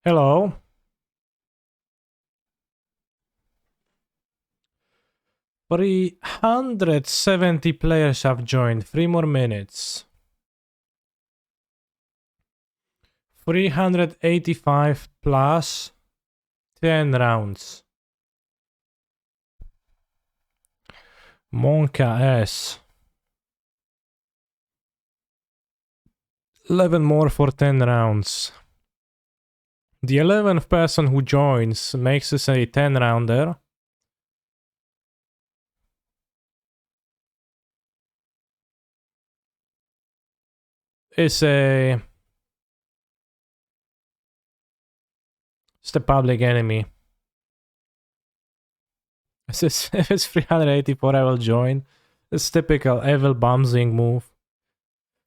Hello. 370 players have joined. 3 more minutes. 385 plus 10 rounds. Monka S. 11 more for 10 rounds. The 11th person who joins makes us a 10 rounder. It's the public enemy. If it's 384, I will join. It's typical evil bouncing move.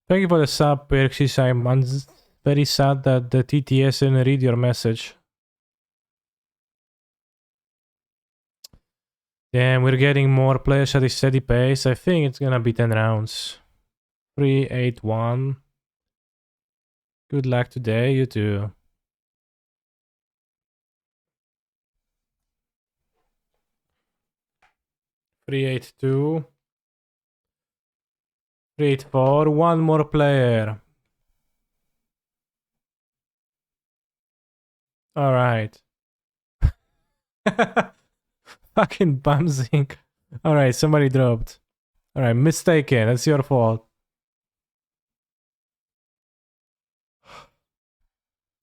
Thank you for the sub, Perksis. I'm very sad that the TTS didn't read your message. Damn, we're getting more players at a steady pace. I think it's gonna be 10 rounds. 3-8-1. Good luck today, you too. 3-8-2. 3-8-4. One more player. Alright. Fucking bouncing. Alright, somebody dropped. Alright, mistaken. That's your fault.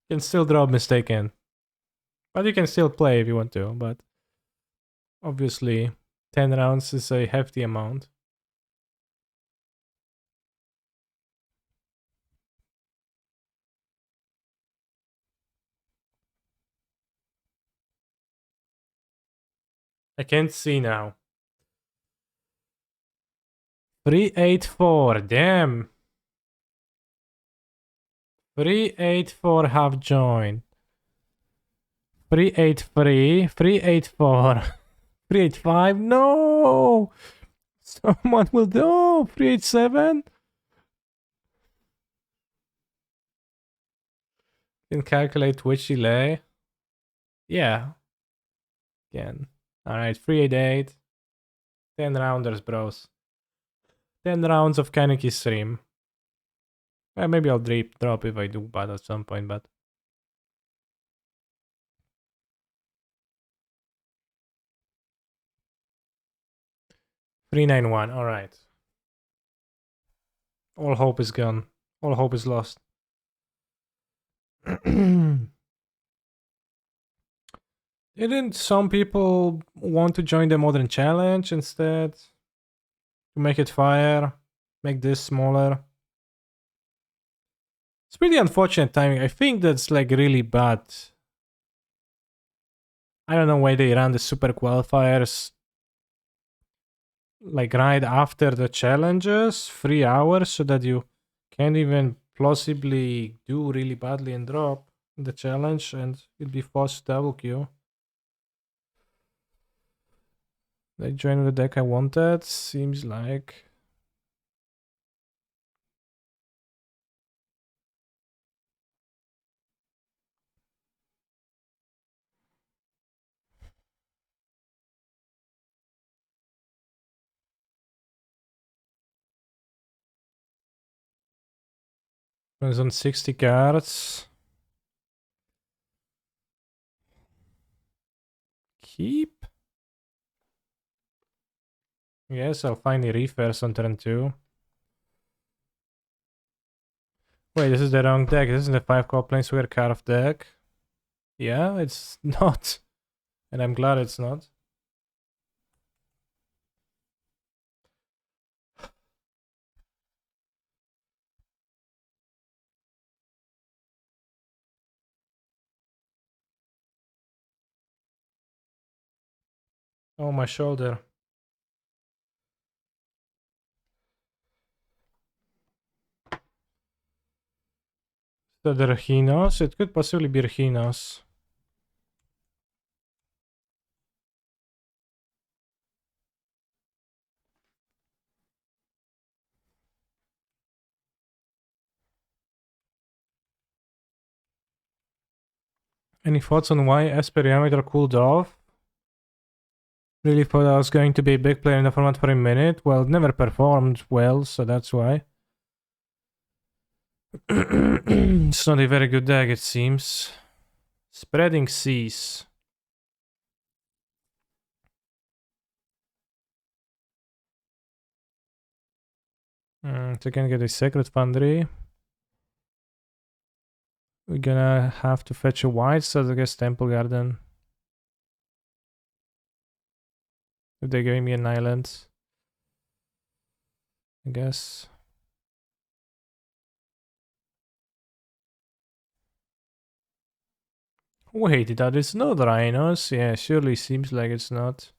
You can still drop mistaken. But you can still play if you want to, but obviously 10 rounds is a hefty amount. I can't see now. 3-8-4, damn. 3-8-4 have joined. 3-8-3, 3-8-4, 3-8-5, no! Someone will do 3-8-7. Can calculate Twitch delay. Yeah. Can. Alright, 3-8-8. 10 rounders, bros. 10 rounds of Kaneki stream. Well, maybe I'll drop if I do bad at some point, but 3-9-1, alright. All hope is gone. All hope is lost. Didn't some people want to join the Modern Challenge instead? To make it fire? Make this smaller? It's pretty unfortunate timing. I think that's like really bad. I don't know why they ran the super qualifiers like right after the challenges, 3 hours, so that you can't even plausibly do really badly and drop the challenge and you'll be forced to double queue. They joined the deck I wanted, seems like. It's on 60 cards. Keep? Yes, I'll finally reverse on turn 2. Wait, this is the wrong deck. This is the 5-card Planeswalker Carve deck. Yeah, it's not. And I'm glad it's not. Oh, my shoulder. The Rahinos? It could possibly be Rahinos. Any thoughts on why Esperiameter cooled off? Really thought I was going to be a big player in the format for a minute. Well, it never performed well, so that's why. It's not a very good deck, it seems. Spreading Seas. So can get a Sacred Foundry. We're gonna have to fetch a white, so I guess Temple Garden. If they're giving me an island. I guess. Wait, that is not Rhinos? Yeah, surely seems like it's not.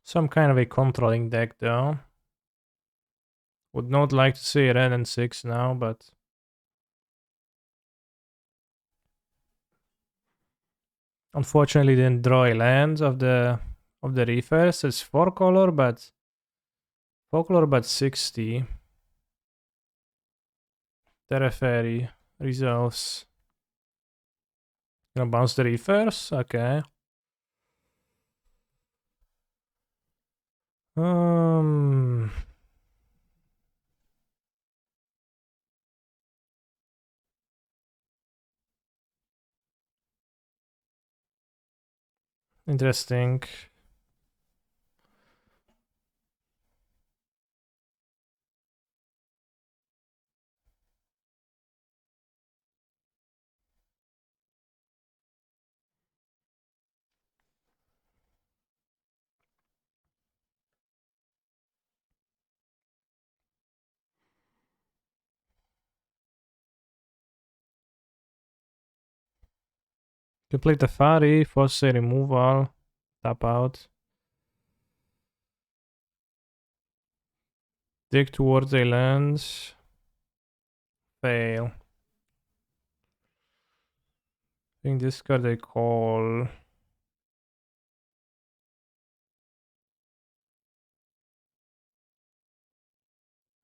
Some kind of a controlling deck though. Would not like to see red and 6 now, but... Unfortunately didn't draw a land of the reefers. It's 4 color, but 60. Terra Fairy resolves. Gonna bounce the reefers? Okay. Interesting. Complete the Fairy, force a removal, tap out. Dig towards a land. Fail. I think this card I call.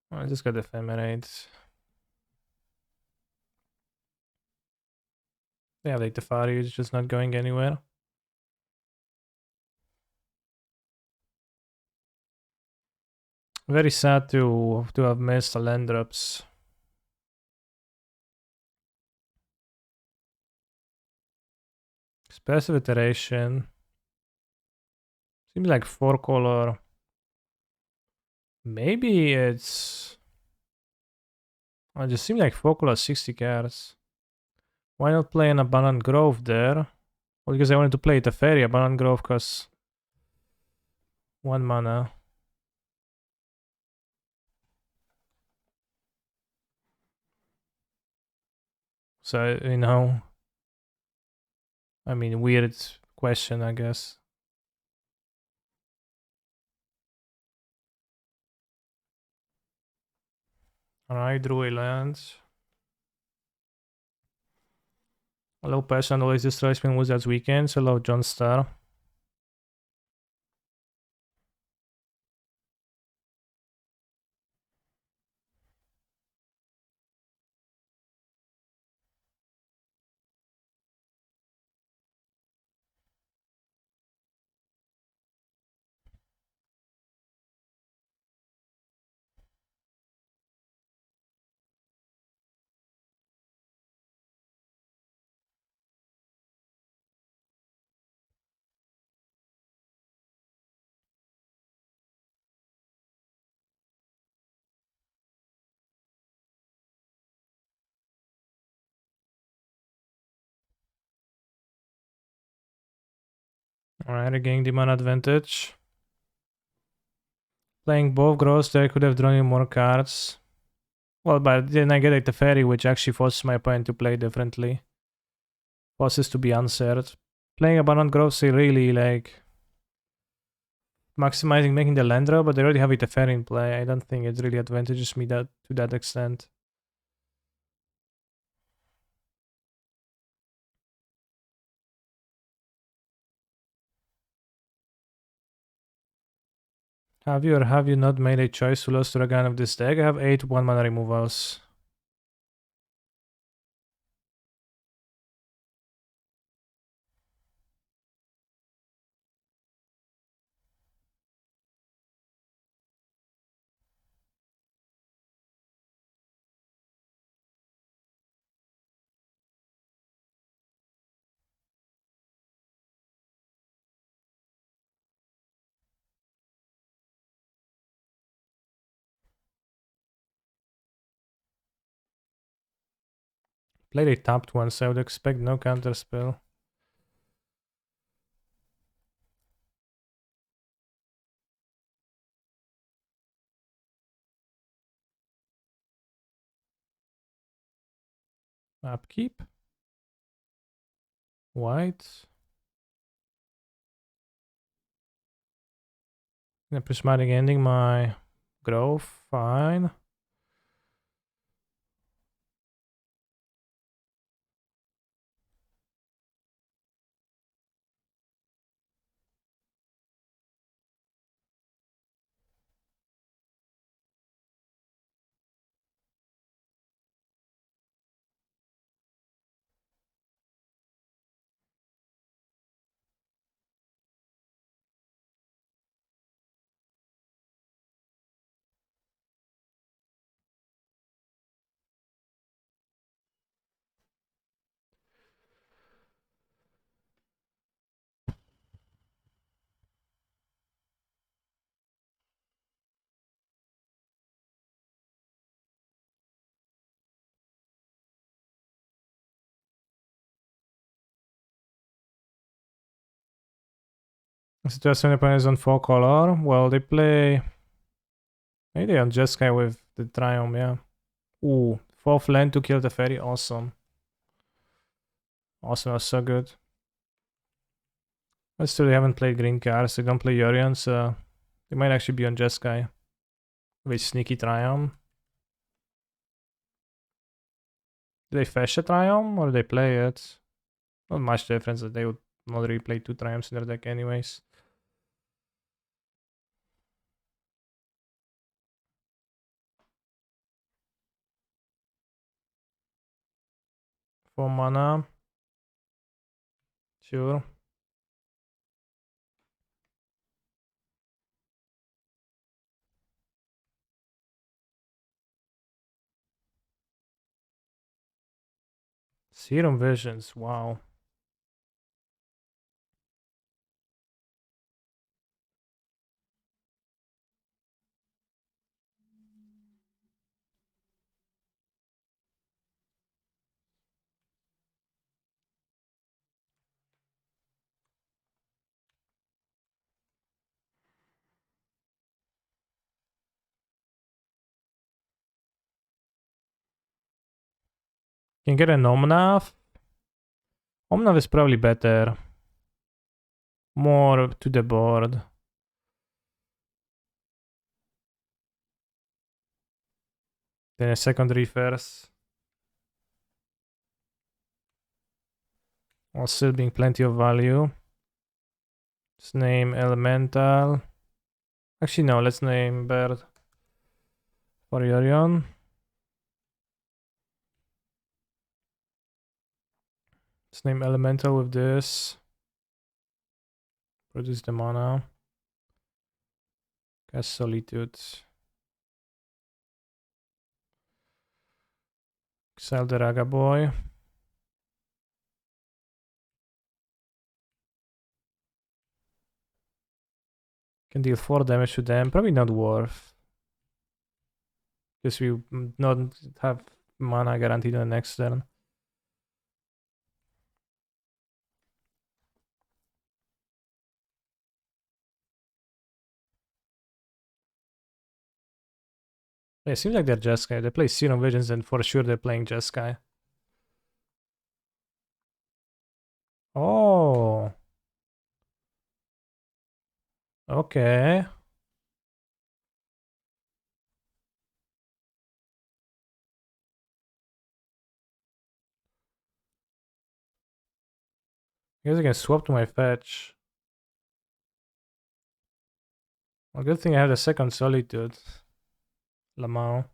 I just got Ephemerate. Yeah, like the Fairy is just not going anywhere. Very sad to have missed the land drops. Expressive Iteration. Seems like 4 color. Maybe it's... It just seems like 4 color 60 cards. Why not play an Abandoned Grove there? Well, because I wanted to play Teferi. Abandoned Grove costs 1 mana. So, you know... I mean, weird question, I guess. Alright, drew a land. Hello, Passion always destroys me on Wizards Weekends. Hello, John Star. Alright, again, the mana advantage. Playing both gross there could have drawn you more cards. Well, but then I get a Teferi, which actually forces my opponent to play differently. Forces to be answered. Playing Abandoned Groves is really like... maximizing making the land draw, but they already have it a fair in play. I don't think it really advantages me that to that extent. Have you or have you not made a choice to lose to Ragan of this deck? I have 8 1-mana removals. Played a tapped one, so I would expect no counter spell. Upkeep. White. Prismatic ending my growth. Fine. Situation opponent is on 4 color. Well, they play. Maybe they on Jeskai with the Triumph, yeah. Ooh, 4th land to kill the fairy. Awesome. Awesome, that's so good. But still, they haven't played green cards. They don't play Yorion, so they might actually be on Jeskai with sneaky Triumph. Do they fetch a Triumph or do they play it? Not much difference that they would not really play 2 Triumphs in their deck anyways. For mana. Sure. Serum Visions, wow. Can get a Omnath. Omnath is probably better. More to the board. Then a secondary first. While still being plenty of value. Let's name Elemental. Actually, no, let's name Bird for Yorion. Let's name Elemental with this. Produce the mana. Cast Solitude. Exile the Raga Boy. Can deal 4 damage to them. Probably not worth. Because we not have mana guaranteed on the next turn. Yeah, it seems like they're Jeskai. They play Serum Visions and for sure they're playing Jeskai. Oh. Okay. I guess I can swap to my fetch. Well, good thing I have the second Solitude. Lamau.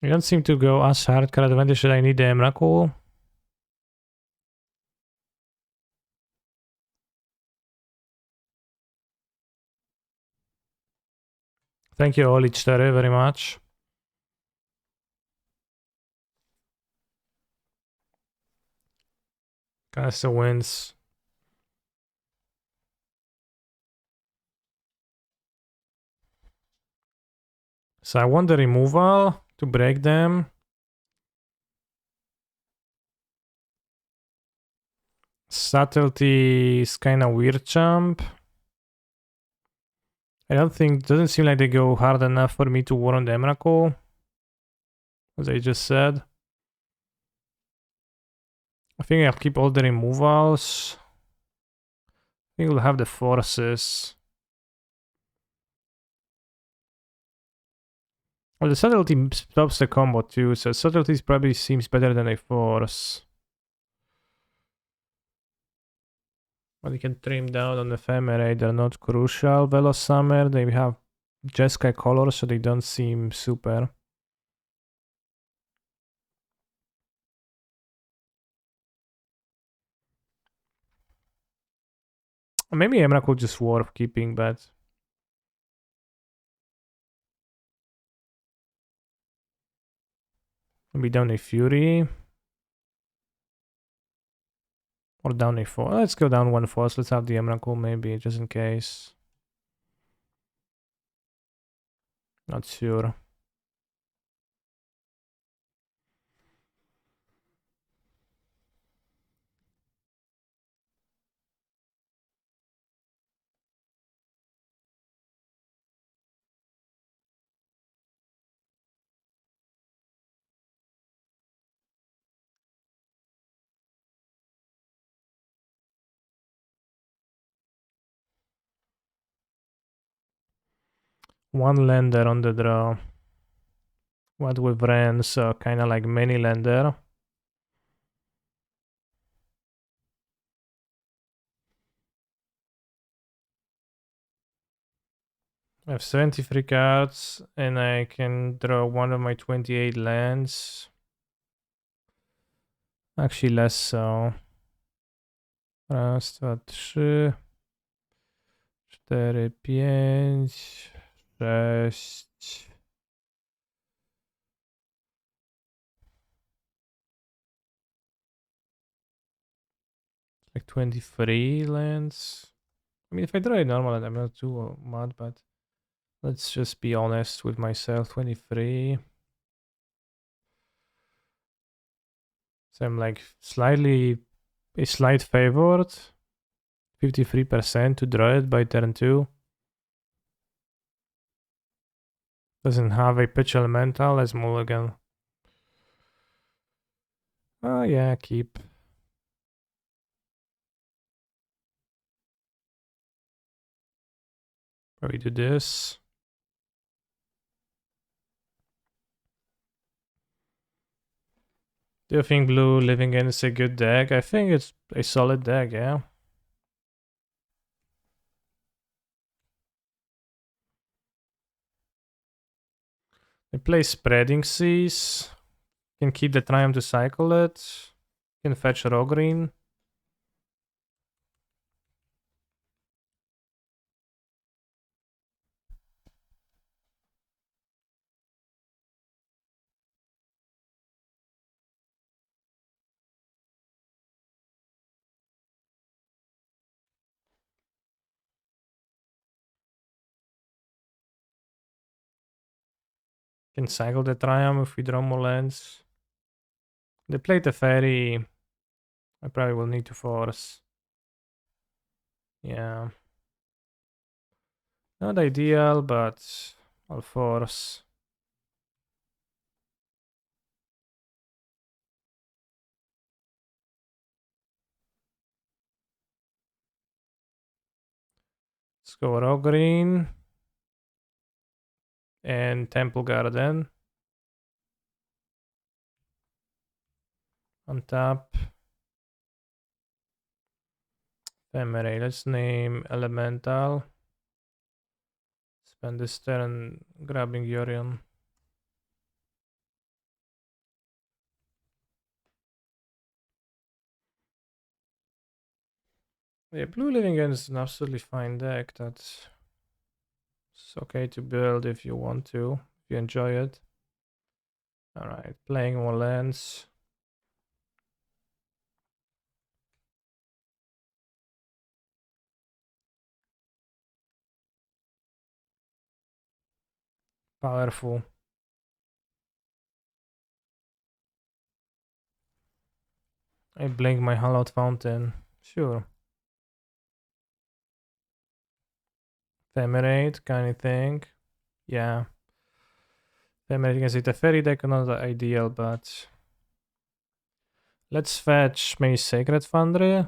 You don't seem to go as hard card advantage that I need the Emrakul. Thank you, Olichtere, very much. Casta wins. So I want the removal to break them. Subtlety is kind of weird jump. I don't think, doesn't seem like they go hard enough for me to war on the Emrakul, as I just said. I think I'll keep all the removals. I think we'll have the forces. Well, the subtlety stops the combo too, so subtlety probably seems better than a force. But you can trim down on ephemerate, they're not crucial. Velosummer, they have Jeskai colors, so they don't seem super. Maybe Emrakul just worth keeping, but maybe down a Fury. Or down a force. Let's go down one force. Let's have the Emrakul maybe, just in case. Not sure. One lander on the draw. What with Ren, so kind of like many lander. I have 73 cards, and I can draw one of my 28 lands. Actually, less so. Raz, dwa, trzy, 4, 5, 6. Like 23 lands. I mean, if I draw it normal, I'm not too mad, but let's just be honest with myself. 23. So I'm like a slight favored. 53% to draw it by turn 2. Doesn't have a pitch elemental as mulligan. Oh yeah, keep. Probably do this. Do you think blue living in is a good deck? I think it's a solid deck, yeah. I play Spreading Seas. Can keep the Triumph to cycle it. Can fetch raw green. Can cycle the Triumph if we draw more lands. They played the Fairy. I probably will need to force. Yeah. Not ideal, but I'll force. Let's go raw green. And Temple Garden. On top. Ephemerate. Let's name Elemental. Spend this turn grabbing Yorion. Yeah, blue living end is an absolutely fine deck. That's it's okay to build if you want to, if you enjoy it. Alright, playing more lands. Powerful. I blink my Hallowed Fountain. Sure. Ephemerate, kind of thing. Yeah. Ephemerate against it. A fairy deck, not ideal, but let's fetch maybe Sacred Foundry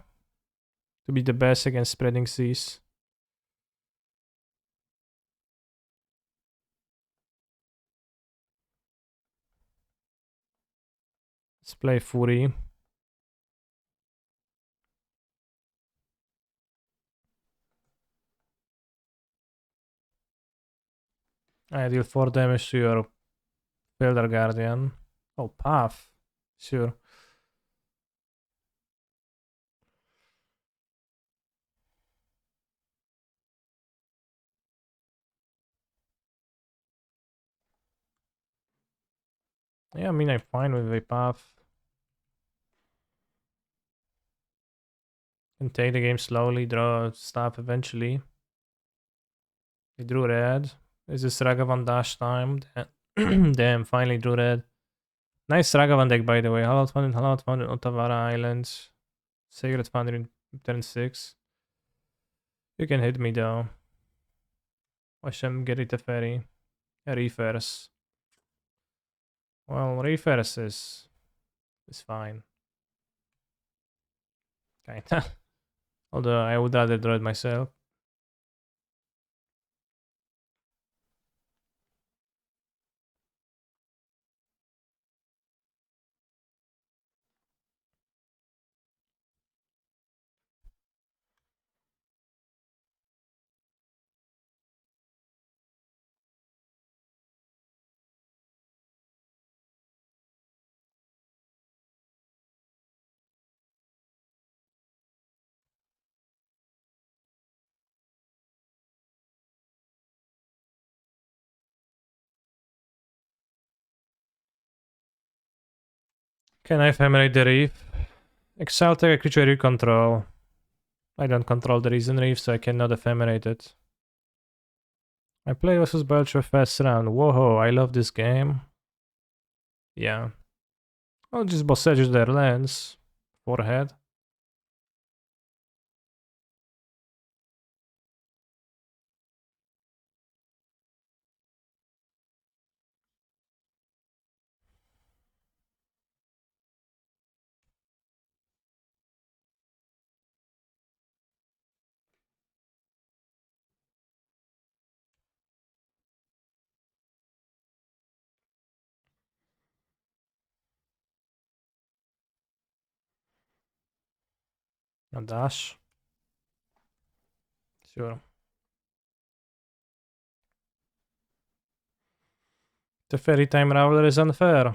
to be the best against Spreading Seas. Let's play Fury. I deal 4 damage to your Builder Guardian. Oh, Path. Sure. Yeah, I mean, I'm fine with a Path. Can take the game slowly, draw stuff eventually. They drew red. Is this Ragavan dash time? Damn, finally drew red. Nice Ragavan deck, by the way. Hallowed Fountain, Otawara Islands. Sacred Foundry in turn 6. You can hit me though. Watch them get it a fairy. A Reefers. Well, Reefers is fine. Kinda. Although I would rather draw it myself. Can I ephemerate the Reef? Exile take a creature you control. I don't control the Reason Reef, so I cannot ephemerate it. I play versus Belcher first round. Whoa, I love this game. Yeah. I'll just bossage their lands. Forehead. A dash. Sure. The Fairy Time Raveler is unfair.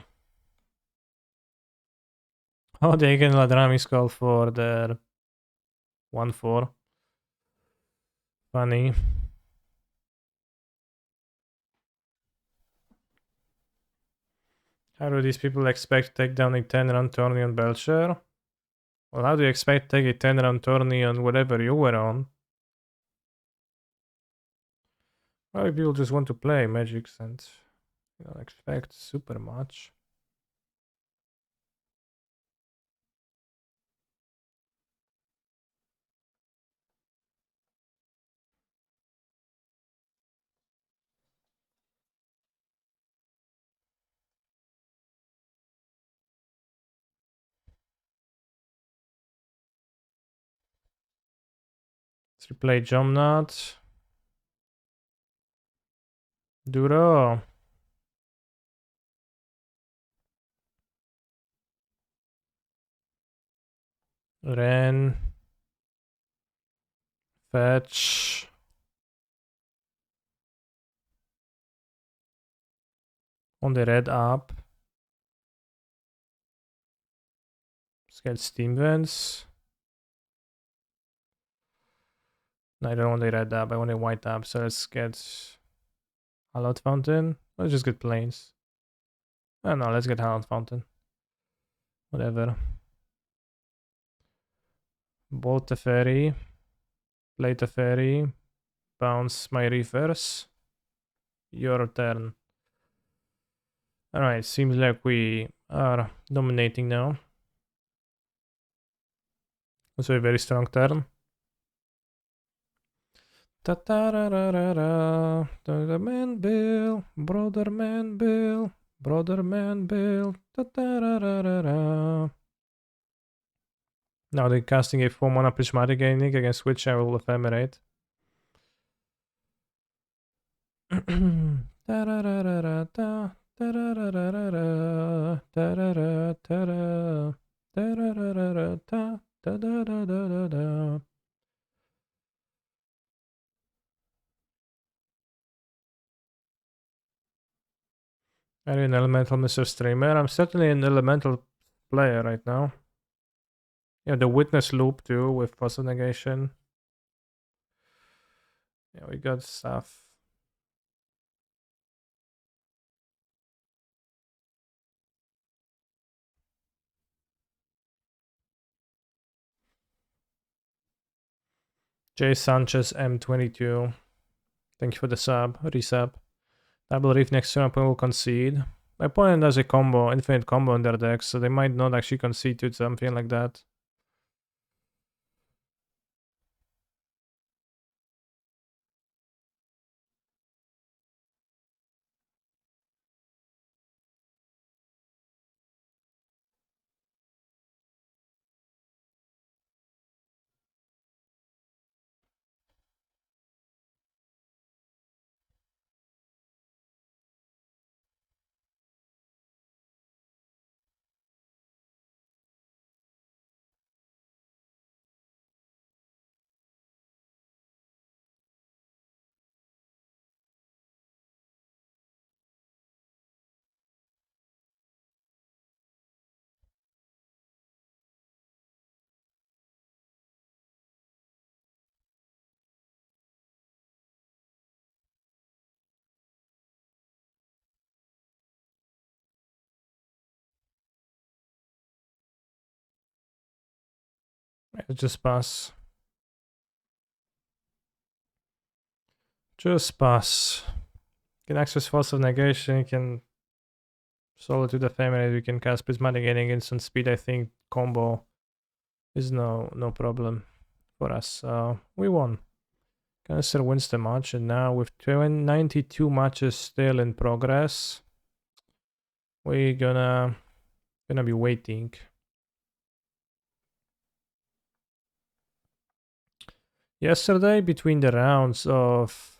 Oh, they can Ladrami Skull for their 1-4. Funny. How do these people expect to take down a 10-round tourney on Belcher? Well, how do you expect to take a 10-round tourney on whatever you were on? Well, people just want to play Magic and I don't expect super much. Let's replay jump nut. Duro. Ren. Fetch. On the red up. Let's get steam vents. No, I don't want the red up, I want a white up, so let's get Hallowed Fountain. Let's just get planes. Oh no, let's get Hallowed Fountain. Whatever. Bolt the fairy. Play the fairy. Bounce my reverse. Your turn. Alright, seems like we are dominating now. Also a very strong turn. Brother man Bill, brother man Bill, brother man Bill. Now they're casting a 4-mana prismatic Nick against which I will ephemerate. Are you an elemental, Mr. Streamer? I'm certainly an elemental player right now. Yeah, the witness loop too with fossil negation. Yeah, we got stuff. J Sanchez M22. Thank you for the resub. I believe next turn opponent will concede. My opponent has a combo, infinite combo in their deck, so they might not actually concede to something like that. Just pass. Just pass. You can access Force of Negation, you can solo to the family, you can cast Prismatic Ending instant speed. I think combo is no problem for us. So we won. Canister wins the match, and now with 92 matches still in progress, we're gonna be waiting. Yesterday, between the rounds of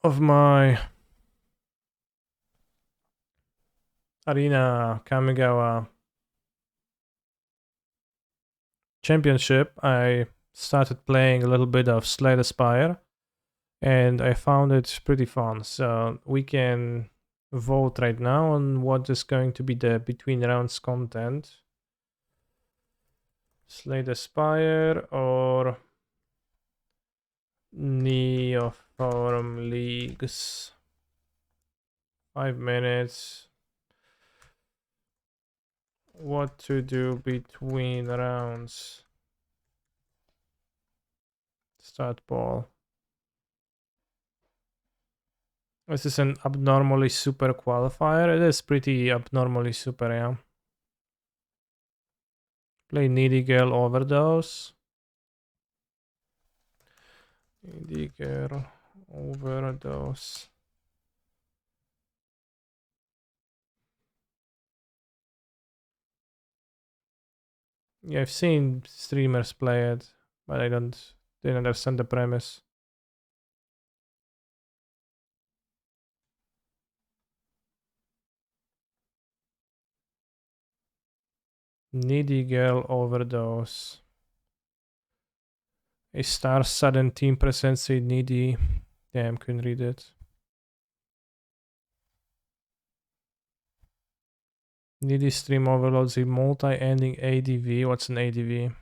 my Arena Kamigawa Championship, I started playing a little bit of Slay the Spire, and I found it pretty fun. So we can vote right now on what is going to be the between rounds content. Slay the Spire or Neoform Leagues. 5 minutes. What to do between rounds. Start ball. This is an abnormally super qualifier. It is pretty abnormally super, yeah. Play Needy Girl Overdose. Needy Girl Overdose. Yeah, I've seen streamers play it, but I didn't understand the premise. Needy Girl Overdose. A star 17% say needy. Damn, couldn't read it. Needy stream overloads a multi-ending ADV. What's an ADV?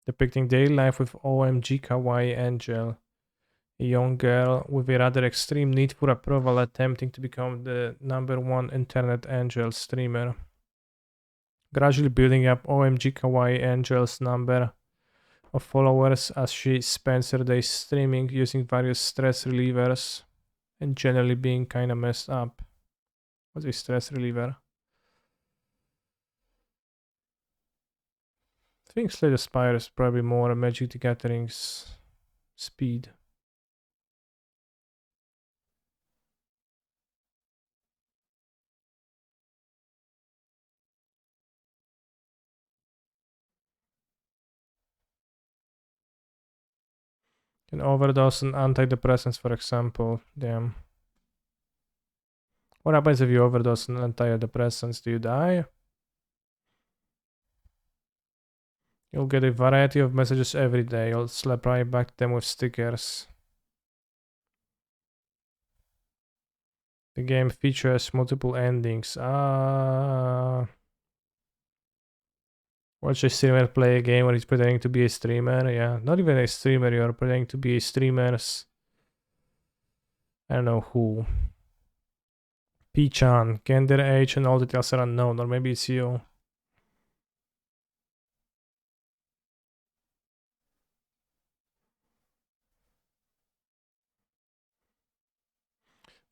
Depicting daily life with OMG kawaii angel. A young girl with a rather extreme need for approval attempting to become the #1 internet angel streamer. Gradually building up OMG kawaii angel's number of followers as she spends her days streaming using various stress relievers and generally being kinda messed up. What's a stress reliever? I think Slay the Spire is probably more Magic the Gathering's speed. Can overdose on antidepressants, for example. Damn. What happens if you overdose on antidepressants? Do you die? You'll get a variety of messages every day. You'll slap right back to them with stickers. The game features multiple endings. Watch a streamer play a game where he's pretending to be a streamer. Yeah, not even a streamer. You're pretending to be a streamer's. I don't know who. P-chan, gender, age, and all details are unknown. Or maybe it's you.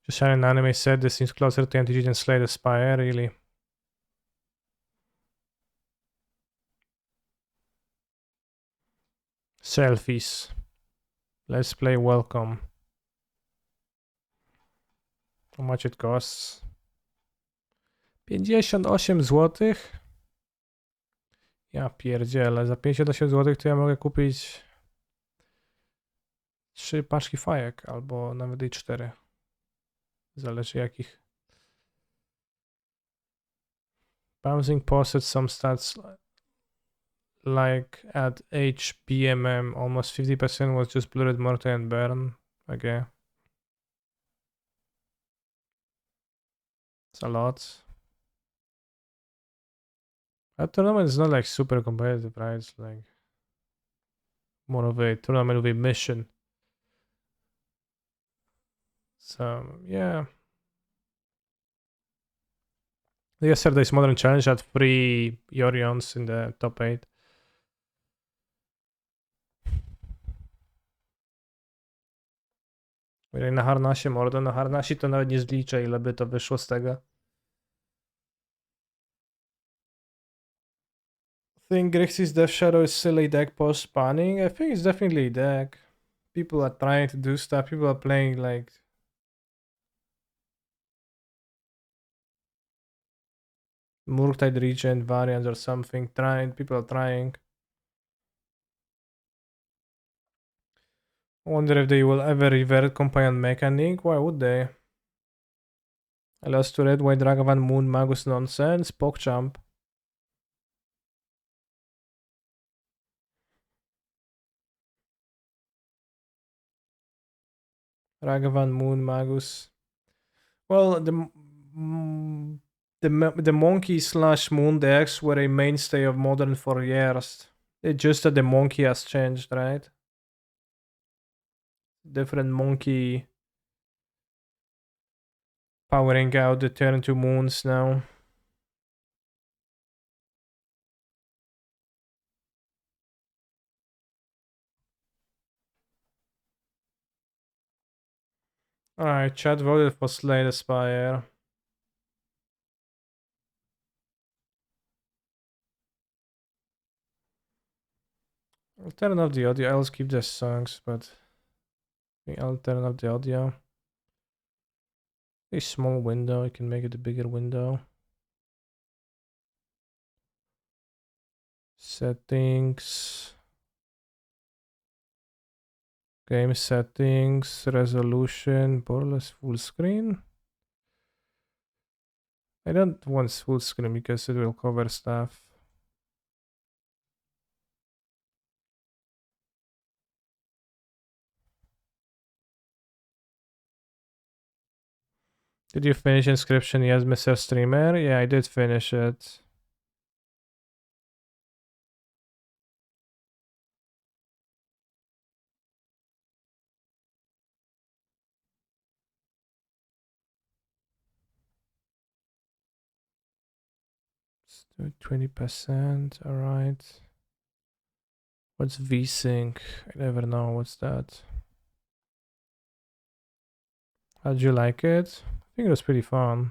Just an anime said this seems closer to MTG than Slay the Spire, really. Selfies. Let's play welcome. How much it costs? 58 zł? Ja pierdzielę, za 58 zł to ja mogę kupić 3 paczki fajek, albo nawet i 4. Zależy jakich. Bouncing posted some stats like at HBMM, almost 50% was just blurred mortar and burn. Okay. It's a lot. That tournament is not like super competitive, right? It's like more of a tournament with a mission. So yeah. Yesterday's Modern Challenge had 3 Yorions in the top 8. Na harnasie, mordo, na harnasie to nawet nie zliczę, ile by to wyszło z tego. Think Grixis Death Shadow is still a deck post-spanning? I think it's definitely a deck. People are trying to do stuff, people are playing like... Murktide Regent variants or something, people are trying. I wonder if they will ever revert Companion Mechanic, why would they? I lost to Red, White, Dragavan, Moon, Magus nonsense, PogChamp. Ragavan, Moon, Magus. Well, the Monkey slash Moon decks were a mainstay of Modern for years. It's just that the Monkey has changed, right? Different Monkey powering out the turn 2 moons now. Alright, chat voted for Slay the Spire. I'll turn off the audio. I'll keep the songs, but I'll turn off the audio. A small window, I can make it a bigger window. Settings. Game settings, resolution, borderless full screen. I don't want full screen because it will cover stuff. Did you finish Inscription? Yes, Mr. Streamer. Yeah, I did finish it. Let's do 20%. Alright. What's VSync? I never know what's that. How'd you like it? I think it was pretty fun.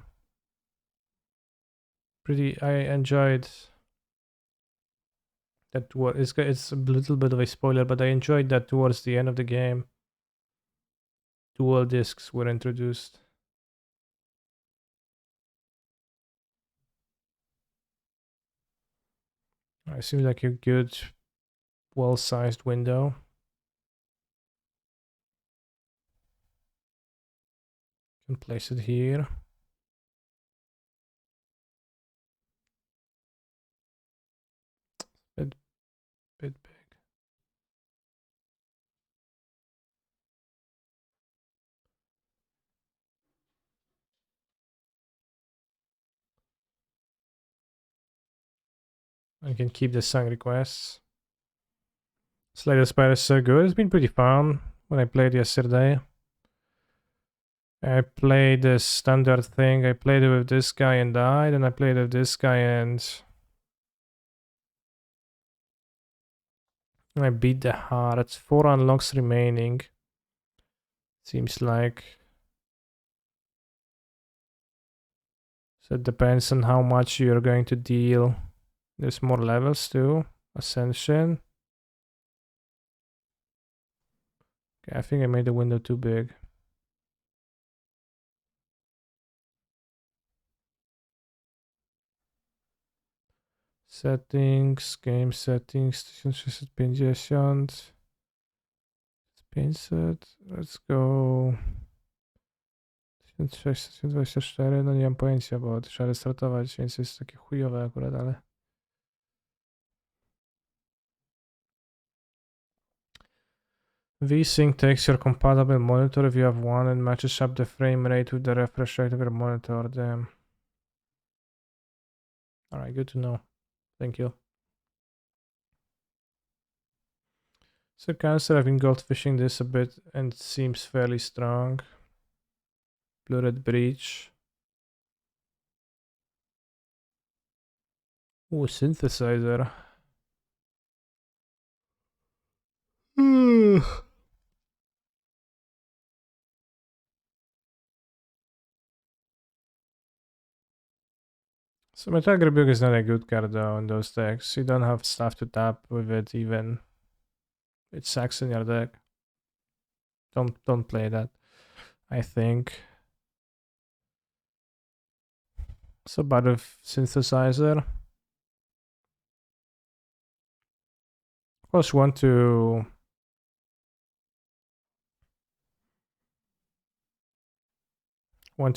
I enjoyed that. It's a little bit of a spoiler, but I enjoyed that towards the end of the game. Dual discs were introduced. It seems like a good, well-sized window. Can place it here. Bit big. I can keep the song requests. Slay the Spire is so good. It's been pretty fun when I played yesterday. I played the standard thing. I played it with this guy and died, and I played with this guy and I beat the heart. 4 unlocks remaining. Seems like. So it depends on how much you're going to deal. There's more levels too. Ascension. Okay, I think I made the window too big. Settings, game settings, 1650. 500. Let's go. 1624, no nie mam pojęcia, bo trzeba restartować, więc jest takie chujowe akurat, ale... VSync takes your compatible monitor if you have one and matches up the frame rate with the refresh rate of your monitor. Damn. Alright, good to know. Thank you. So Cancer, I've been goldfishing this a bit and it seems fairly strong. Blurred Breach. Ooh, synthesizer. So Metal Rebuke is not a good card though in those decks. You don't have stuff to tap with it even. It sucks in your deck. Don't play that, I think. So bad with synthesizer. Of course want to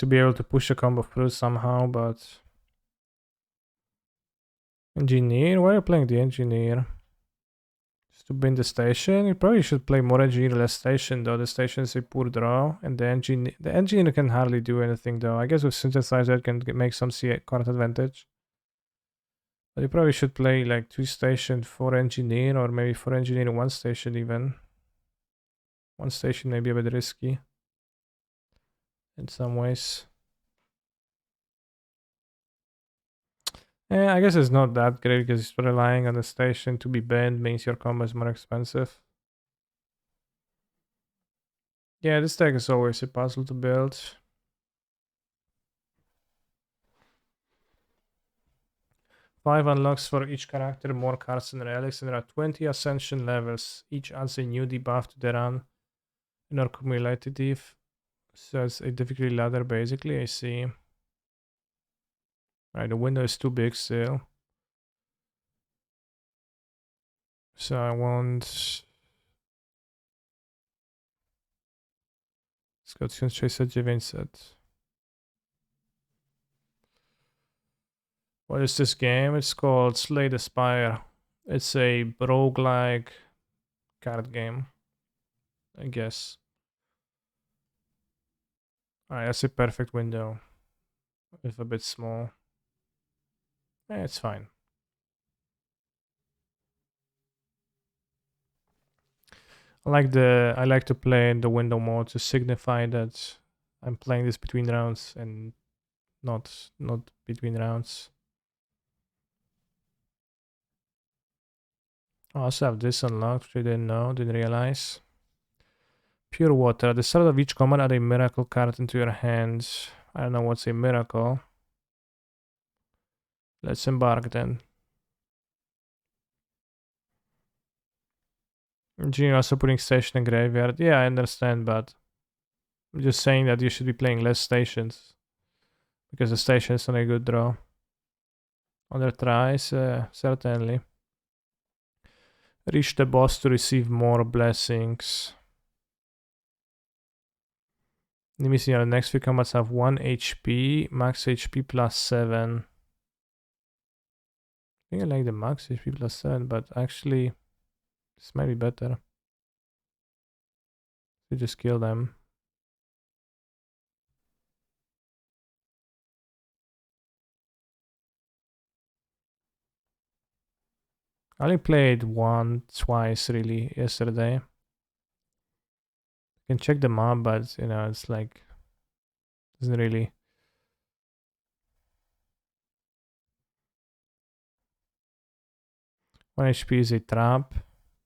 be able to push a combo through somehow, but Engineer? Why are you playing the Engineer? Just to bin the station? You probably should play more Engineer, less Station though. The Station is a poor draw, and the Engineer can hardly do anything though. I guess with Synthesizer it can make some card advantage. But you probably should play like 2 Station, 4 Engineer, or maybe 4 Engineer, 1 Station even. 1 Station may be a bit risky in some ways. Yeah, I guess it's not that great because relying on the station to be banned means your combo is more expensive. Yeah, this deck is always a puzzle to build. 5 unlocks for each character, more cards and relics, and there are 20 ascension levels. Each adds a new debuff to the run and are cumulative. So it's a difficulty ladder basically, I see. Alright, the window is too big still. So I want... Scott 1900. What is this game? It's called Slay the Spire. It's a roguelike card game, I guess. Alright, that's a perfect window. It's a bit small. It's fine. I like to play in the window mode to signify that I'm playing this between rounds and not between rounds. I also have this unlocked, which I didn't realize. Pure water. At the start of each combat, add a miracle card into your hands. I don't know what's a miracle. Let's embark then. Engineer also putting station in graveyard. Yeah, I understand, but I'm just saying that you should be playing less stations. Because the station is not a good draw. Other tries, certainly. Reach the boss to receive more blessings. Enemies in your next few combats have 1 HP, max HP plus 7. I think I like the max HP plus 7, but actually, this might be better. You just kill them. I only played twice really yesterday. You can check the map, but you know, it's like, doesn't really. One HP is a trap.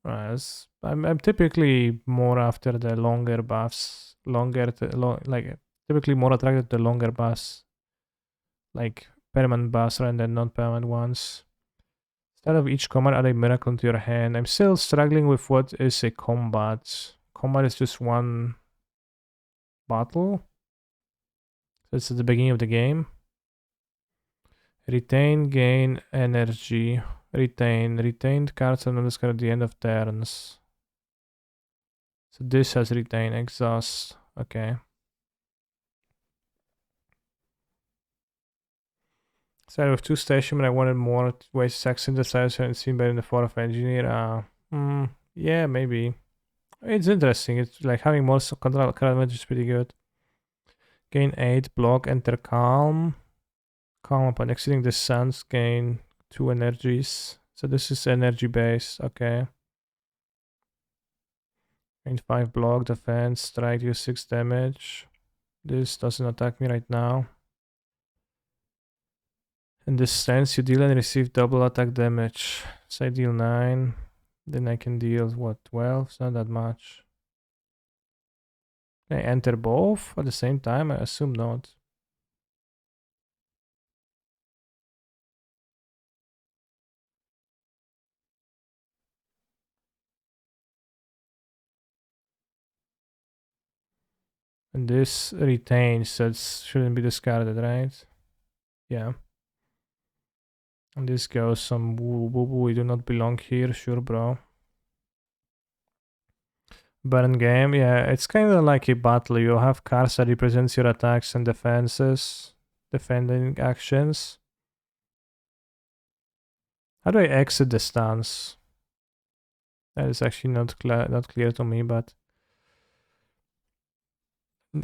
I'm typically more after the longer buffs, like typically more attracted to longer buffs, like permanent buffs rather than non-permanent ones. Instead of each combat, add a miracle into your hand. I'm still struggling with what is a combat. Combat is just one battle. So it's at the beginning of the game. Retain, gain energy. Retain. Retained cards are not discarded at the end of turns. So this has retain, exhaust. Okay. So with 2 station, but I wanted more ways to synthesizer and seen better in the 4th engineer. Yeah, maybe. It's interesting. It's like having more control card advantage is pretty good. Gain 8, block, enter calm. Calm upon exceeding the suns, gain 2 energies. So this is energy based, okay. Gain 5 block, defense, strike, deal 6 damage. This doesn't attack me right now. In this stance, you deal and receive double attack damage. So I deal 9. Then I can deal, what, 12? It's not that much. Can I enter both at the same time? I assume not. And this retains, so it shouldn't be discarded, right? Yeah. And this goes some woo woo woo. We do not belong here, sure, bro. Burn game, yeah, it's kind of like a battle. You have cards that represents your attacks and defenses, defending actions. How do I exit the stance? That is actually not clear to me, but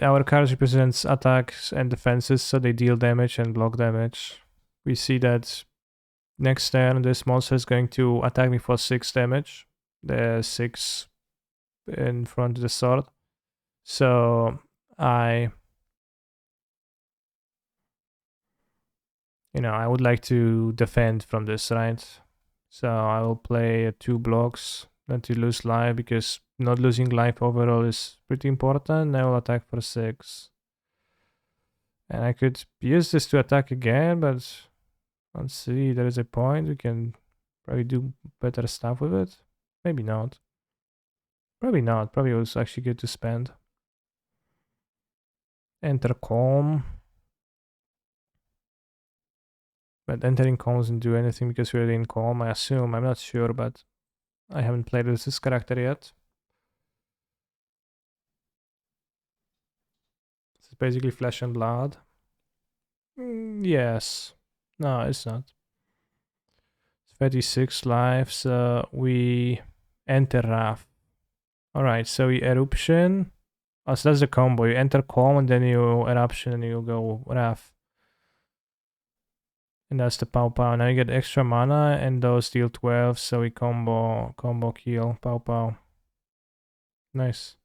our cards represents attacks and defenses, so they deal damage and block damage. We see that next turn this monster is going to attack me for 6 damage. The 6 in front of the sword. So I would like to defend from this, right? So I will play 2 blocks, then to lose life, because not losing life overall is pretty important. I will attack for 6. And I could use this to attack again, but let's see, there is a point. We can probably do better stuff with it. Maybe not. Probably not. Probably it was actually good to spend. Enter calm. But entering calm doesn't do anything because we're in calm, I assume. I'm not sure, but I haven't played with this character yet. This is basically flesh and blood. Yes. No, it's not. 36 lives. We enter Wrath. Alright, so we eruption. Oh, so that's the combo. You enter calm and then you eruption and you go Wrath. And that's the Pow Pow. Now you get extra mana and those deal 12, so we combo kill Pow Pow. Nice.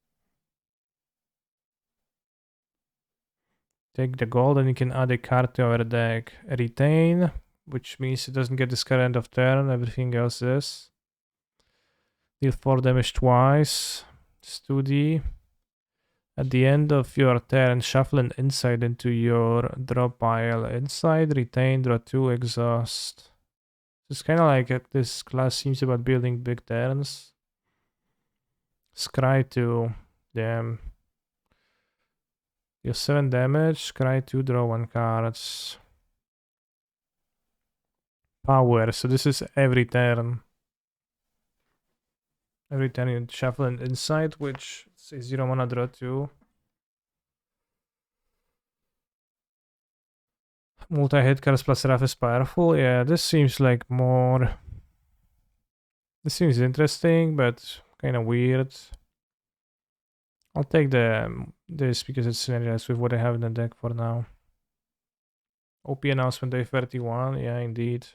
Take the gold and you can add a card to our deck. Retain, which means it doesn't get discarded end of turn, everything else is. Deal 4 damage twice. It's 2D. At the end of your turn, shuffle an insight into your draw pile. Insight, retain, draw 2, exhaust. It's kind of like this class seems about building big turns. Scry 2. Damn. Deal 7 damage. Scry 2, draw 1 card. Power. So this is every turn. Every turn you shuffle an insight, which is 0 mana, draw 2. Multi-hit cards plus Wrath is powerful. Yeah, this seems like more... This seems interesting, but kind of weird. I'll take this because it's synergized with what I have in the deck for now. OP announcement day 31. Yeah, indeed.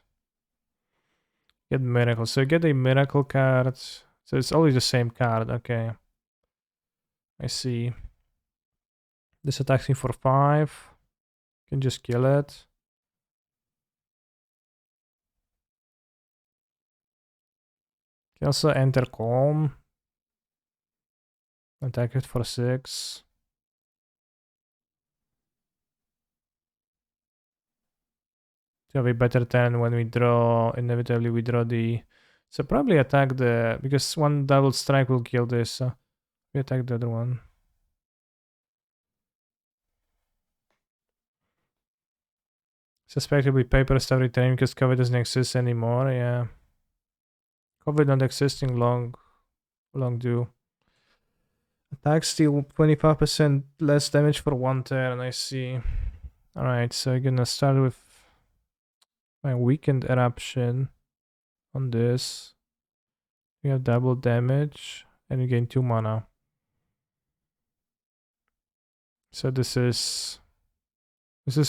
Get Miracle. So you get a Miracle card. So it's always the same card. Okay. I see. This attacks me for 5. Can just kill it. Can also enter calm. Attack it for 6. To have a better turn when we draw, inevitably we draw the... So probably attack the... Because one double strike will kill this, so we attack the other one. Suspect will be paper stuff returning because cover doesn't exist anymore, yeah. Cover not existing long do. Attack steal 25% less damage for 1 turn, I see. Alright, so I'm gonna start with my weakened eruption on this. We have double damage and you gain 2 mana. So this is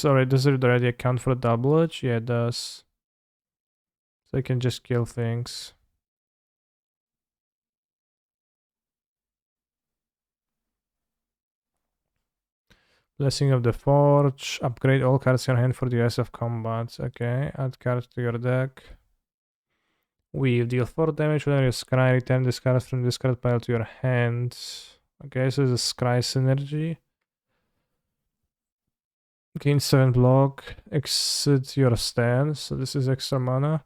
alright. Does it already account for double edge? Yeah, it does. So I can just kill things. Blessing of the Forge. Upgrade all cards in your hand for the rest of combat. Okay, add cards to your deck. We deal 4 damage whenever you scry. Return this card from this card pile to your hand. Okay, so it's a scry synergy. Gain 7 block. Exit your stand. So this is extra mana.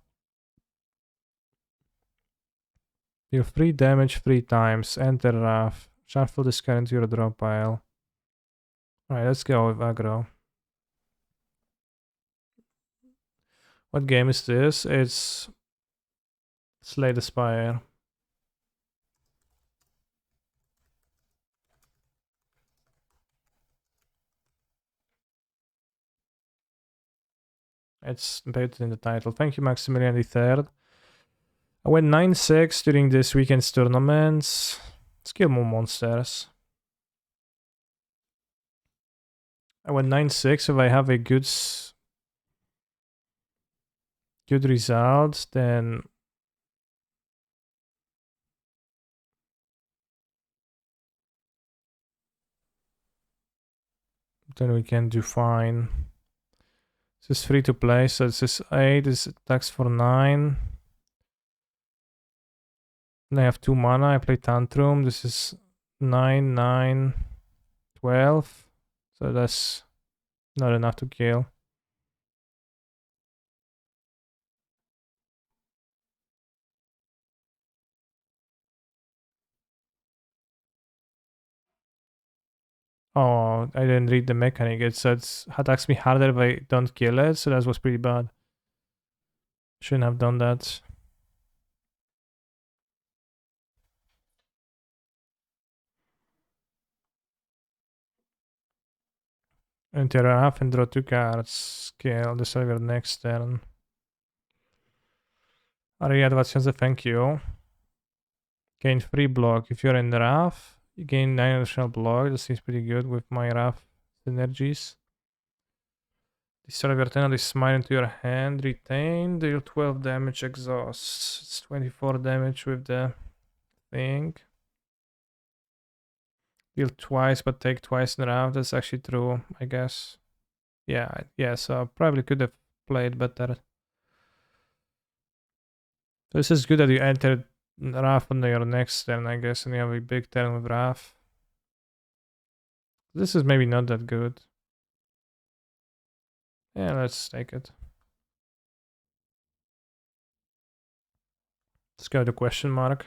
Deal 3 damage 3 times. Enter Wrath. Shuffle this card into your draw pile. Alright, let's go with aggro. What game is this? It's Slay the Spire. It's embedded in the title. Thank you, Maximilian III. I went 9-6 during this weekend's tournaments. Let's kill more monsters. I went 9-6. If I have a good result, then we can do fine. This is free to play, so this is 8. This attacks for 9. And I have 2 mana. I play Tantrum. This is 9, 9, 12. So that's not enough to kill. Oh, I didn't read the mechanic. It says attacks me harder if I don't kill it, so that was pretty bad. Shouldn't have done that. Interrupt and draw 2 cards. Kill the server next turn. Aria 2000, thank you. Gain free block. If you're in the RAF, you gain 9 additional block. That seems pretty good with my RAF synergies. Destroy your turn, this smite into your hand. Retain. Deal 12 damage, exhaust. It's 24 damage with the thing. Deal twice, but take twice in a round. That's actually true, I guess. Yeah, so probably could have played better. So this is good that you entered Raf on your next turn, I guess, and you have a big turn with Raf. This is maybe not that good. Yeah, let's take it. Let's go to question mark.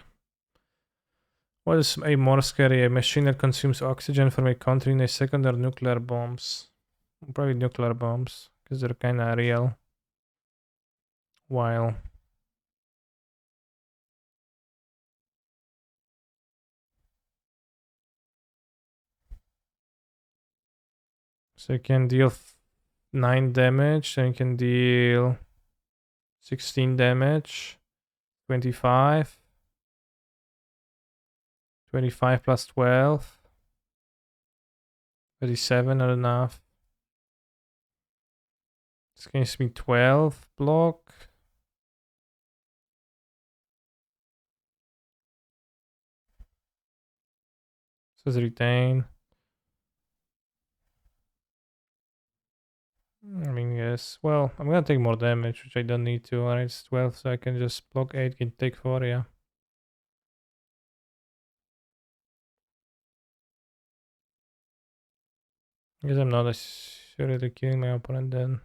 What is a more scary, a machine that consumes oxygen from a country in a second, or nuclear bombs? Probably nuclear bombs, because they're kinda real. While so you can deal 9 damage, then you can deal 16 damage, 25, 25 plus 12, 37, not enough. This gives me 12 block. Says retain. I mean, yes. Well, I'm gonna take more damage, which I don't need to. Alright, it's 12, so I can just block 8, can take 4, yeah. Guess I'm not really killing my opponent then.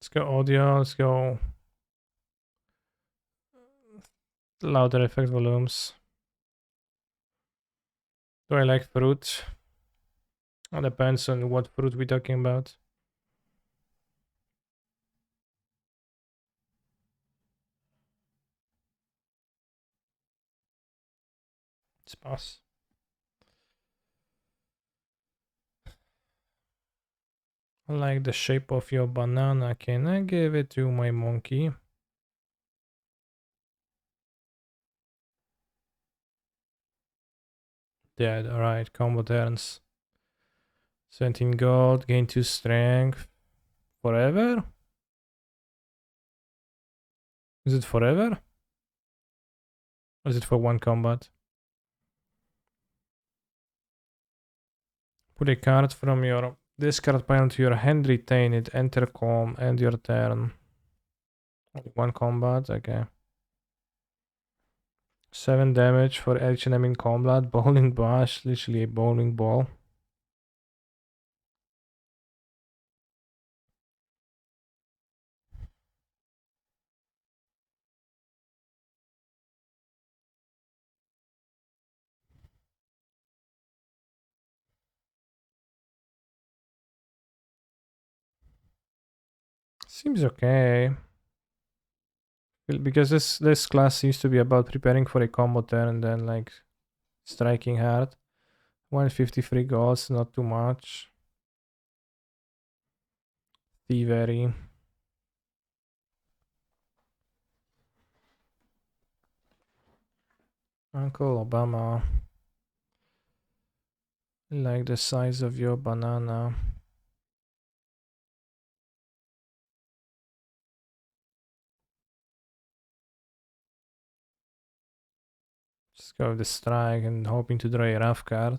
Let's go audio, let's go louder effect volumes. Do I like fruit? It depends on what fruit we're talking about. Let's pass. I like the shape of your banana. Can I give it to my monkey? Dead. Alright, combo turns. 17 gold, gain 2 strength. Forever? Is it forever? Or is it for 1 combat? Put a card from your discard pile into your hand, retain it, enter calm, end your turn. 1 combat, okay. 7 damage for each enemy in combat. Bowling bash, literally a bowling ball. Seems okay. Because this class seems to be about preparing for a combo turn and then like striking hard. 153 golds, not too much. Thievery. Uncle Obama. I like the size of your banana. Just go with the strike and hoping to draw a rough card.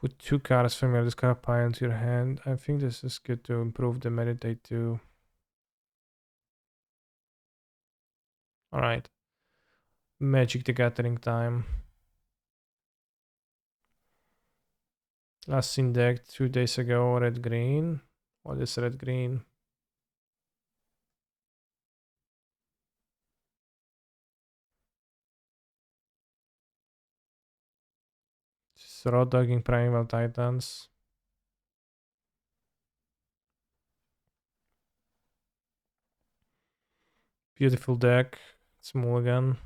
Put 2 cards from your discard pile into your hand. I think this is good to improve the meditate too. Alright. Magic the Gathering time. Last seen deck 2 days ago, red green. What is red green? Just raw dogging Primeval Titans. Beautiful deck. It's mulligan.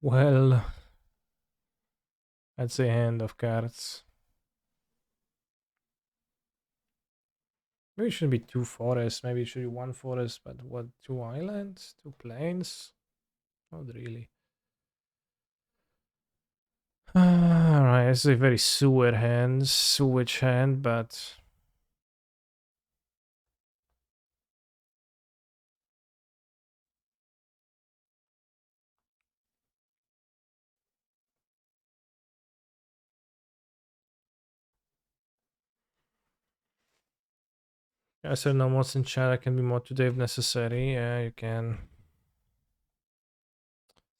Well, I'd say hand of cards. Maybe it shouldn't be 2 forests. Maybe it should be 1 forest, but what? 2 islands? 2 plains? Not really. Alright, it's a very sewage hand, but I said no mods in chat. I can be mod today if necessary. Yeah, you can.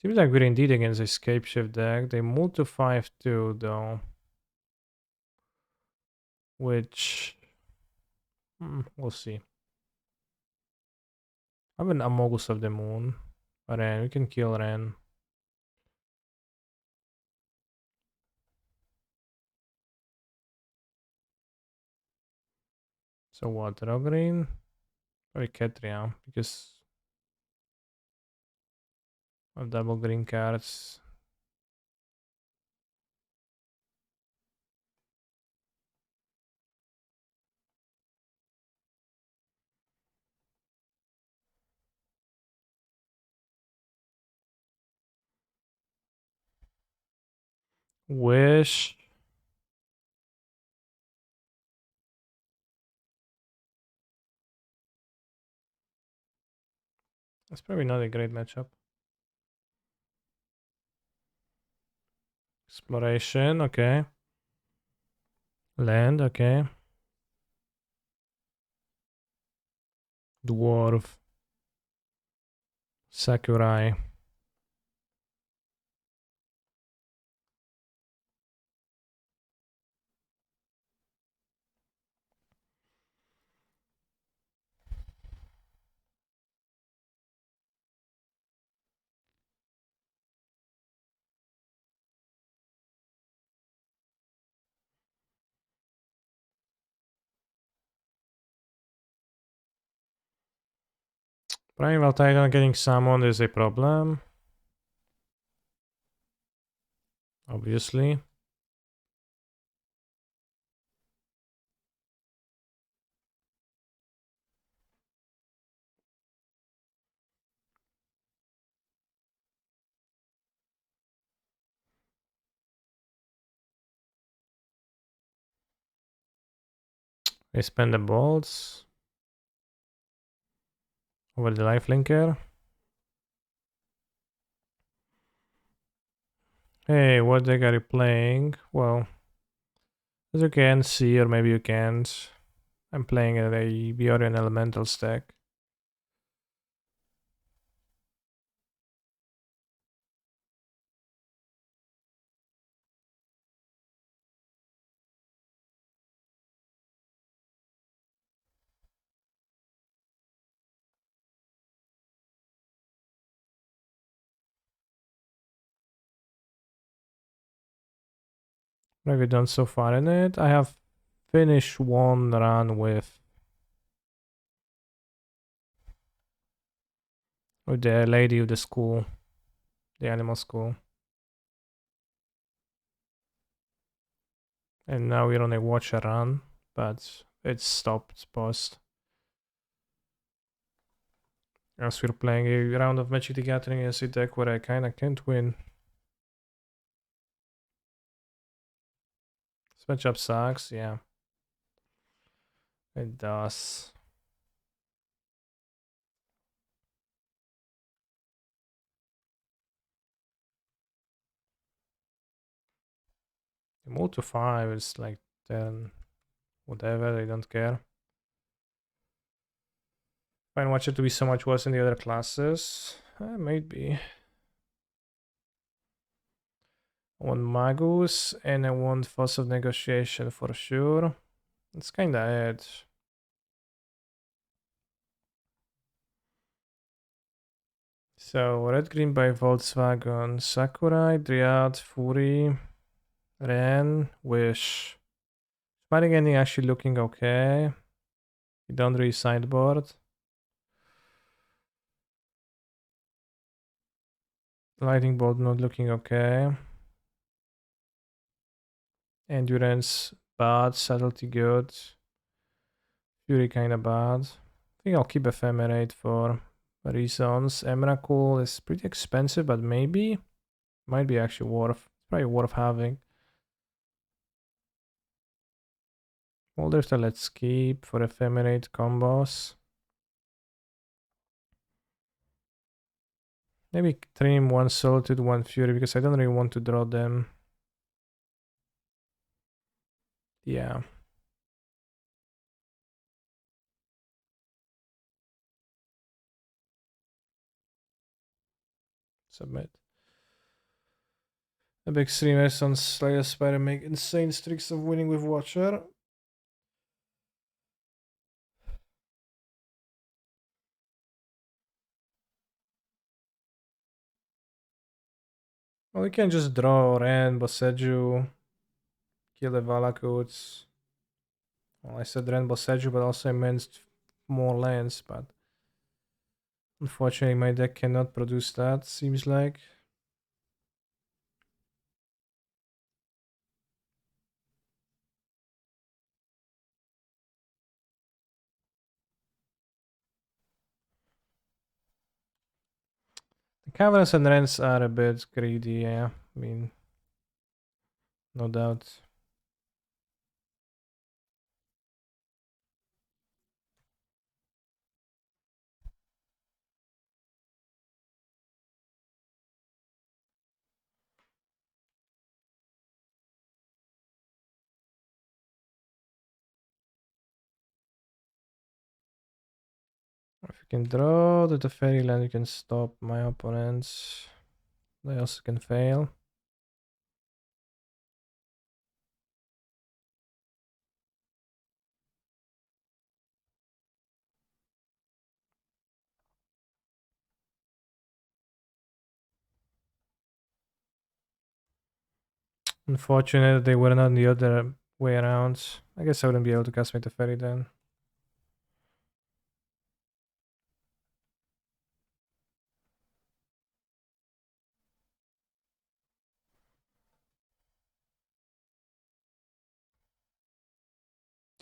Seems like we're indeed against escape shift deck. They move to 5-2 though. Which we'll see. I have an Amogus of the Moon. Ren, we can kill Ren. So what? Raw green? Or Ketria, because of double green cards. Wish. That's probably not a great matchup. Exploration, okay. Land, okay. Dwarf. Sakurai. Primeval Titan getting summoned is a problem. Obviously. They spend the bolts over the lifelinker. Hey, what deck are you playing? Well, as you can see, or maybe you can't, I'm playing a Yorion Elemental stack. What have you done so far in it? I have finished one run with the lady of the school, the animal school. And now we're on a watch a run, but it's stopped post. As we're playing a round of Magic the Gathering against a deck where I kinda can't win. This matchup sucks, yeah. It does. Move to 5 is like 10. Whatever, they don't care. Find Watcher to be so much worse than the other classes. Maybe. I want Magus and I want Force of Negotiation for sure. It's kinda it. So, Red Green by Volkswagen, Sakurai, Dryad, Fury, Ren, Wish. Smiling Ending actually looking okay. You don't really sideboard. Lightning Bolt not looking okay. Endurance bad, Subtlety good. Fury kinda bad. I think I'll keep Ephemerate for reasons. Emrakul is pretty expensive, but maybe might be actually probably worth having. Molderfter let's keep for Ephemerate combos. Maybe trim one Solitude, one Fury, because I don't really want to draw them. Yeah. Submit. The big streamers on Slayer Spider make insane streaks of winning with Watcher. Well, we can just draw Ren, Boseju, kill the Valakuts. Well, I said Ren, Boseju, but also I meant more lands, but unfortunately my deck cannot produce that, seems like. The Caverns and Rens are a bit greedy, yeah. I mean, no doubt. If you can draw the Fairyland, you can stop my opponents. They also can fail. Unfortunate they were not the other way around. I guess I wouldn't be able to cast my Teferi then.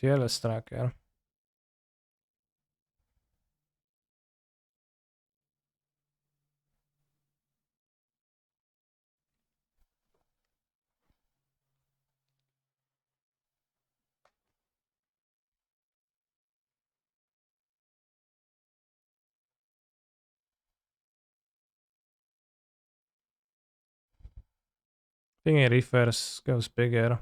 TLS tracker. I think a reverse goes bigger.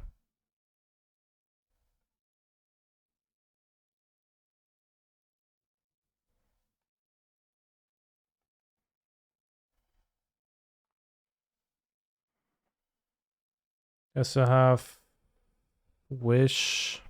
Yes, I have Wish.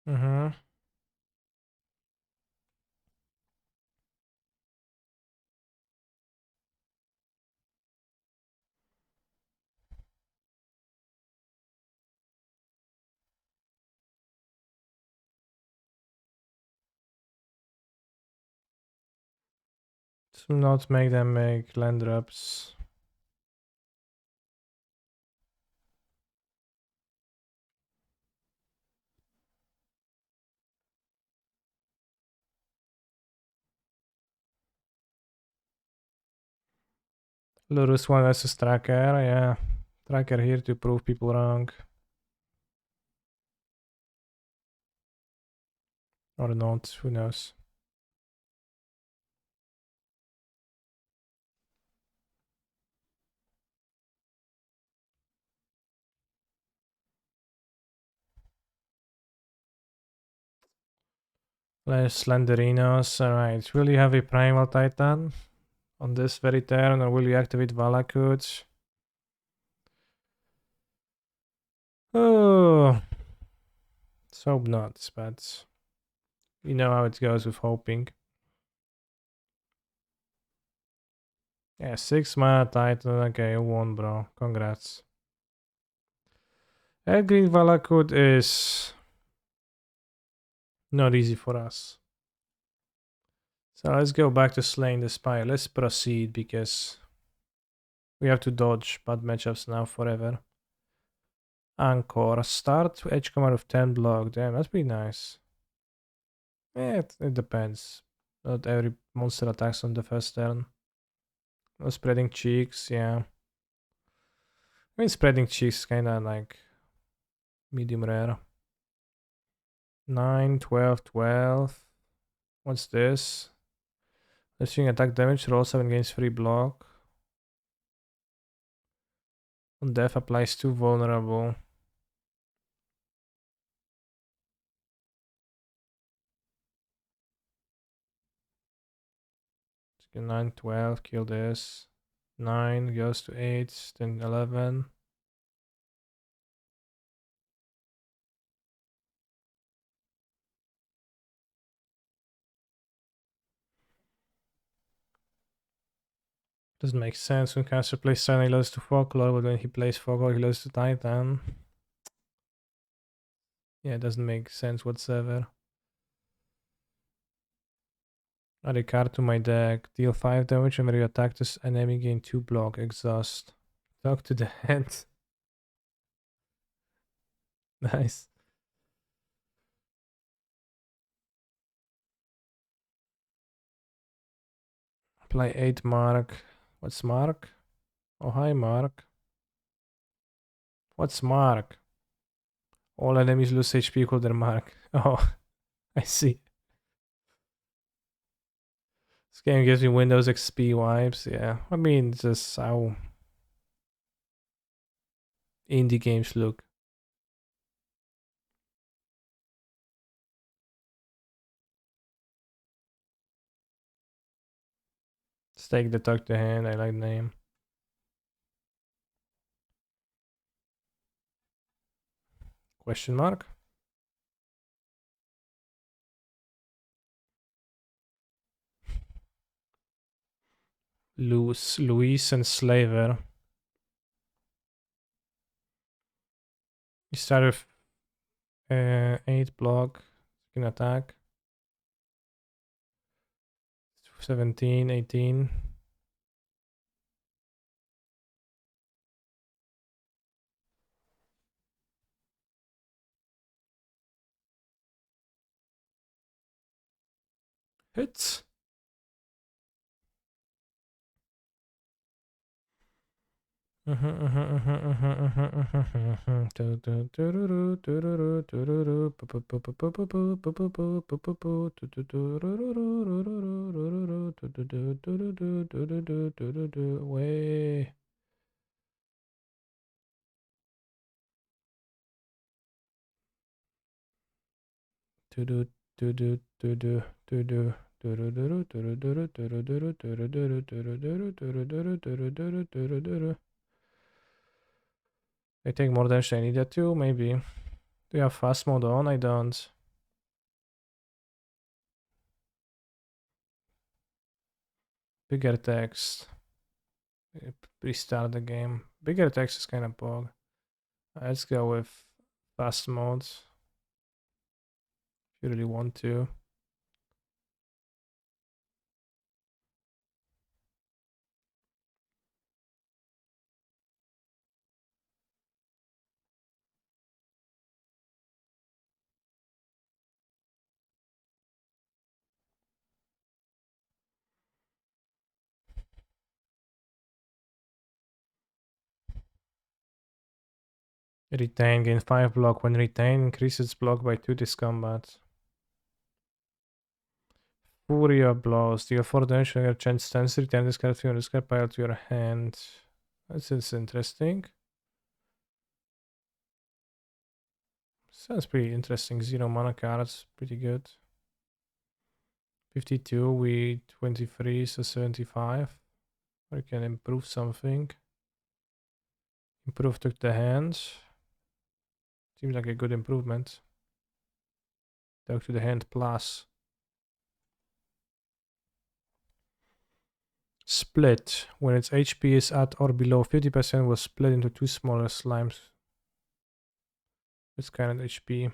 Mm-hmm. To not make them make land drops. Lurus one versus Tracker, yeah. Tracker here to prove people wrong. Or not, who knows. Less Slenderinos, alright. Will you have a Primal Titan on this very turn, or will you activate Valakut? Oh, let's hope not, but you know how it goes with hoping. Yeah, 6 mana Titan, okay, you won, bro. Congrats. Green Valakut is not easy for us. So let's go back to slaying the spire. Let's proceed because we have to dodge bad matchups now forever. Anchor. Start edge command of 10 block. Damn, that'd be nice. Yeah, it depends. Not every monster attacks on the first turn. No spreading cheeks, yeah. I mean, spreading cheeks kinda like medium rare. 9, 12, 12. What's this? Receiving attack damage, roll 7 gains free block. On death applies 2 vulnerable. 9, 12, kill this. 9 goes to 8, then 11. Doesn't make sense when caster plays Silent, he loses to Folklore, but when he plays Folklore, he loses to Titan. Yeah, it doesn't make sense whatsoever. Add a card to my deck. Deal 5 damage and when you attack this enemy, gain 2 block. Exhaust. Talk to the hand. Nice. Play 8 Mark. What's Mark? Oh, hi, Mark. What's Mark? All enemies lose HP equal their Mark. Oh, I see. This game gives me Windows XP vibes. Yeah, I mean, just how indie games look. Let's take the Talk to Hand. I like the name. Question mark? Luis and Slaver. You start with 8 block. You can attack. 17, 18. Hits. Way. I take more damage than I needed to, maybe. Do you have fast mode on? I don't. Bigger text. Restart the game. Bigger text is kind of bug. Let's go with fast mode. If you really want to. Retain, gain 5 block. When retain, increases block by 2 this combat. Furia blows. Deal 4 damage when your chance stands. Return this card from this card pile to your hand. That's interesting. Sounds pretty interesting. 0 mana cards. Pretty good. 52 with 23, so 75. We can improve something. Improve to the hand. Seems like a good improvement. Talk to the hand plus. Split. When its HP is at or below 50%, will split into 2 smaller slimes. It's kind of HP.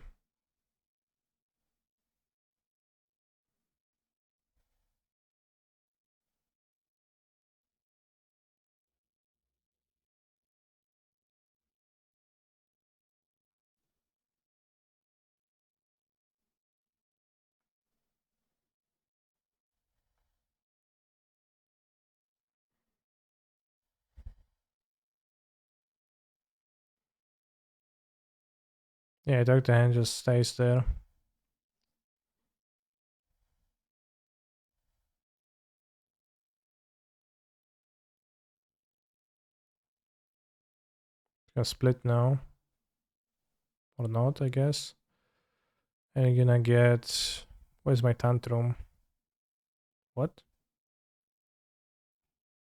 Yeah, talk to the hand just stays there. Gonna split now. Or not, I guess. And you're gonna get... Where's my tantrum? What?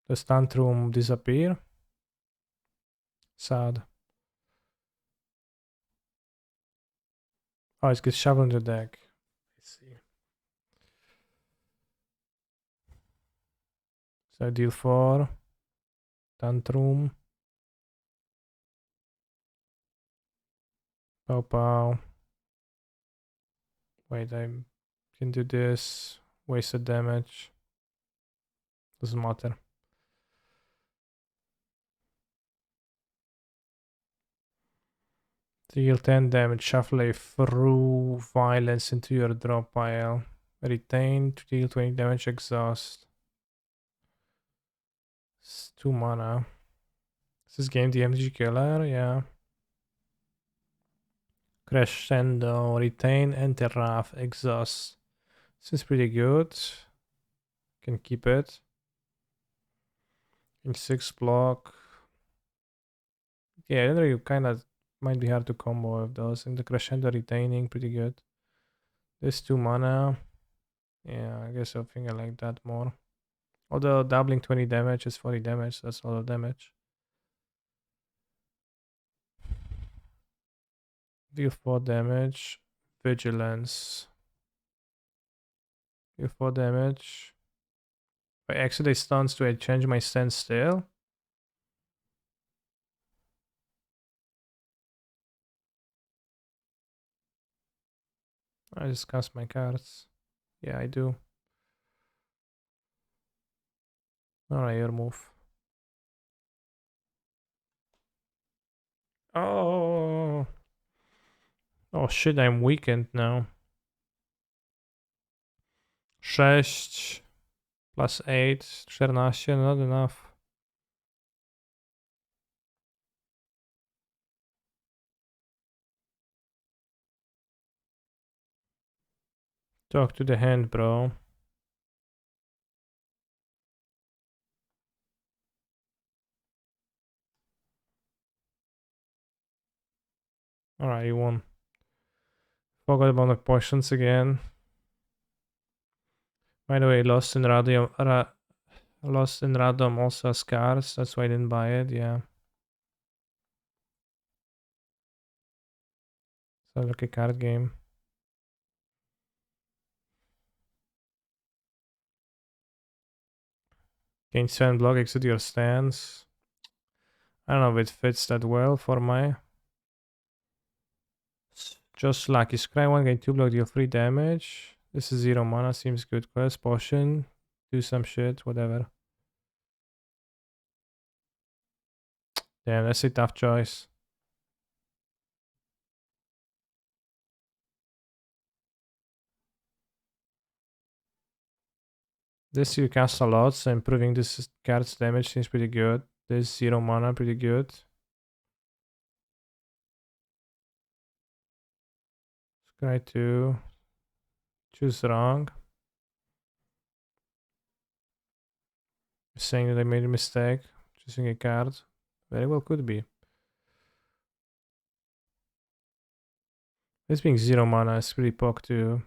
Does tantrum disappear? Sad. Oh, it gets shuffled in the deck. Let's see. So deal 4. Tantrum. Pow pow. Wait, I can do this. Wasted damage. Doesn't matter. Deal 10 damage. Shuffle a through violence into your draw pile. Retain to deal 20 damage. Exhaust. It's 2 mana. Is this game the MG killer? Yeah. Crescendo. Retain. Enter Wrath. Exhaust. This is pretty good. Can keep it. In 6 block. Yeah, you kind of might be hard to combo with those. And the crescendo retaining, pretty good. This 2 mana. Yeah, I guess I think I like that more. Although doubling 20 damage is 40 damage, that's a lot of damage. Deal 4 damage. Vigilance. Deal 4 damage. By accident stuns, do I change my stance still? I just cast my cards. Yeah, I do. Alright, your move. Oh. Oh shit, I'm weakened now. 6 plus 8, 14, not enough. Talk to the hand, bro. Alright, you won. Forgot about the potions again. By the way, Lost in Radom also has cards, that's why I didn't buy it, yeah. So like a card game. Gain 7 block, exit your stance. I don't know if it fits that well for my... Just lucky. Scry 1, gain 2 block, deal 3 damage. This is 0 mana, seems good. Quest, potion, do some shit, whatever. Damn, that's a tough choice. This you cast a lot, so improving this card's damage seems pretty good. This 0 mana, pretty good. Try to choose wrong. Saying that I made a mistake choosing a card. Very well could be. This being 0 mana is pretty pok too.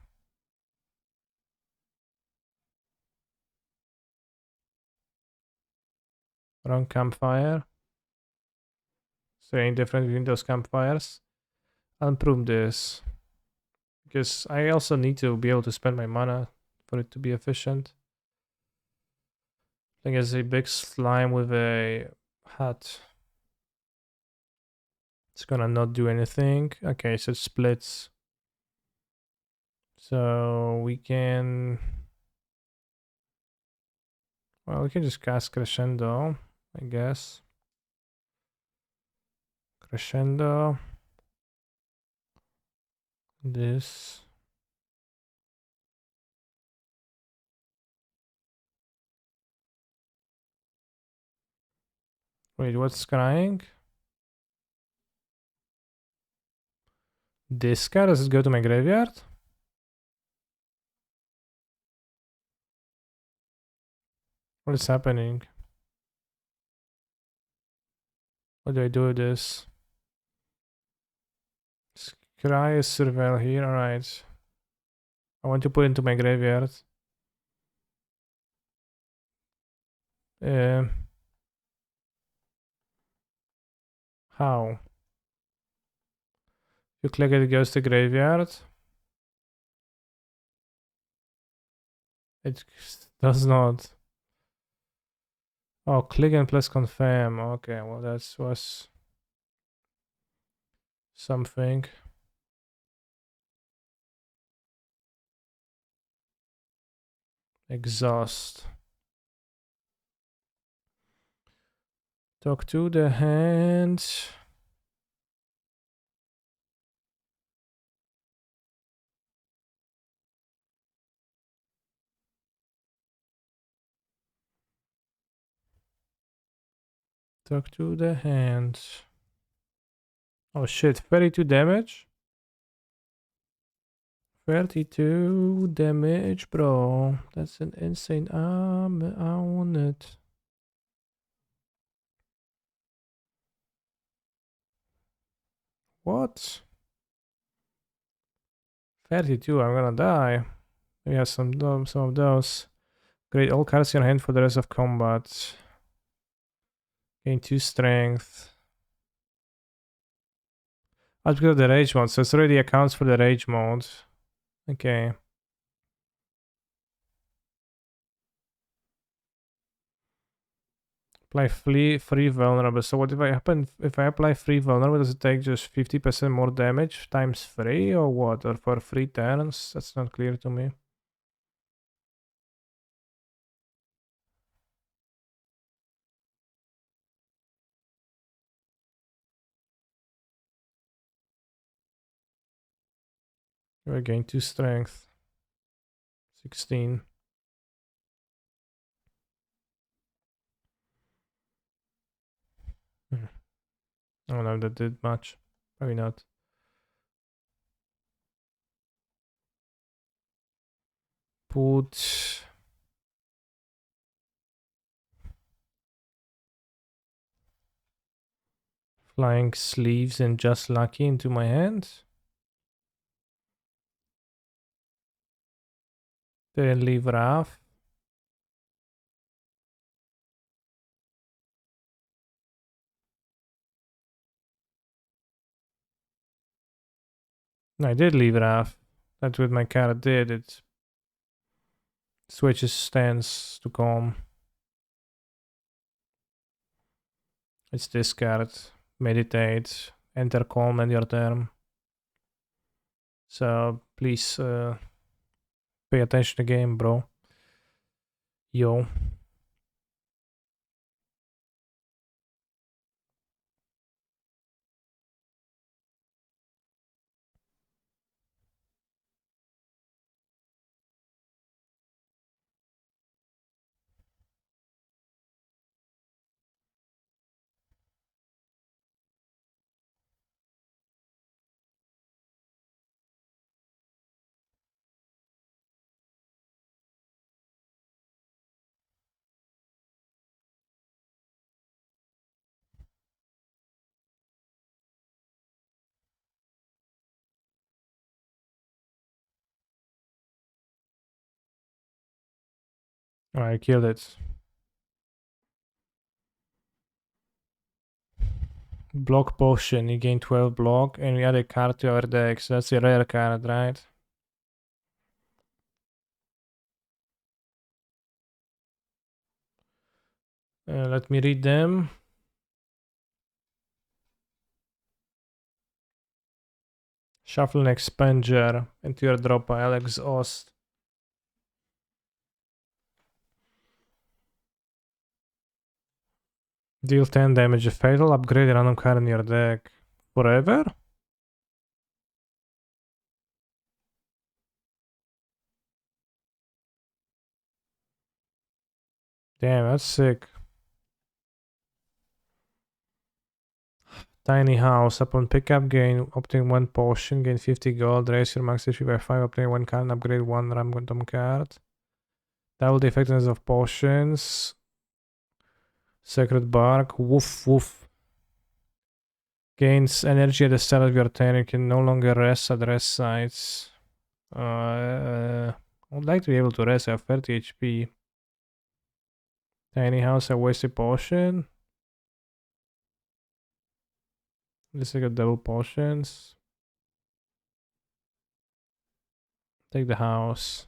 Wrong campfire. Is there any difference between those campfires? I'll improve this. Because I also need to be able to spend my mana for it to be efficient. I think it's a big slime with a hat. It's gonna not do anything. Okay, so it splits. So we can... Well, we can just cast Crescendo, I guess. Crescendo. This. Wait, what's crying? This card, does it go to my graveyard? What is happening? What do I do with this? Scry is surveil here, alright. I want to put it into my graveyard. How? You click it, it goes to graveyard. It does not. Oh, click and plus confirm. Okay, well that was something. Exhaust. Talk to the hand. Talk to the hand. Oh shit, 32 damage? 32 damage, bro. That's an insane arm. I want it. What? 32, I'm gonna die. We have some of those. Great, all cards in your hand for the rest of combat. Gain 2 strength. Oh, because of the rage mode, so it already accounts for the rage mode. Okay. Apply free vulnerable. So what if I apply free vulnerable? Does it take just 50% more damage times 3 or what? Or for 3 turns? That's not clear to me. We gain 2 strength. 16. I don't know if that did much. Probably not. Put flying sleeves and just lucky into my hand. Then leave Wrath. No, I did leave Wrath. That's what my card did. It switches stance to calm. It's this card. Meditate. Enter calm and your turn. So please pay attention to the game, bro. Yo. I killed it. Block potion, you gain 12 block, and we add a card to our deck, so that's a rare card, right? Let me read them. Shuffle an expander into your drop pile, exhaust. Deal 10 damage, a fatal, upgrade a random card in your deck. Forever? Damn, that's sick. Tiny house. Upon pickup, obtain 1 potion, gain 50 gold, raise your max HP by 5, obtain 1 card, and upgrade 1 random card. Double the effectiveness of potions. Sacred bark. Woof woof. Gains energy at the start of your turn. You can no longer rest at rest sites. I would like to be able to rest. I have 30 HP. Tiny house, I waste a potion. Let's take a double potions. Take the house.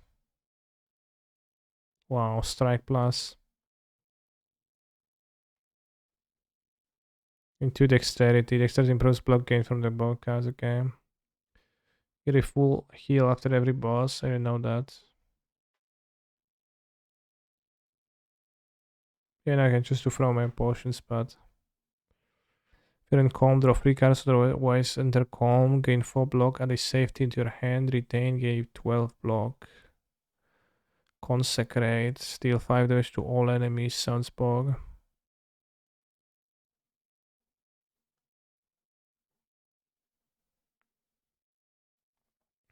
Wow, strike plus. Into dexterity. Dexterity improves block gain from the bow cards, okay. Get a full heal after every boss. I didn't know that. Yeah, now I can choose to throw my potions, but if you're in calm, draw 3 cards, otherwise enter calm, gain 4 block, add a safety into your hand, retain, gain 12 block. Consecrate, deal 5 damage to all enemies, sounds bog.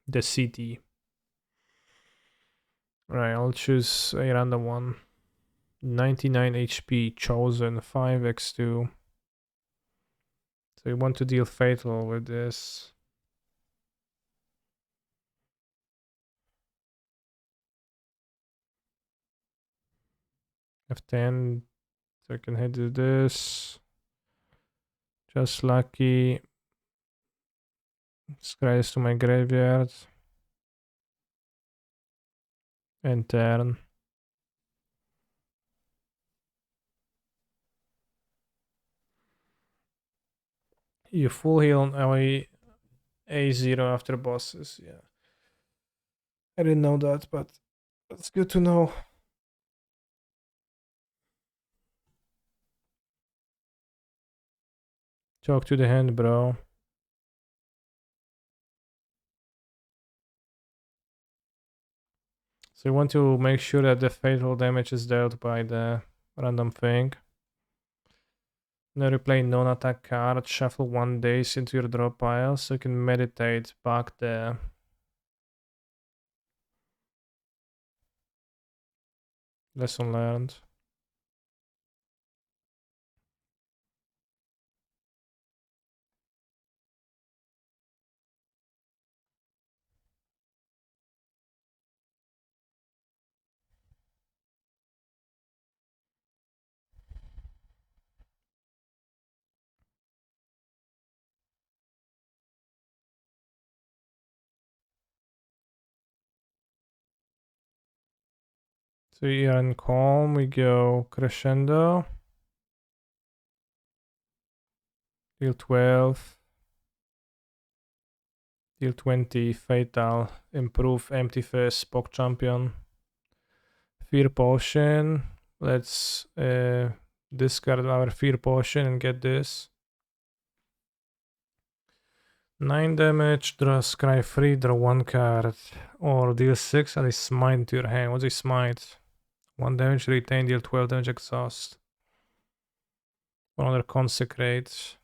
The city. Right, I'll choose a random one. 99 HP, chosen, 5x2. So you want to deal fatal with this. F10, so I can hit this. Just lucky. Scry this to my graveyard. And turn. You full heal on A0 after bosses, yeah. I didn't know that, but that's good to know. Talk to the hand, bro. So you want to make sure that the fatal damage is dealt by the random thing. Now replay non-attack card, shuffle 1 days into your draw pile so you can meditate back there. Lesson learned. So here in calm we go crescendo. Deal 12. Deal 20, fatal, improve, empty face, Pog champion. Fear potion. Let's discard our fear potion and get this. 9 damage, draw scry 3, draw 1 card. Or deal 6 and a smite into your hand. What's a smite? 1 damage, retain, deal 12 damage, exhaust. Another consecrate.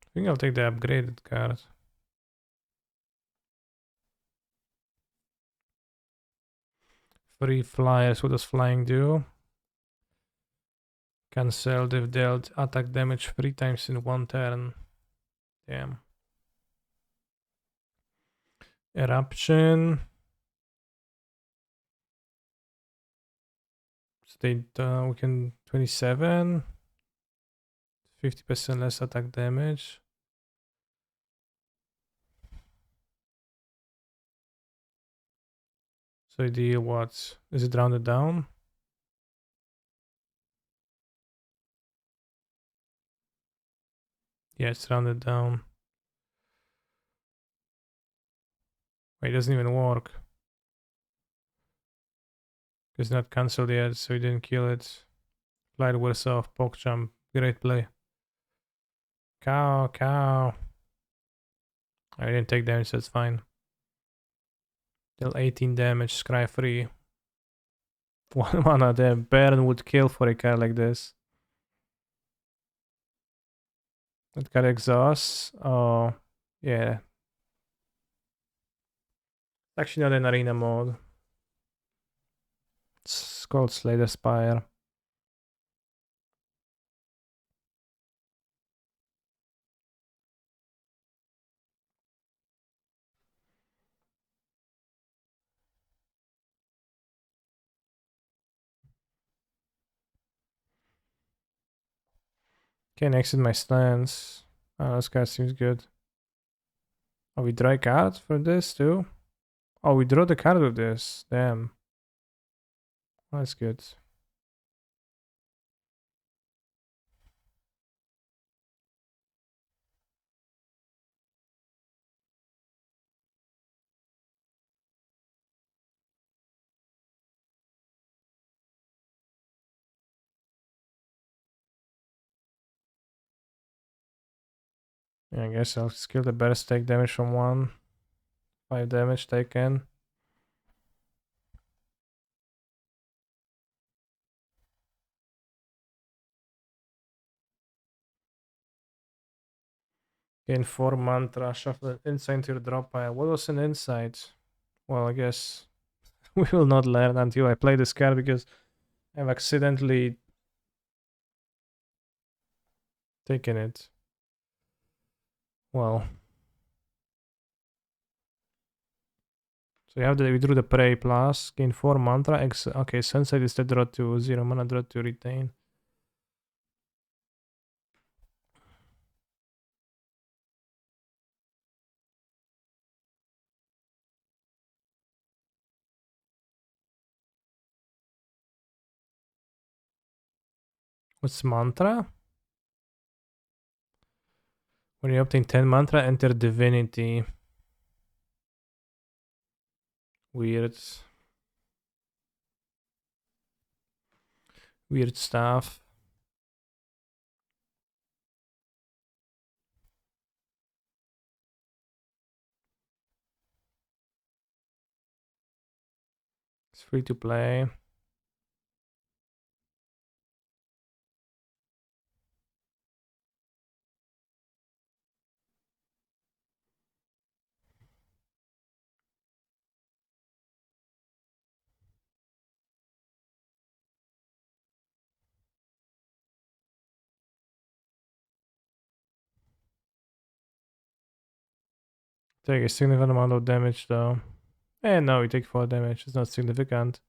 I think I'll take the upgraded card. Free flyers, what does flying do? Cancel, they've dealt attack damage 3 times in 1 turn. Damn. Eruption. they we can 27, 50% less attack damage. So you deal what? Is it rounded down? Yeah, it's rounded down. Wait, it doesn't even work. It's not cancelled yet, so he didn't kill it. Flight worse off, poke jump. Great play. Cow, cow. I didn't take damage, so it's fine. Deal 18 damage, scry free. 1 mana, damn. Baron would kill for a card like this. That card exhausts. Oh, yeah. Actually not in arena mode. It's called Slay Spire. Can exit my stance. Oh, this card seems good. Oh, we draw a card for this too? Oh, we draw the card with this. Damn. That's good. Yeah, I guess I'll skill the best, take damage from 1. 5 damage taken. Gain 4 mantra, shuffle an insight into your drop pile. What was an insight? Well, I guess we will not learn until I play this card because I've accidentally taken it. Well. So you have we drew the prey plus, gain 4 mantra. Okay, sunset is the draw 2, 0 mana, draw 2, retain. What's mantra? When you obtain 10 mantra, enter divinity. Weird. Weird stuff. It's free to play. Take a significant amount of damage though. No, we take 4 damage. It's not significant.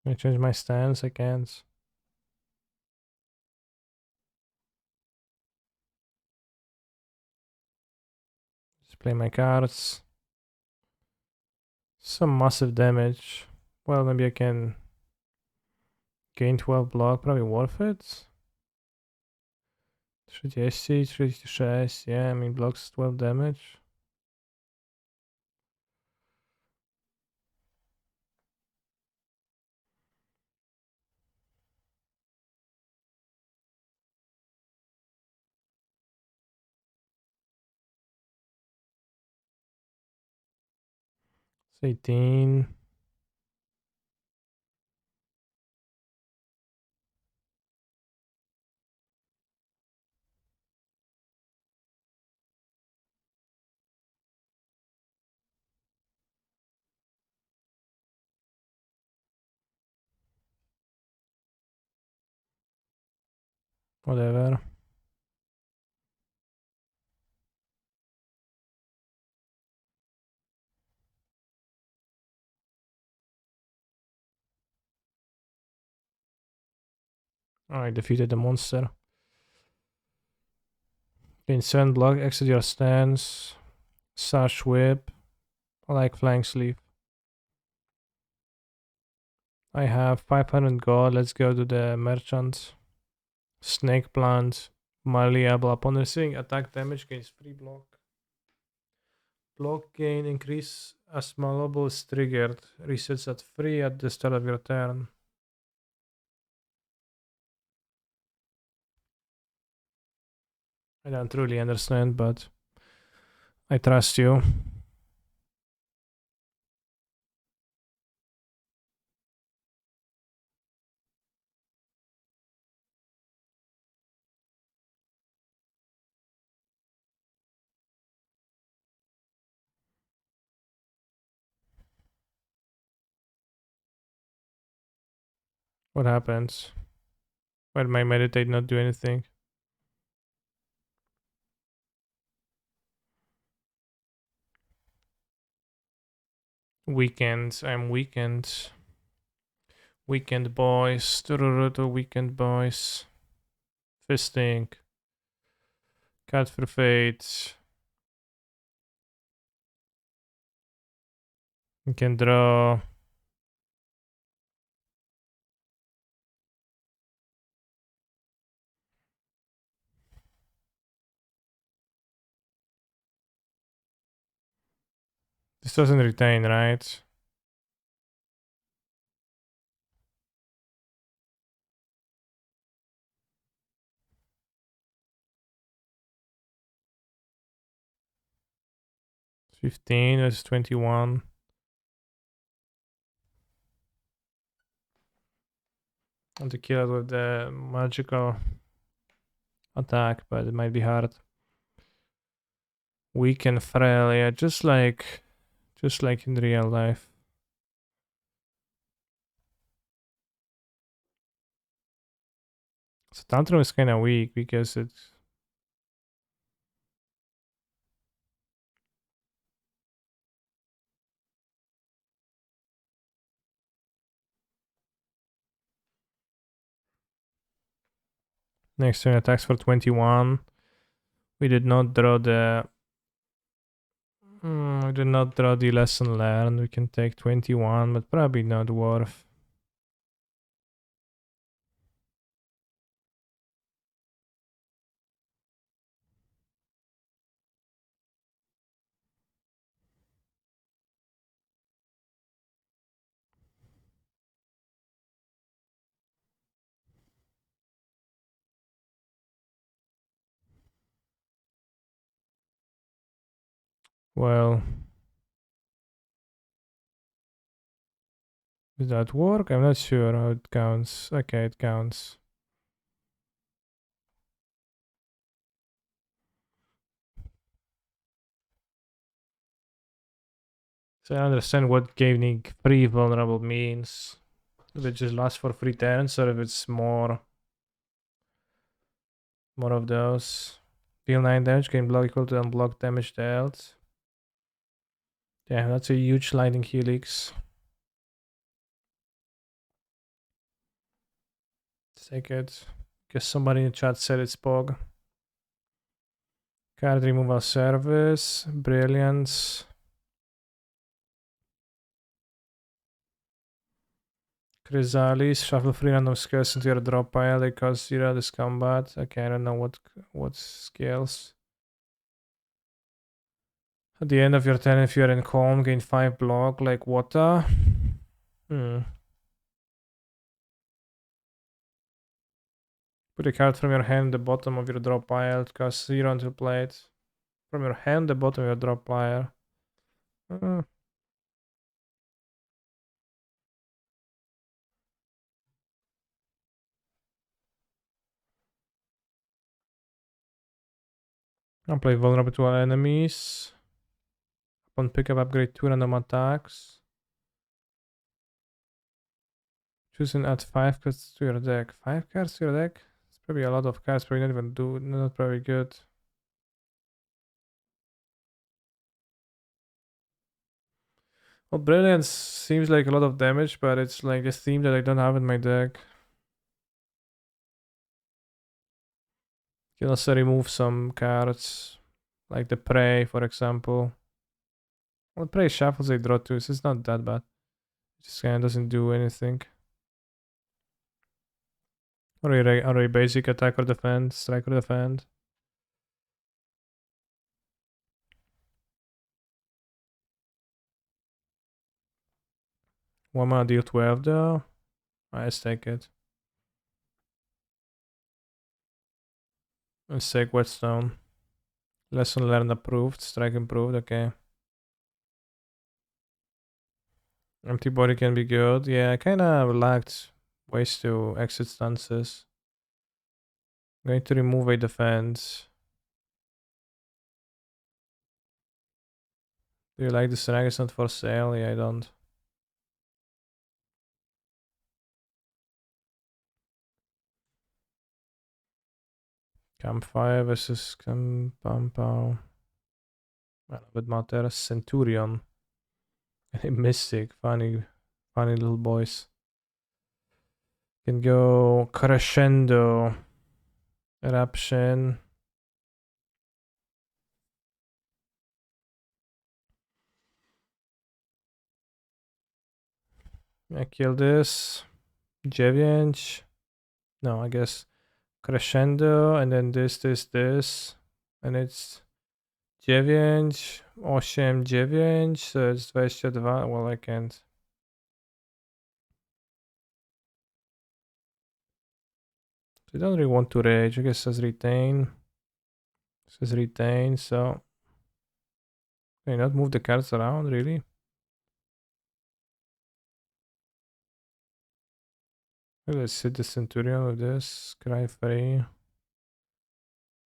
I change my stance, I can't. Just play my cards. Some massive damage. Well, maybe I can gain 12 block, probably worth it. 30, 36, yeah, I mean blocks 12 damage. It's 18. Whatever. I defeated the monster. Gain 7 block, exit your stance. Sash whip. I like flying sleeve. I have 500 gold. Let's go to the merchant. Snake plant. Malleable. Upon receiving attack damage, gains free block. Block gain increase as malleable is triggered. Resets at free at the start of your turn. I don't truly understand, but I trust you. What happens? Why my meditate not do anything? Weekends. I'm weekend. Weekend boys. Weekend boys. Fisting. Cat for fate. You can draw. This doesn't retain, right? It's 15, that's 21. And to kill it with the magical attack, but it might be hard. Weak and frail, yeah, just like in real life. So Tantrum is kind of weak because it's next turn attacks for 21. We did not draw the we did not draw the lesson learned. We can take 21, but probably not worth. Well, does that work? I'm not sure how it counts. Okay, it counts. So I understand what gaining free vulnerable means. If it just lasts for 3 turns, or if it's more of those. Deal 9 damage, gain block equal to unblock damage dealt. Yeah, that's a huge lightning helix. Take it. Guess somebody in the chat said it's Pog. Card removal service. Brilliance. Chrysalis. Shuffle 3 random skills into your drop pile. They cost 0 this combat. Okay, I don't know what skills. At the end of your turn, if you're in calm, gain 5 block like water. Put a card from your hand, the bottom of your drop pile. It costs 0 until played. From your hand, the bottom of your drop pile. I'll play vulnerable to all enemies. Upon pickup, upgrade 2 random attacks. Choose and add 5 cards to your deck. 5 cards to your deck? It's Probably a lot of cards, probably not even do, not very good. Well, Brilliance seems like a lot of damage, but it's like a theme that I don't have in my deck. You can also remove some cards, like the Prey, for example. Well, Prey shuffles a draw too, so it's not that bad. It just kind of doesn't do anything. Or a basic attack or defend, strike or defend. One mana deal 12 though. Let's take it. Let's take Whetstone. Lesson learned approved, strike improved, okay. Empty body can be good. Yeah, I kinda lacked ways to exit stances. I'm going to remove a defense. Do you like the snag? It's not for sale. Yeah, I don't. Campfire versus Campampao. With matter. Centurion. A Mystic. Funny little boys. Can go Crescendo. Eruption. I kill this. 9. No, I guess Crescendo, and then this. And it's 9, 8, 9, so it's 22. Well, I can't. So I don't really want to rage. I guess it says retain. It says retain, so can I not move the cards around, really? Let's hit the Centurion with this. Cry free.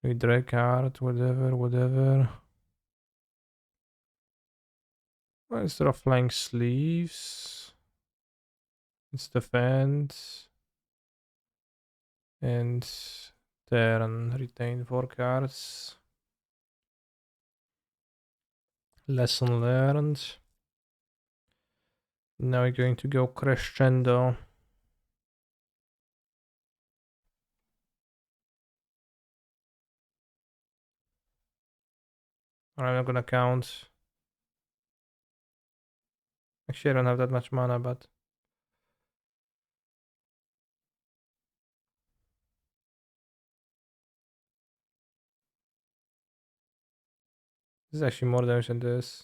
We drag card, whatever. Well, instead of flying sleeves, it's defend. And turn, retain 4 cards. Lesson learned. Now we're going to go Crescendo. I'm not gonna count. Actually, I don't have that much mana, but this is actually more damage than this.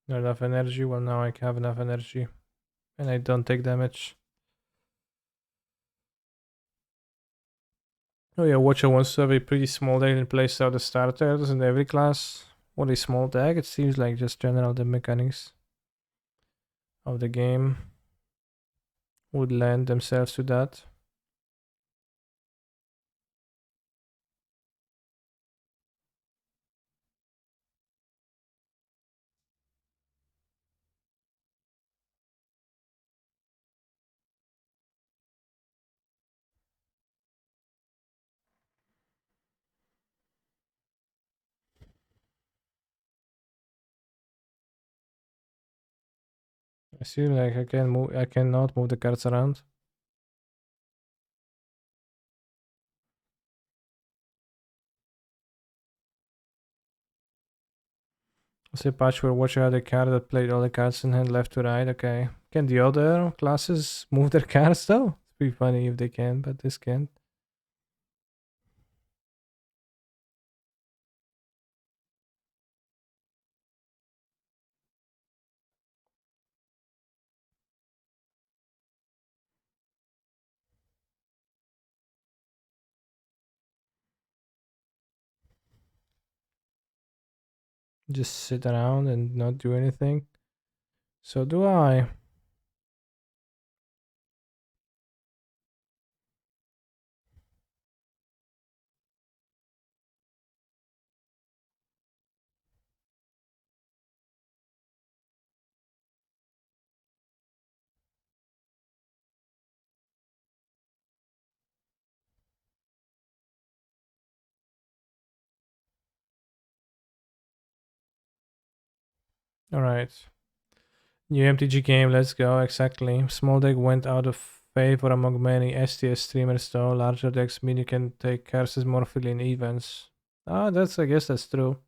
Not enough energy. Well, now I have enough energy. And I don't take damage. Oh yeah, Watcher wants to have a pretty small deck and plays out the starters in every class. What a small deck. It seems like just general the mechanics of the game would lend themselves to that. I see like I cannot move the cards around. Say patch where Watcher had a card that played all the cards in hand left to right. Okay. Can the other classes move their cards though? It's pretty funny if they can, but this can't. Just sit around and not do anything. So do I. Alright. New MTG game, let's go, exactly. Small deck went out of favor among many STS streamers though. Larger decks mean you can take curses more freely in events. Ah, I guess that's true.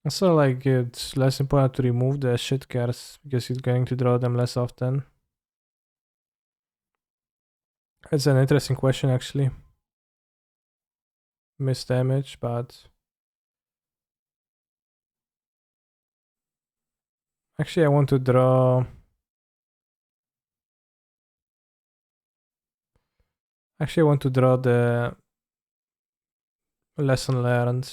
Also, like, it's less important to remove the shit cards because you're going to draw them less often. It's an interesting question, actually. Miss damage, but... Actually, I want to draw... Actually, I want to draw the lesson learned.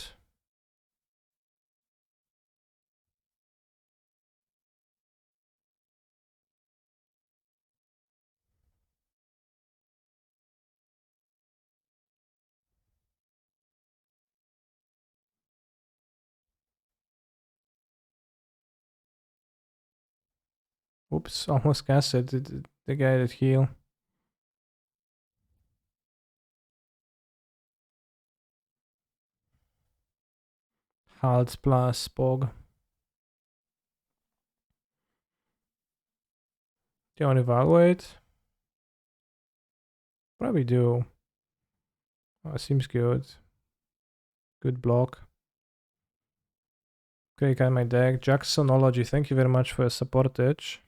Oops, almost cast it. The guy that heal. Halt plus Pog. Do you want to evaluate? Probably do. Oh, seems good. Good block. Okay, got my deck. Jacksonology, thank you very much for your support, Itch.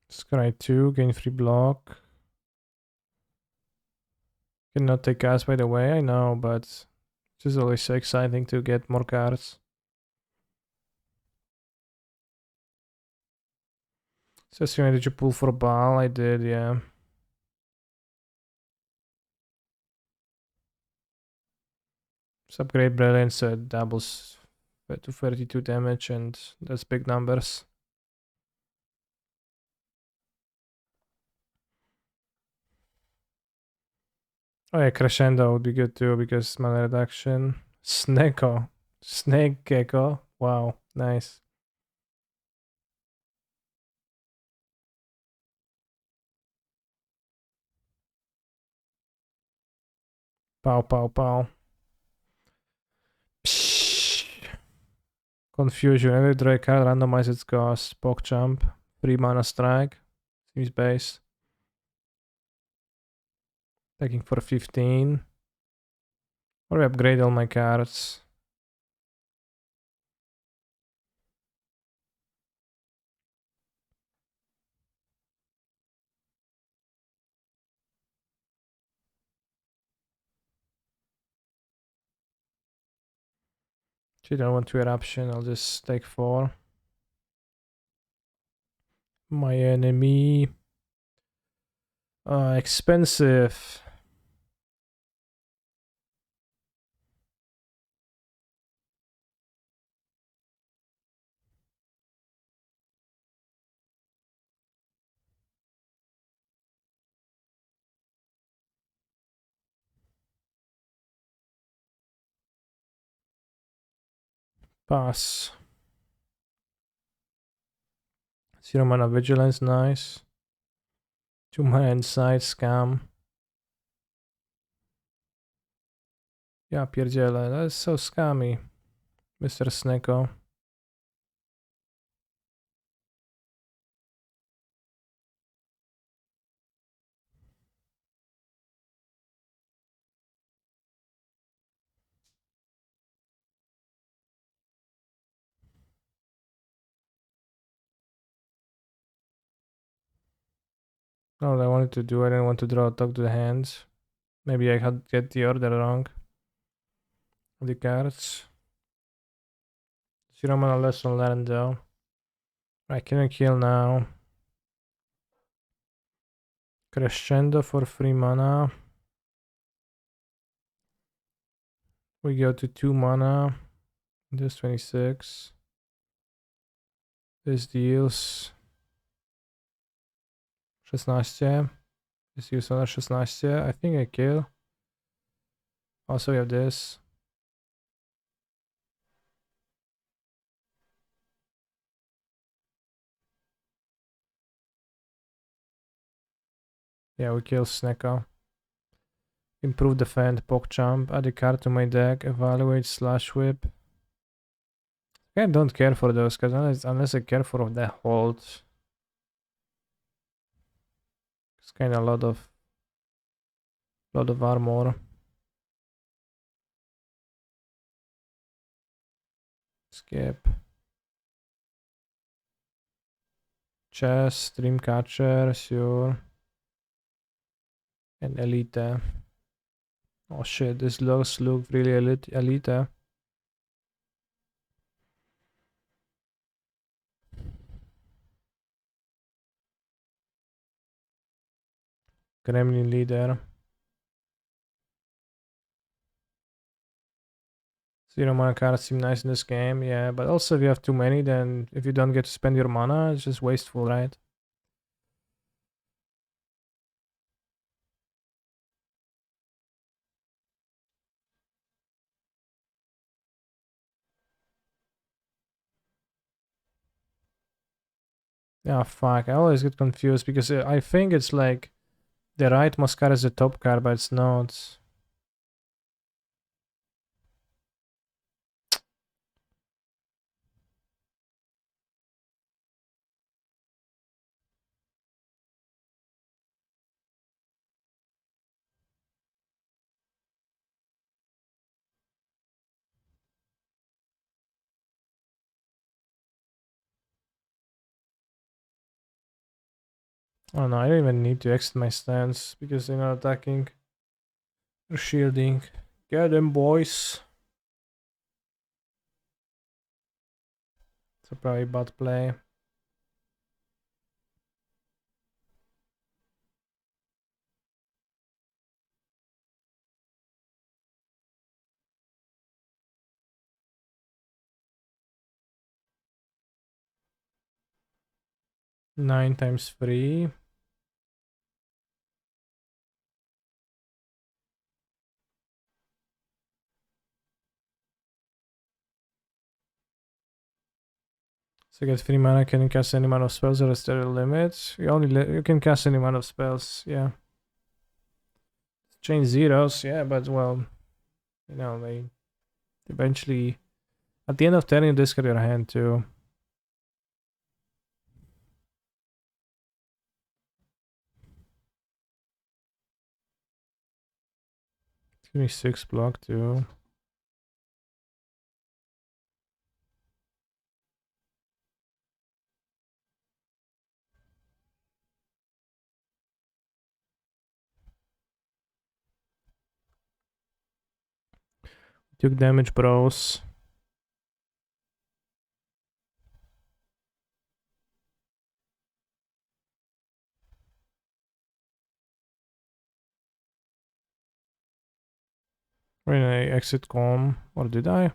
Scry 2, gain free block. Cannot take cards by the way, I know, but it's just always so exciting to get more cards. Says did you pull for a ball? I did, yeah. Subgrade Brilliance doubles to 32 damage, and that's big numbers. Oh yeah, Crescendo would be good too because mana reduction. Sneko. Snake Gecko. Wow, nice. Pow, pow, pow. Psh. Confusion. Every draw a card, randomize its cost. PogChamp. 3 mana strike. Seems base. Taking for 15. Or upgrade all my cards. If you don't want to eruption, I'll just take 4. My enemy. Expensive. Pass. 0 mana vigilance, nice. 2 mana insight, scam. Ja pierdzielę, that is so scammy, Mr. Sneko. All I wanted to do, I didn't want to draw talk to the hands. Maybe I had get the order wrong. The cards. 0 mana lesson learned though. I can kill now. Crescendo for 3 mana. We go to 2 mana. This 26. This deals 16. This deals another 16. I think I kill. Also we have this. Yeah, we kill Sneko. Improve defend, PogChamp, add a card to my deck, evaluate, slash whip. I don't care for those, because unless I care for the hold, it's kind of a lot of armor. Skip. Chess, Dreamcatcher, sure. And Elite. Oh shit, this looks really elite. Gremlin leader. 0 mana cards seem nice in this game, yeah, but also if you have too many, then if you don't get to spend your mana, it's just wasteful, right? Yeah, fuck, I always get confused because I think it's like the right Moscar is the top card, but it's not. Oh no, I don't even need to exit my stance because they're not attacking. They're shielding. Get them, boys. It's a probably bad play. Nine times 3. So you get 3 mana, can you cast any amount of spells or is there a limit? You can cast any amount of spells, yeah. Change zeros, yeah, but well, you know, they eventually at the end of turn you discard your hand too. Give me 6 block too. Took damage, bros. When I exit calm, or did I?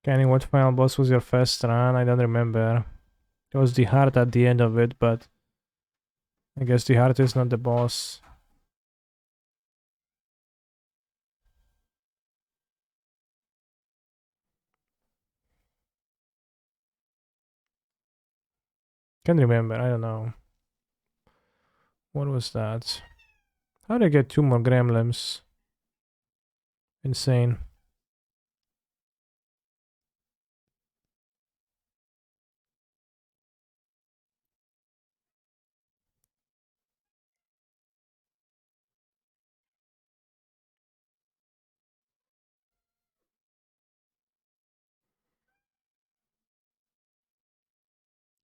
Kenny, what final boss was your first run? I don't remember. It was the heart at the end of it, but I guess the heart is not the boss. Can't remember, I don't know. What was that? How did I get 2 more gremlins? Insane.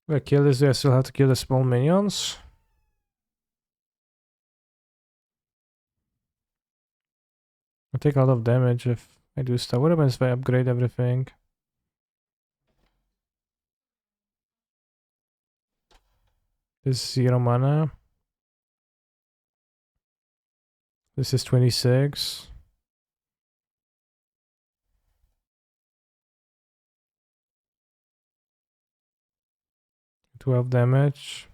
If I kill this, do I still have to kill the small minions? I take a lot of damage if I do stuff. What happens if I upgrade everything? This is 0 mana. This is 26. 12 damage.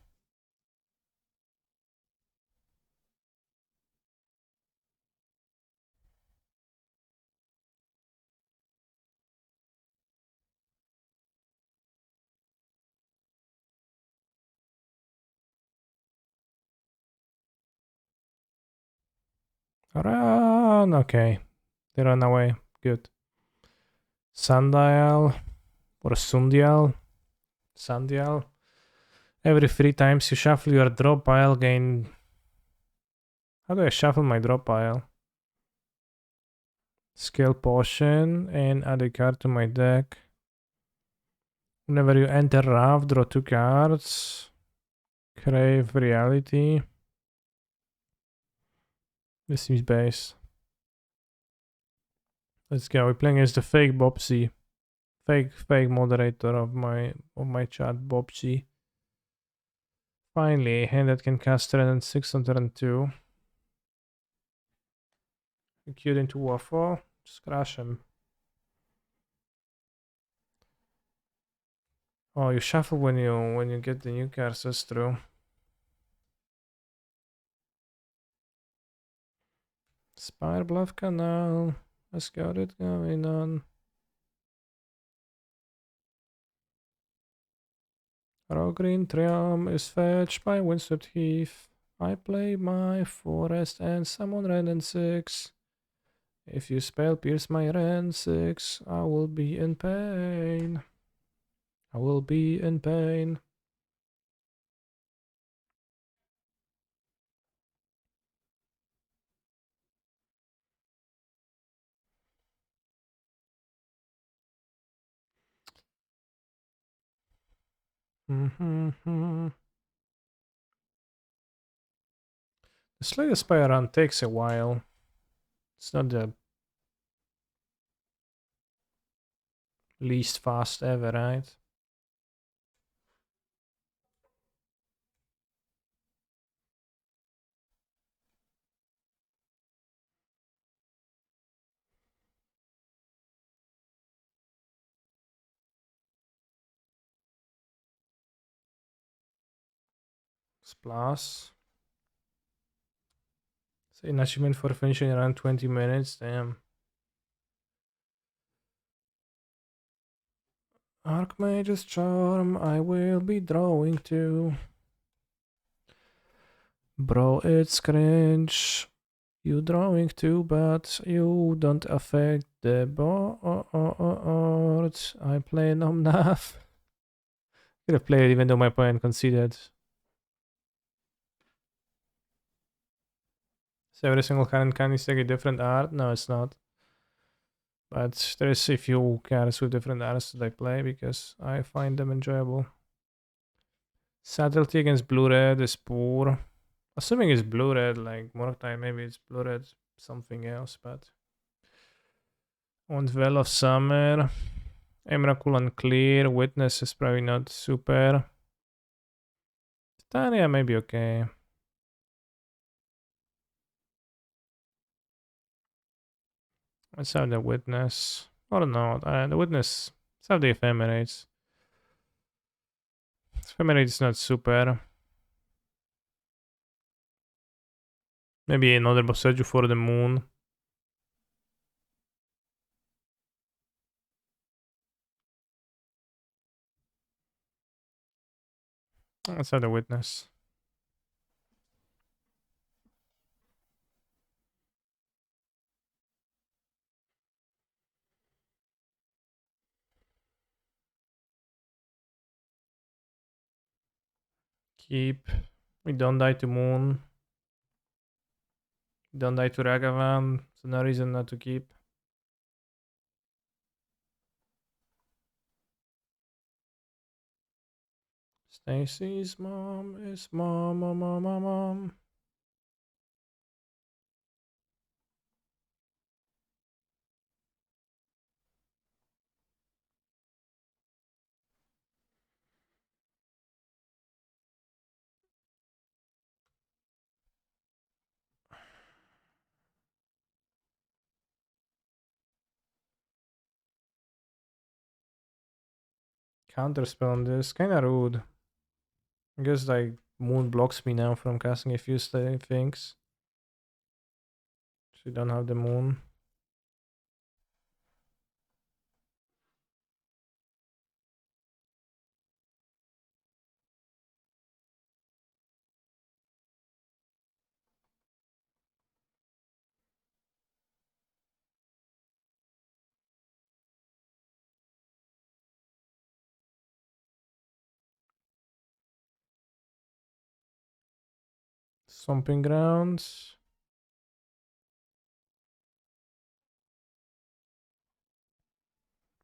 Run! Okay. They run away. Good. Sundial. Or Sundial. Sundial. Every 3 times you shuffle your drop pile, gain... How do I shuffle my drop pile? Skill potion and add a card to my deck. Whenever you enter Raft, draw 2 cards. Crave reality. This seems base. Let's go. We're playing as the fake Bobsy. Fake moderator of my chat, Bobsy. Finally, a hand that can cast turn and 6 on turn 2. Acute into waffle. Just crush him. Oh, you shuffle when you get the new cards, that's true. Spire Bluff Canal. Let's got it going on. Green Triumph is fetched by Windswept Heath. I play my forest and summon Ren and 6. If you spell pierce my Ren 6, I will be in pain. I will be in pain. The Slay the Spire run takes a while. It's not the least fast ever, right? Splash. It's an achievement for finishing around 20 minutes. Damn. Archmage's Charm, I will be drawing to. Bro, it's cringe. You drawing too, but you don't affect the board. I play Nomnath. Could have played even though my opponent conceded. So every single card can is like a different art? No, it's not. But there's a few cards with different arts that I play because I find them enjoyable. Subtlety against blue-red is poor. Assuming it's blue-red, like more time, maybe it's blue-red something else, but... Und Well of Summer. Emrakul Unclear. Witness is probably not super. Titania may be okay. Let's have the Witness. Or not. The Witness. Let's have the Ephemerates. Ephemerate is not super. Maybe another Boseju for the Moon. Let's have the Witness. Keep. We don't die to Moon. Don't die to Ragavan. So no reason not to keep. Stacy's mom is mom. Counterspell on this. Kinda rude. I guess like Moon blocks me now from casting a few things. So you don't have the Moon. Stomping grounds.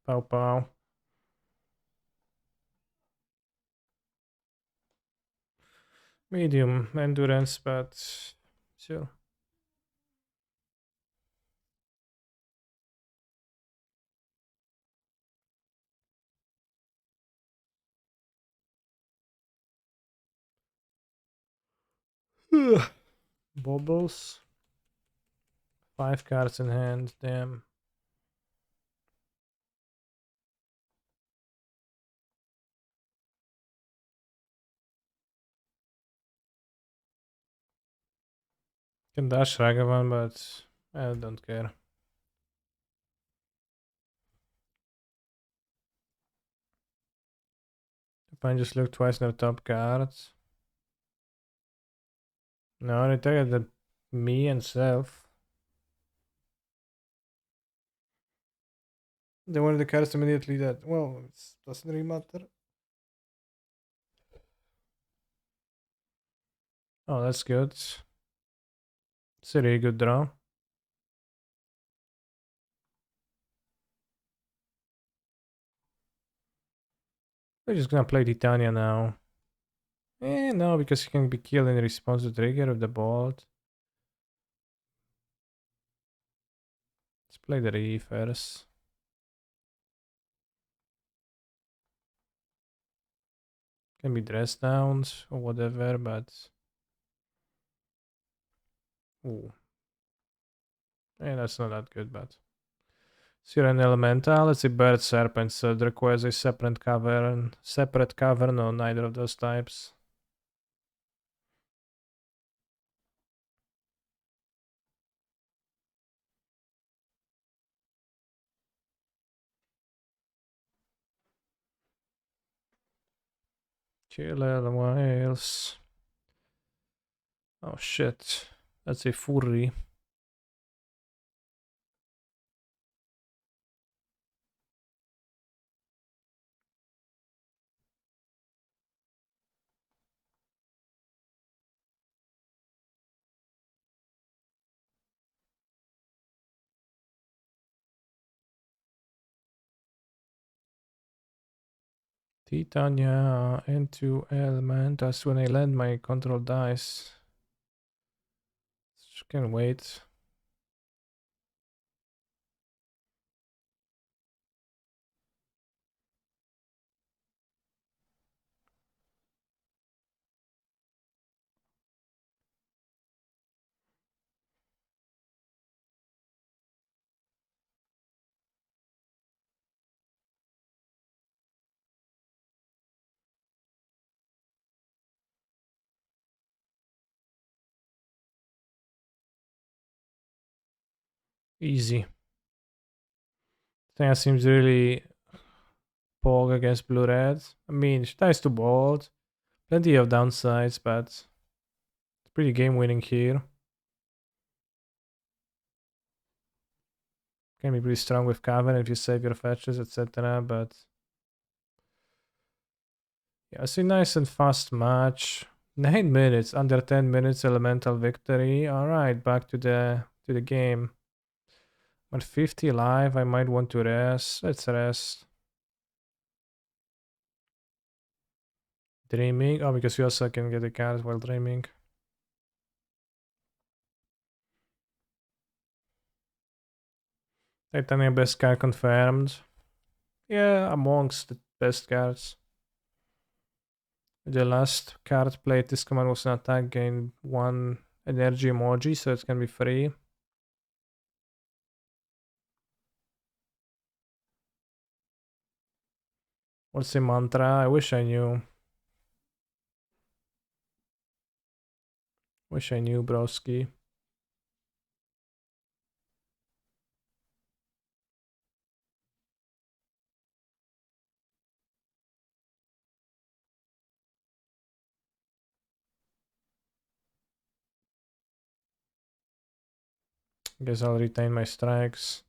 Pow pow. Medium endurance, but sure. Bobbles. 5 cards in hand, damn. Can dash Ragavan, but I don't care. If I just look twice in the top cards. No, they target the me and self. They wanted the cards immediately that, well, it doesn't really matter. Oh, that's good. It's a really good draw. We're just gonna play Titania now. No, because he can be killed in response to trigger of the bolt. Let's play the Re first. Can be dress downs or whatever, but... Ooh. That's not that good, but... Siren Elemental, let's see Bird Serpent, so it requires a separate cavern. Separate cavern or neither of those types. Killer whales. Oh shit. That's a Fury. Titania into element. That's when I land my control dice. Can wait. Easy. Thing seems really pog against blue red. I mean, she dies to bold. Plenty of downsides, but it's pretty game winning here. Can be pretty strong with Cavern if you save your fetches, etc. But yeah, it's a nice and fast match. 9 minutes, under 10 minutes, elemental victory. Alright, back to the game. I'm at 50 live, I might want to rest. Let's rest. Dreaming. Oh, because you also can get a card while dreaming. Titania best card confirmed. Yeah, amongst the best cards. The last card played this command was an attack, gain 1 energy emoji, so it can be free. What's the mantra? I wish I knew. Wish I knew, broski. Guess I'll retain my strikes.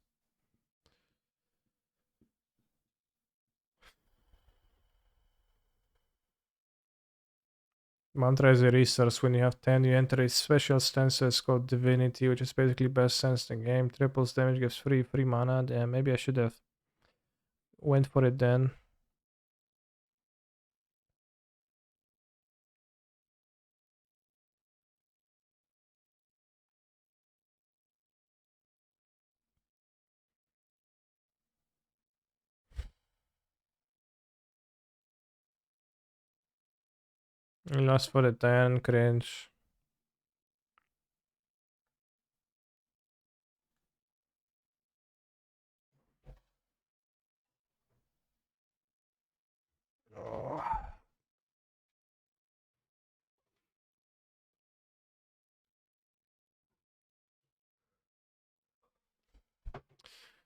Mantra is a resource. When you have 10, you enter a special stance that's called Divinity, which is basically best sense in the game. Triples damage, gives free mana. Damn, maybe I should have went for it then. I lost for the 10, cringe. Oh.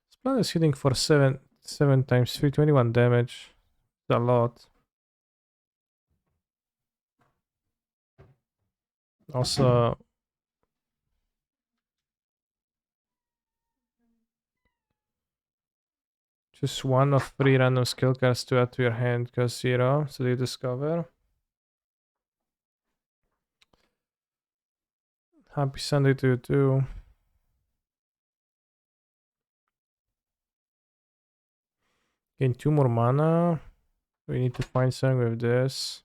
This plan is hitting for 7 times 3, 21 damage. It's a lot. Also, just one of 3 random skill cards to add to your hand, cost 0, so you discover. Happy Sunday to you too. Gain 2 more mana. We need to find something with this.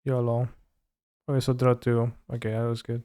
YOLO. Okay, so draw 2. Okay, that was good.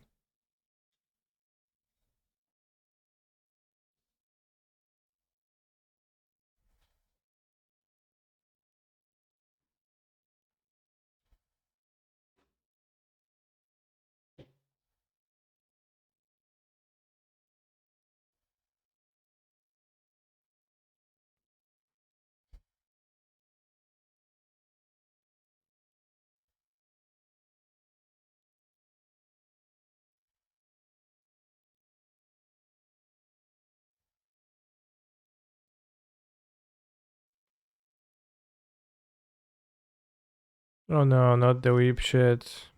Oh no, not the weep shit.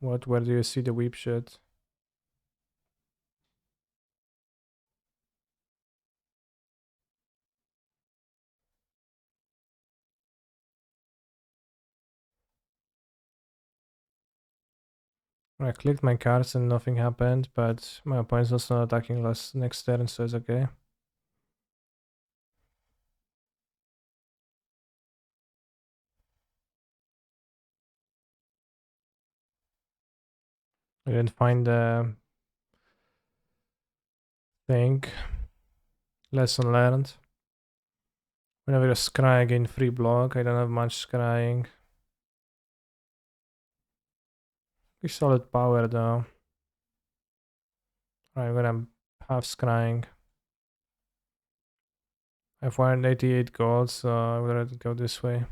What? Where do you see the weep shit? I clicked my cards and nothing happened, but my opponent's also not attacking next turn, so it's okay. I didn't find the thing. Lesson learned. Whenever you scry, I gain free block. I don't have much scrying. Pretty solid power though. I'm gonna have scrying. I have 188 gold, so I'm gonna go this way.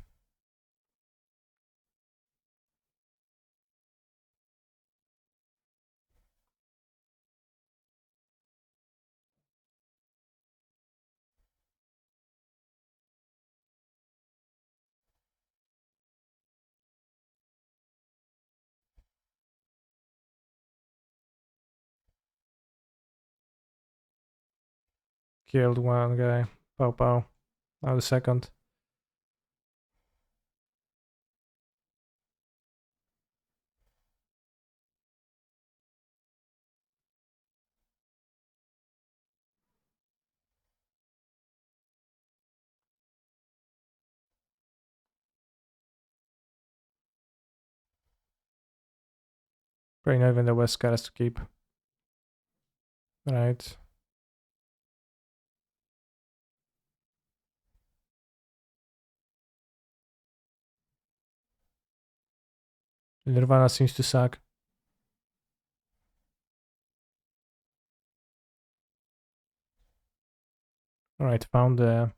Killed one guy. Pow pow. Now the second. Probably not even the West cards to keep. Right. Nirvana seems to suck. Alright, found the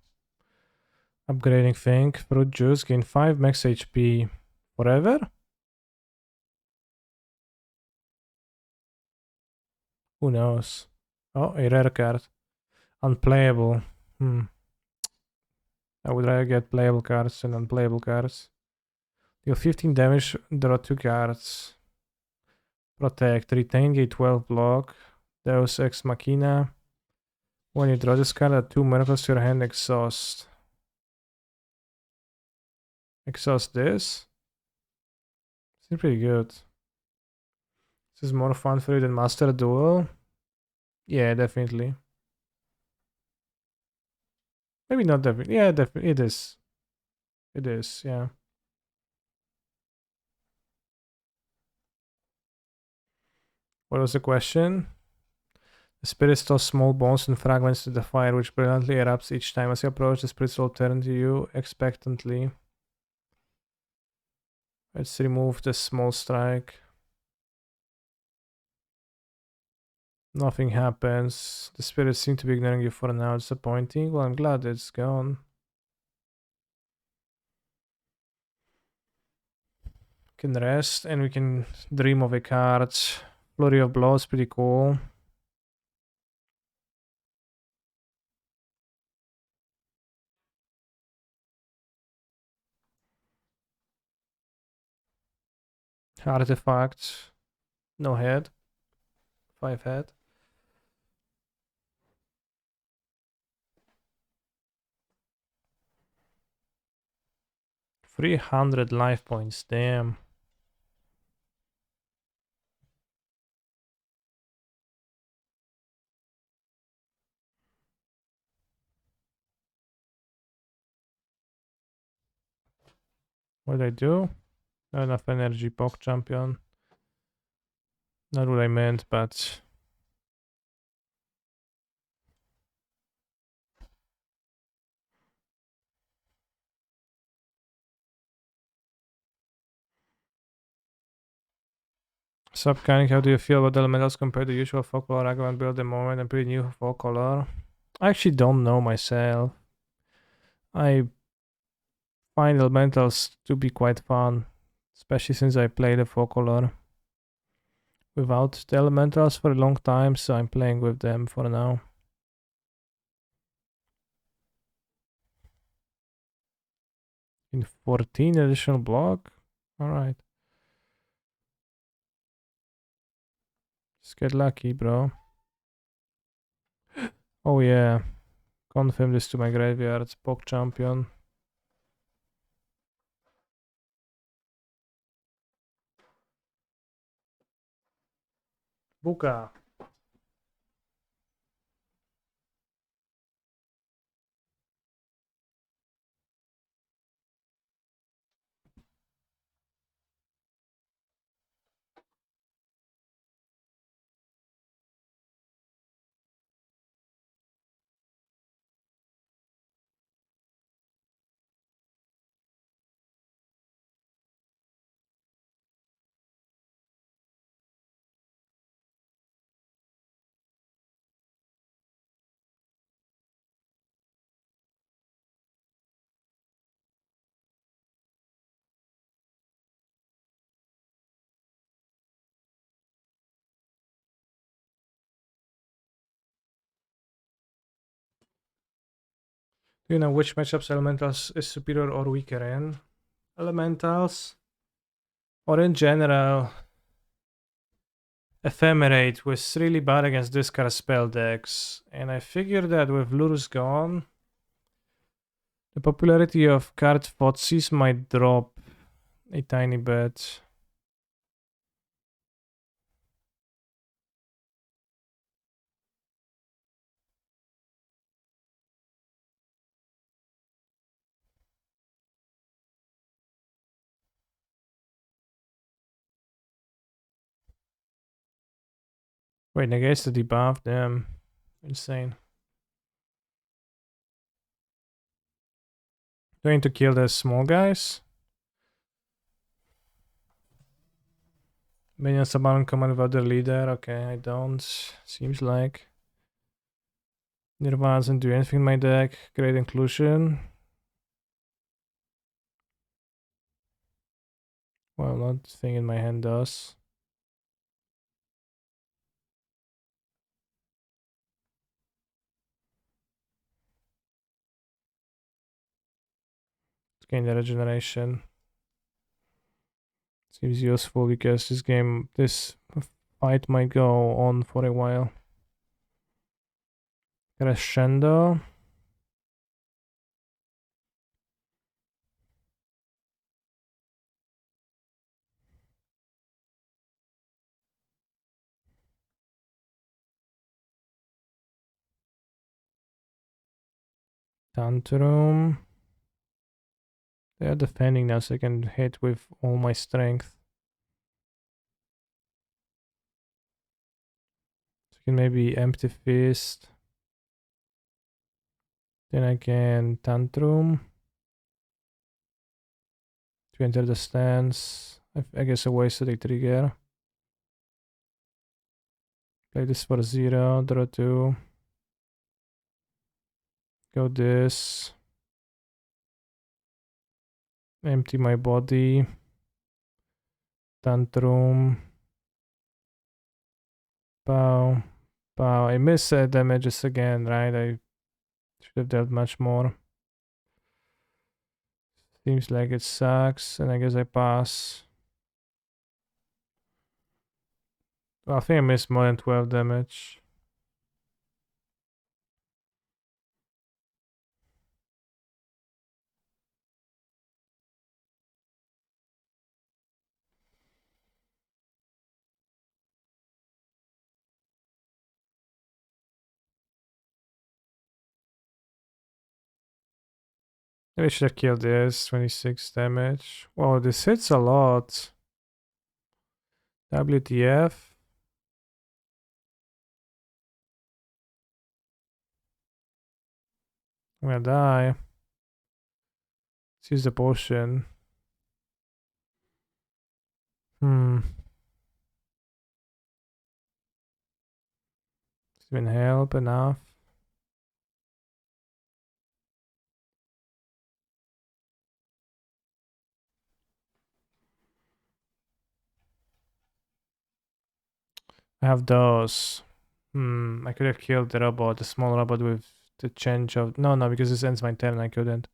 upgrading thing. Fruit juice, gain 5 max HP forever? Who knows? Oh, a rare card. Unplayable. I would rather get playable cards than unplayable cards. Deal 15 damage, draw 2 cards. Protect, retain, gain 12 block. Deus Ex Machina. When you draw this card, add 2 miracles to your hand, exhaust. Exhaust this. Seems pretty good. This is more fun for you than Master Duel. Yeah, definitely. Maybe not definitely. Yeah, definitely. It is. It is, yeah. What was the question? The spirits toss small bones and fragments to the fire, which brilliantly erupts each time. As you approach, the spirits will turn to you expectantly. Let's remove the small strike. Nothing happens. The spirits seem to be ignoring you for now. Disappointing. Well, I'm glad it's gone. Can rest and we can dream of a card. Flurry of Blows, pretty cool. Artifact. No head. 5 head. 300 life points. Damn. What did I do? Not enough energy. Poke champion. Not what I meant, but Subcanic, how do you feel about the elementals compared to usual folk color? I haven't built the moment and pretty new folk color. I actually don't know myself. I find elementals to be quite fun, especially since I play the folk color without the elementals for a long time, so I'm playing with them for now. In 14 additional block? Alright. Just get lucky, bro. Oh yeah. Confirm this to my graveyard. Poke champion. Buka. Do you know which matchups elementals is superior or weaker in? Elementals? Or in general, Ephemerate was really bad against discard spell decks, and I figured that with Lur's gone, the popularity of card Fotsis might drop a tiny bit. Wait, negates the debuff, damn. Insane. Going to kill the small guys? Minions summon command without the leader. Okay, I don't. Seems like. Nirvana doesn't do anything in my deck. Great inclusion. Well, nothing in my hand does. Gain the regeneration. Seems useful because this fight might go on for a while. Crescendo. Tantrum. They are defending now, so I can hit with all my strength. So I can maybe Empty Fist. Then I can Tantrum to enter the stance. I guess I wasted a trigger. Play this for 0, draw 2. Go this. Empty my body. Tantrum. Pow. Pow. I miss damages again, right? I should have dealt much more. Seems like it sucks, and I guess I pass. Well, I think I missed more than 12 damage. Maybe I should have killed this. 26 damage. Wow, this hits a lot. WTF? I'm gonna die. Let's use the potion. Does it even help enough? I have those. I could have killed the robot, the small robot with the change of... No, because this ends my turn, I couldn't.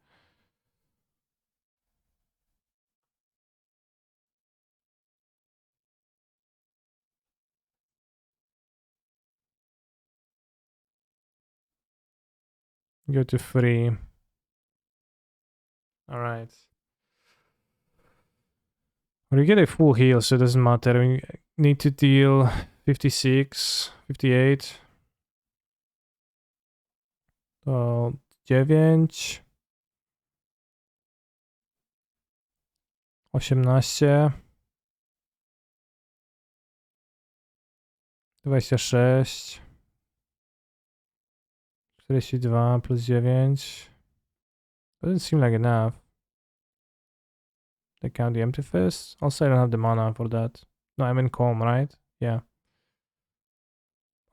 Go to 3. Alright. Well, you get a full heal, so it doesn't matter. We need to deal 56, 58. To 9, 18, 26, 42 plus 9. Doesn't seem like enough. I count the Empty Fist. Also, I don't have the mana for that. No, I'm in Calm, right? Yeah.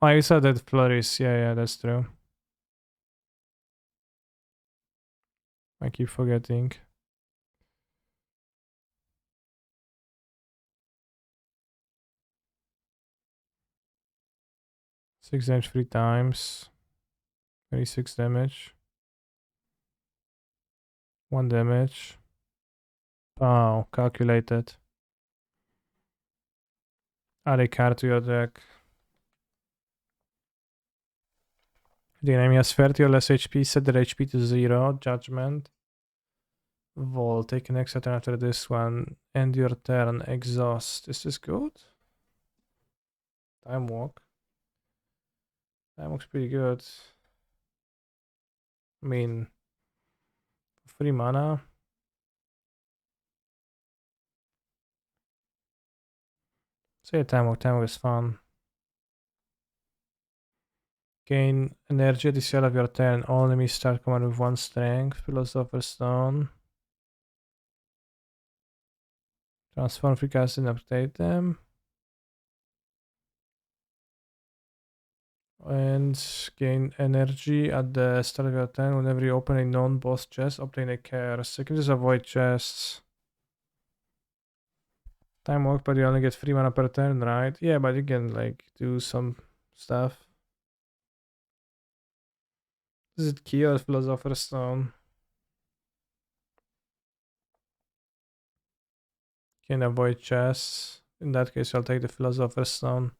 Oh, I saw that Flurries. Yeah, that's true. I keep forgetting. Six damage 3 times. 26 damage. 1 damage. Oh, calculated. Add a card to your deck. The enemy has 30 or less HP. Set their HP to 0. Judgment. Vol. Take an extra turn after this one. End your turn. Exhaust. Is this good? Time Walk. Time Walk's pretty good. I mean, 3 mana. Say Time Walk. Time Walk is fun. Gain energy at the start of your turn. All enemies start command with 1 strength. Philosopher's Stone. Transform free cast and update them. And gain energy at the start of your turn. Whenever you open a non-boss chest, obtain a curse. So you can just avoid chests. Time Walk, but you only get 3 mana per turn, right? Yeah, but you can like do some stuff. Is it key or Philosopher's Stone? Can avoid chests. In that case, I'll take the Philosopher's Stone.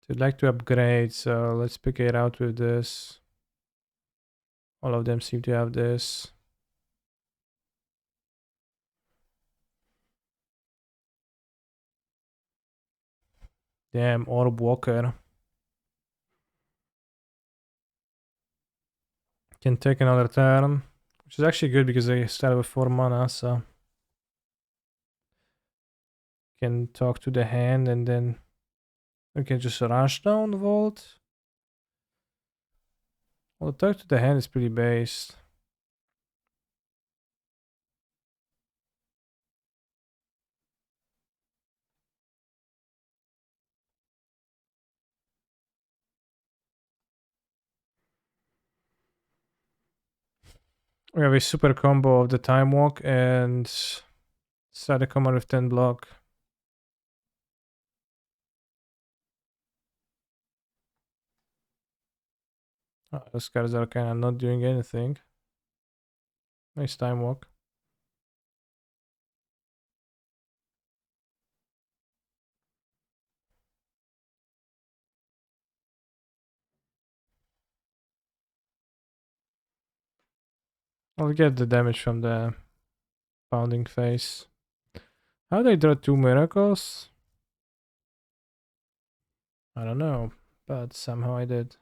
I'd like to upgrade, so let's pick a route with this. All of them seem to have this. Damn, Orb Walker. Can take another turn, which is actually good because I start with 4 mana, so can talk to the hand and then we can just rush down the vault. Well, talk to the hand is pretty based. We have a super combo of the Time Walk and start a combo with 10 block. Oh, those cards are kind of not doing anything. Nice Time Walk. I'll get the damage from the pounding face. How did I draw 2 miracles? I don't know, but somehow I did.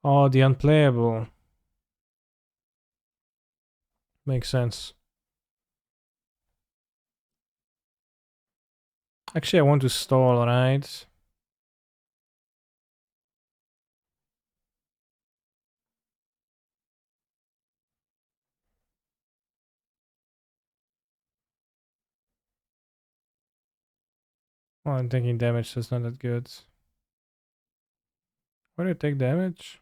Oh, the unplayable. Makes sense. Actually, I want to stall, right? Well, I'm taking damage, so it's not that good. Why do I take damage?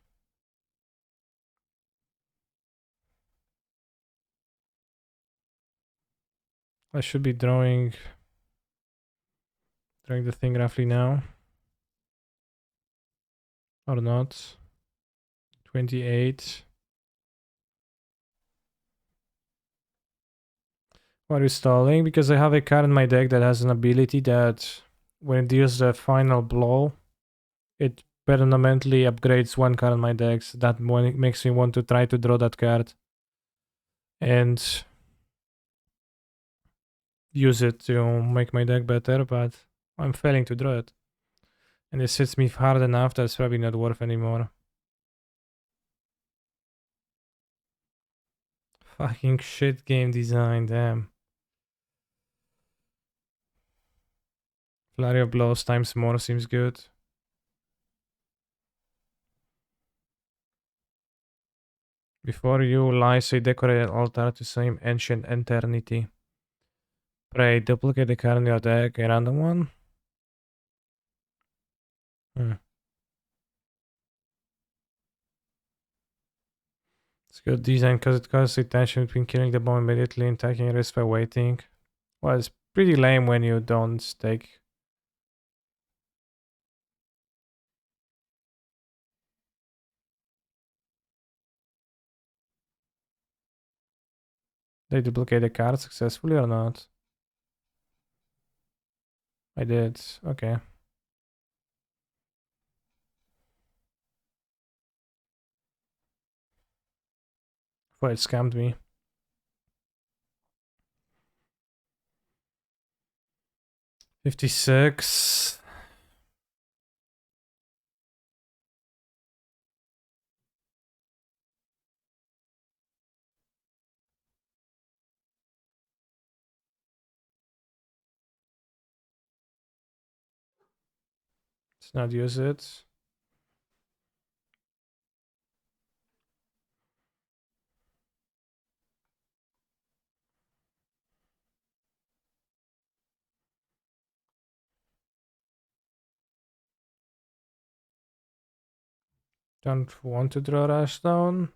I should be drawing the thing roughly now. Or not. 28. Why are you stalling? Because I have a card in my deck that has an ability that when it deals the final blow, it permanently upgrades one card in my deck. So that makes me want to try to draw that card and use it to make my deck better, but I'm failing to draw it. And it hits me hard enough that it's probably not worth anymore. Fucking shit game design, damn. Flurry of blows times more seems good. Before you lies a decorated altar to same ancient eternity. Pray, duplicate the card in your deck, a random one. It's good design because it causes a tension between killing the bomb immediately and taking a risk by waiting. Well, it's pretty lame when you don't take. They duplicate the card successfully or not? I did. Okay. Well, it scammed me. $56. Let's not use it. Don't want to draw Rushdown.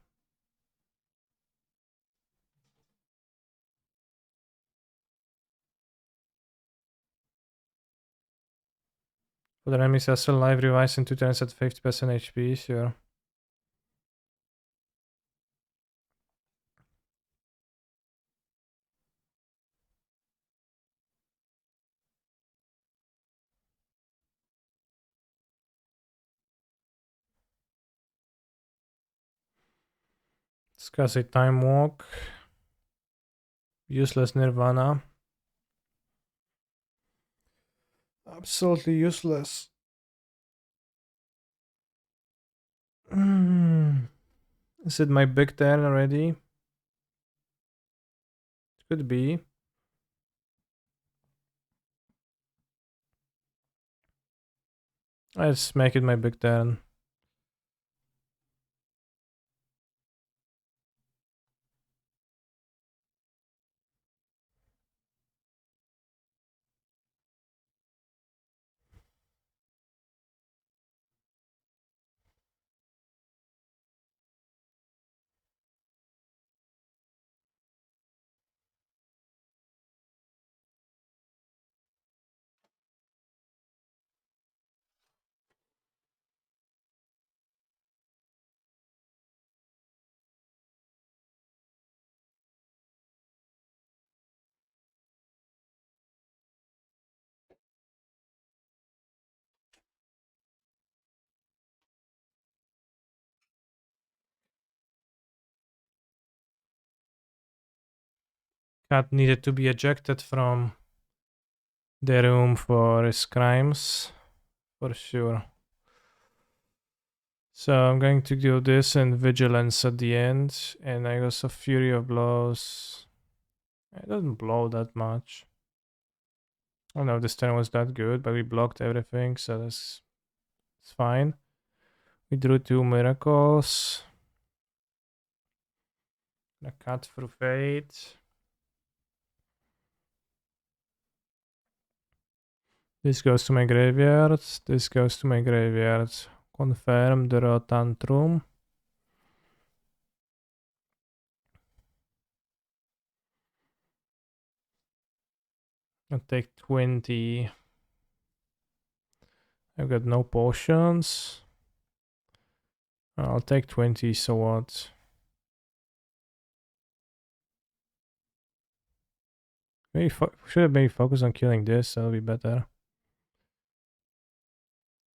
For the enemies are still alive, revives in 2 turns at 50% HP, sure. Discuss a time walk. Useless Nirvana. Absolutely useless. Is it my big turn already? It could be. Let's make it my big turn. Cat needed to be ejected from the room for his crimes, for sure. So I'm going to do this and Vigilance at the end, and I got a Fury of Blows. It doesn't blow that much. I don't know if this turn was that good, but we blocked everything, so that's it's fine. We drew 2 miracles. A cut through fate. This goes to my graveyard. This goes to my graveyard. Confirm the tantrum. I'll take 20. I've got no potions. I'll take 20, so what? Maybe should have maybe focused on killing this, that'll be better.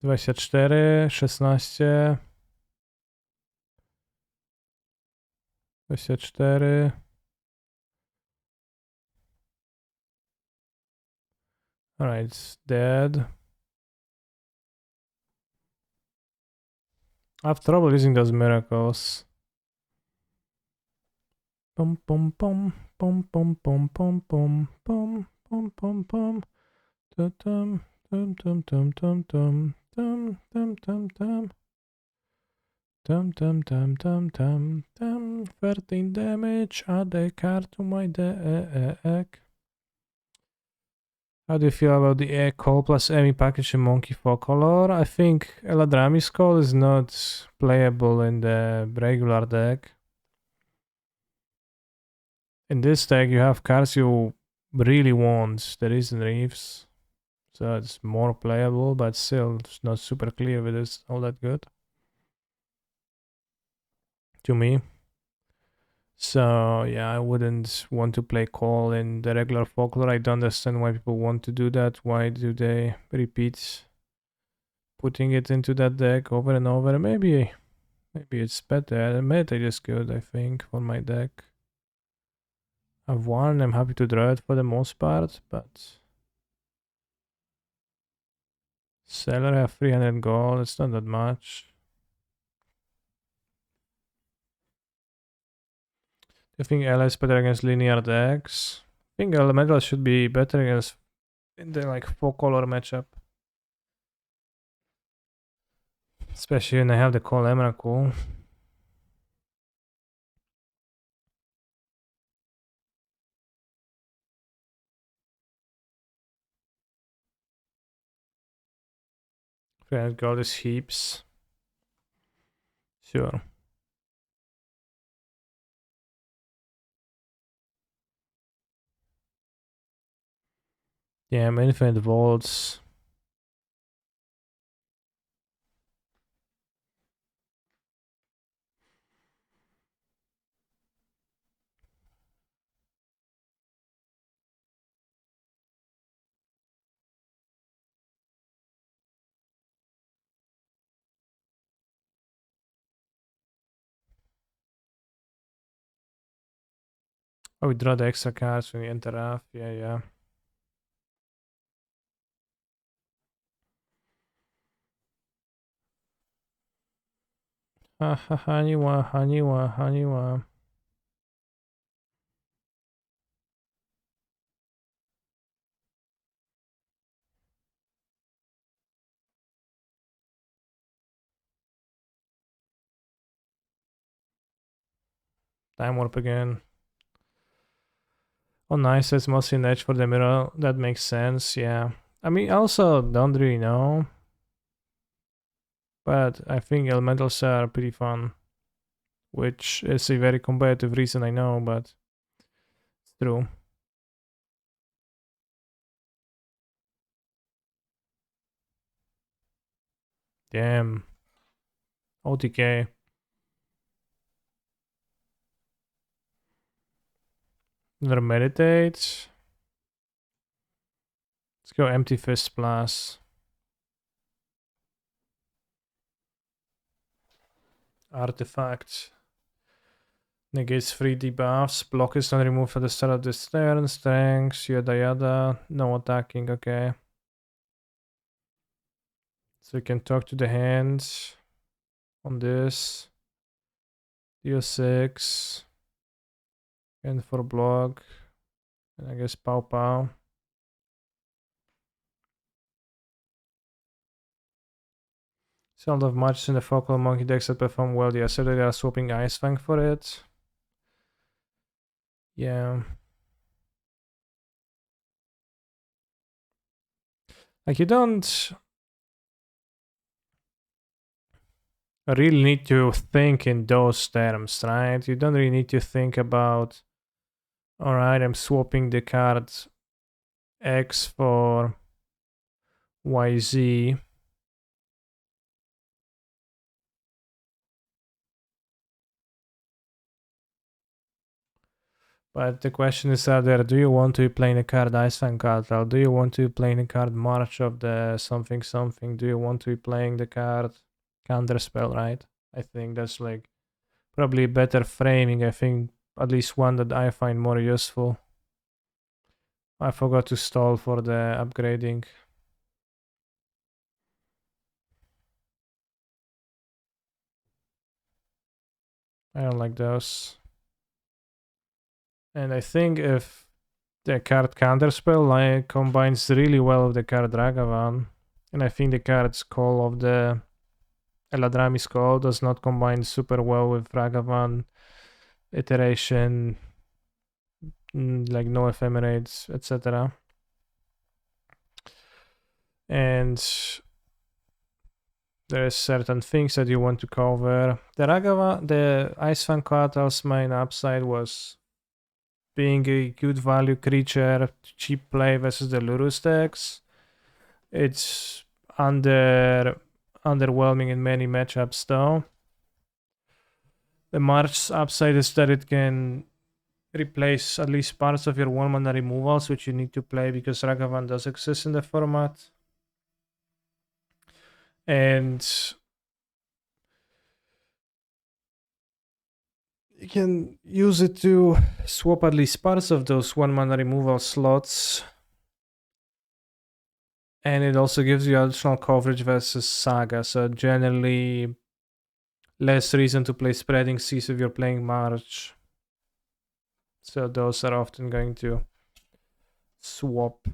24, 16. 24. Alright, it's dead. I have trouble using those miracles. Pum pum pum pum pum pum pum pum pum pum pum pum. Tum tum tum tum tum tum tum tum tum tum tum. Tum tum tum tum tum tum. 13 damage. Add a card to my deck. How do you feel about the egg call plus Emmy package and monkey for color? I think Eladrami's call is not playable in the regular deck. In this deck, you have cards you really want. There isn't Reeves. So it's more playable, but still it's not super clear with this all that good. To me. So yeah, I wouldn't want to play call in the regular folklore. I don't understand why people want to do that. Why do they repeat putting it into that deck over and over? Maybe it's better. The meta is good, I think, for my deck. I've won, I'm happy to draw it for the most part, but seller have 300 gold, it's not that much. Do you think Ella is better against linear decks? I think Elemental should be better against in the like 4-color matchup. Especially when I have the Call Emrakul. Gold is heaps. Sure. Yeah, infinite volts. Oh, we draw the extra cards when we enter off. Yeah. Ha ha, Haniwa. Time warp again. Oh, nice. That's mostly an edge for the mirror. That makes sense. Yeah. I mean, also don't really know, but I think elementals are pretty fun, which is a very competitive reason I know, but it's true. Damn. OTK. Another meditate. Let's go empty fist plus. Artifact. Negates 3 debuffs. Block is not removed at the start of this turn. Strength, yada yada. No attacking, okay. So you can talk to the hands on this. Deal 6. And for block. And I guess pow pow. Sound of matches in the focal monkey decks that perform well. Yeah, so they are swapping Ice Fang for it. Yeah. Like you don't really need to think in those terms, right? You don't really need to think about, all right, I'm swapping the card X for YZ. But the question is out there, do you want to be playing a card Iceland card, or do you want to be playing a card March of the something something? Do you want to be playing the card Counterspell, right? I think that's like probably better framing. I think at least one that I find more useful. I forgot to stall for the upgrading. I don't like those. And I think if the card Counterspell like combines really well with the card Ragavan, and I think the card's Call of the Eladrami's Call does not combine super well with Ragavan, Iteration, like no ephemerates, etc. And there is certain things that you want to cover. The Ice Fang Quartal's main upside was being a good value creature, cheap play versus the Lurus decks. It's underwhelming in many matchups though. The March upside is that it can replace at least parts of your 1-mana removals, which you need to play because Ragavan does exist in the format. And you can use it to swap at least parts of those 1-mana removal slots. And it also gives you additional coverage versus Saga, so generally less reason to play Spreading Seas if you're playing March. So those are often going to swap.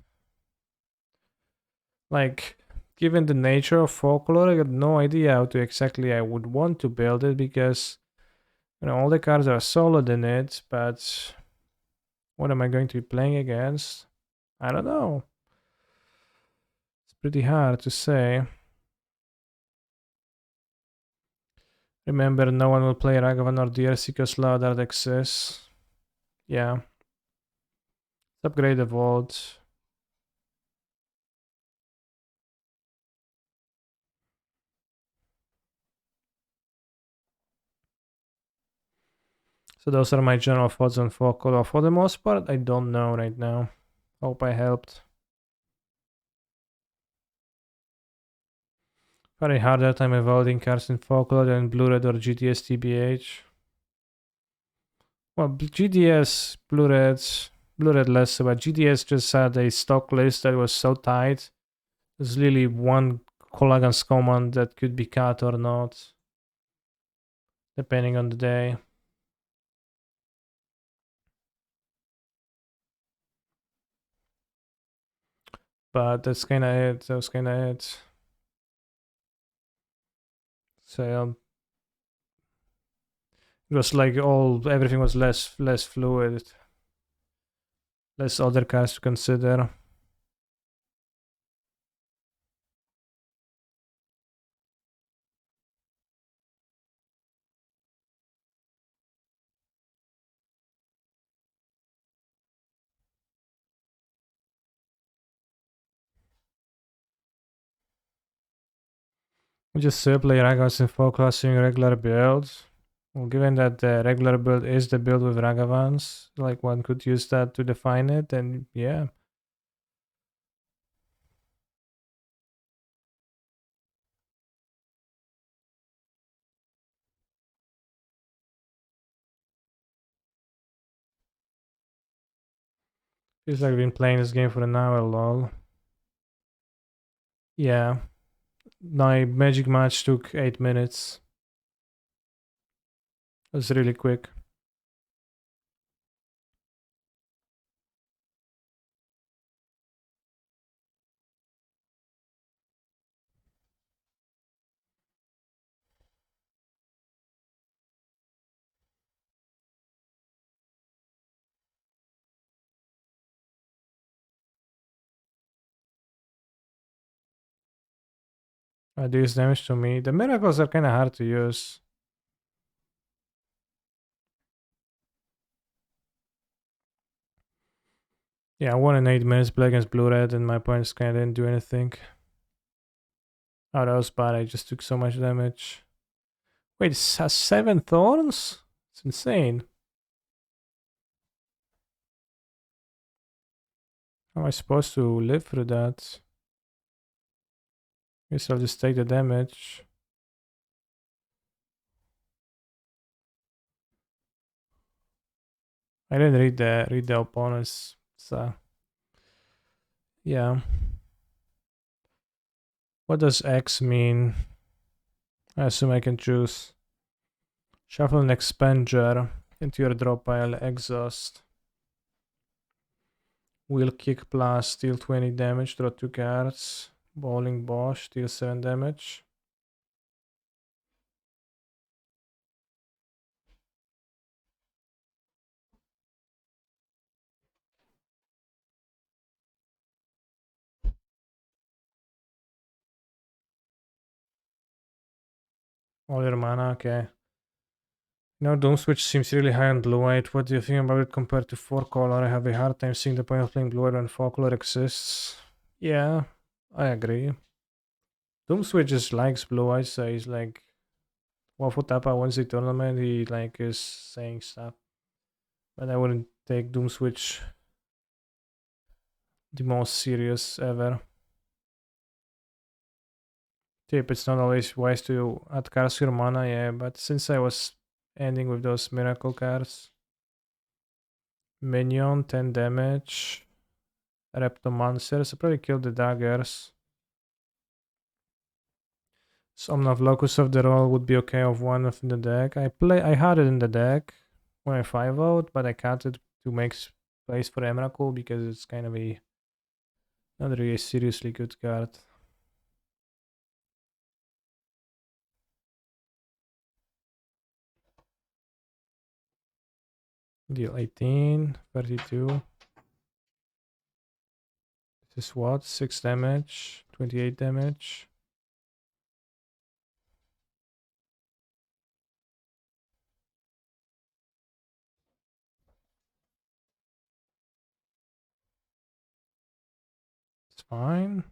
Like, given the nature of Folklore, I got no idea how to exactly I would want to build it because, you know, all the cards are solid in it, but what am I going to be playing against? I don't know. It's pretty hard to say. Remember, no one will play Ragavan or DRC because Laudard exists. Yeah. Let's upgrade the vault. So those are my general thoughts on Folklore. For the most part, I don't know right now. Hope I helped. Very harder time evaluating cards in Folklore than Blue Red or GTS TBH. Well, GDS, Blue Red less, but GDS just had a stock list that was so tight. There's really one Colagans command that could be cut or not, depending on the day. But that's kind of it. That was kind of it. So it was like everything was less fluid, less other cards to consider. We just play Ragas and focusing regular builds. Well, given that the regular build is the build with Ragavans, like one could use that to define it, and yeah. Feels like I've been playing this game for an hour, lol. Yeah. My magic match took 8 minutes. It was really quick. Deals damage to me. The miracles are kind of hard to use. Yeah, I won in 8 minutes, play against blue red, and my opponents kind of didn't do anything. Oh, that was bad. I just took so much damage. Wait, it has 7 thorns? It's insane. How am I supposed to live through that? Guess I'll just take the damage. I didn't read the opponents, so yeah. What does X mean? I assume I can choose. Shuffle an expander into your draw pile, exhaust. Wheel kick plus, deal 20 damage, draw 2 cards. Bowling Bosch, deal 7 damage. All your mana, okay. Now Doom Switch seems really high on blue white. What do you think about it compared to 4 color? I have a hard time seeing the point of playing blue white when 4 color exists. Yeah, I agree. Doom Switch just likes blue white, so he's like Waffle Tapa wins the tournament, he like is saying stuff. But I wouldn't take Doom Switch the most serious ever. Tip, it's not always wise to add cards to your mana, yeah, but since I was ending with those miracle cards. Minion, 10 damage. Reptomancer, so probably kill the daggers. Somnav Locus of the Roll would be okay of one of in the deck. I had it in the deck when I 5-0'd, but I cut it to make space for Emrakul because it's kind of a not really a seriously good card. Deal 18, 32. This is what? 6 damage, 28 damage. It's fine.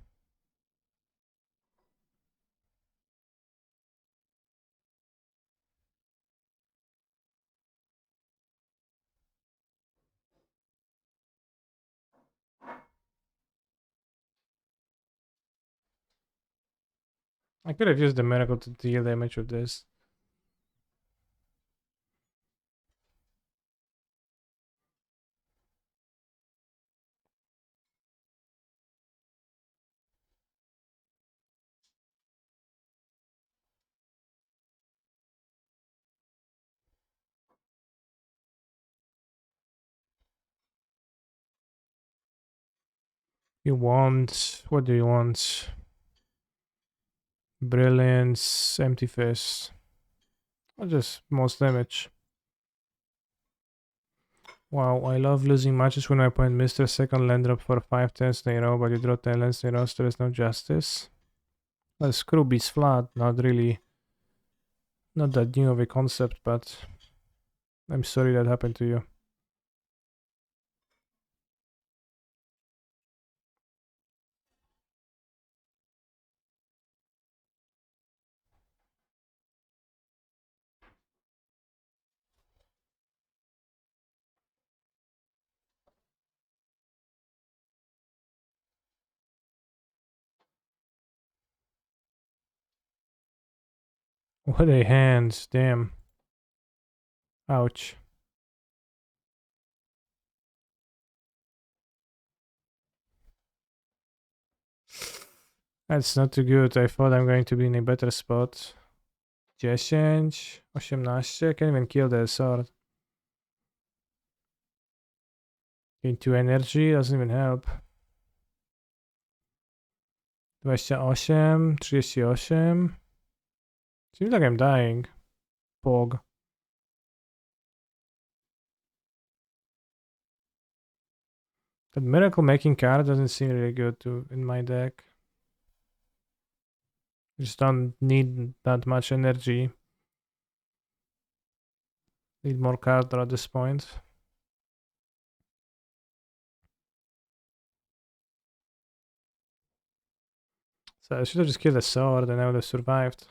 I could have used the miracle to deal damage with this. You want... What do you want? Brilliance, Empty Fist. Or just most damage. Wow, I love losing matches when my opponent missed their second land drop for 5 turns in a row, but you draw 10 lands in a row, so there is no justice. Well, screw beats flat, not really. Not that new of a concept, but I'm sorry that happened to you. What a hand, damn. Ouch. That's not too good. I thought I'm going to be in a better spot. 10, 18, can't even kill the sword. Into energy, doesn't even help. 28, 38. Seems like I'm dying. Pog. That miracle making card doesn't seem really good in my deck. I just don't need that much energy. Need more card draw at this point. So I should have just killed the sword and I would have survived.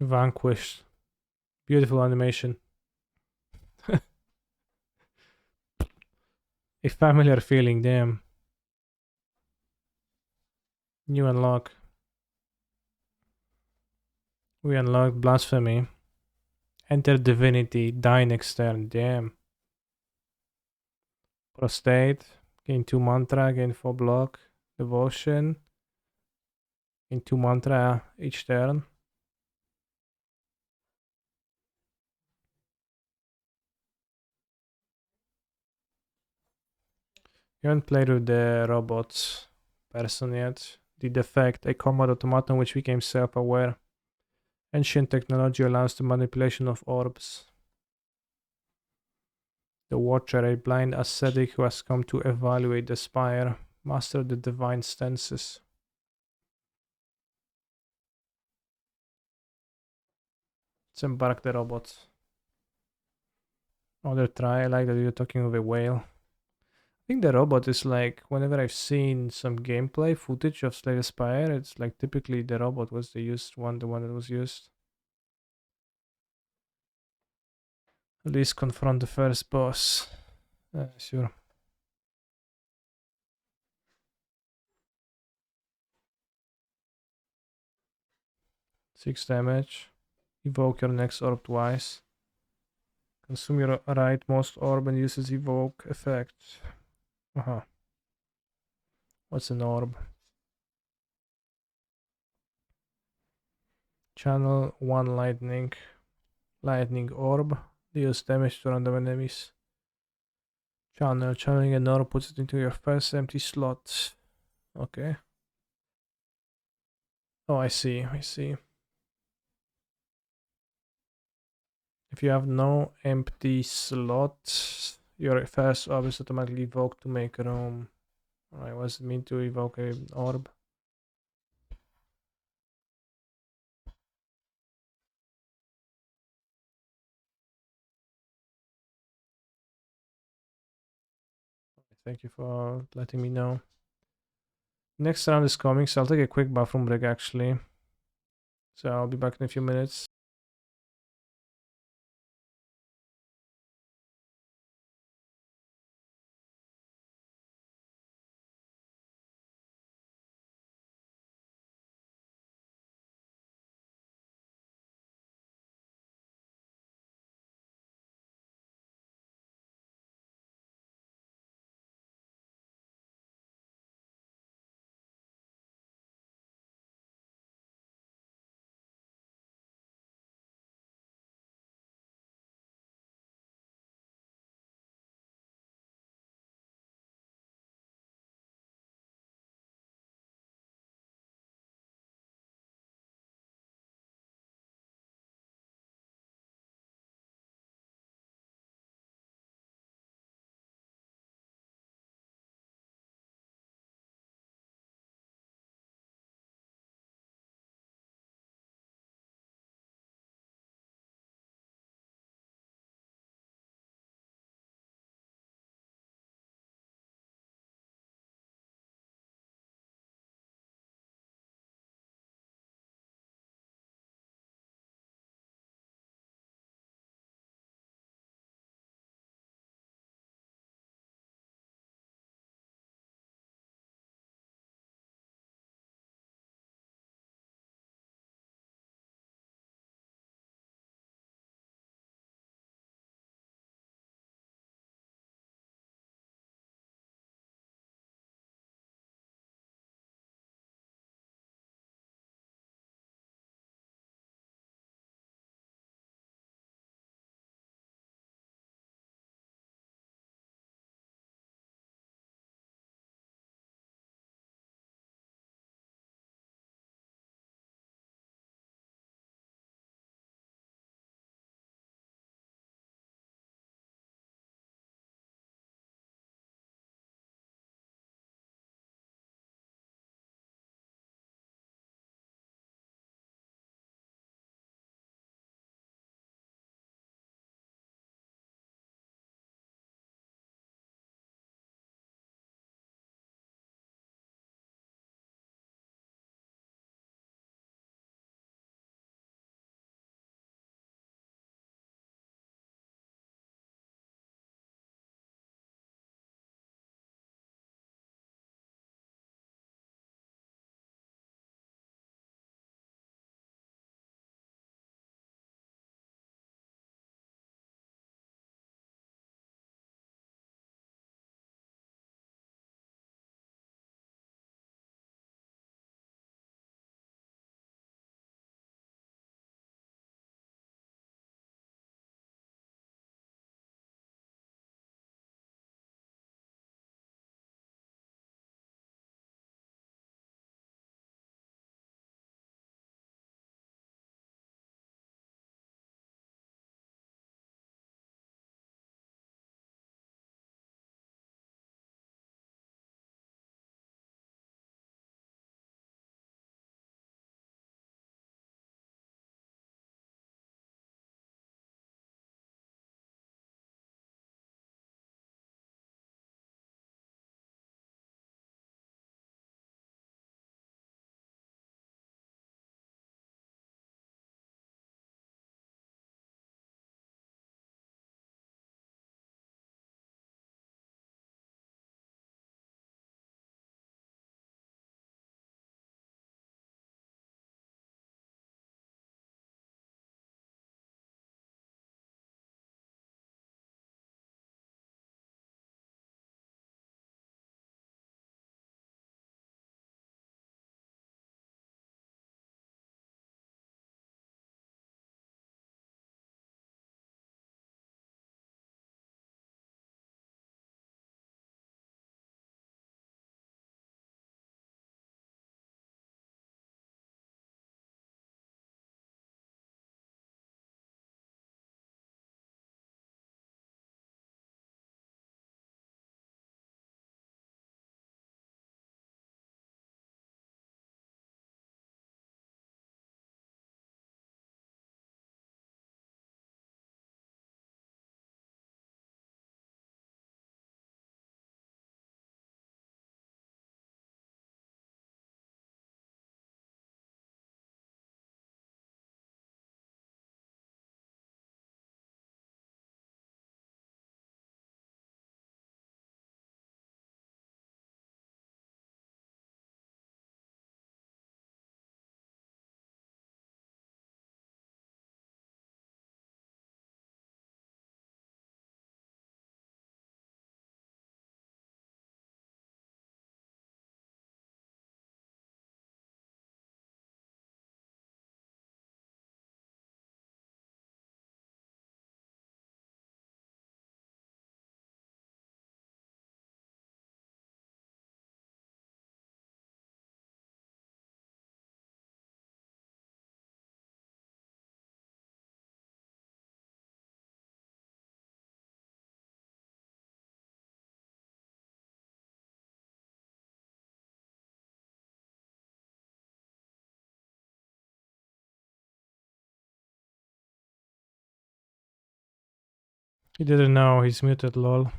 Vanquished. Beautiful animation. A familiar feeling, damn. New unlock. We unlocked Blasphemy. Enter Divinity. Die next turn, damn. Prostate. Gain 2 mantra, gain 4 block. Devotion. Gain 2 mantra each turn. You haven't played with the robots person yet. The defect, a combat automaton which became self-aware. Ancient technology allows the manipulation of orbs. The Watcher, a blind ascetic who has come to evaluate the spire, master the divine stances. Let's embark the robots. Other try, I like that you're talking of a whale. I think the robot is like, whenever I've seen some gameplay footage of Slay the Spire, it's like typically the robot was the one that was used. At least confront the first boss. Sure. 6 damage. Evoke your next orb twice. Consume your rightmost orb and use its evoke effect. What's an orb? Channel 1 lightning. Lightning orb. Deals damage to random enemies. Channeling an orb puts it into your first empty slot. Okay. Oh, I see. If you have no empty slots, your first orb is automatically evoked to make room. Alright, what does it mean to evoke an orb? Thank you for letting me know. Next round is coming, so I'll take a quick bathroom break actually. So I'll be back in a few minutes. He didn't know he's muted, lol.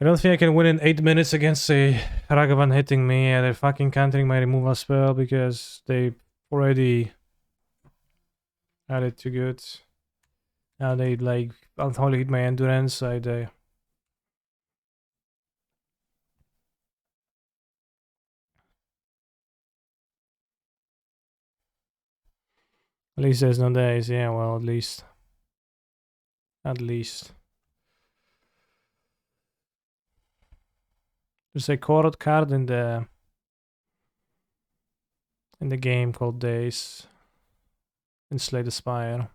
I don't think I can win in 8 minutes against a Ragavan hitting me. Yeah, they're fucking countering my removal spell because they already had it too good. Now they like unholy hit my endurance. I die. At least there's no days. Yeah, well, at least. At least. There's a card in the game called Days in Slay the Spire.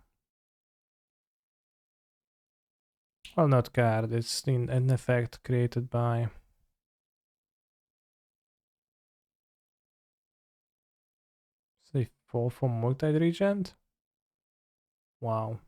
Well, not card. It's an effect created by. Say 4 for multi-regent? Wow.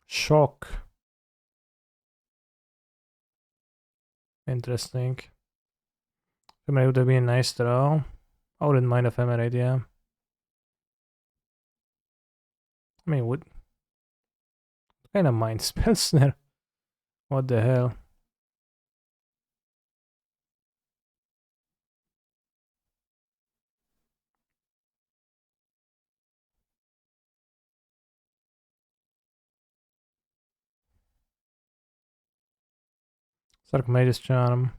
Shock. Interesting. Ephemerate would have been a nice draw. I wouldn't mind Ephemerate, yeah. I mean, what kind of mind spells there? What the hell? Sarcomagus Charm.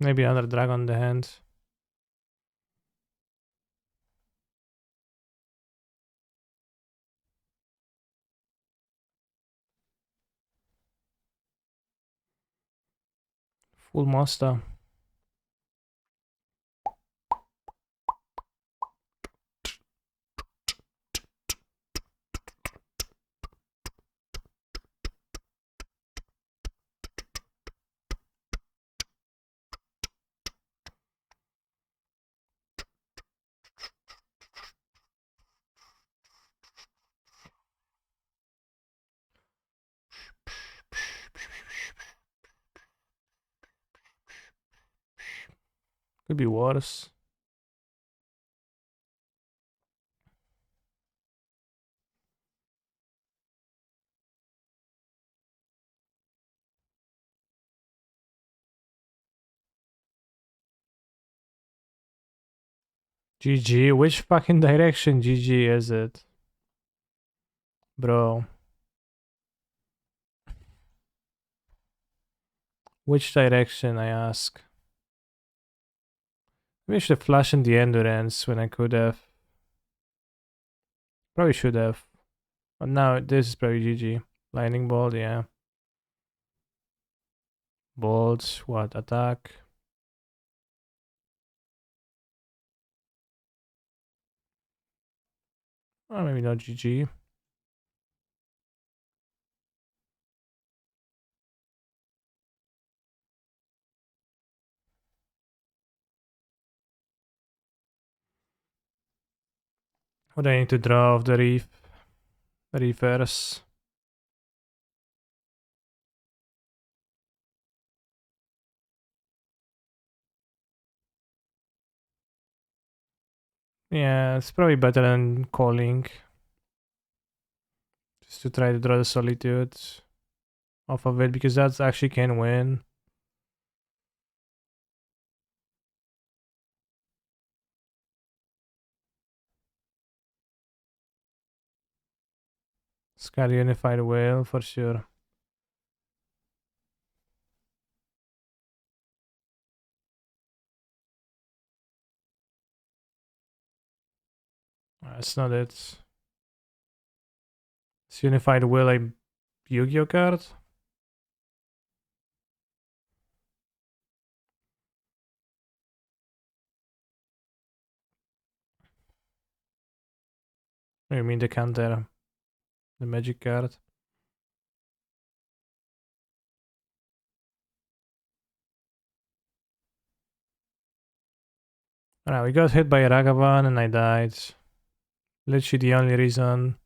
Maybe another drag on the hand. Full master. Could be worse. GG. Which fucking direction GG is it? Bro. Which direction, I ask? Maybe I should have flashed in the endurance when I could have. Probably should have. But now this is probably GG. Lightning bolt, yeah. Bolts, what? Attack. Or maybe not GG. What do I need to draw off the reverse? Yeah, it's probably better than calling. Just to try to draw the solitude off of it, because that actually can win. Scar Unified Will for sure. That's not it. Is Unified Will a Yu-Gi-Oh card? Oh, you mean the counter? The magic card? Alright, we got hit by Ragavan and I died. Literally the only reason.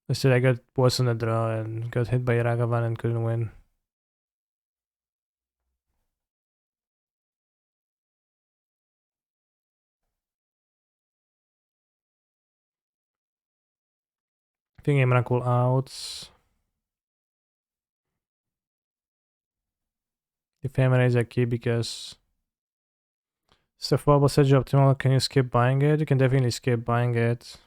Instead I got was on the draw and got hit by Ragavan and couldn't win. I think Emrakul out. If Hammer is a key because Stuff Bubble Sedge optimal, can you skip buying it? You can definitely skip buying it.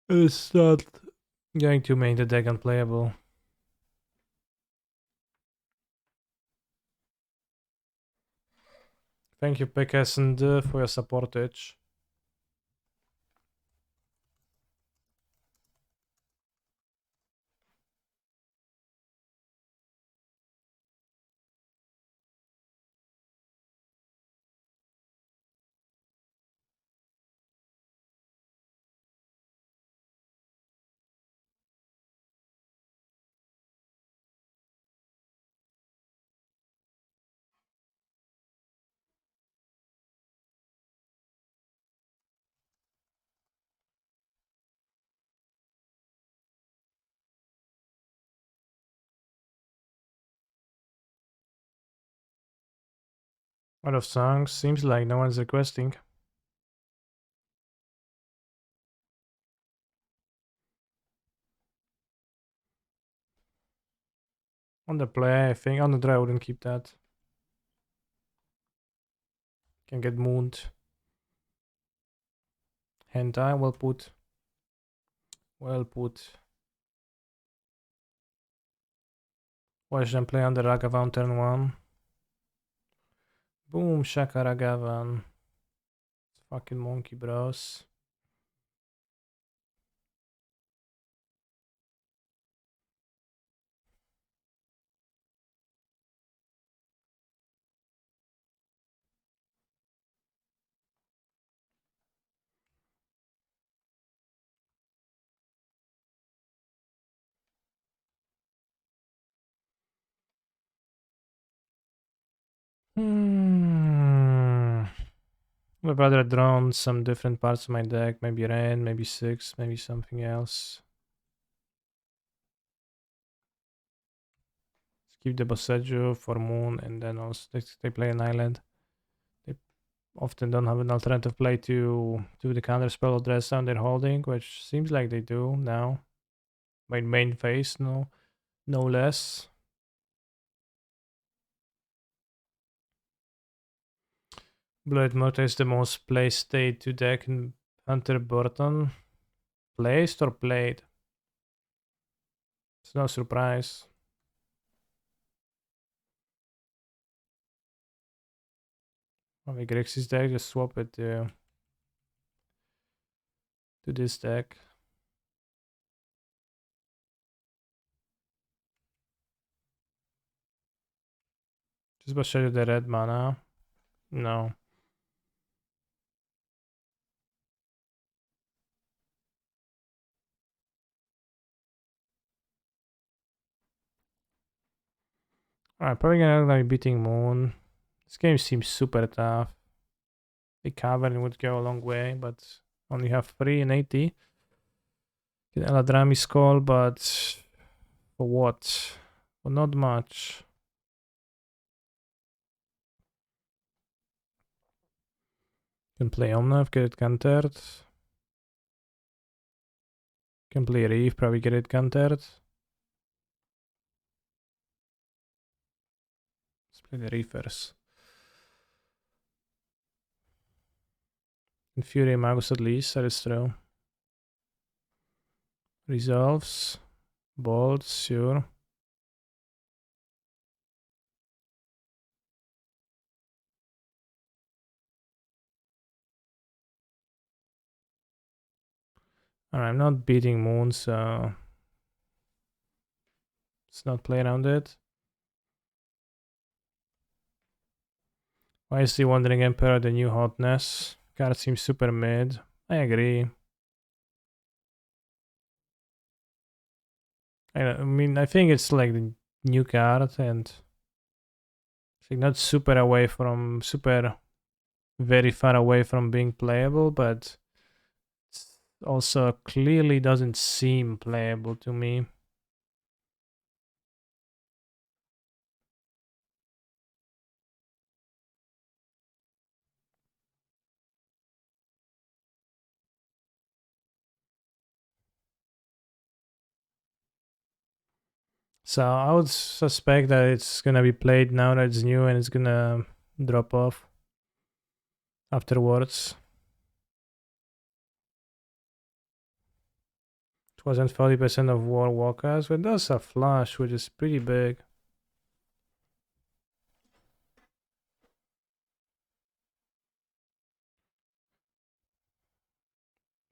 It's not going to make the deck unplayable. Thank you, Pekas, and for your supportage. Out of songs, seems like no one's requesting. On the play, I think. On the draw, I wouldn't keep that. Can get mooned. Hentai, well put. Well put. Watch them play on the Ragavan turn 1. Boom, Shaka Ragavan. It's fucking monkey, bros. I'd rather drawn some different parts of my deck. Maybe Rain, maybe 6, maybe something else. Skip the Boseju for Moon, and then also they play an island. They often don't have an alternative play to do the counter spell or dress down they're holding, which seems like they do now. My main phase, no less. Blood Mortar is the most play state to deck in Hunter Burton. Placed or played? It's no surprise. Oh, the Grixis deck, just swap it to this deck. Just about show you the red mana. No. Alright, probably gonna be beating Moon. This game seems super tough. The cavern would go a long way, but only have 3 and 80. Get Eladrami's call, but for what? For not much. Can play Omnav, get it countered. Can play Reef, probably get it countered. Let's play the Reefers. Infuriate Magus at least, that is true. Resolves. Bolt, sure. Alright, I'm not beating Moon, so let's not play around it. Why is the Wandering Emperor the new hotness? Card seems super mid. I agree. I mean, I think it's like the new card and it's like not super away from very far away from being playable, but it's also clearly doesn't seem playable to me. So I would suspect that it's gonna be played now that it's new and it's gonna drop off afterwards. It wasn't 40% of war walkers, but does a flash, which is pretty big.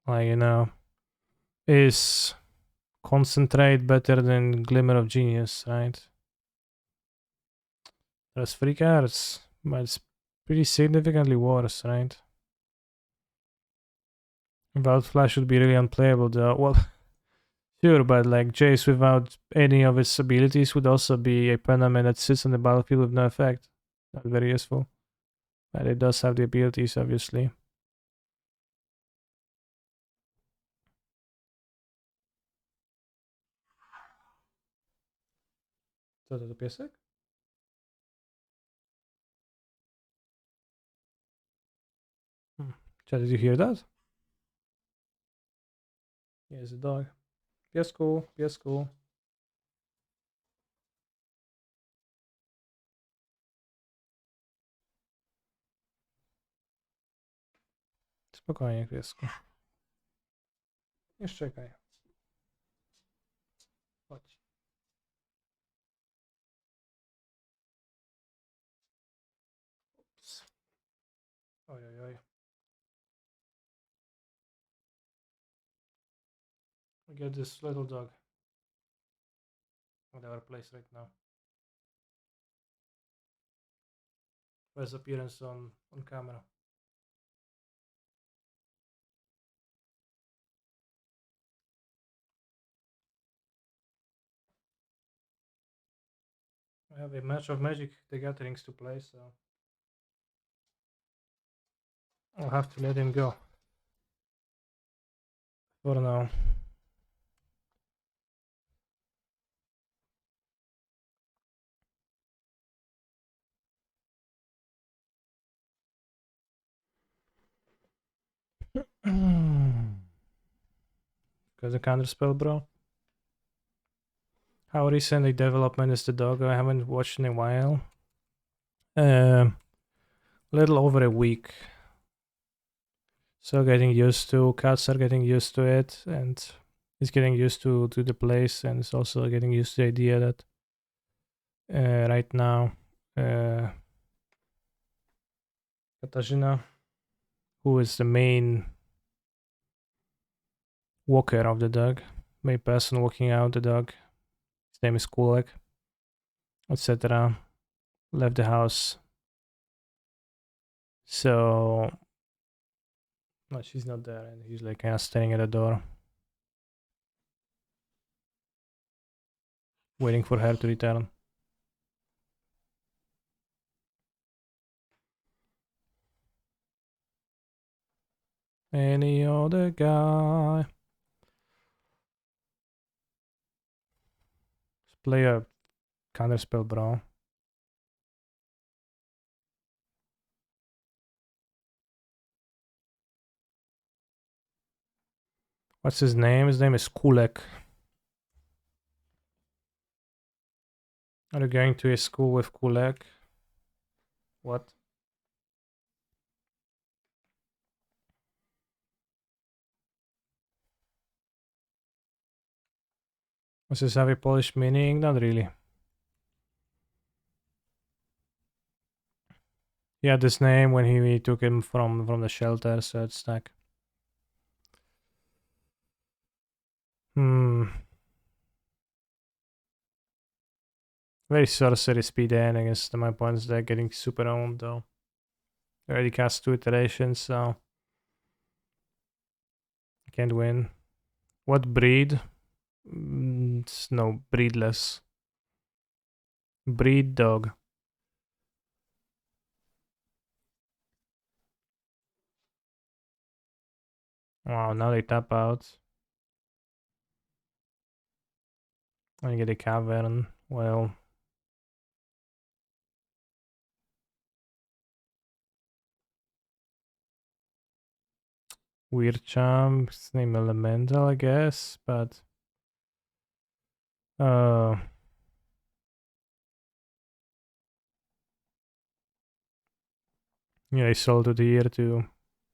Like, is concentrate better than Glimmer of Genius, right? There's 3 cards, but it's pretty significantly worse, right? Without Flash would be really unplayable though. Well, sure, but like Jace without any of its abilities would also be a Penman that sits on the battlefield with no effect. Not very useful. But it does have the abilities, obviously. Co to piesek? Did you hear that? Yeah, it's a dog. Piesku, piesku. Spokojnie, piesku. Jeszcze czekaj. Chodź. Oops. Oj, oj, oj. We get this little dog. Whatever place right now. First appearance on camera. I have a match of Magic the Gatherings to play, so I'll have to let him go for now. Because the counter spell, bro. How recent a development is the dog? I haven't watched in a while. Little over a week. So getting used to cats are getting used to it, and it's getting used to the place, and it's also getting used to the idea that right now Katarzyna, who is the main walker of the dog, main person walking out the dog, his name is Kulek, etc., left the house. So no, she's not there, and he's like kind of standing at the door, waiting for her to return. Any other guy? Let's play a counterspell, bro. What's his name? His name is Kulek. Are you going to a school with Kulek? What? Was this heavy polish meaning? Not really. He had this name when he took him from the shelter, so it's stuck. Very sorcery speed and against my opponents. They're getting super owned though. They already cast 2 iterations, so I can't win. What breed? No, breedless. Breed dog. Wow, now they tap out. I get a cavern. Well, weird charm. His name Elemental, I guess, but uh yeah, I sold it here to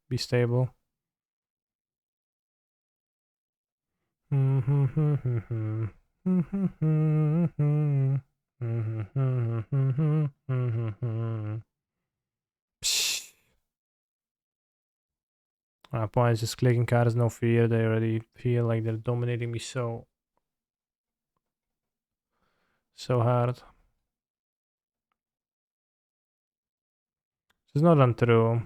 be stable. My opponent's just clicking cards, no fear. They already feel like they're dominating me so hard. It's not untrue.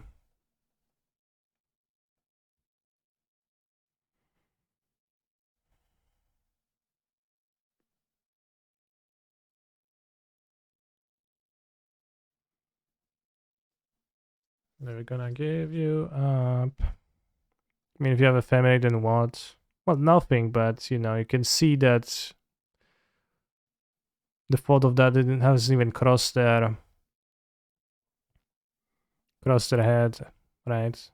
They're gonna give you up. I mean, if you have a family, then what? Well, nothing, but you know, you can see that the thought of that hasn't even crossed their head, right?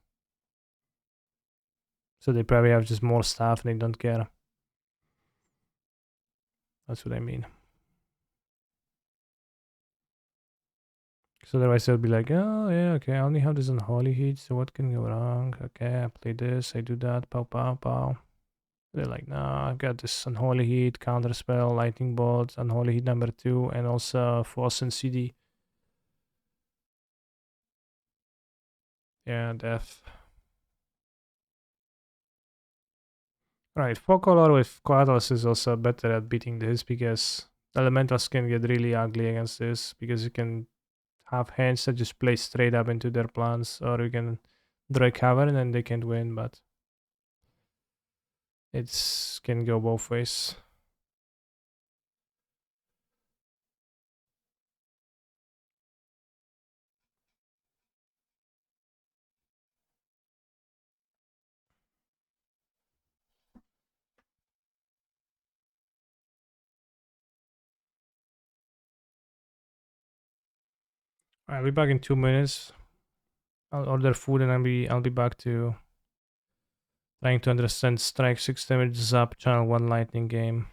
So they probably have just more stuff and they don't care. That's what I mean. So otherwise they'll be like, oh yeah, okay, I only have this unholy heat, so what can go wrong? Okay, I play this, I do that, pow pow pow. They're like, nah, I've got this unholy heat, counter spell, lightning bolt, unholy heat number 2, and also force and CD. Yeah, death. Right, Focolor with Quaddles is also better at beating this because elementals can get really ugly against this because you can have hands that just play straight up into their plans, or you can draw a cavern and they can't win, but it's can go both ways. I'll be back in 2 minutes. I'll order food and I'll be back to trying to understand Strike 6 damage zap channel 1 lightning game.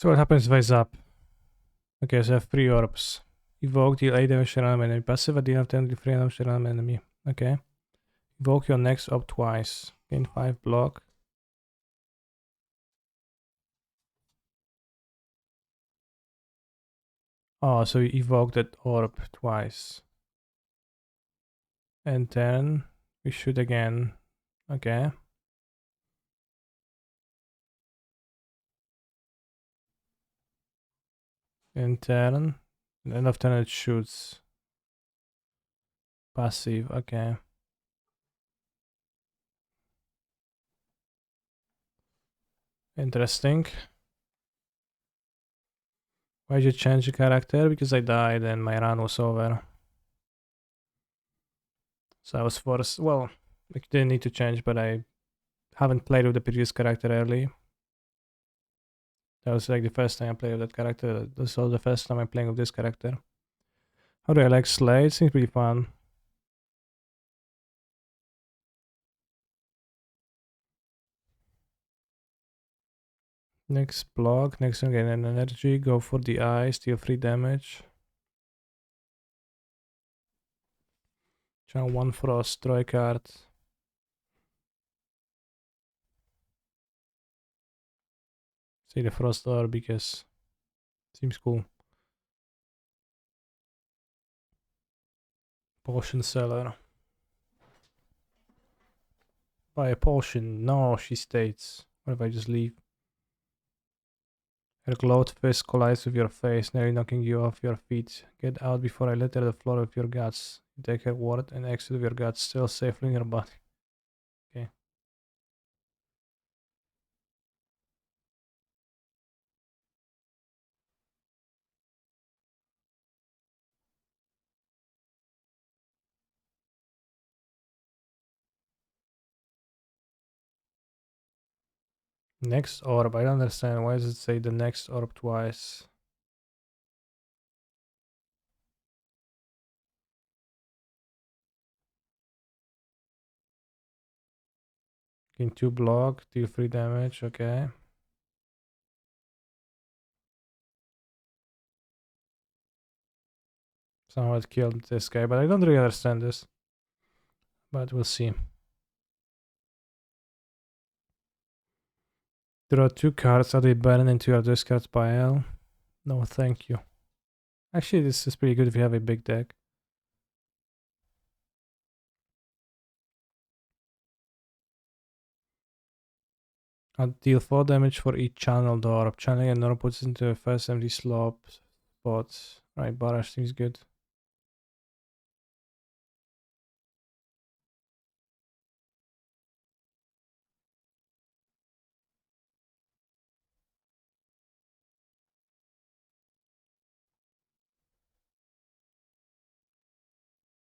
So what happens if I zap? Okay, so I have 3 orbs. Evoke, deal 8 damage to random enemy. Passive at the end of turn, deal 3 damage to random enemy. Okay. Evoke your next orb twice. Gain 5 block. Oh, so you evoke that orb twice. And then we shoot again. Okay. And turn. And end of turn it shoots. Passive, okay. Interesting. Why did you change the character? Because I died and my run was over. So I was forced. Well, I didn't need to change, but I haven't played with the previous character early. That was like the first time I played with that character. This was the first time I'm playing with this character. How do I like Slay? It seems pretty fun. Next block, next one, gain an energy, go for the eye, steal 3 damage. Channel 1 frost, draw a card. See the frost orb because seems cool. Potion seller. Buy a potion. No, she states. What if I just leave? Her cloud fist collides with your face, nearly knocking you off your feet. Get out before I litter the floor with your guts. You take her word and exit with your guts still safely in your body. Okay. Next orb. I don't understand. Why does it say the next orb twice? Gain 2 block, deal 3 damage. Okay. Somehow it killed this guy, but I don't really understand this. But we'll see. Draw 2 cards, are they burn into your discard pile? No, thank you. Actually, this is pretty good if you have a big deck. I'll deal 4 damage for each channeled orb. Channeling an orb puts into a first empty slot spot. Right, barrage seems good.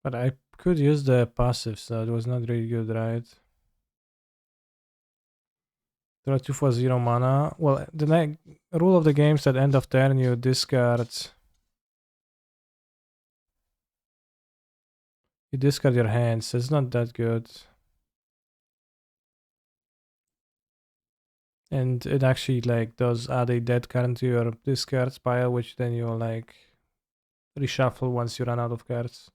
But I could use the passive, so it was not really good, right? Draw 2 for 0 mana. Well, the rule of the game is that end of turn you discard. You discard your hands, so it's not that good. And it actually like does add a dead card to your discard pile, which then you'll like reshuffle once you run out of cards.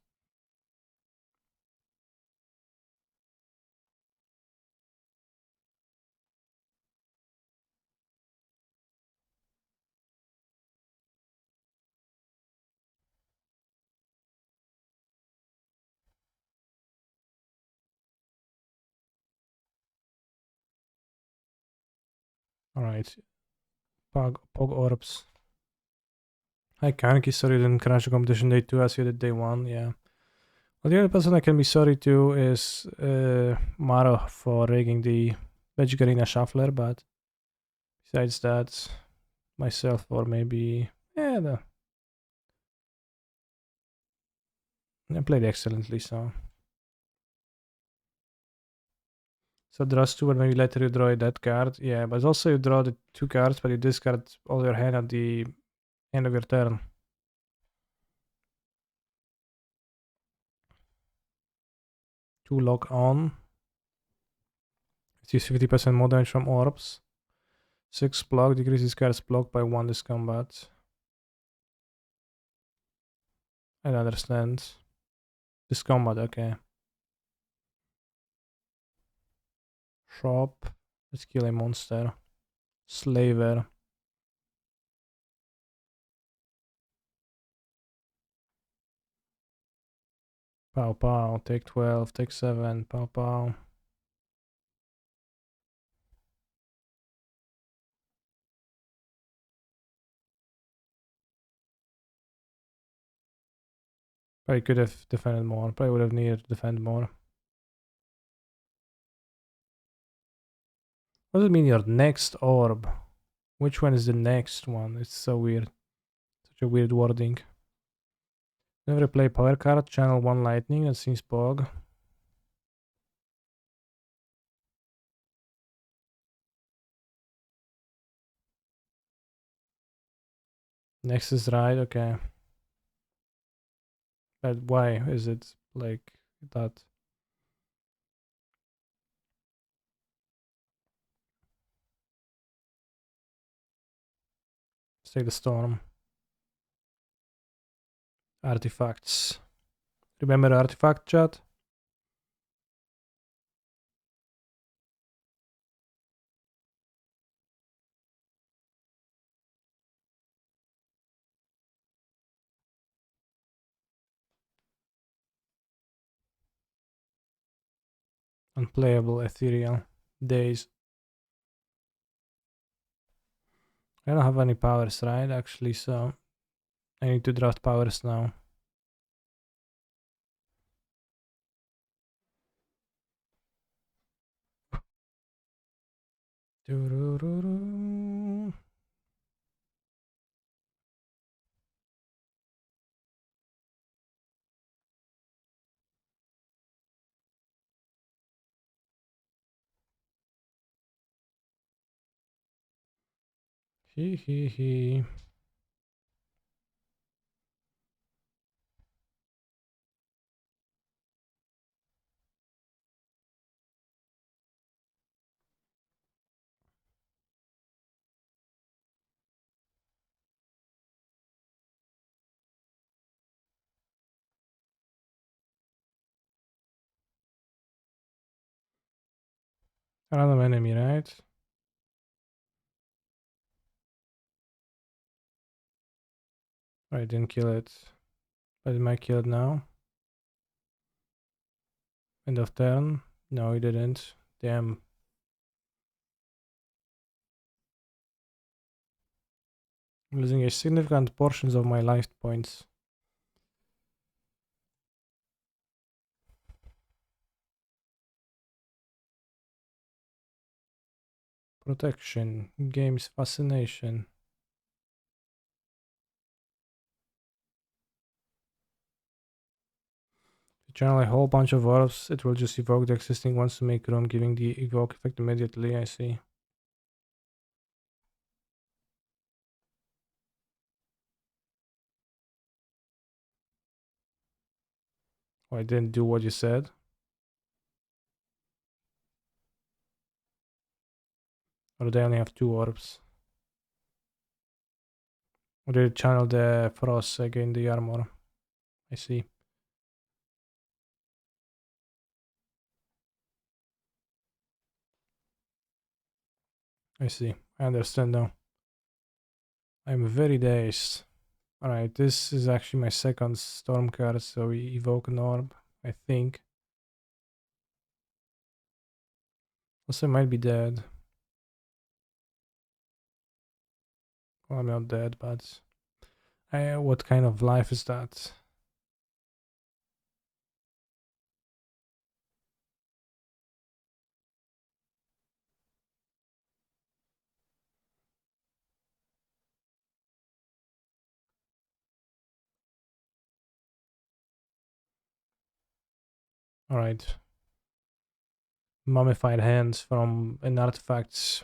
Alright. Pog orbs. Hi Kaneki, sorry you didn't crash the competition day 2 as you did day 1, yeah. Well, the only person I can be sorry to is Maro for rigging the Magic Arena Shuffler, but besides that, myself or maybe... Yeah, no. I played excellently, so... So draws 2, but maybe later you draw a dead card. Yeah, but also you draw the 2 cards, but you discard all your hand at the end of your turn. 2 lock on. It deals 50% more damage from orbs. 6 block, decreases cards blocked by 1 this combat. I don't understand. This combat, okay. Shop. Let's kill a monster. Slaver. Pow pow. Take 12. Take 7. Pow pow. Probably could have defended more. Probably would have needed to defend more. What does it mean your next orb? Which one is the next one? It's so weird. Such a weird wording. Never play power card. Channel 1 lightning. That seems bog. Next is right. Okay. But why is it like that? Let's take the storm. Artifacts. Remember artifact, chat? Unplayable, ethereal. Days. I don't have any powers, right? Actually, so I need to draft powers now. Hee hee hee. Random enemy, right? I didn't kill it. But it might kill it now. End of turn. No, he didn't. Damn. I'm losing a significant portions of my life points. Protection. Game's fascination. If you channel a whole bunch of orbs, it will just evoke the existing ones to make room, giving the evoke effect immediately. I see. Oh, I didn't do what you said. Or they only have 2 orbs. Or they channel the frost again the armor. I see. I see. I understand now. I'm very dazed. Alright, this is actually my second storm card, so we evoke an orb, I think. Also might be dead. Well, I'm not dead, but what kind of life is that? Alright. Mummified hands from an artifacts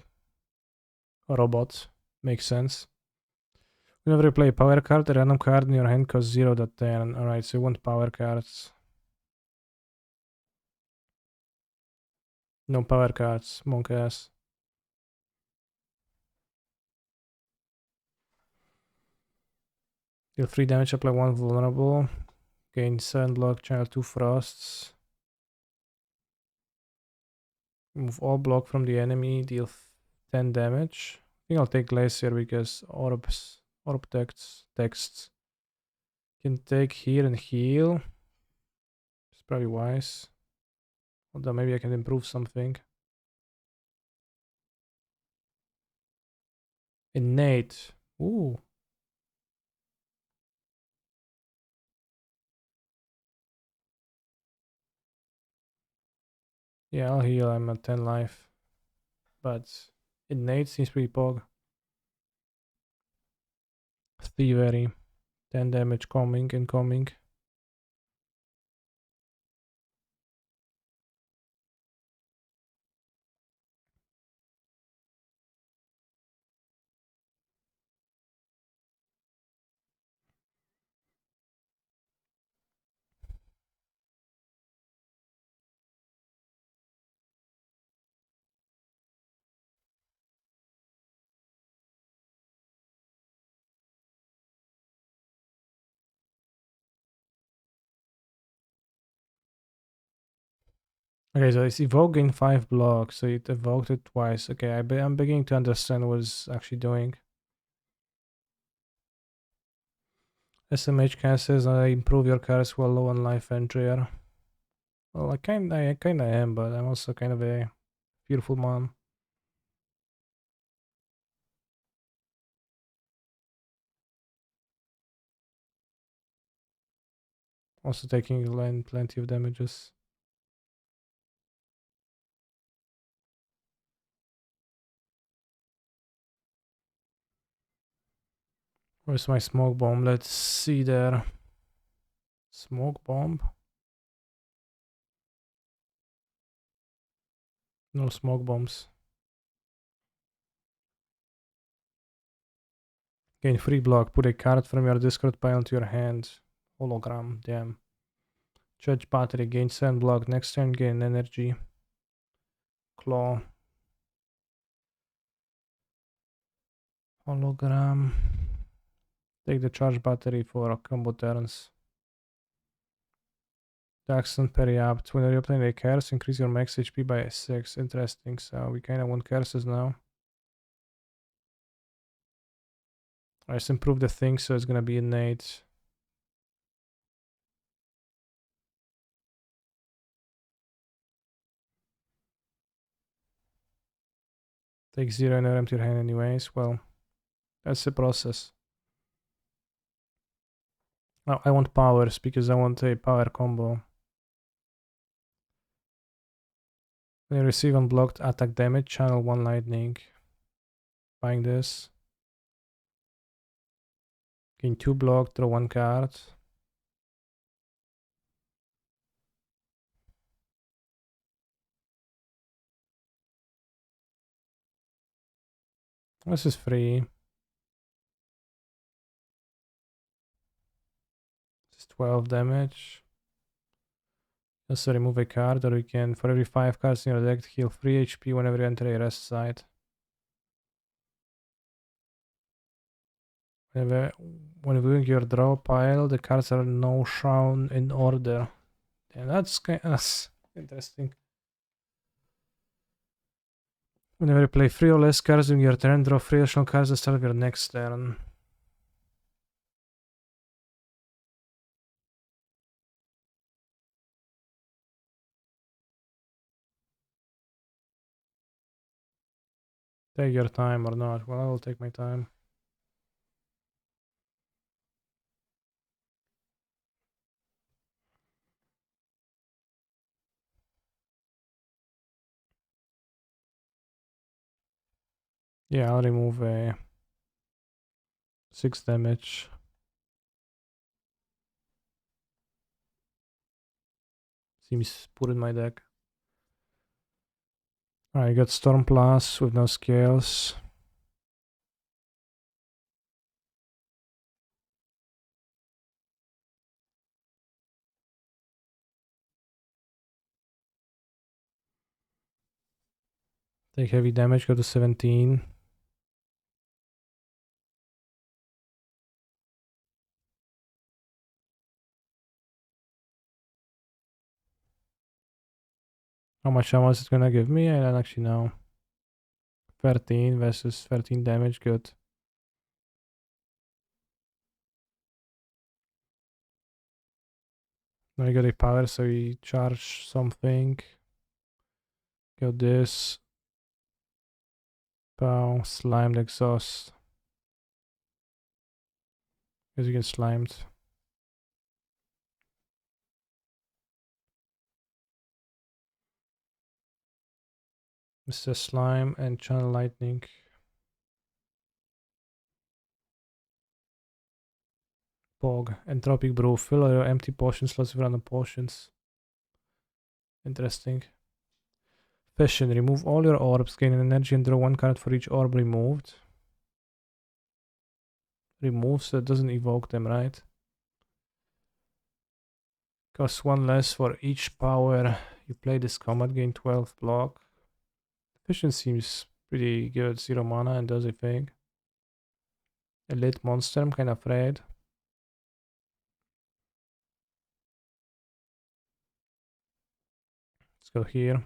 robot. Makes sense. Whenever you play a power card, a random card in your hand costs 0.10. Alright, so you want power cards. No power cards, monk ass. Deal 3 damage, apply 1 vulnerable. Gain 7 block, channel 2 frosts. Remove all block from the enemy, deal 10 damage. I think I'll take Glacier because orb texts can take here and heal. It's probably wise. Although maybe I can improve something. Innate. Ooh. Yeah, I'll heal. I'm at 10 life. But innate seems pretty pog. Thievery. 10 damage coming, incoming. Okay, so it's evoking 5 blocks, so it evoked it twice. Okay, I'm beginning to understand what it's actually doing. SMH casts improve your cards while low on life and rare. Well, I kinda am, but I'm also kind of a beautiful mom. Also taking plenty of damages. Where's my smoke bomb? Let's see there. Smoke bomb? No smoke bombs. Gain free block. Put a card from your discard pile into your hand. Hologram. Damn. Judge battery. Gain 7 block. Next turn gain energy. Claw. Hologram. Take the charge battery for combo turns. Accent periapt. Whenever you obtain a curse, increase your max HP by 6. Interesting. So we kind of want curses now. Let's improve the thing, so it's gonna be innate. Take 0 and never empty your hand anyways. Well, that's the process. Now I want powers because I want a power combo. When you receive unblocked attack damage, channel 1 lightning. Buying this. Gain 2 block, draw 1 card. This is free. This is 12 damage. Also remove a card, or you can, for every 5 cards in your deck, heal 3 HP whenever you enter a rest site. When viewing your draw pile, the cards are now shown in order. And that's interesting. Whenever you play 3 or less cards during your turn, draw 3 additional cards at the start of your next turn. Take your time or not. Well, I will take my time. Yeah, I'll remove a 6 damage. Seems put in my deck. Alright, I got Storm Plus with no scales. Take heavy damage, go to 17. How much ammo is it gonna give me? I don't actually know. 13 versus 13 damage, good. Now I got a power, so we charge something. Got this. Pow, slimed exhaust. As you get slimed. Mr. Slime and Channel Lightning. Pog. Entropic Brew. Fill all your empty potion slots with random potions. Interesting. Fission. Remove all your orbs. Gain an energy and draw one card for each orb removed. Remove, so it doesn't evoke them, right? Costs one less for each power you play this combat. Gain 12 block. Fission seems pretty good. 0 mana and does a thing. Elite monster. I'm kind of afraid. Let's go here.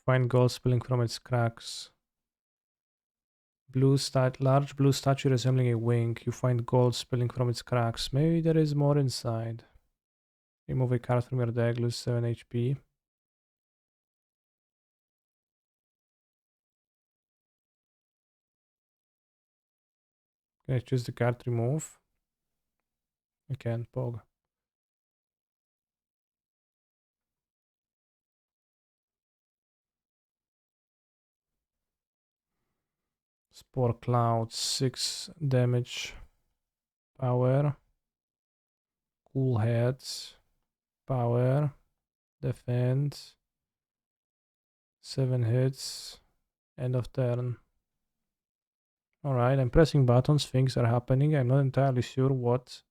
Find gold spilling from its cracks. Large blue statue resembling a wing. You find gold spilling from its cracks. Maybe there is more inside. Remove a card from your deck, lose 7 HP. Can I choose the card remove? I can, Pog. Spore Cloud, 6 damage. Power. Cool Heads. Power. Defend. 7 hits. End of turn. Alright, I'm pressing buttons, things are happening. I'm not entirely sure what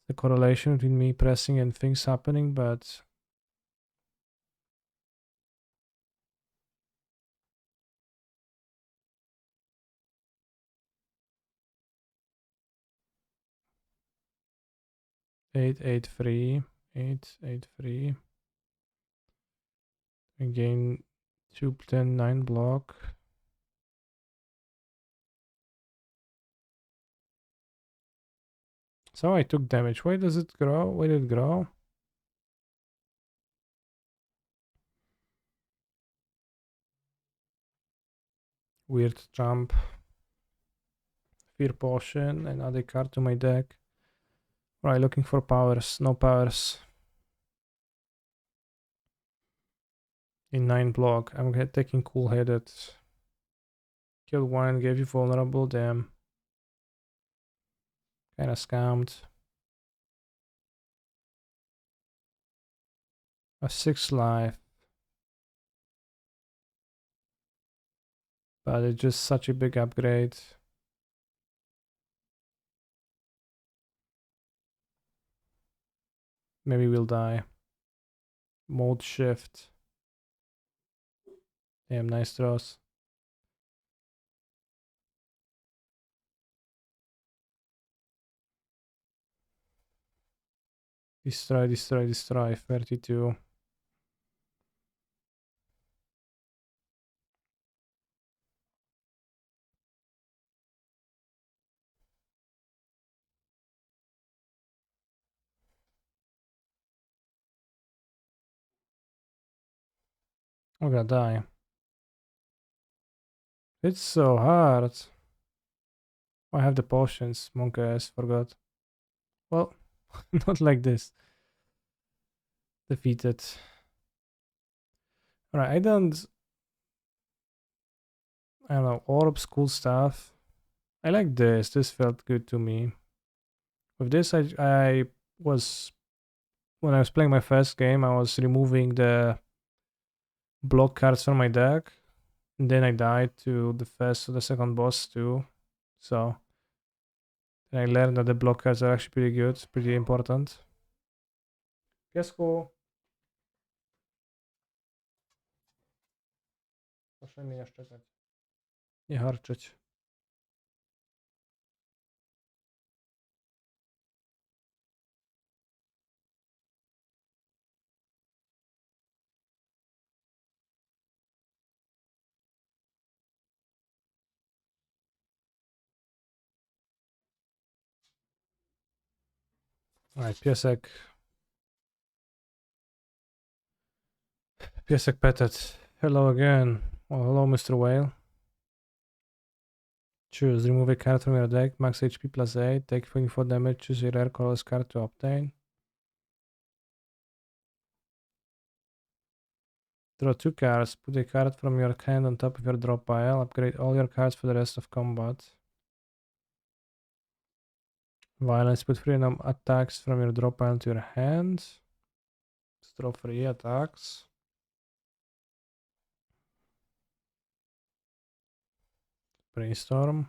the correlation between me pressing and things happening, but eight, 8, 3, 8, 8, 3. Again, 2, 10, 9 block. So I took damage. Why does it grow? Why did it grow? Weird jump. Fear potion and add a card to my deck. Alright, looking for powers. No powers. In 9 block. I'm taking cool headed. Kill one and gave you vulnerable. Damn. Kinda scammed. A 6 life. But it's just such a big upgrade. Maybe we'll die. Mode shift. Damn, nice throws. Destroy, destroy, destroy. 32. I'm gonna die. It's so hard. I have the potions. Monk ass, forgot. Well, not like this. Defeated. Alright, I don't know, orbs, cool stuff. I like this. This felt good to me. With this, I was, when I was playing my first game, I was removing the block cards from my deck. And then I died to the second boss too. So I learned that the block cards are actually pretty good, pretty important. Piesku. Proszę mnie nie szczekać. Nie harczyć. Alright, piesek. Piesek petted. Hello again. Well, hello, Mr. Whale. Choose. Remove a card from your deck. Max HP plus 8. Take 24 damage. Choose a rare colorless card to obtain. Draw 2 cards. Put a card from your hand on top of your draw pile. Upgrade all your cards for the rest of combat. Violence. Put 3 random attacks from your draw pile into your hand. Let's draw 3 attacks. Brainstorm.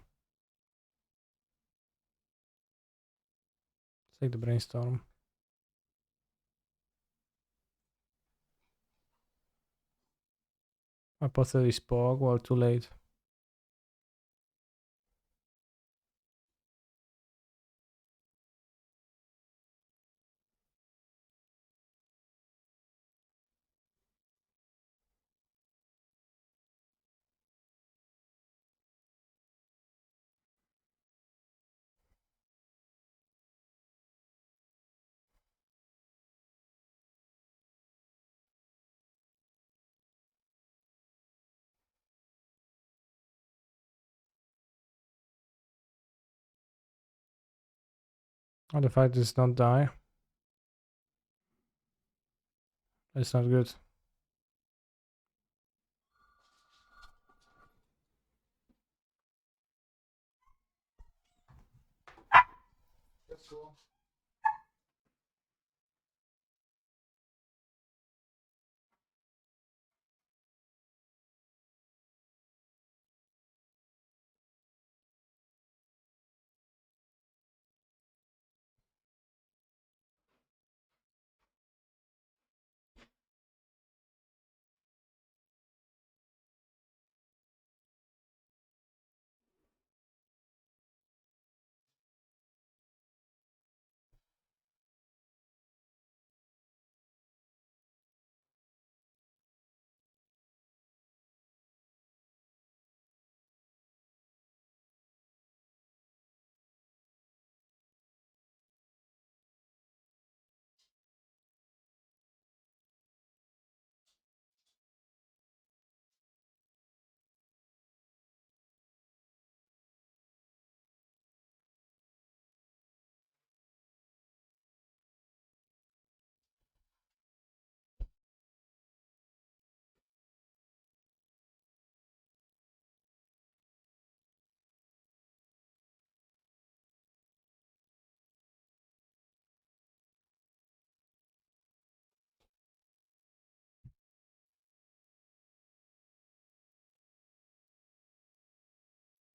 Let's take the brainstorm. I possibly spoke. Well, too late. Oh, the fact does not die. It's not good. That's cool.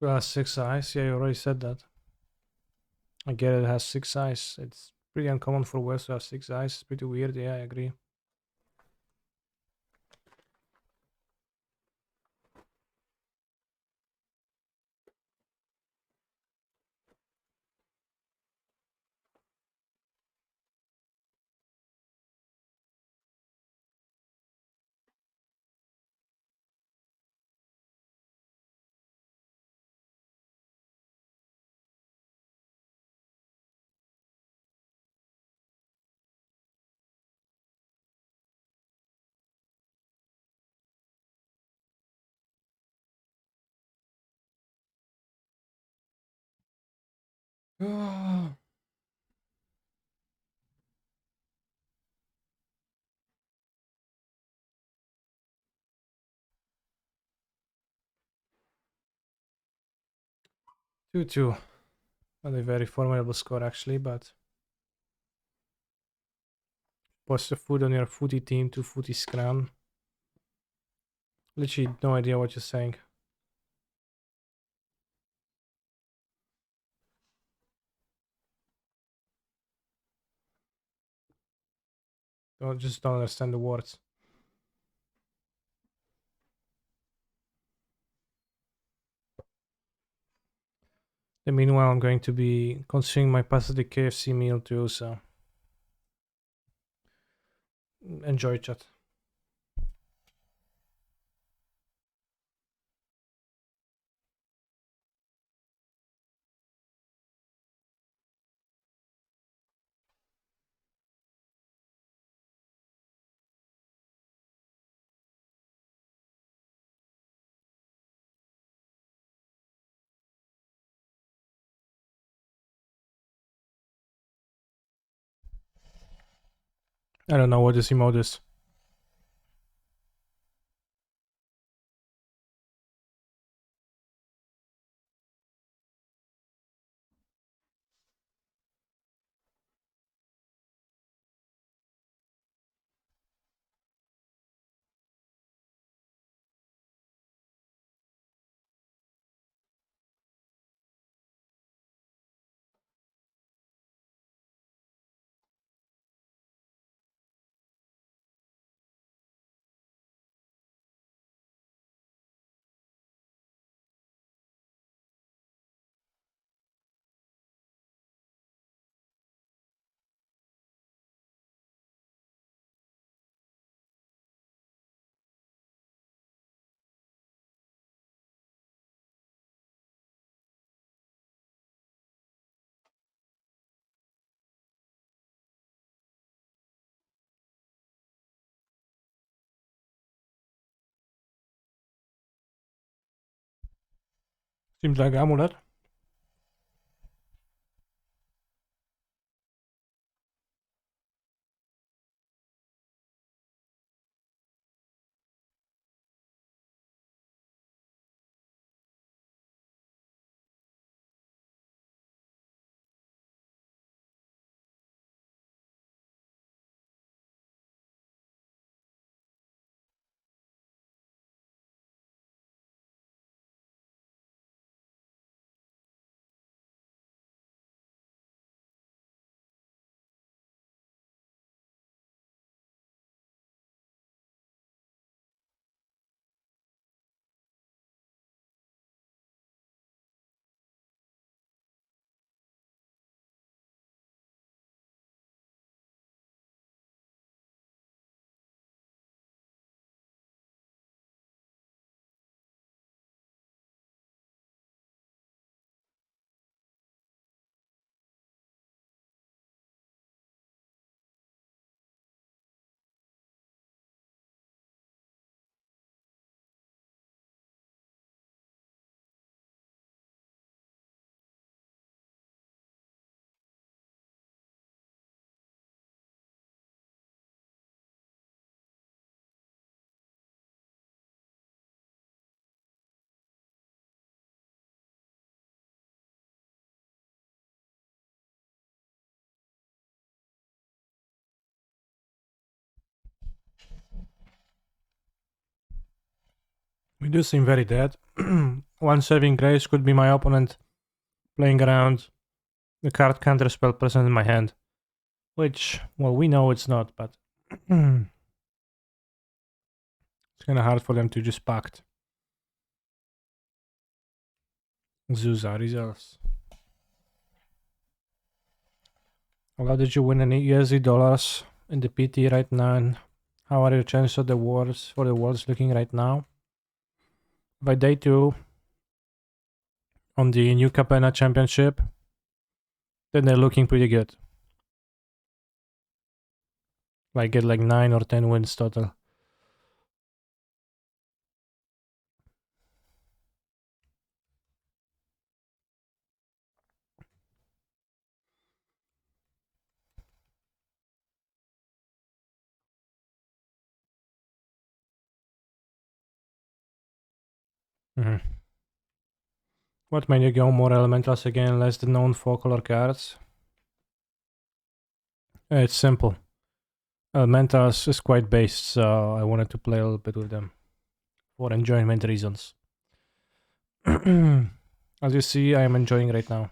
Well, 6 eyes. Yeah, you already said that. I get it has 6 eyes. It's pretty uncommon for whales to have 6 eyes. It's pretty weird. Yeah, I agree. Oh. 2-2. Not a very formidable score actually, but post a food on your footy team to footy scrum. Literally no idea what you're saying. Just don't understand the words. And meanwhile, I'm going to be consuming my Pacific KFC meal too, so enjoy, chat. I don't know what this emote is. Seems like amulet. We do seem very dead. One saving grace could be my opponent playing around the card counter spell present in my hand. Which, well, we know it's not, but it's kind of hard for them to just pact. Zuza results. How did you win any USD dollars in the PT right now? And how are your chances of the wars for the worlds looking right now? By day 2 on the New Capena Championship, then they're looking pretty good. Like get like 9 or 10 wins total. Mhm. What made you go more elementals again, less the known 4-color cards? It's simple. Elementals is quite based, so I wanted to play a little bit with them for enjoyment reasons. As you see, I am enjoying right now.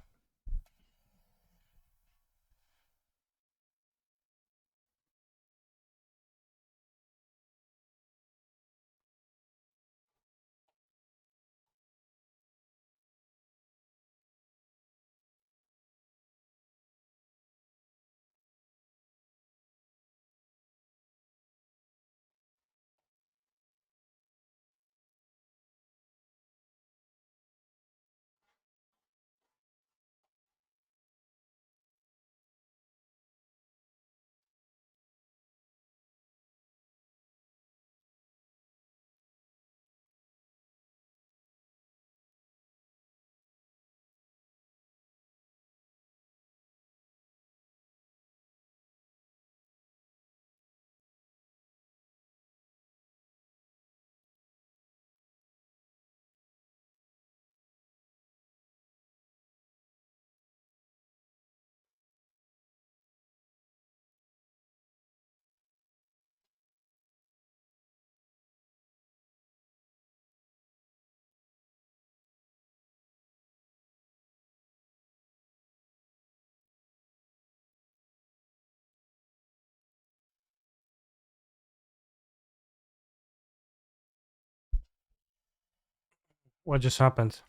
What just happened?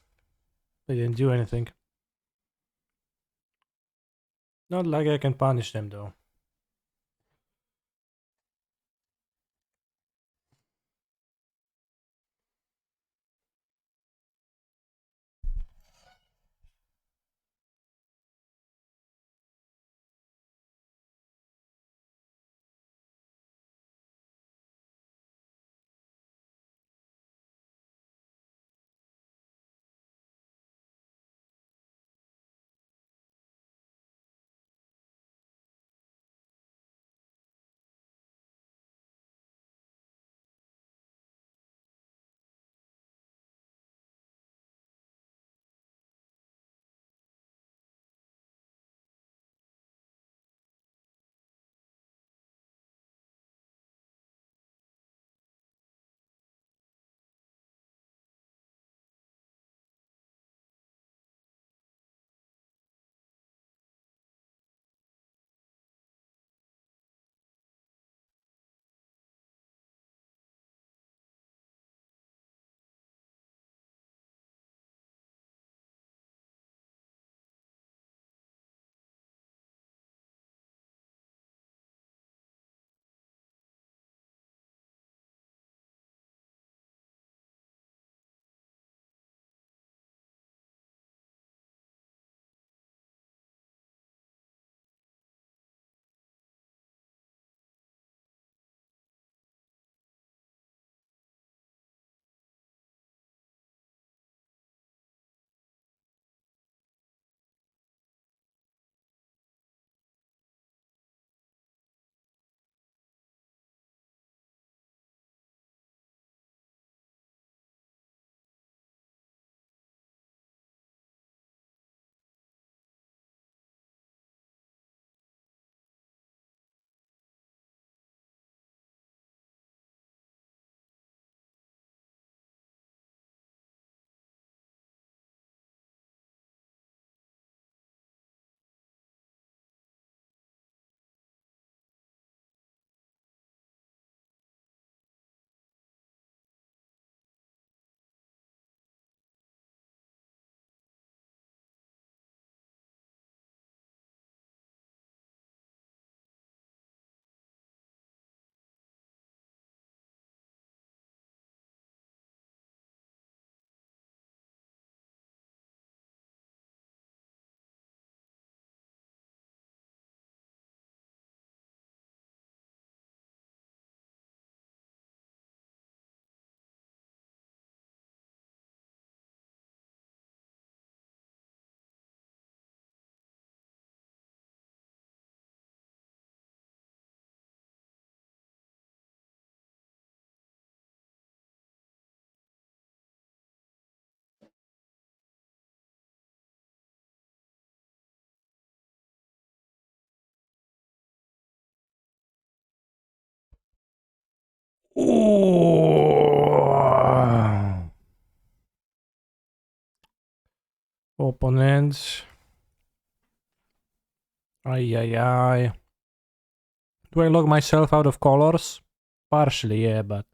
They didn't do anything. Not like I can punish them though. Oh. Opponents. Ay, ay, ay. Do I log myself out of colors? Partially, yeah, but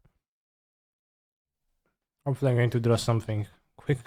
hopefully I'm going to draw something quick.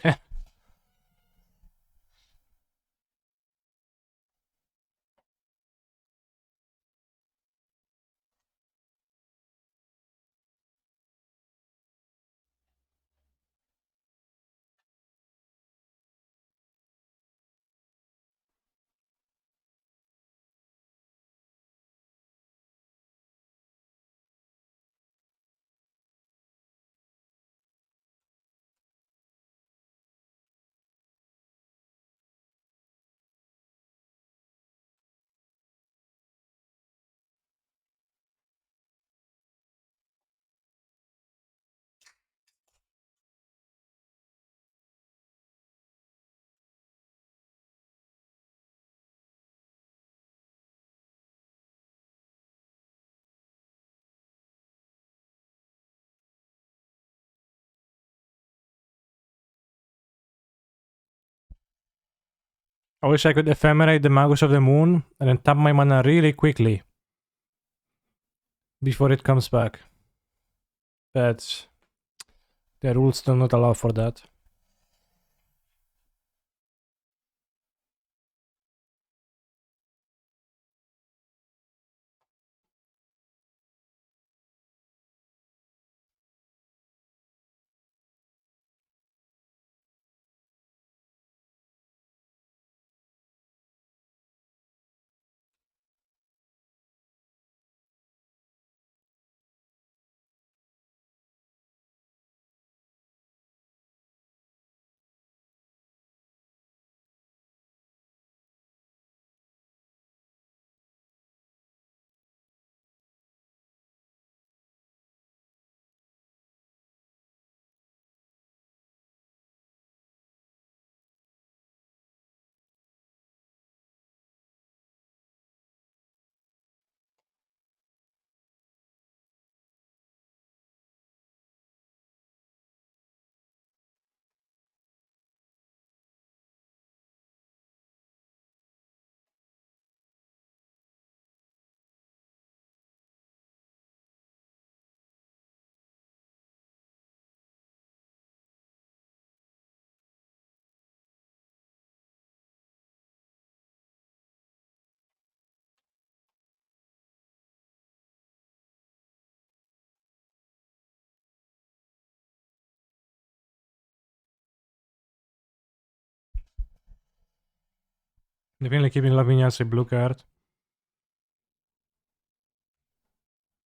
I wish I could ephemerate the Magus of the Moon and then tap my mana really quickly before it comes back. But the rules do not allow for that. Definitely keeping Lavinia as a blue card.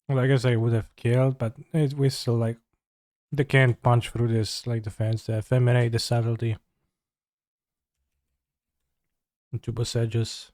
Well, I guess I would have killed, but we still like they can't punch through this like defense, the ephemerate, the subtlety. And two boss edges.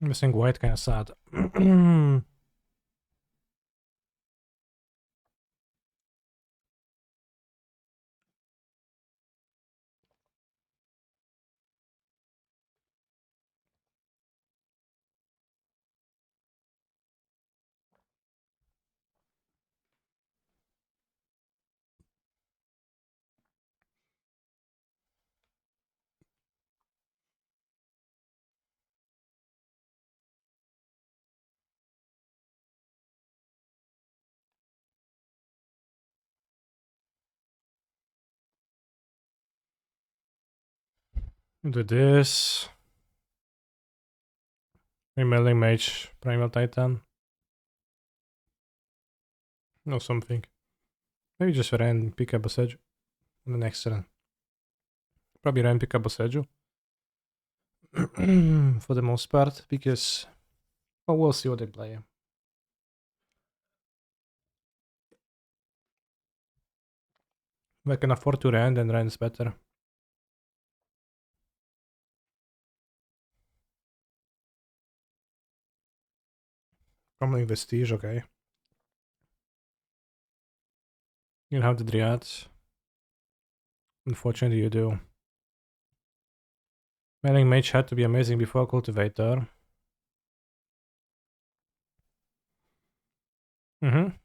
Missing white kind of sad. Do this. Remelling mage, primal titan. Or something. Maybe just ran pick up a Seju on the next turn. Probably ran pick up a Seju. For the most part, because well, we'll see what they play. If I can afford to run, then run is better. Probably Vestige, okay. You don't have the Dryad. Unfortunately, you do. Melee Mage had to be amazing before Cultivator. Mm-hmm.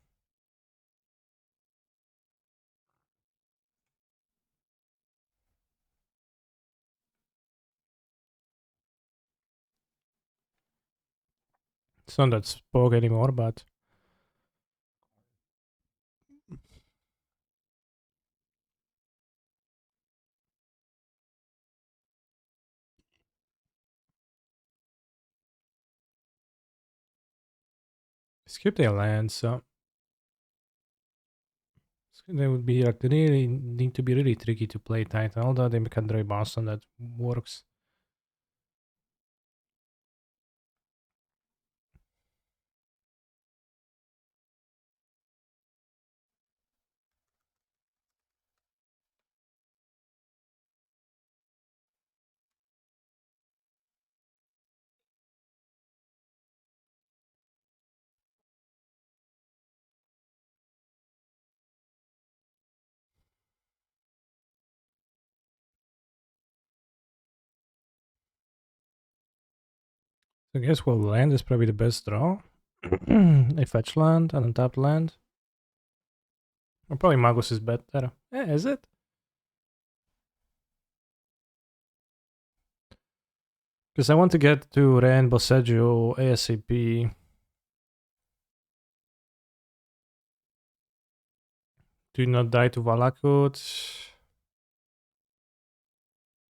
It's not that spoke anymore, but skip their land, so they would be like really need to be really tricky to play Titan, although they can draw Boston that works. So I guess well land is probably the best draw. A fetch land, an untapped land. Or probably Magus is better. Is it? Because I want to get to Ren Boseju ASAP. Do not die to Valakut.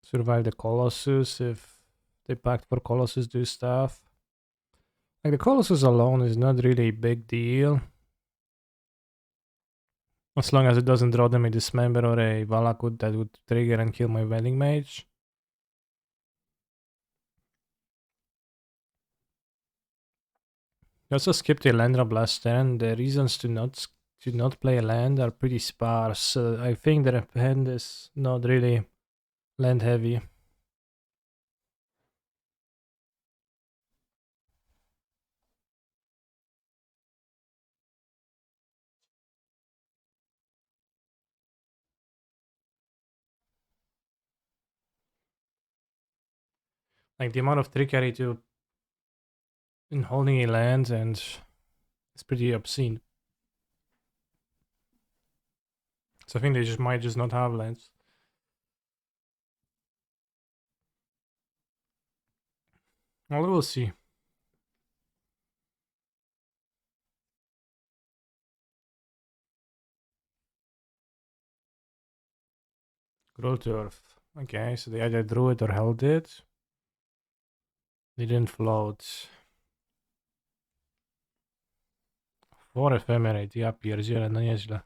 Survive the Colossus if They packed for Colossus do stuff. Like the Colossus alone is not really a big deal. As long as it doesn't draw them a Dismember or a Valakut that would trigger and kill my Vending Mage. You also skipped a land drop last turn. The reasons to not play a land are pretty sparse. I think the hand is not really land heavy. Like the amount of trickery to in holding a land and it's pretty obscene. So I think they just might just not have lands. Well, we'll see. Growth Earth. Okay, so they either drew it or held it. They didn't float. 4 Ephemerate, ja pierdzielę, no nieźle.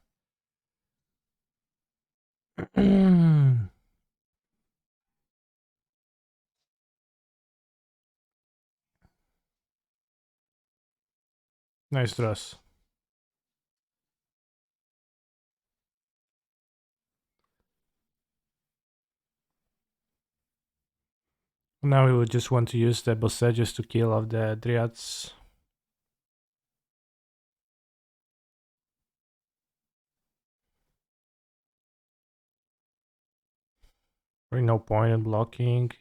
Nice dress. Now we would just want to use the Bossages to kill off the Dryads. Really no point in blocking.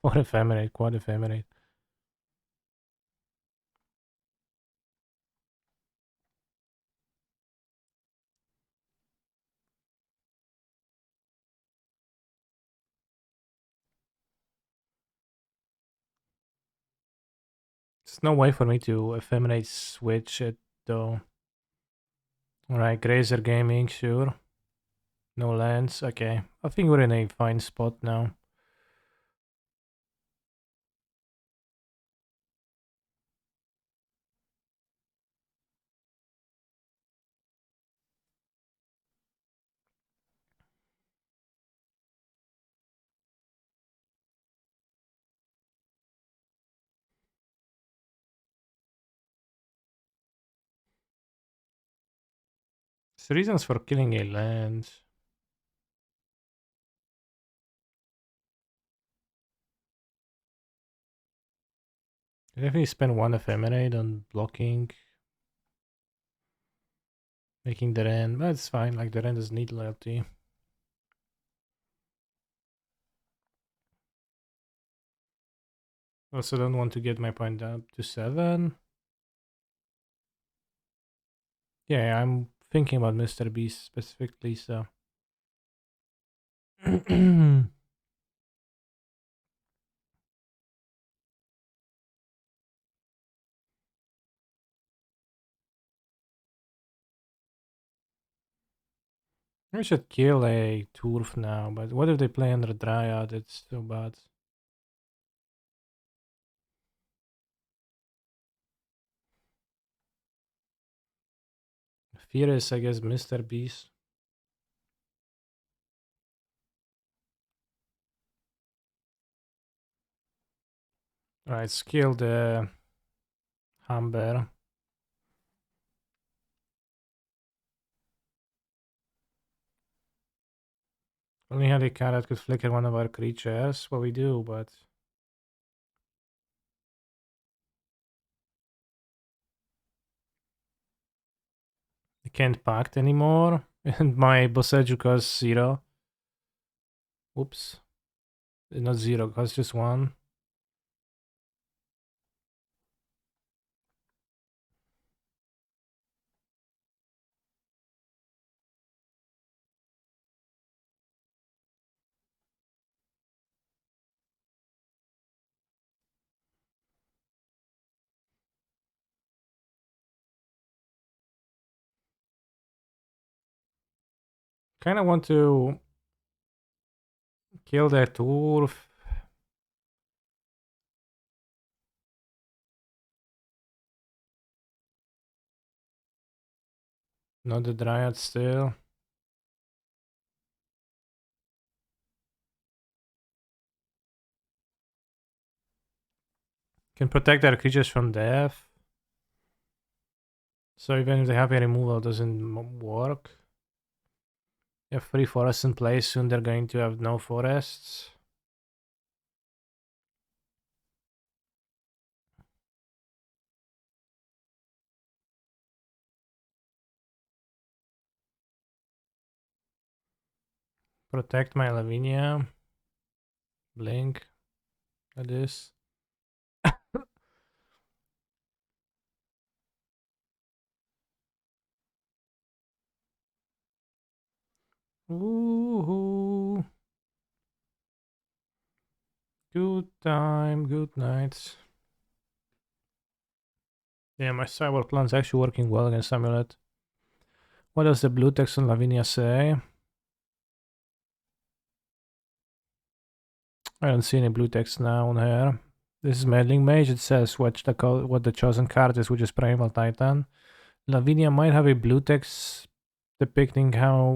4 Ephemerate, quad Ephemerate. There's no way for me to Ephemerate switch it though. Alright, Grazer Gaming, sure. No lands, okay. I think we're in a fine spot now. There's reasons for killing a land. If we spend 1 Ephemerate on blocking, making the Ren, that's fine, like the Ren doesn't need loyalty. Also don't want to get my point up to 7. Yeah, I'm thinking about Mr. Beast specifically, so. I should kill a Turf now, but what if they play under Dryad? It's so bad. Fear is, I guess, Mr. Beast. Alright, skill the Humber. Only had a card that could flicker one of our creatures. What we do, but. I can't pact anymore. And my Boseju costs 0. Oops. Not 0, costs just 1. Kinda want to kill that Turf. Not the Dryad still. Can protect their creatures from death. So even if they have a removal, it doesn't work. They have 3 forests in place, soon they're going to have no forests. Protect my Lavinia. Blink. Like this. Ooh. Good time, good night. Yeah, my cyber plan's actually working well against Amulet. What does the blue text on Lavinia say? I don't see any blue text now on her. This is Meddling Mage. It says what the chosen card is, which is Primal Titan. Lavinia might have a blue text depicting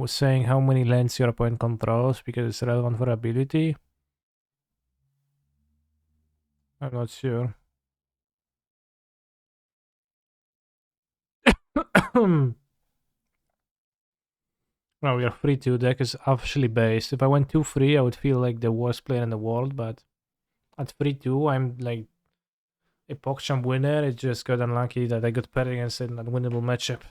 saying how many lands your opponent controls because it's relevant for ability. I'm not sure. No, your 3-2 deck is officially based. If I went 2-3, I would feel like the worst player in the world, but at 3-2, I'm like a PogChamp winner. It just got unlucky that I got paired against an unwinnable matchup.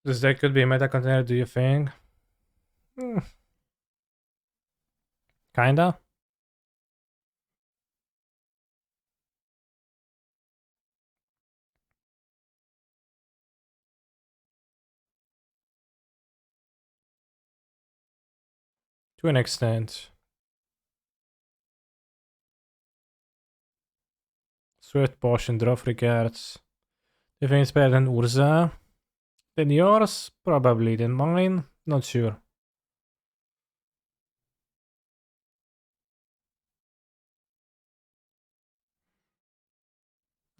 This deck could be a meta contender, do you think? Kinda. To an extent. Swift Potion, draw 3 cards. Do you think it's better than Urza? Than yours? Probably. Than mine? Not sure.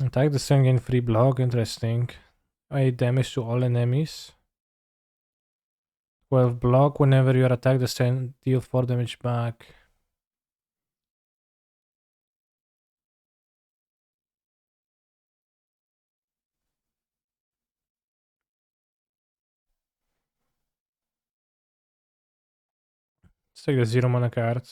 Attack the same gain free block, interesting. 8 damage to all enemies. 12 block, whenever you attack the same, deal 4 damage back. Let's take the 0 mana card.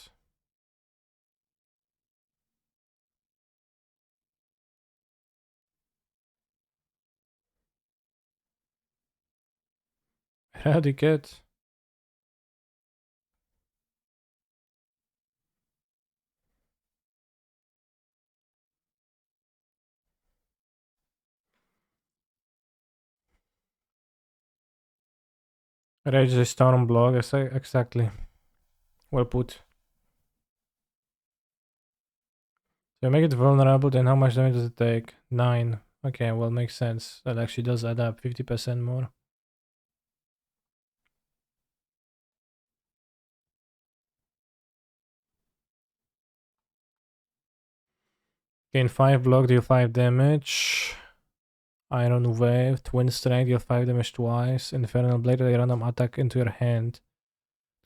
Eradicate. Rage the storm block, exactly. Well put. So make it vulnerable, then how much damage does it take? 9. Okay, well, makes sense. That actually does add up, 50% more. Gain 5 block, deal 5 damage. Iron Wave, Twin Strength, deal 5 damage twice. Infernal Blade, a random attack into your hand.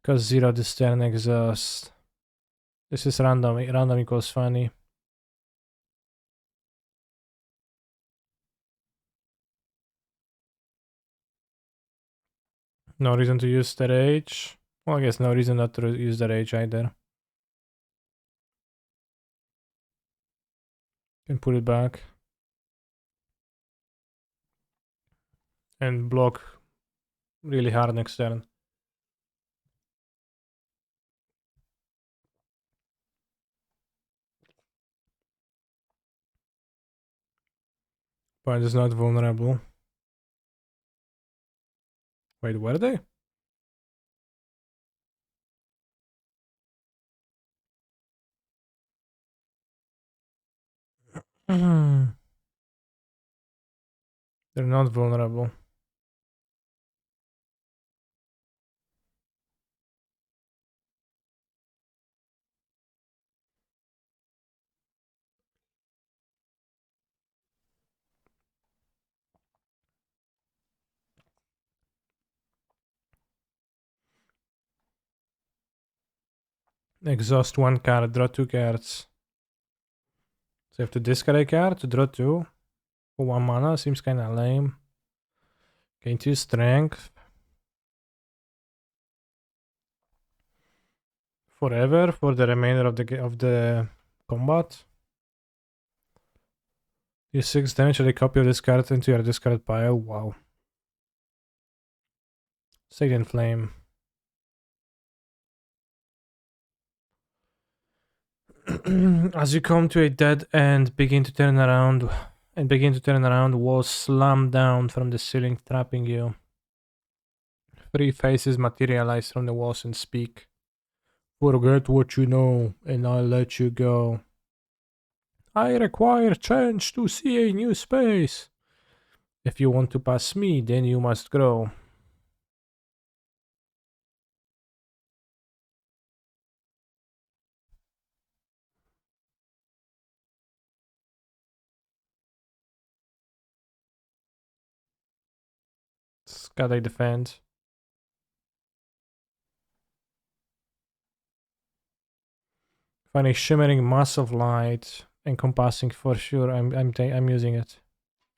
Cost 0 this turn, exhaust. This is random, random equals funny. No reason to use the rage. Well, I guess no reason not to use the rage either. Can put it back. And block really hard next turn. But it's not vulnerable. Wait, were they? They're not vulnerable. Exhaust one card, draw two cards. So you have to discard a card to draw two. For 1 mana, seems kinda lame. Gain 2 strength. Forever for the remainder of the combat. Use 6 damage and a copy of this card into your discard pile. Wow. Satan Flame. As you come to a dead end, begin to turn around, walls slam down from the ceiling, trapping you. 3 faces materialize from the walls and speak. Forget what you know, and I'll let you go. I require change to see a new space. If you want to pass me, then you must grow. Gotta defend. Find a shimmering mass of light, encompassing for sure. I'm using it.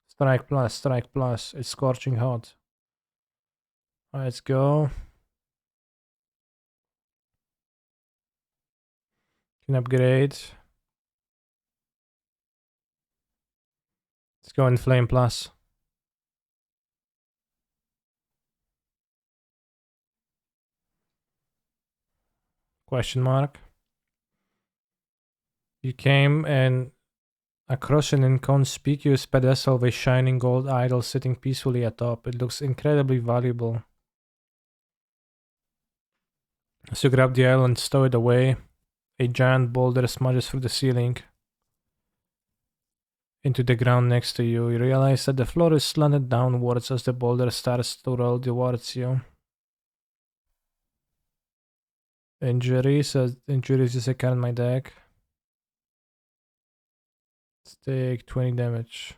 Strike plus, strike plus. It's scorching hot. Let's go. Can upgrade. Let's go in flame plus. Question mark. You came and across an inconspicuous pedestal of a shining gold idol sitting peacefully atop. It looks incredibly valuable. As you grab the idol and stow it away, a giant boulder smudges through the ceiling into the ground next to you. You realize that the floor is slanted downwards as the boulder starts to roll towards you. Injuries is a card in my deck. Let's take 20 damage.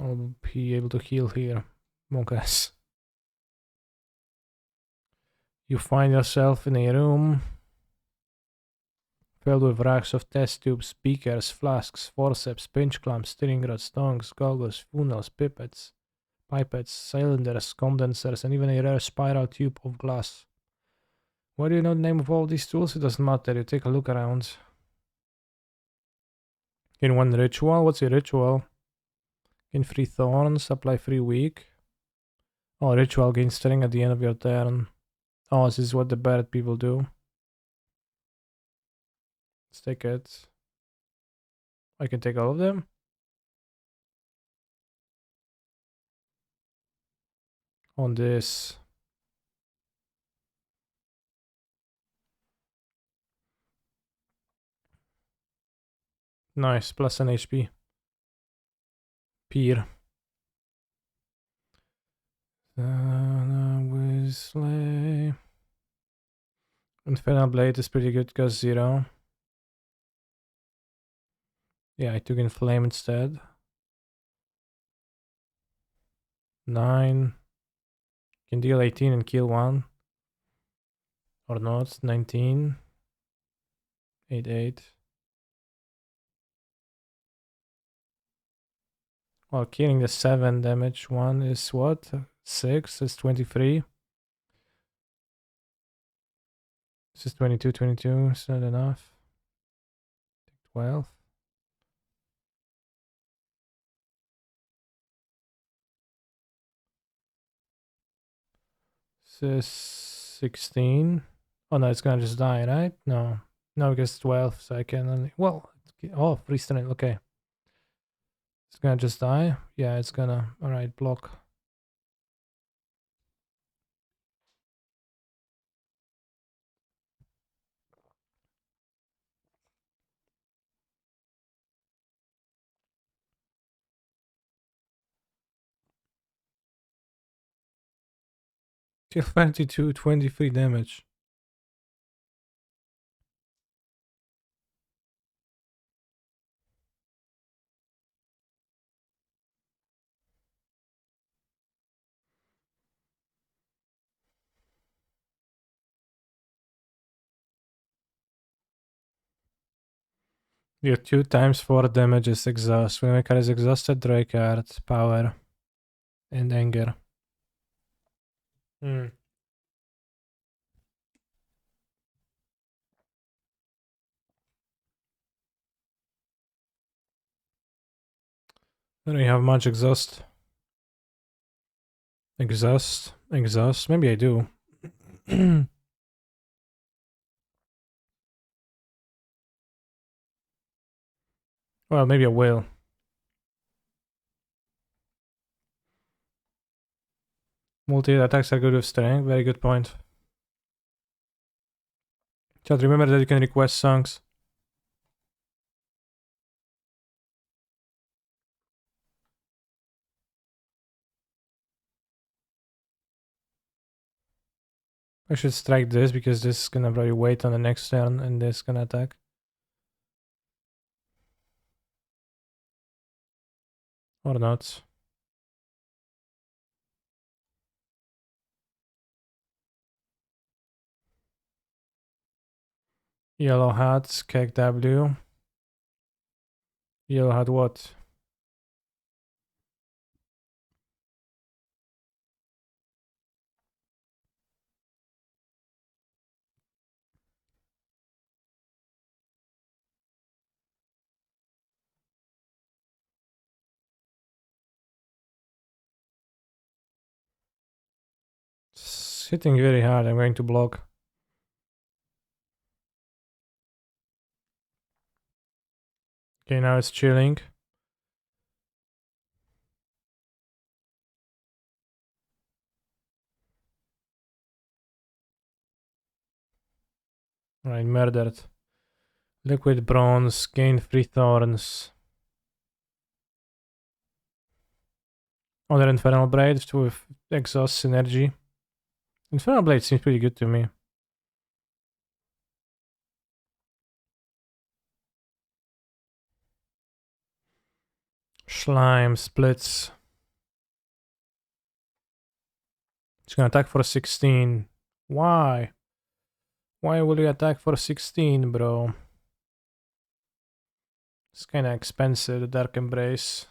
I'll be able to heal here. Monkas. You find yourself in a room filled with racks of test tubes, beakers, flasks, forceps, pinch clamps, stirring rods, tongs, goggles, funnels, pipettes, cylinders, condensers, and even a rare spiral tube of glass. Why do you know the name of all these tools? It doesn't matter, you take a look around. In one ritual? What's a ritual? Gain 3 thorns, apply 3 weak. Oh, ritual gain stirring at the end of your turn. Oh, this is what the bad people do. Let's take it. I can take all of them? On this. Nice, plus an HP. Peer. Whistler. Infernal Blade is pretty good because 0. Yeah, I took Inflame instead. 9. Can deal 18 and kill 1. Or not. 19. 8, 8. Well, killing the 7 damage one is what? 6 is 23. This is 22, 22. It's not enough. 12. This is 16. Oh no, it's gonna just die, right? No. No, because 12, so I can only... Well, Oh, free strength. Okay. It's gonna just die. Yeah, it's gonna. Alright, block. Till 22, 23 damage. You 2 times 4 damage is exhaust. When my card is exhausted, draw a card. Power. And anger. Hmm. I don't have much exhaust. Exhaust. Exhaust. Maybe I do. Well, maybe I will. Multi attacks are good with strength. Very good point. Chat, remember that you can request songs. I should strike this because this is gonna probably wait on the next turn and this gonna attack. Or not. Yellow hat, Keg W. Yellow hat what? It's hitting very hard. I'm going to block. Okay, now it's chilling. Right, murdered. Liquid bronze, gain 3 thorns. Other Infernal Blade with exhaust synergy. Infernal Blade seems pretty good to me. Slime splits. It's gonna attack for 16. Why? Why will you attack for 16, bro? It's kinda expensive, the Dark Embrace.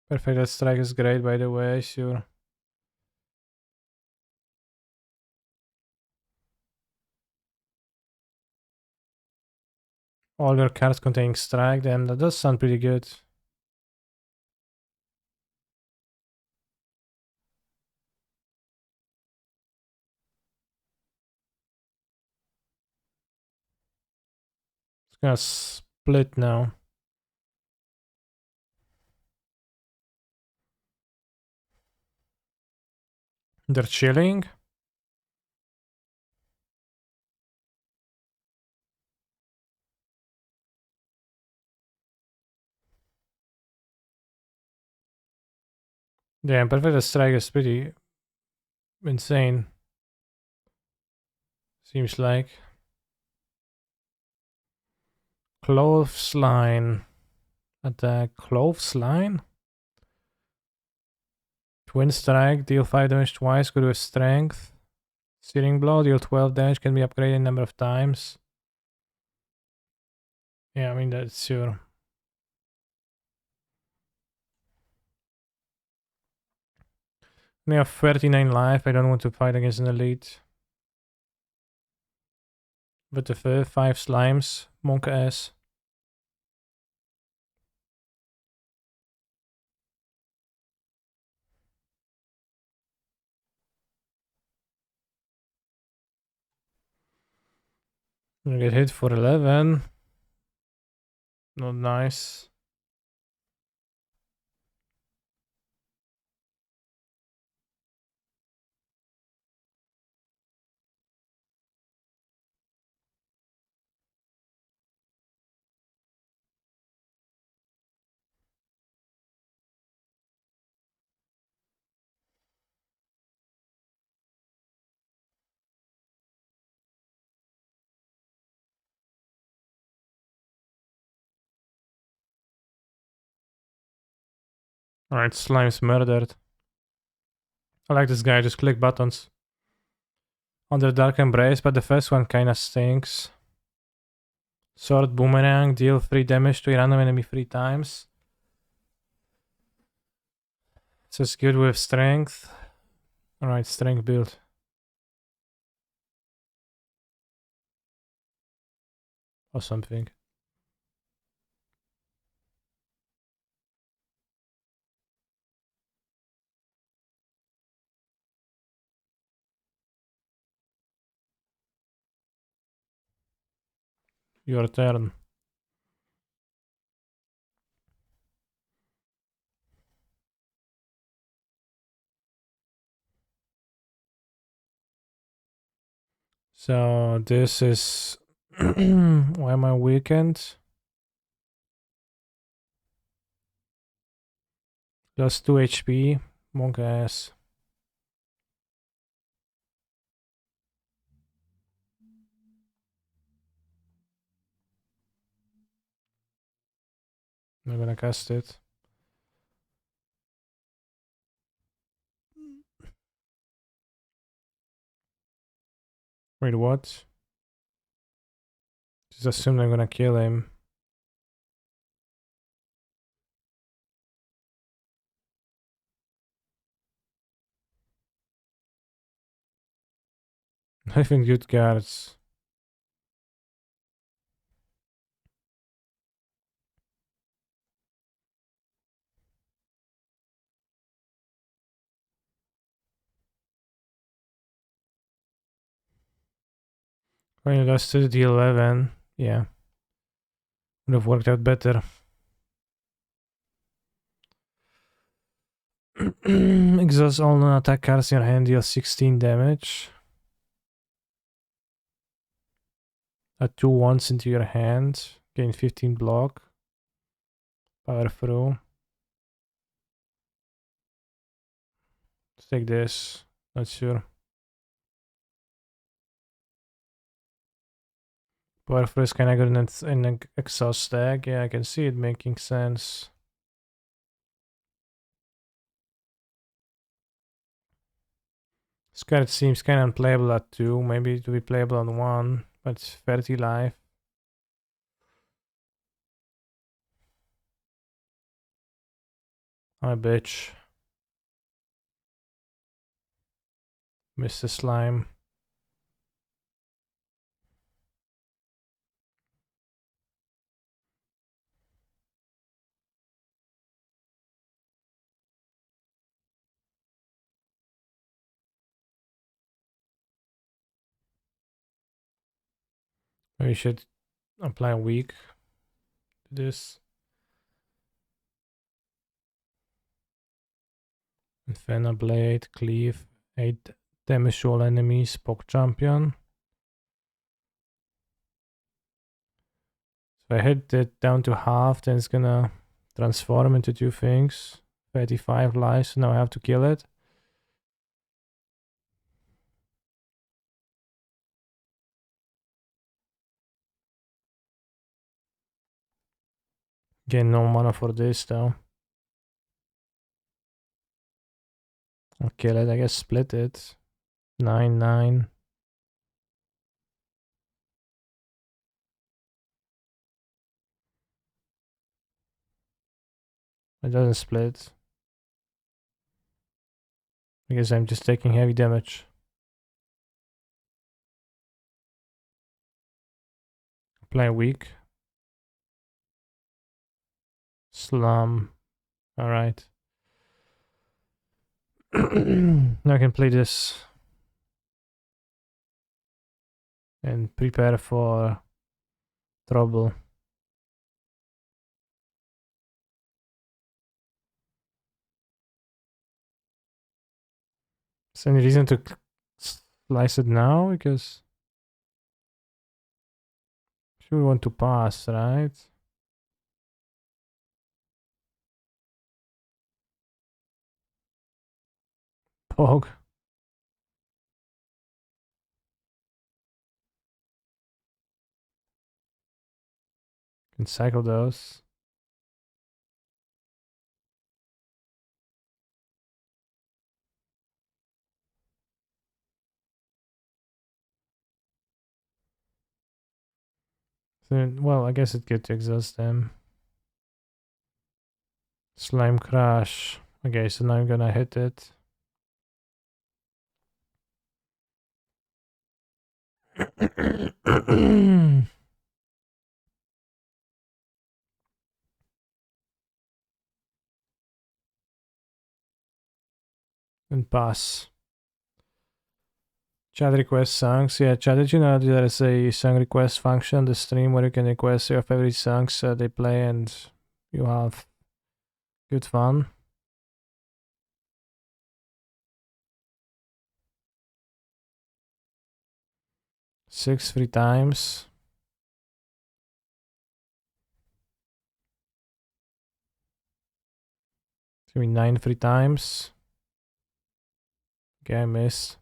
Perfect strike is great, by the way, sure. All your cards containing strike, then that does sound pretty good. It's gonna split now. They're chilling. Damn, Perfect strike is pretty insane. Seems like. Clothesline. Attack. Clothesline? Twin strike, deal 5 damage twice, good with strength. Searing blow, deal 12 damage, can be upgraded a number of times. Yeah, I mean, that's sure. We have 39 life, I don't want to fight against an elite. But the 5 slimes, monk ass. I get hit for 11. Not nice. Alright, Slime's murdered. I like this guy, just click buttons. Under Dark Embrace, but the first one kinda stinks. Sword Boomerang, deal 3 damage to a random enemy 3 times. So it's good with strength. Alright, strength build. Or something. Your turn. So this is why am I weakened? Lost 2 HP. Monk ass. I'm gonna cast it. Wait, what? Just assume I'm gonna kill him. I think good cards. When you lost to the 11, yeah. Would have worked out better. Exhaust all non-attack cards in your hand, deal 16 damage. Add 2 ones into your hand, gain 15 block. Power through. Let's take this. Not sure. Power through is kinda good in an exhaust stack. Yeah, I can see it making sense. This card seems kinda unplayable at 2. Maybe it will be playable on 1, but it's 30 life. My bitch. Mr. Slime. We should apply weak to this. Inferno Blade, Cleave, 8 damage to all enemies, Poke Champion. So I hit it down to half, then it's gonna transform into 2 things. 35 lives, so now I have to kill it. Gain no mana for this though. I'll kill it, I guess split it. 9/9. It doesn't split. I guess I'm just taking heavy damage. Apply weak. Slum. Alright. Now I can play this. and prepare for trouble. Is there any reason to slice it now? Because we want to pass, right? Pog. Can cycle those. So, well, I guess it could exhaust them. Slime crash. Okay, so now I'm gonna hit it. And pass. Chat request songs. Yeah, chat, did you know there is a song request function on the stream where you can request your favorite songs they play and you have good fun? 6 free times. It's gonna be 9 free times. Okay, I missed.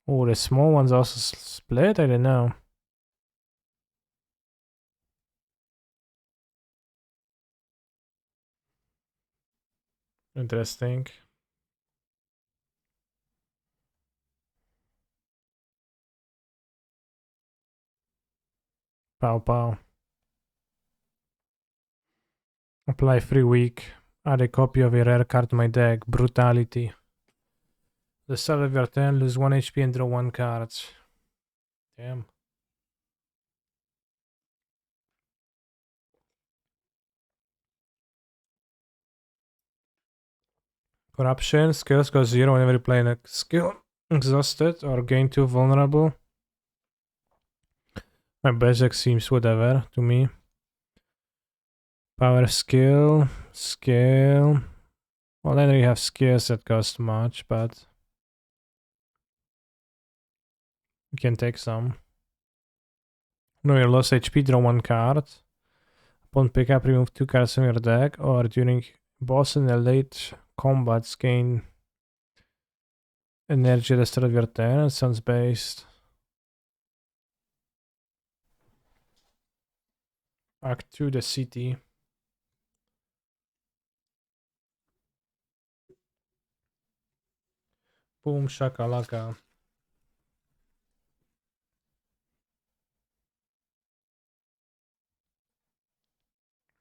Oh, the small ones also split? I don't know. Interesting. Pow pow. Apply free week. Add a copy of a rare card to my deck. Brutality. The start of your turn, lose 1 HP and draw 1 card. Damn. Corruption. Skills go 0 whenever you play a skill. Exhausted or gain 2 vulnerable. My basic seems whatever to me. Power skill. Skill. Well, then you have skills that cost much, but you can take some. No, you lost HP, draw 1 card. Upon pickup, remove 2 cards from your deck, or during boss in a late combat, gain energy at the start of your turn. It sounds based. Act 2, the city. Boom, shakalaka.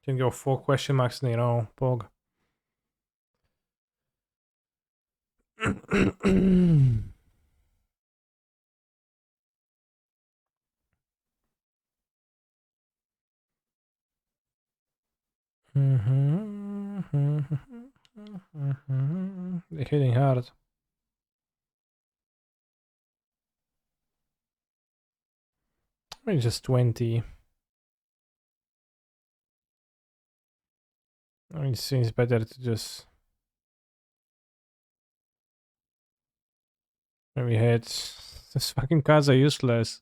Can go 4 question marks in a row. Pog. They're hitting hard. Maybe just 20. I mean, it seems better to just maybe hit. These fucking cards are useless.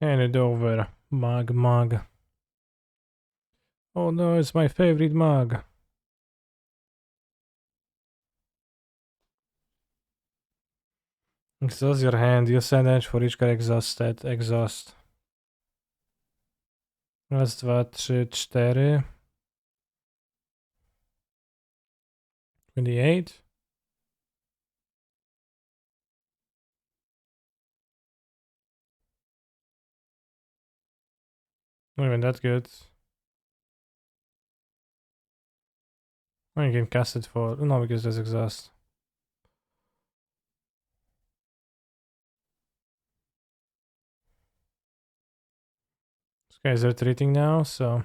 Hand it over. Mug. Oh no, it's my favorite mug. Exhaust your hand. You send damage for each card exhausted. Exhaust. Raz, dwa, trzy, cztery. 28. Not even that good. I can cast it for... No, because there's exhaust. These guys are retreating now, so...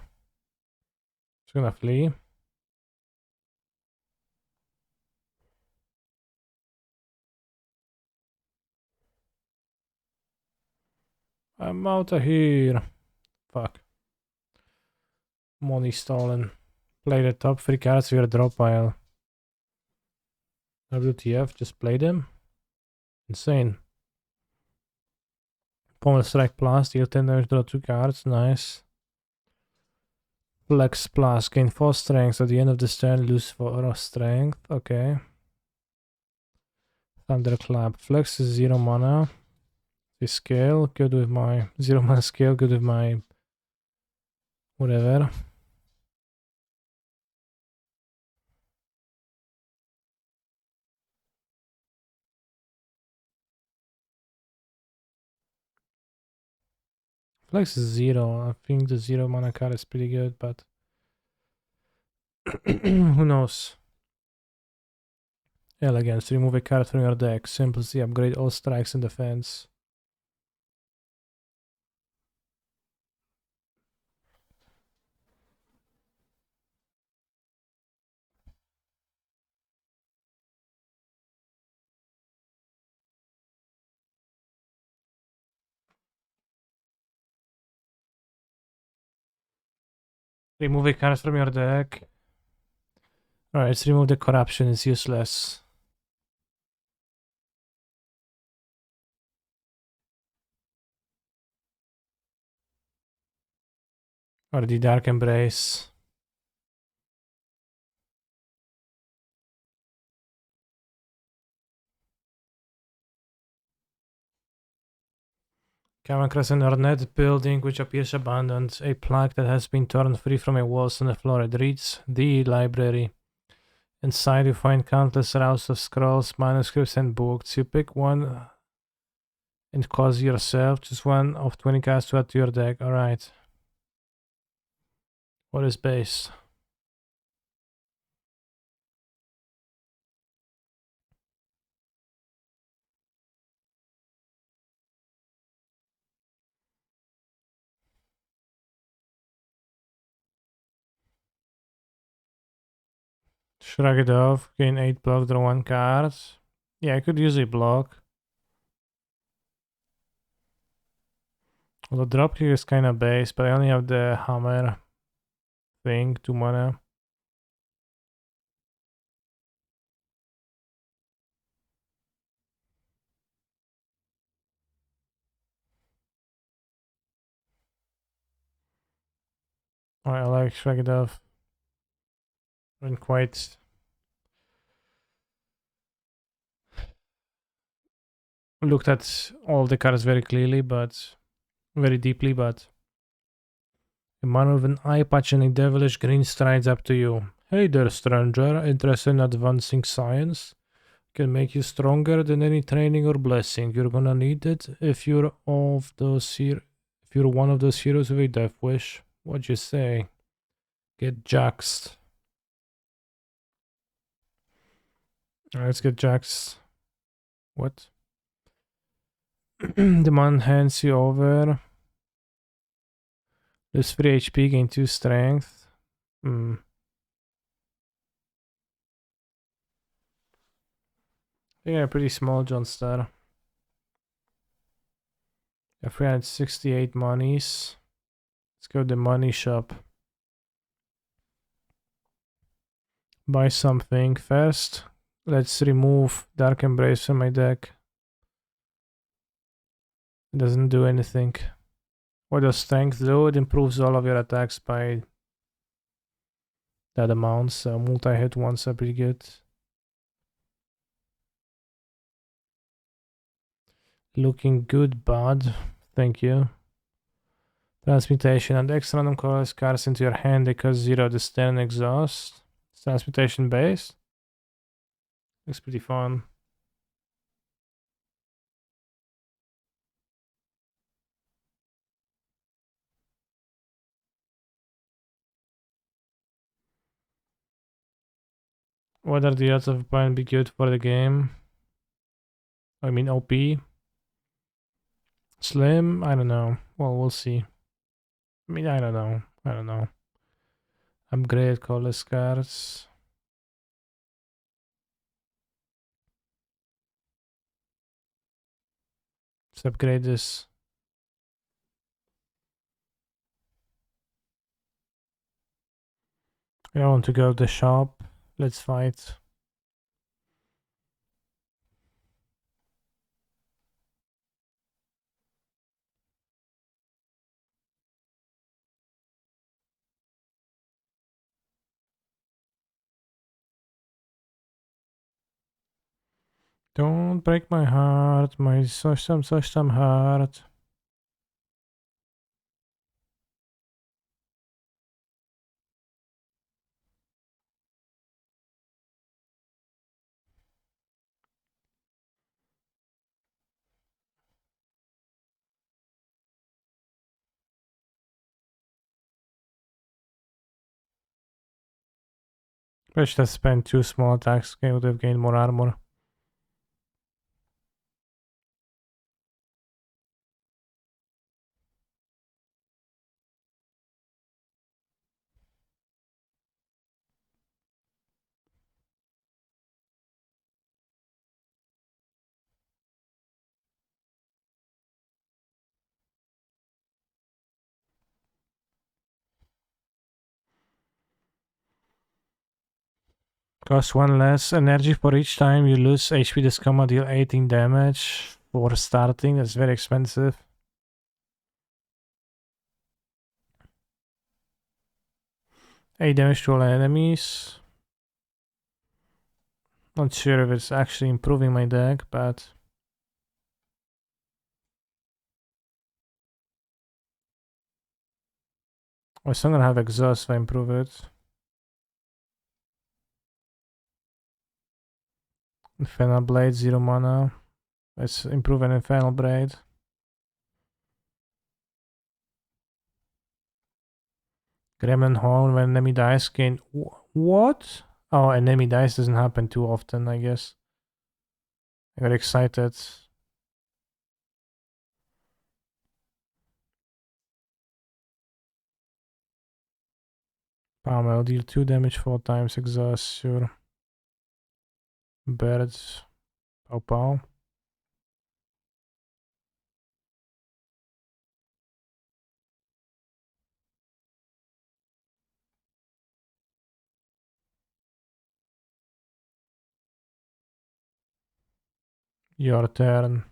Just gonna flee. I'm out of here. Fuck. Money stolen. Play the top 3 cards with a drop pile. WTF, just play them? Insane. Pommel strike plus, deal 10 damage, draw 2 cards, nice. Flex plus, gain 4 strength, at the end of the turn lose 4 strength, okay. Thunderclap, flex is 0 mana. The scale, good with my 0 mana scale, good with my whatever. Flex is 0, I think the 0 mana card is pretty good, but who knows. Elegance, remove a card from your deck, simplicity, upgrade all strikes and defense. Remove a card from your deck. Alright, let's remove the corruption, it's useless. Or the Dark Embrace. Come across an ornate building which appears abandoned. A plaque that has been torn free from a walls on the floor. It reads, "The library." Inside you find countless rows of scrolls, manuscripts, and books. You pick one and cause yourself. Choose one of 20 cards to add to your deck. Alright. What is base? Shrug it off. Gain 8 block, draw 1 card. Yeah, I could use a block. Well, the drop here is kind of base, but I only have the hammer thing, 2 mana. I like Shrug it off. I haven't quite looked at all the cards very clearly, but very deeply, but a man with an eye patch and a devilish grin strides up to you. Hey there, stranger, interested in advancing science? Can make you stronger than any training or blessing. You're gonna need it if you're of those here. If you're one of those heroes with a death wish. What'd you say? Get jaxed. Alright, let's get jaxed. What? The man hands you over. Lose 3 HP, gain 2 strength. I think I'm pretty small John Star. I 368 monies. Let's go to the money shop. Buy something first. Let's remove Dark Embrace from my deck. It doesn't do anything. What does strength do? It improves all of your attacks by that amount, so multi-hit ones are pretty good. Looking good, bud. Thank you. Transmutation and extra random colorless cards into your hand. They cost 0 to stand exhaust. It's transmutation based. Looks pretty fun. What are the odds of opponent be good for the game? I mean OP. Slim? I don't know. Well, we'll see. I mean, I don't know. I don't know. Upgrade colorless cards. Let's upgrade this. I want to go to the shop. Let's fight. Don't break my heart, my coś tam heart. I should have spent 2 small attacks, I would have gained more armor. Cost 1 less energy for each time you lose HP. This combo deal 18 damage for starting. That's very expensive. 8 damage to all enemies. Not sure if it's actually improving my deck, but I'm still gonna have exhaust if I improve it. Infernal Blade, 0 mana. Let's improve an Infernal Blade. Gremlin Horn, when enemy dies, gain. What? Oh, enemy dies doesn't happen too often, I guess. I got excited. Palm, I'll deal 2 damage 4 times, exhaust, sure. Birds. Pow pow. Your turn.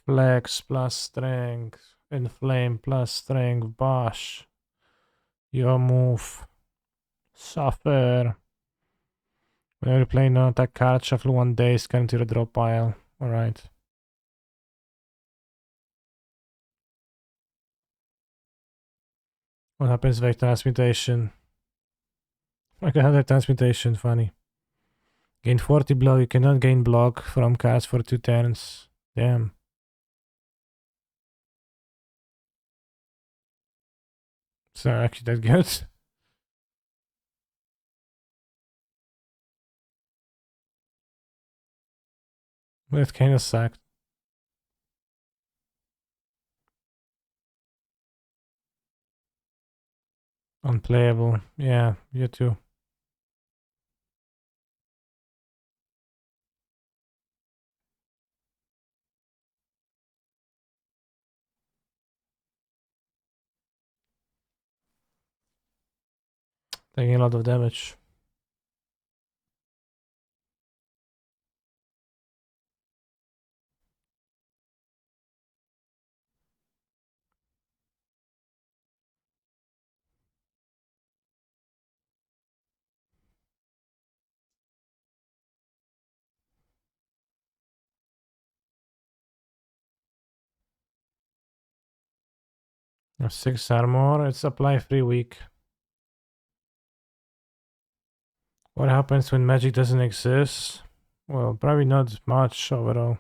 Flex plus strength. Inflame plus strength. Bash. Your move. Suffer. Whenever you play non-attack card, shuffle 1 dice, scan to the draw pile. Alright. What happens with transmutation? I got another transmutation, funny. Gain 40 block, you cannot gain block from cards for 2 turns. Damn. It's not actually that good. But it kinda sucked. Unplayable. Yeah, you too. Taking a lot of damage. 6 armor. It's apply free weak. What happens when magic doesn't exist? Well, probably not much overall.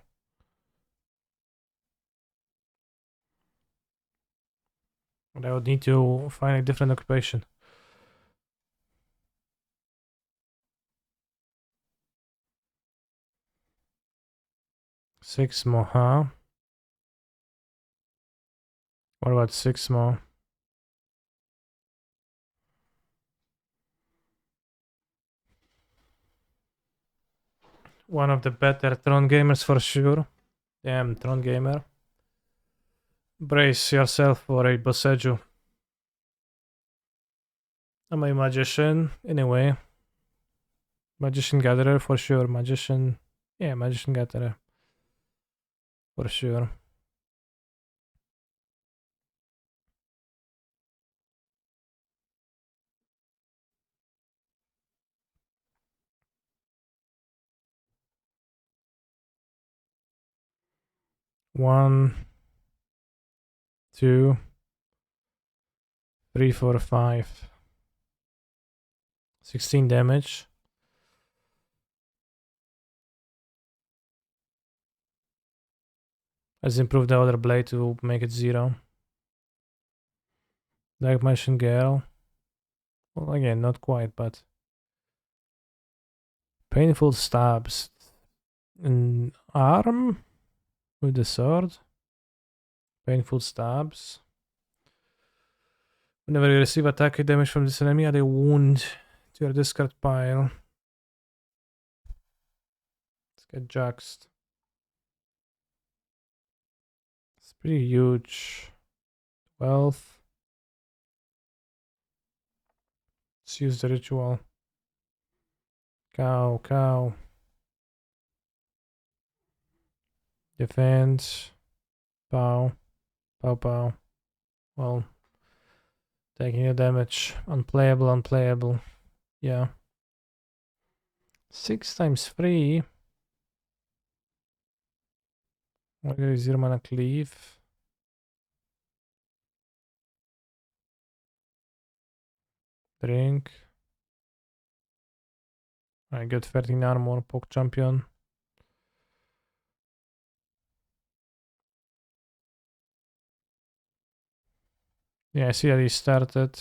But I would need to find a different occupation. Six more, huh? What about 6 more? One of the better Tron gamers for sure. Damn, Tron gamer. Brace yourself for a Boseju. I'm a magician, anyway. Magician gatherer for sure. Magician. Yeah, magician gatherer. For sure. One, two, 3, 4, 5. 16 damage. Let's improve the other blade to make it 0. Dark Magician Girl. Well, again, not quite, but. Painful stabs. An arm with the sword. Painful stabs. Whenever you receive attack damage from this enemy, add a wound to your discard pile. Let's get juxed. It's pretty huge. 12. Let's use the ritual. Cow, cow. Defense. Pow. Pow, pow. Well, taking the damage. Unplayable, unplayable. Yeah. 6 times 3. What is 0 mana cleave? Drink. I get 13 armor, poke champion. Yeah, I see that he started.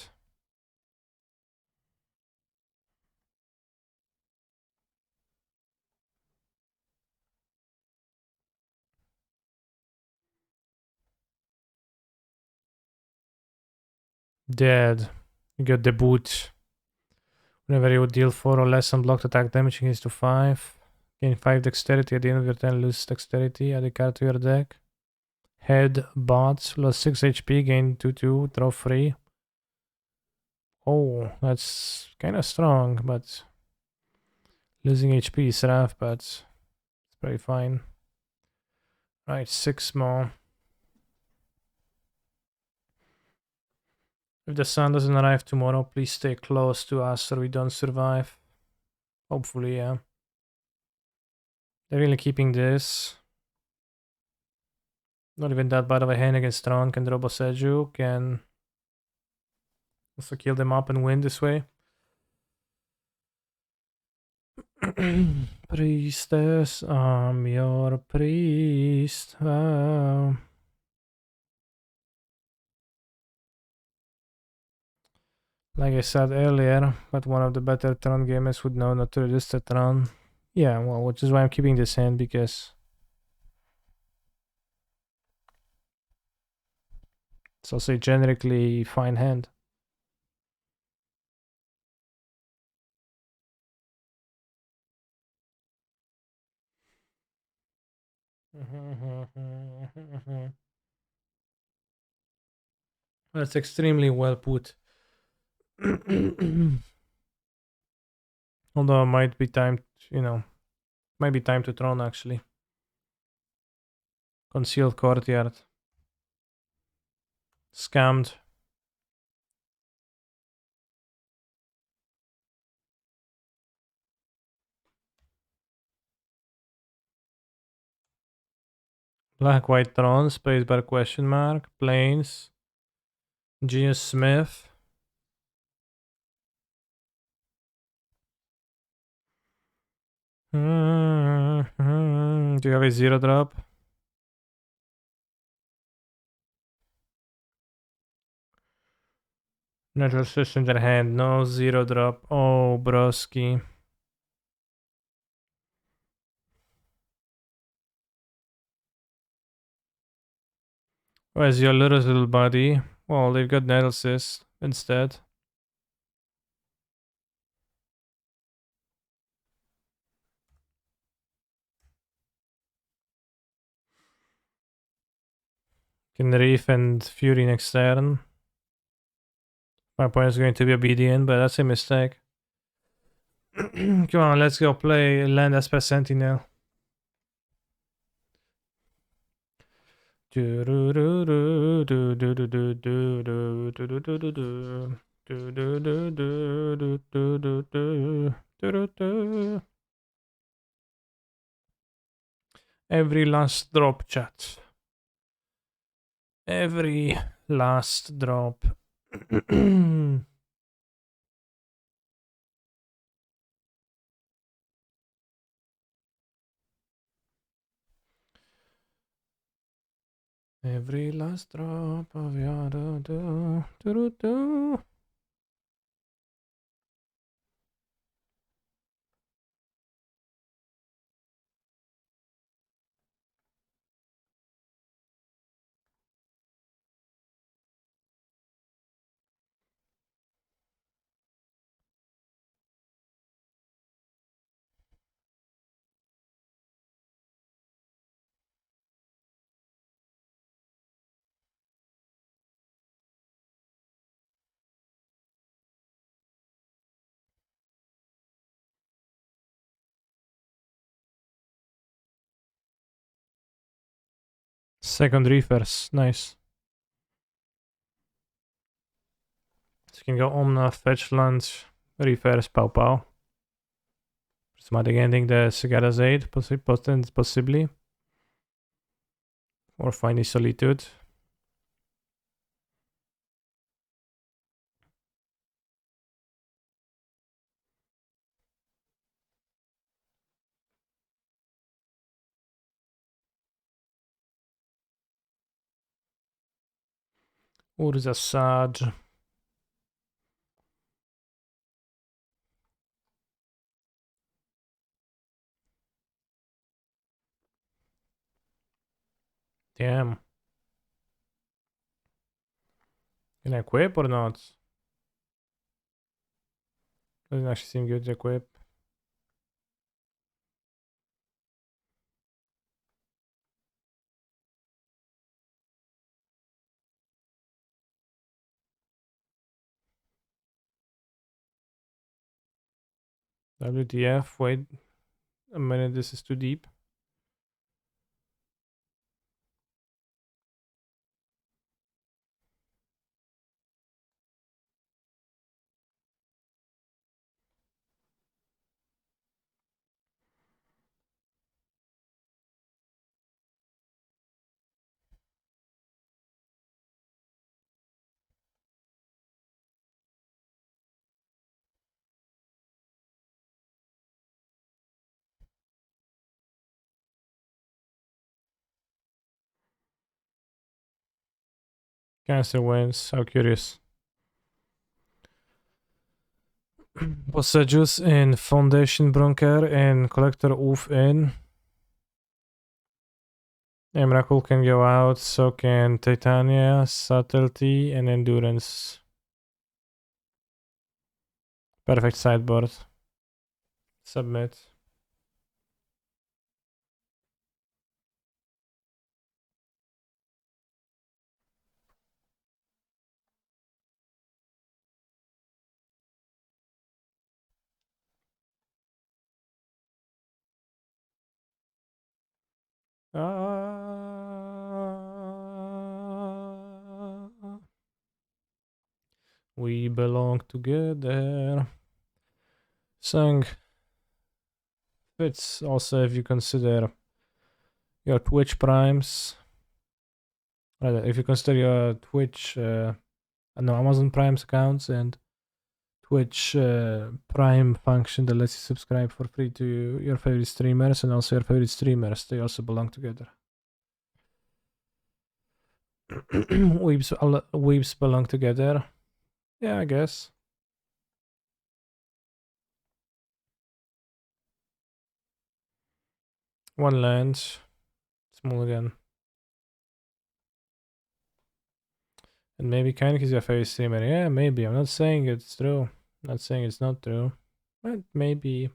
Dead. You get the boot. Whenever you deal 4 or less unblocked attack damage, increase to 5. Gain 5 dexterity at the end of your turn, lose dexterity. Add a card to your deck. Head bots, lost 6 HP, gain 2/2, draw 3. Oh, that's kind of strong, but losing HP is rough, but it's pretty fine. Right, 6 more. If the sun doesn't arrive tomorrow, please stay close to us so we don't survive. Hopefully, yeah. They're really keeping this. Not even that bad of a hand against Tron. Can draw Boseju, can also kill them up and win this way. Priestess, I'm your priest. Oh. Like I said earlier, but one of the better Tron gamers would know not to register Tron. Yeah, well, which is why I'm keeping this hand, because it's also a generically fine hand. That's extremely well put. Although it might be time, might be time to Tron actually. Concealed courtyard. Scammed. Black white Tron, spacebar question mark, planes. Genius Smith. Do you have a zero drop? Natural Fish in their hand, no zero drop. Oh, broski. Where's your little buddy? Well, they've got Nettlesis instead. Can Reef and Fury next turn. My point is going to be obedient, but that's a mistake. Come on, let's go play Land as per Sentinel. Every last drop, chat. Every last drop. Every last drop of your do. Second reverse, nice. So you can go Omna, fetch lunch, reverse, pow pow. Prismatic ending the Cigara's aid, possibly. Or find a solitude. Urza Sage. Damn. Can I equip or not? Doesn't actually seem good to equip. WTF, wait a minute, this is too deep. Cancer wins, how curious. Possejus in Foundation Bronker and Collector Oof in. Emrakul can go out, so can Titania, Subtlety, and Endurance. Perfect sideboard. Submit. We belong together. Sang fits also if you consider your Twitch primes. Rather, if you consider your Twitch no, Amazon Prime's accounts and Twitch Prime function that lets you subscribe for free to your favorite streamers, and also your favorite streamers. They also belong together. Weebs belong together. Yeah, I guess. One land. Small again. And maybe Kanik is your favorite streamer. Yeah, maybe. I'm not saying it's true. I'm not saying it's not true. But maybe.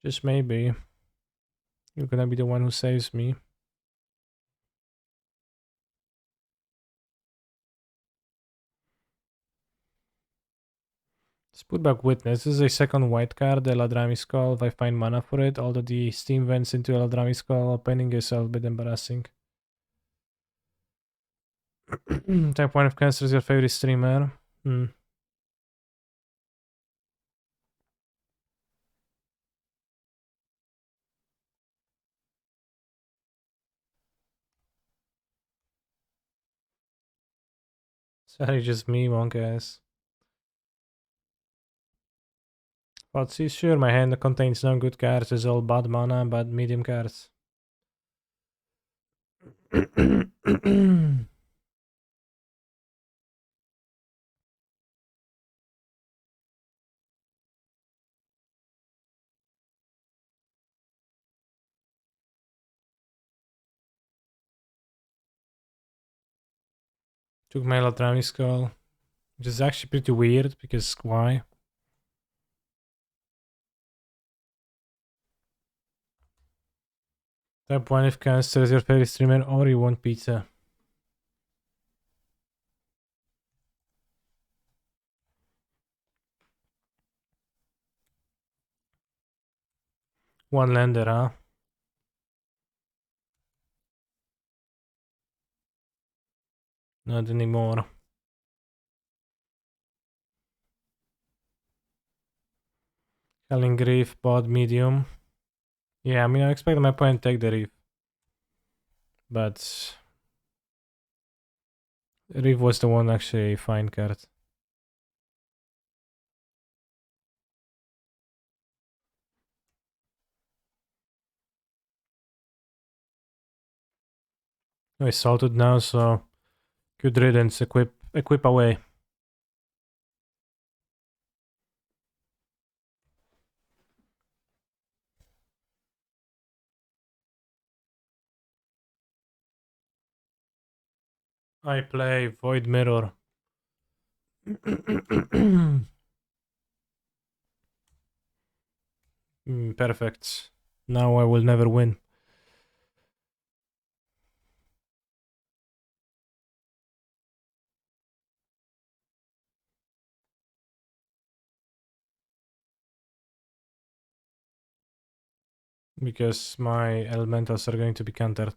Just maybe. You're gonna be the one who saves me. Let's put back Witness. This is a second white card, the Eladrami Skull. If I find mana for it, although the Steam vents into Eladrami Skull, opening is a bit embarrassing. Type 1 of Cancer is your favorite streamer. Sorry, just me, wonk ass. But see, sure, my hand contains no good cards. It's all bad mana, bad medium cards. Took my Eladrami Skull, which is actually pretty weird because why? Type 1 if Cancer is your favorite streamer, or you want pizza. One lander, huh? Not anymore. Helling Reef, bot, medium. Yeah, I mean, I expect my opponent to take the Reef. But Reef was the one actually fine card. I salted now, so good riddance. Equip away. I play Void Mirror. Perfect. Now I will never win. Because my elementals are going to be countered.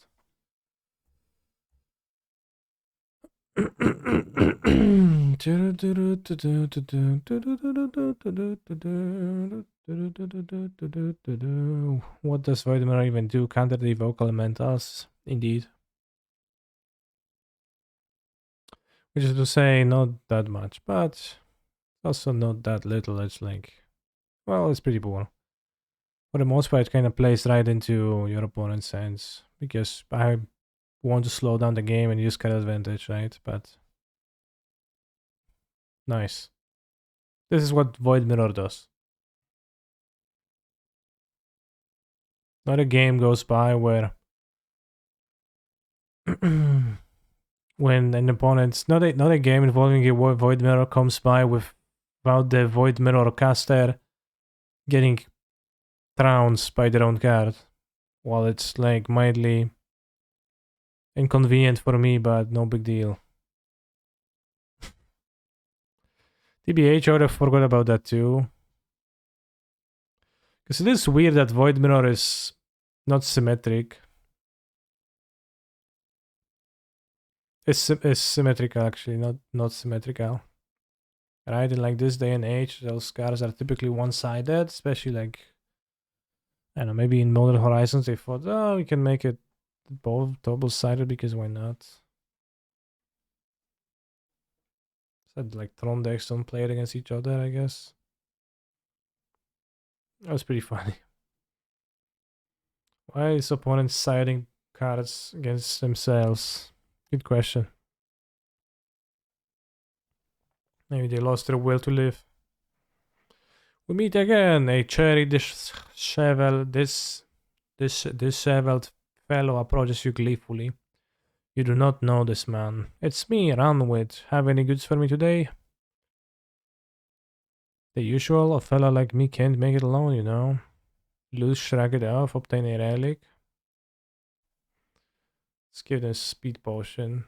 What does Void Mirror even do? Counter the vocal elementals? Indeed. Which is to say, not that much, but also not that little. It's like, well, it's pretty poor. For the most part, it kind of plays right into your opponent's hands because I want to slow down the game and use card advantage, right? But nice. This is what Void Mirror does. Not a game goes by where when an opponent's not a game involving a Void Mirror comes by without the Void Mirror caster getting trounced by their own card. While it's like mildly inconvenient for me, but no big deal. TBH, I would have forgot about that too. Because it is weird that Void Mirror is not symmetric. It's symmetrical actually, not symmetrical. Right, in like this day and age, those cards are typically one-sided, especially like I don't know, maybe in Modern Horizons they thought, oh, we can make it both double-sided because why not? Said like Tron decks don't play it against each other, I guess. That was pretty funny. Why is opponents siding cards against themselves? Good question. Maybe they lost their will to live. We meet again. A cherry disheveled fellow approaches you gleefully. You do not know this man. It's me, Ranwit. Have any goods for me today? The usual, a fella like me can't make it alone, you know. Lose, shrug it off, obtain a relic. Let's give them speed potion.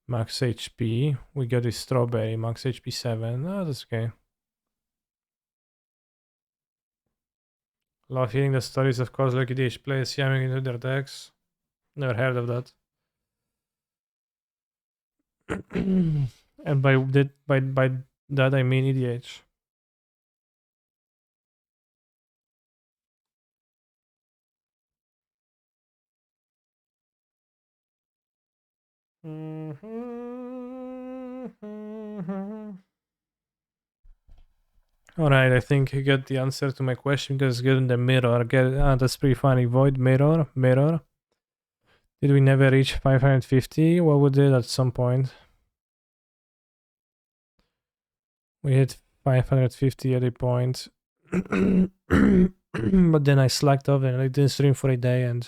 Max HP. We got a strawberry, max HP 7. Oh, that's okay. Love hearing the stories of Kozlock DH players yamming into their decks. Never heard of that. And by that I mean EDH. Alright, I think I got the answer to my question because getting the mirror. That's pretty funny. Void mirror. Did we never reach 550? Well, we did at some point. We hit 550 at a point. But then I slacked off and I didn't stream for a day and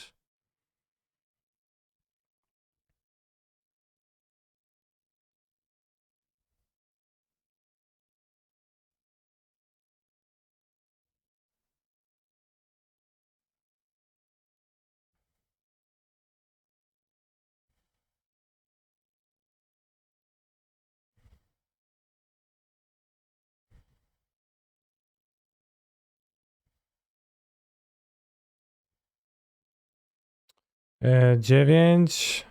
dziewięć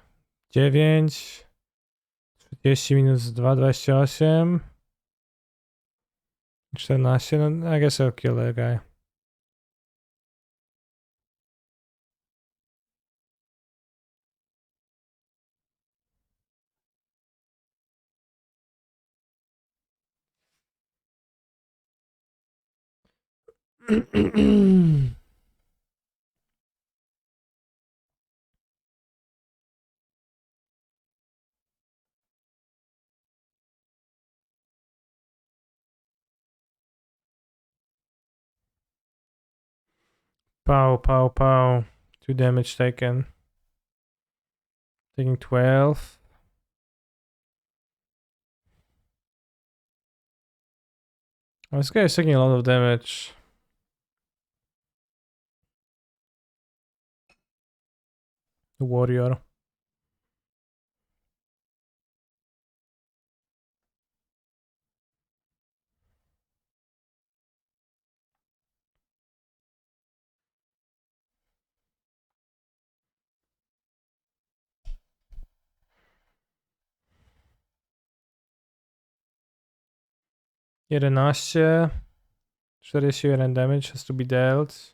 30 minus 2, 28. 14, no, I guess I'll kill that guy. Pow, pow, pow. 2 damage taken. Taking 12. Oh, this guy is taking a lot of damage. The warrior. Jedenaście. 41 damage has to be dealt.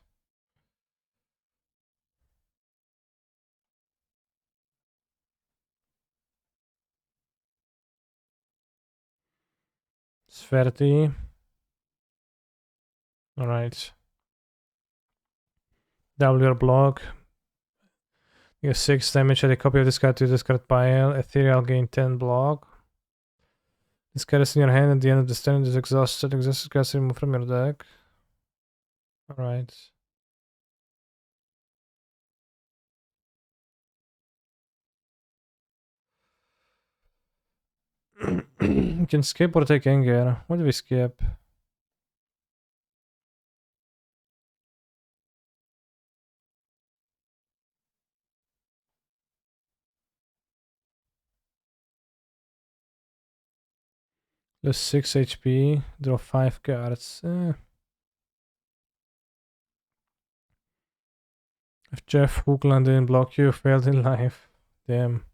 It's 30. Alright. Double your block. You get 6 damage at a copy of this card to discard pile. Ethereal gain 10 block. This card is in your hand at the end of the turn. It is exhausted. Exhausted cards removed from your deck. Alright. You can skip or take anger. What do we skip? Lose 6 HP. Draw 5 cards. If Jeff Hookland didn't block you, failed in life. Damn.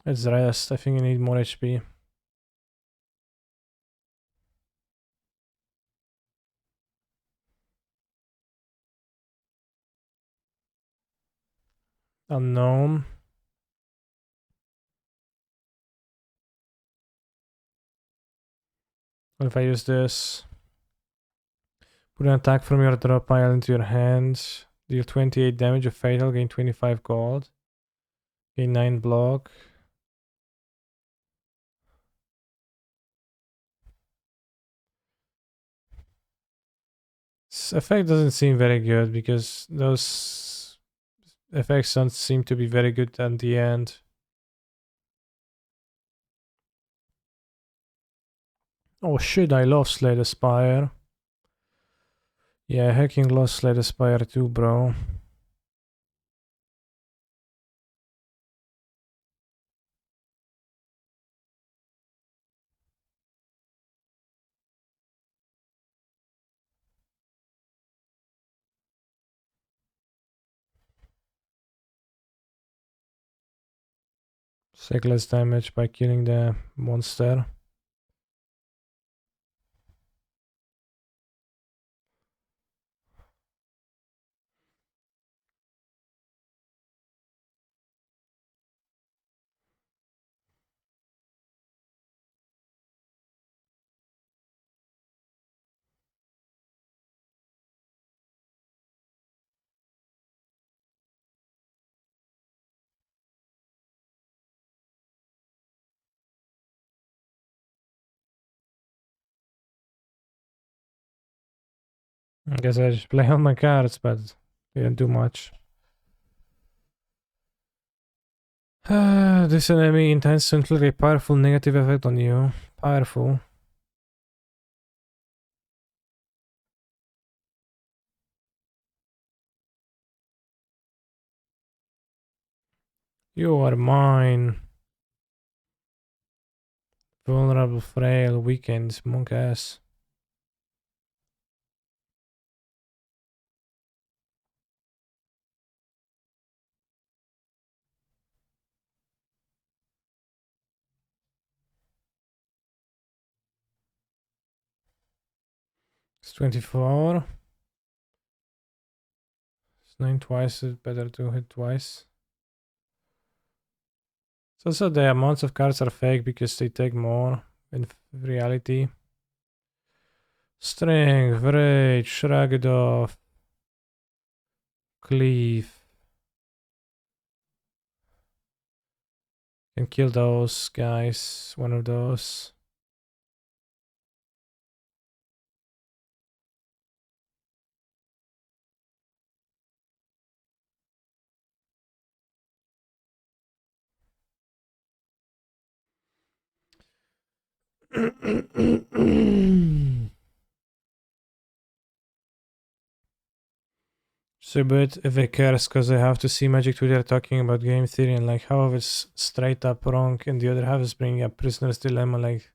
Let's rest. I think you need more HP. Unknown. What if I use this? Put an attack from your draw pile into your hand. Deal 28 damage of fatal, gain 25 gold. Gain 9 block. This effect doesn't seem very good because those effects don't seem to be very good at the end. Oh shit, I love Slay the Spire. Yeah, hacking lost Slay the Spire too, bro. Take less damage by killing the monster. I guess I just play all my cards, but didn't do much. This enemy intends to inflict a powerful negative effect on you. Powerful. You are mine. Vulnerable, frail, weakened, monk ass. It's 24. It's 9 twice, it's better to hit twice. So also the amounts of cards are fake because they take more in reality. Strength, Rage, Shrug it off, Cleave. Can kill those guys, one of those. So, but if they cares because they have to see Magic Twitter talking about game theory and like half of it's straight up wrong and the other half is bringing up Prisoner's Dilemma, like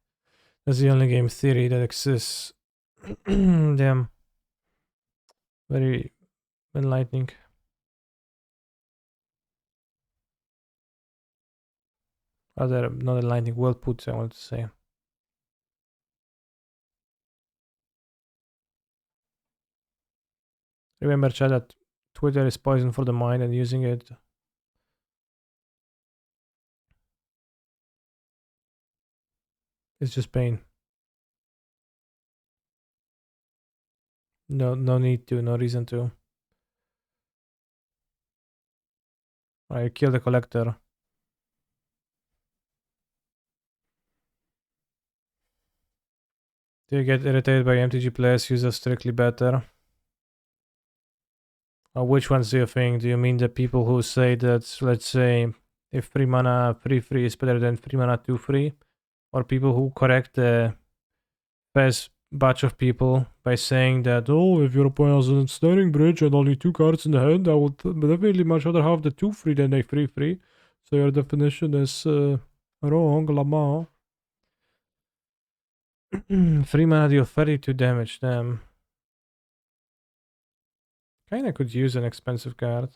that's the only game theory that exists. Damn. Very enlightening. Other, not enlightening, well put, I want to say. Remember, chat, that Twitter is poison for the mind and using it is just pain. No need to, no reason to. I kill the collector. Do you get irritated by MTG players use of strictly better? Or which ones do you think? Do you mean the people who say that, let's say, if 3 mana 3/3 is better than 3 mana 2/3? Or people who correct the best batch of people by saying that, oh, if your opponent has a Snaring Bridge and only 2 cards in the hand, I would definitely much rather have the 2/3 than a 3/3. So your definition is wrong, Lama. 3 mana deal 32 damage, damn. Kinda could use an expensive card.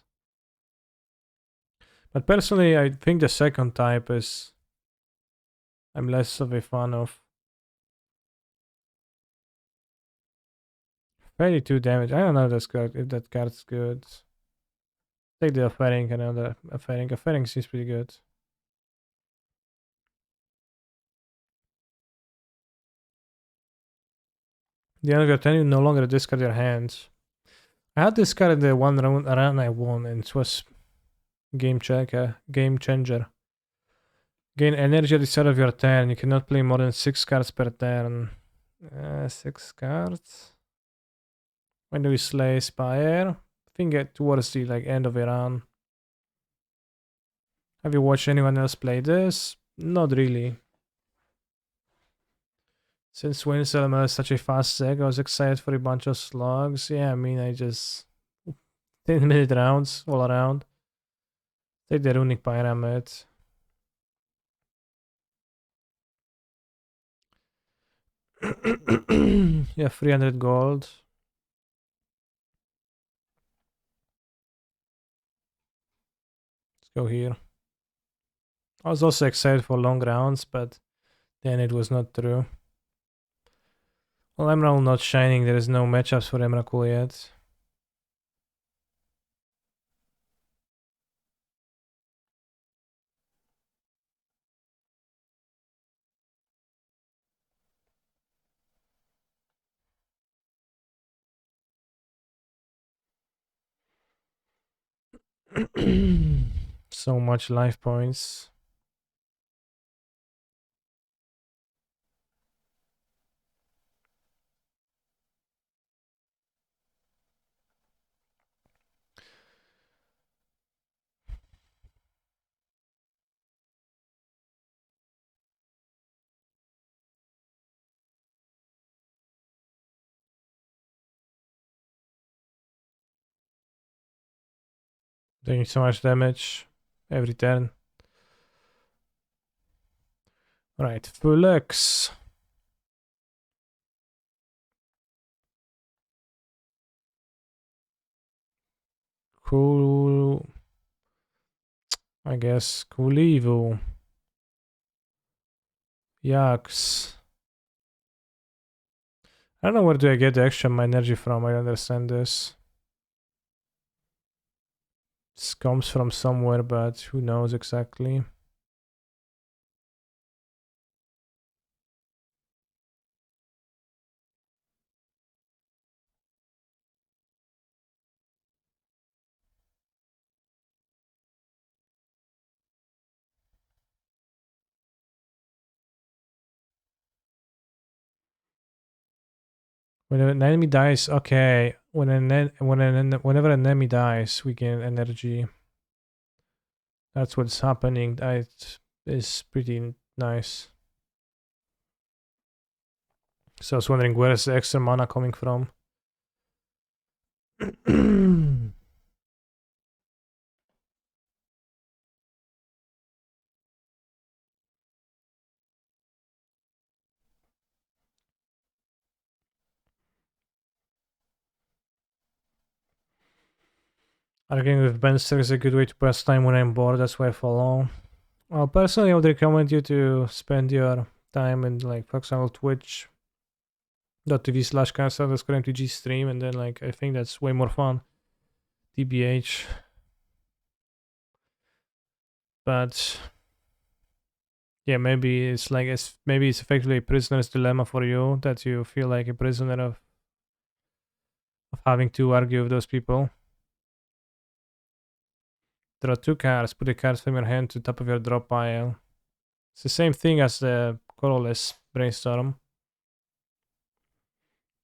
But personally, I think the second type is I'm less of a fan of. 32 damage. I don't know if that card's good. Take the offering, another offering. Offering seems pretty good. The end of your turn, you no longer discard your hands. I had discarded the one round I won, and it was game changer. Gain energy at the start of your turn. You cannot play more than 6 cards per turn. 6 cards. When do we slay Spire? I think towards the end of your run. Have you watched anyone else play this? Not really. Since Winselmer is such a fast deck, I was excited for a bunch of slugs. Yeah, I mean, I just 10-minute rounds all around. Take the Runic Pyramid. Yeah, 300 gold. Let's go here. I was also excited for long rounds, but then it was not true. Well, Emerald not shining, there is no matchups for Emrakul yet. So much life points. Doing so much damage every turn. Right, full X. Cool. I guess cool evil. Yaks. I don't know where do I get the extra energy from. I understand this. This comes from somewhere, but who knows exactly. When an enemy dies, okay. Whenever an enemy dies, we gain energy. That's what's happening. That is pretty nice. So I was wondering where is the extra mana coming from? Arguing with Benster is a good way to pass time when I'm bored, that's why I follow. Well, personally, I would recommend you to spend your time in, for example, twitch.tv/cancel_mtg stream, and then, I think that's way more fun. TBH. But yeah, maybe it's maybe it's effectively a prisoner's dilemma for you, that you feel like a prisoner of having to argue with those people. Draw 2 cards, put the cards from your hand to the top of your drop pile. It's the same thing as the colorless brainstorm.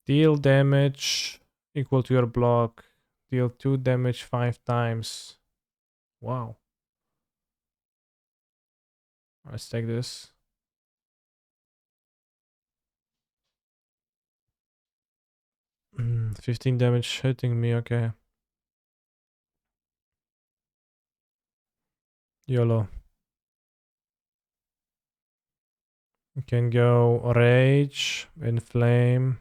Deal damage equal to your block. Deal 2 damage 5 times. Wow. Let's take this. Mm, 15 damage hitting me, okay. YOLO. You can go Rage, Inflame,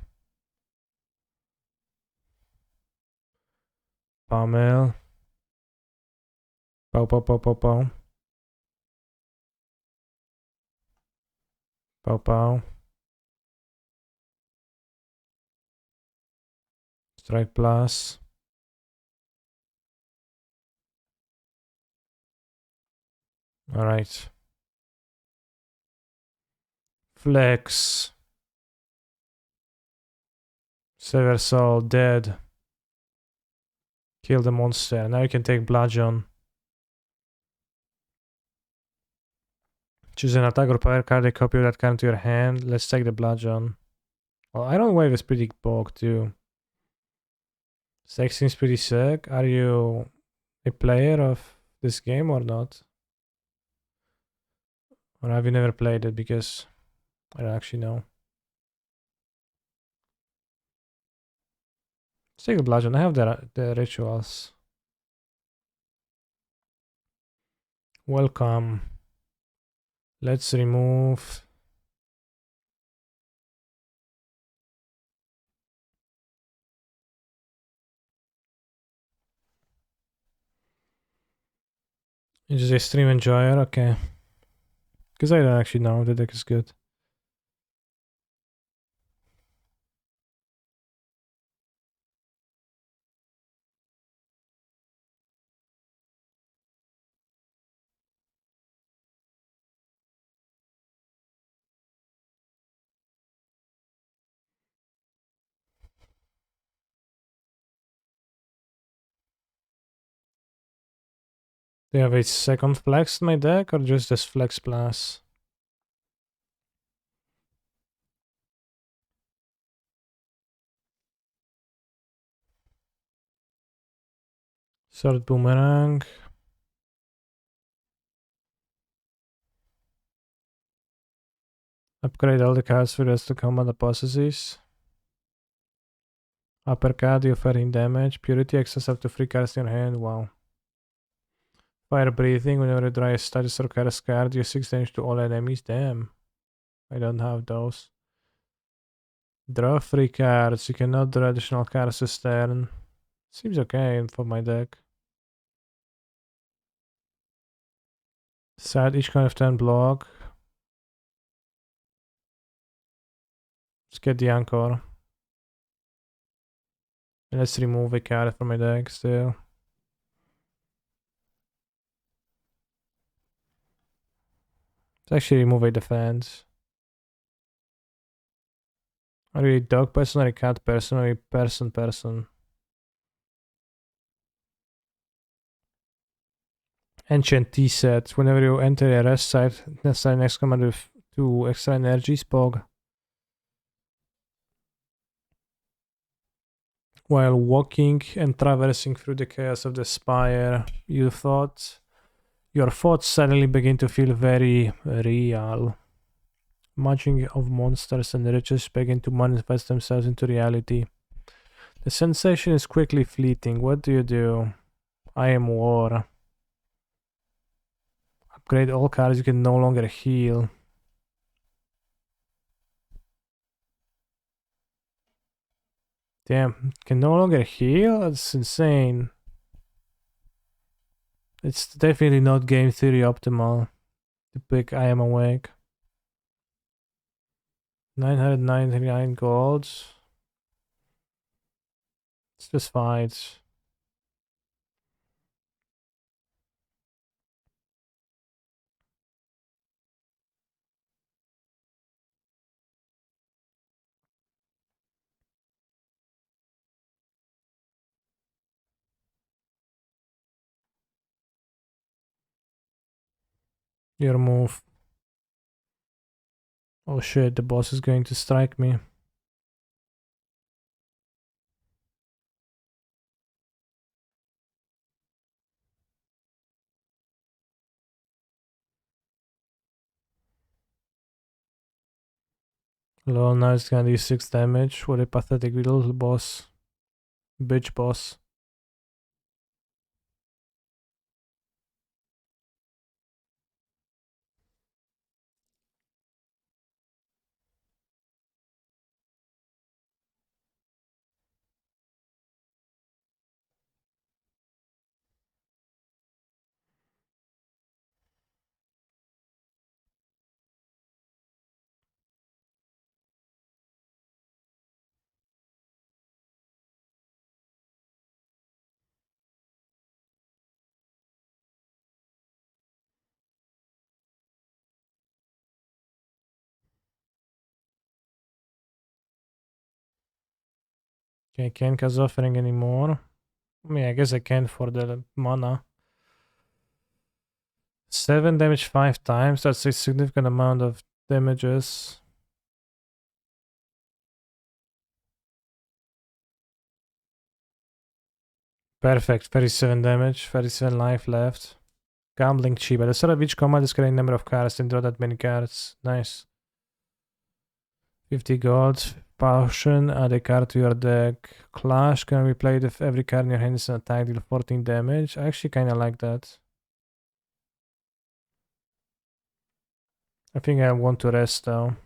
Pummel. Pow, pow, pow, pow, pow. Pow, pow. Strike plus. Alright. Flex. Sever Soul, dead. Kill the monster. Now you can take Bludgeon. Choose an attack or power card, a copy of that card to your hand. Let's take the Bludgeon. Well, Iron Wave is pretty bog too. Sex seems pretty sick. Are you a player of this game or not? Or have you never played it? Because I don't actually know. Let's take the Bludgeon. I have the rituals. Welcome. Let's remove. It's just a stream enjoyer, okay. Because I don't actually know the deck is good. Do you have a second flex in my deck or just this flex plus? Sword Boomerang. Upgrade all the cards for us to combat the processes. Uppercut, you offering damage. Purity, access up to 3 cards in your hand. Wow. Fire Breathing, whenever you draw a status or curse card, you 6 damage to all enemies. Damn. I don't have those. Draw 3 cards. You cannot draw additional cards this turn. Seems okay for my deck. Set each kind of turn block. Let's get the Anchor. And let's remove a card from my deck still. Let's actually remove a defense. Are you a dog person or a cat person or a person? Ancient Tea set. Whenever you enter a rest site, necessary next command with 2 extra energy spog. While walking and traversing through the chaos of the spire, your thoughts suddenly begin to feel very real. Matching of monsters and riches begin to manifest themselves into reality. The sensation is quickly fleeting. What do you do? I am war. Upgrade all cards you can no longer heal. Damn, can no longer heal? That's insane. It's definitely not game theory optimal to pick I am awake. 999 golds. It's just fights. Your move. Oh shit, the boss is going to strike me. Lol, now it's gonna do 6 damage. What a pathetic little boss. Bitch boss. Okay, can't cast offering anymore. I mean, I guess I can for the mana. 7 damage 5 times. That's a significant amount of damages. Perfect. 37 damage. 37 life left. Gambling cheap. At the start of each combat, discard a number of cards and draw that many cards. Nice. 50 gold. Potion. Add a card to your deck. Clash can be played if every card in your hand is an attack, deal 14 damage. I actually kind of like that. I think I want to rest though.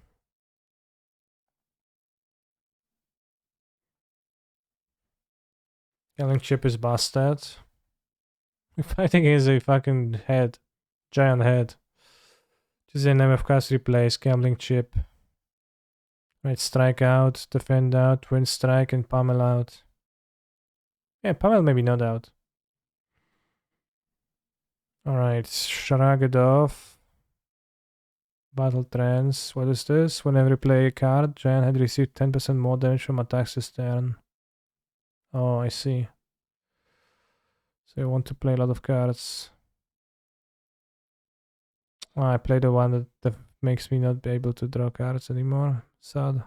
Gambling chip is busted. We're fighting against a fucking head. Giant head. Just a name of cast replace. Gambling chip. Right, strike out, defend out, wind strike, and pummel out. Yeah, pummel maybe not out. Alright, shrug it off. Battle trance. What is this? Whenever you play a card, Giant Head receives 10% more damage from attacks this turn. Oh, I see. So you want to play a lot of cards. Oh, I play the one that makes me not be able to draw cards anymore. Sad.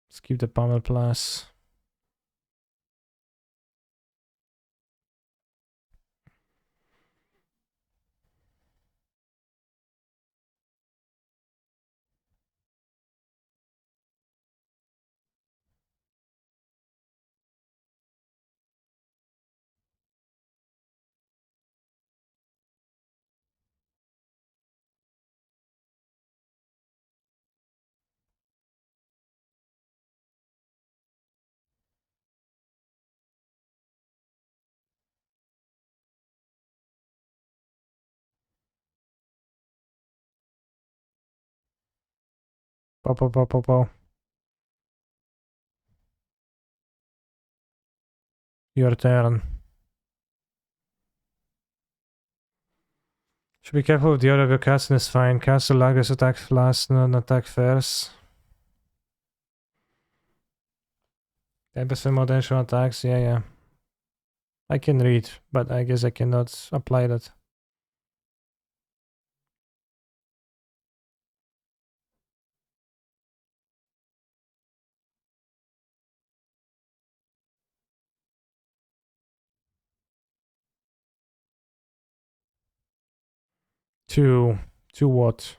Skip the pummel plus. Pow, pow, pow, pow, pow. Your turn. Should be careful with the order of your casting is fine. Castle Lagos attack last, non attack first. 10% more damage from attacks, yeah. I can read, but I guess I cannot apply that. To what?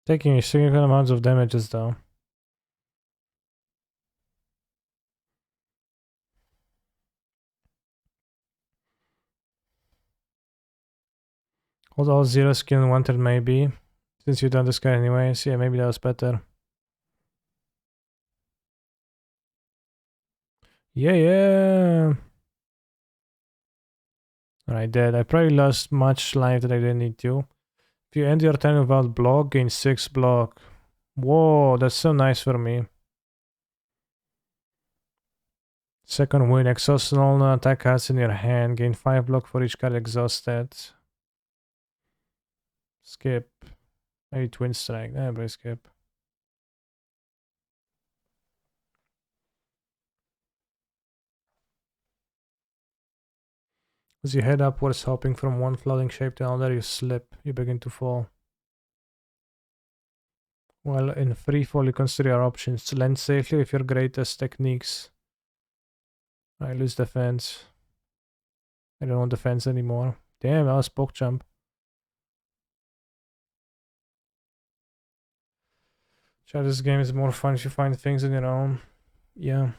Taking a significant amounts of damages though. Hold all 0 skill and 1 turn maybe. Since you done this guy anyways, yeah, maybe that was better. Yeah. Alright, dead. I probably lost much life that I didn't need to. If you end your turn without block, gain 6 block. Whoa, that's so nice for me. Second win, exhaust all non-attack cards in your hand. Gain 5 block for each card exhausted. Skip. Maybe twin strike. But skip. As you head upwards, hopping from one floating shape to another, you slip. You begin to fall. While in free fall, you consider your options. Land safely with your greatest techniques. I lose defense. I don't want defense anymore. Damn, that was poke jump. Chat, this game is more fun if you find things on your own. Yeah.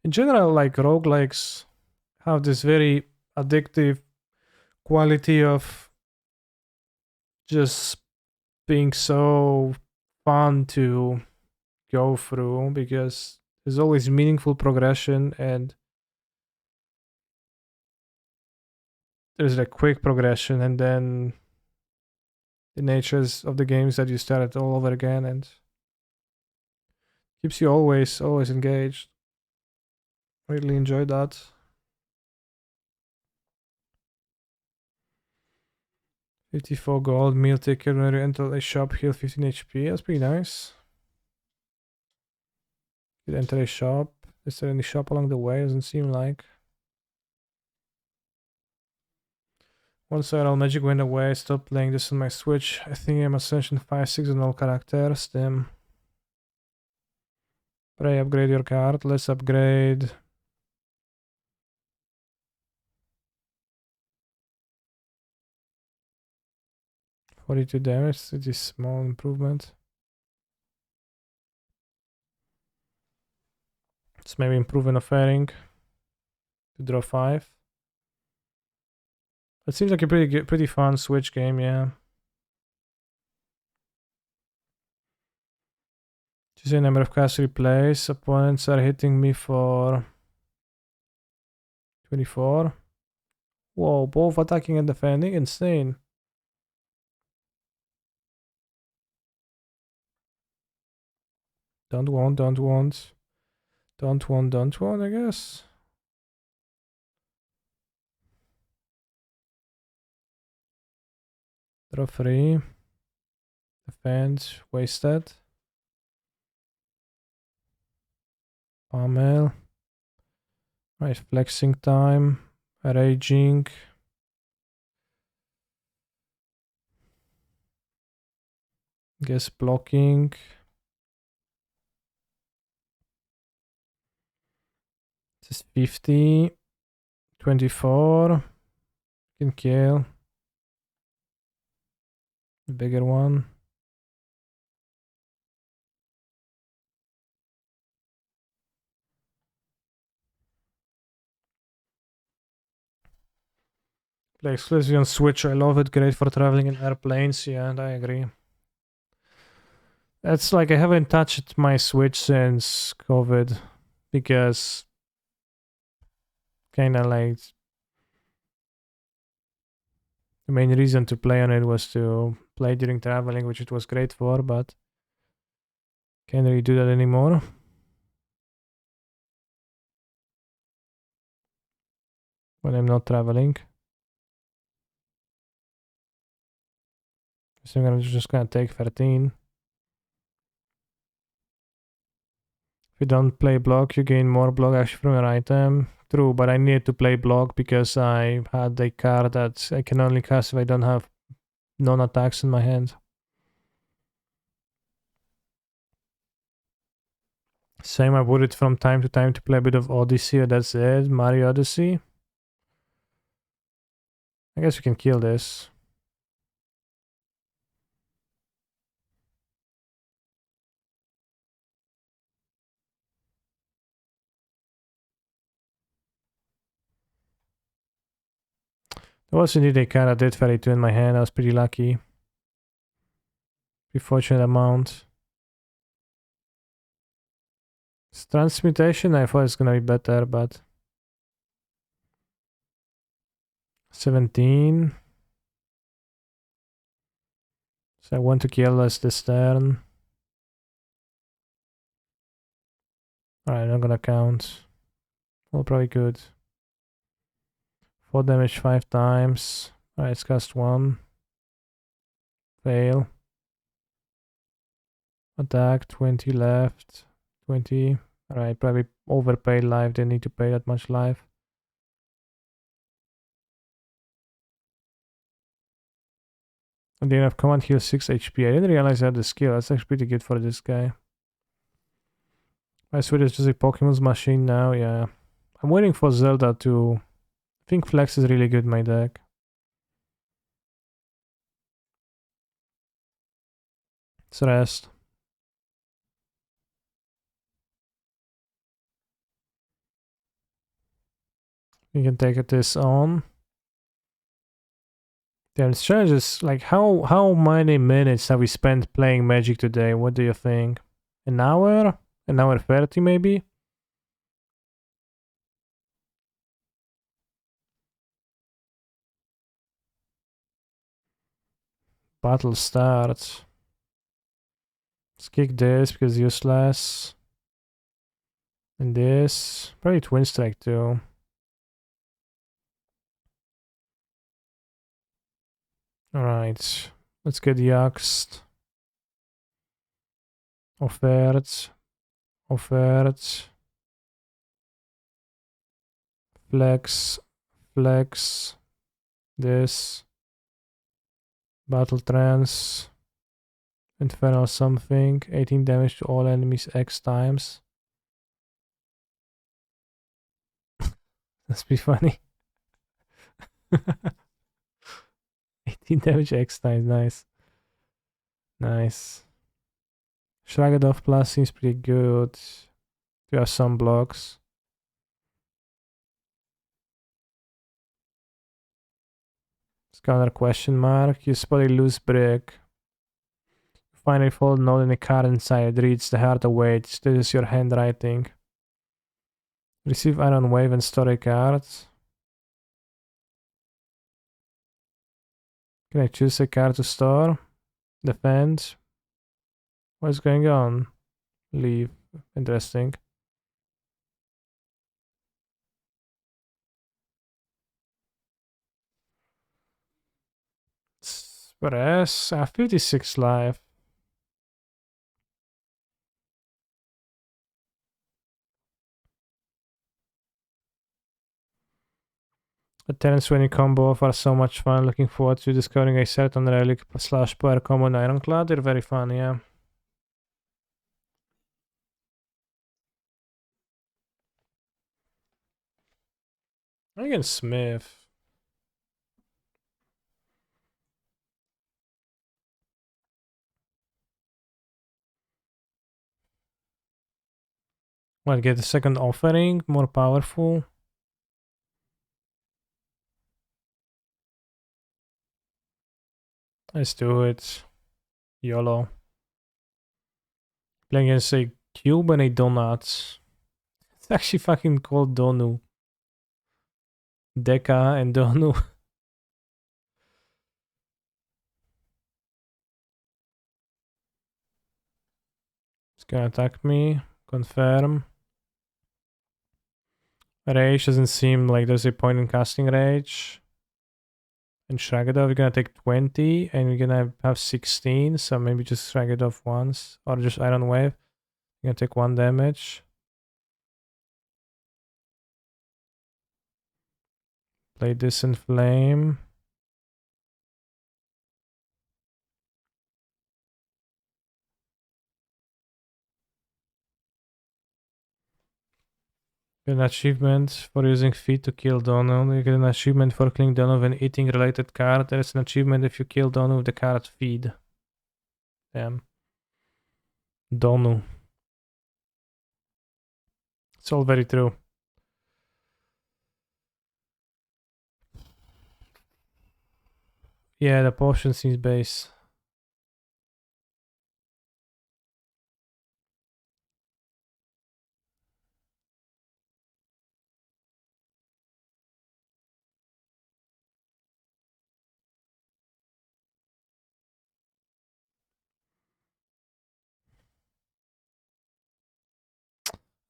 In general, like roguelikes have this very addictive quality of just being so fun to go through because there's always meaningful progression and there's a quick progression, and then the natures of the games that you start it all over again and keeps you always engaged. Really enjoyed that. 54 gold, meal ticket when you enter a shop, heal 15 HP. That's pretty nice. You enter a shop. Is there any shop along the way? Doesn't seem like. Once Iron Magic went away, I stopped playing this on my Switch. I think I'm Ascension 5, 6 on all characters. Damn. Pray upgrade your card. Let's upgrade. $42 damage. It is small improvement. It's maybe improving a fairing to draw 5. It seems like a pretty fun Switch game, yeah. Choose a number of cast replays. Opponents are hitting me for 24. Whoa, both attacking and defending? Insane. Don't want, I guess. Draw 3. Defend, wasted. Palmel. Right, flexing time. Raging. Guess blocking. This is 50. 24. Can kill. The bigger one. Play exclusively on Switch. I love it. Great for traveling in airplanes. Yeah, and I agree. It's like I haven't touched my Switch since COVID because kind of like the main reason to play on it was to play during traveling, which it was great for, but can't really do that anymore. When I'm not traveling. So I'm just gonna take 13. If you don't play block, you gain more block actually from your item. True, but I need to play block because I had a card that I can only cast if I don't have non-attacks in my hand. Same, I put it from time to time to play a bit of Odyssey, or that's it. Mario Odyssey. I guess we can kill this. There was indeed a card that did 32 in my hand. I was pretty lucky. Pretty fortunate amount. Transmutation, I thought it's gonna be better, but 17. So I want to kill us this turn. Alright, not gonna count. Well, probably good. 4 damage 5 times. Alright, let's cast 1. Fail. Attack, 20 left. 20. Alright, probably overpaid life. They need to pay that much life. And then I have command heal 6 HP. I didn't realize I had the skill. That's actually pretty good for this guy. My Switch is just a Pokemon's machine now, yeah. I'm waiting for Zelda to... I think Flex is really good in my deck. It's rest. You can take this on. Then challenges, like how many minutes have we spent playing Magic today? What do you think? An hour? An hour 30 maybe? Battle starts. Let's kick this because useless. And this. Probably Twin Strike too. Alright. Let's get Yaxed. Offert. Offert. Flex. Flex. This. Battle Trance. Infernal something. 18 damage to all enemies X times. That's be funny. 18 damage X times, nice. Nice. Shragadov plus seems pretty good. We have some blocks. Scanner question mark. You spot a loose brick. Find a fold note in a card inside. Reads the heart awaits. This is your handwriting. Receive Iron Wave and store a card. Can I choose a card to store? Defend. What's going on? Leave. Interesting. Press. I have 56 life. The Terence winning combo are so much fun. Looking forward to discovering a certain relic slash power combo in Ironclad. They're very fun, yeah. I can Smith. What, get a second offering? More powerful? Let's do it. YOLO. Playing against a cube and a donut. It's actually fucking called Donu. Deka and Donu. It's gonna attack me. Confirm. Rage doesn't seem like there's a point in casting Rage. And Shragadov, we're gonna take 20 and we're gonna have 16, so maybe just Shragadov once. Or just Iron Wave. You're gonna take 1 damage. Play this in Flame. Get an achievement for using feet to kill Donu. You get an achievement for killing Donu with an eating related card. There is an achievement if you kill Donu with the card feed. Damn. Donu. It's all very true. Yeah, the potion seems base.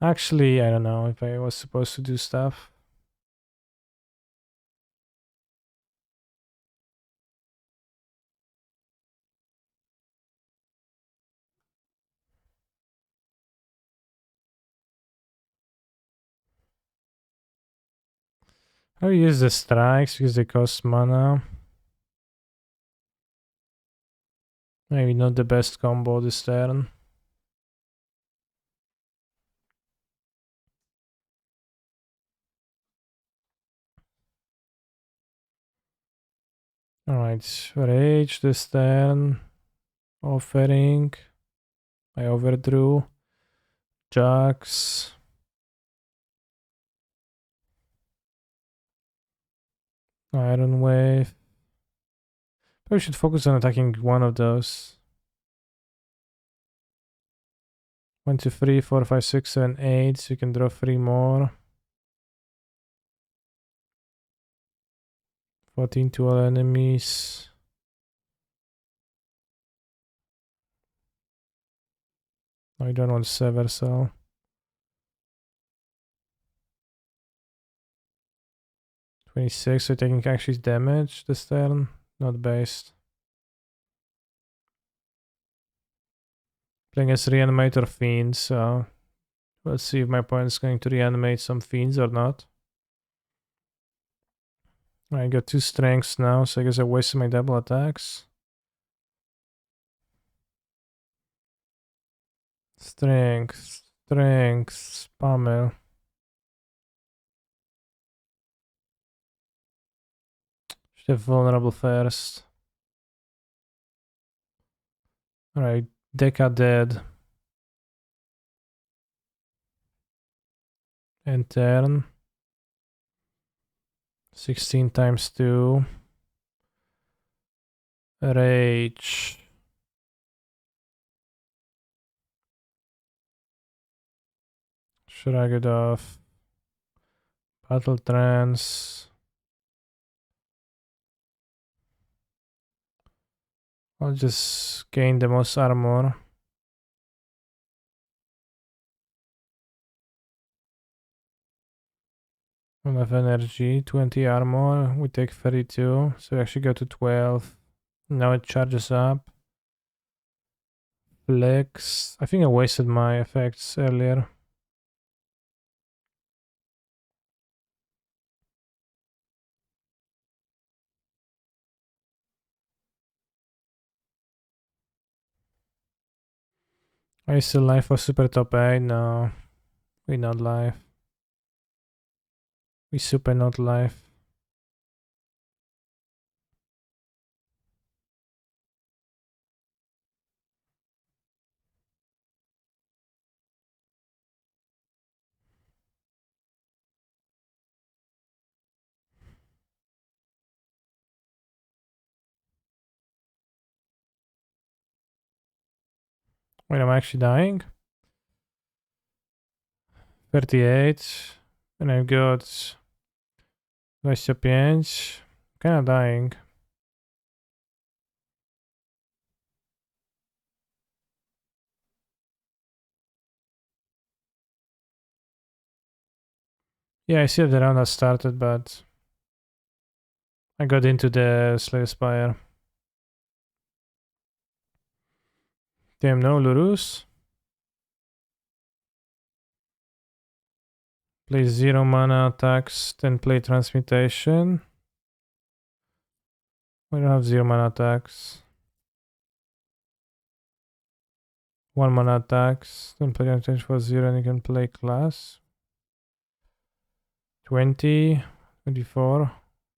Actually, I don't know if I was supposed to do stuff. I'll use the strikes because they cost mana. Maybe not the best combo this turn. Alright, Rage this turn. Offering. I overdrew. Jax. Iron Wave. We should focus on attacking one of those. 1, 2, 3, 4, 5, 6, 7, 8. So you can draw 3 more. 14 to all enemies. I don't want sever, so 26. So taking actually damage this turn, not based. Playing as Reanimator Fiend, so let's see if my opponent's going to reanimate some fiends or not. I got 2 strengths now, so I guess I wasted my double attacks. Strength, spammer. Should have vulnerable first. Alright, Deca dead. And turn. 16 times 2. Rage. Shrug it off. Battle trance. I'll just gain the most armor. Enough energy, 20 armor. We take 32, so we actually go to 12. Now it charges up. Flex. I think I wasted my effects earlier. Are you still live for super top 8? No, we not live. We super not live. Wait, I'm actually dying? 38. And I've got 25. Kinda dying. Yeah, I see that the round has started, but I got into the Slave Spire. Damn, no Lurus. Play 0 mana attacks, then play Transmutation. We don't have 0 mana attacks. 1 mana attacks, then play Transmutation for 0 and you can play class. 20, 24,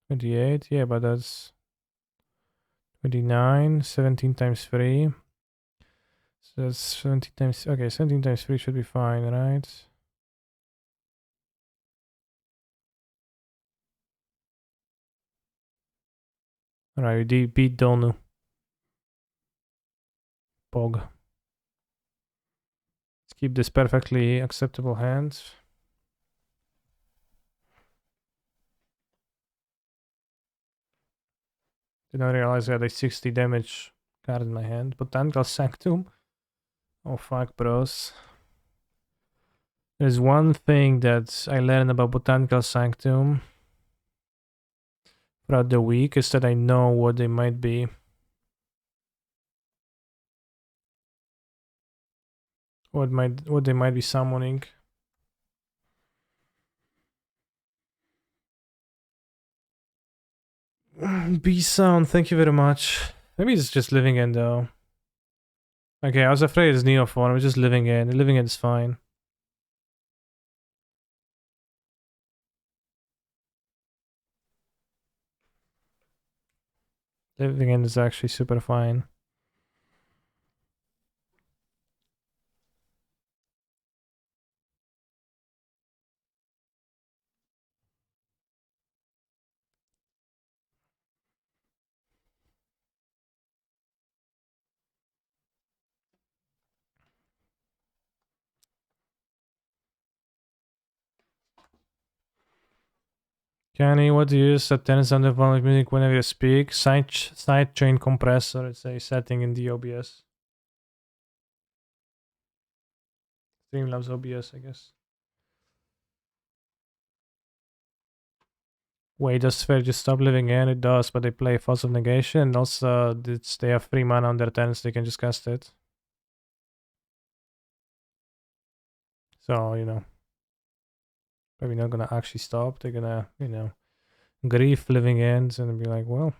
28, yeah, but that's 29, 17 times 3. So that's 17 times, okay, 17 times 3 should be fine, right? Alright, we beat Donu. Pog. Let's keep this perfectly acceptable hand. Didn't realize I had a 60 damage card in my hand. Botanical Sanctum. Oh fuck, bros. There's one thing that I learned about Botanical Sanctum throughout the week is that I know what they might be. What they might be summoning. B sound, thank you very much. Maybe it's just living in though. Okay, I was afraid it's Neoform, I was just living in. Living in is fine. Living in is actually super fine. Kenny, what do you use at 10 sound of music whenever you speak? Sidechain compressor, it's a setting in the OBS. Streamlabs OBS, I guess. Wait, does Sphere just stop living in? It does, but they play Force of Negation, and also they have 3 mana on their turn, so they can just cast it. So, probably not gonna actually stop. They're gonna, grief living ends and be like, well.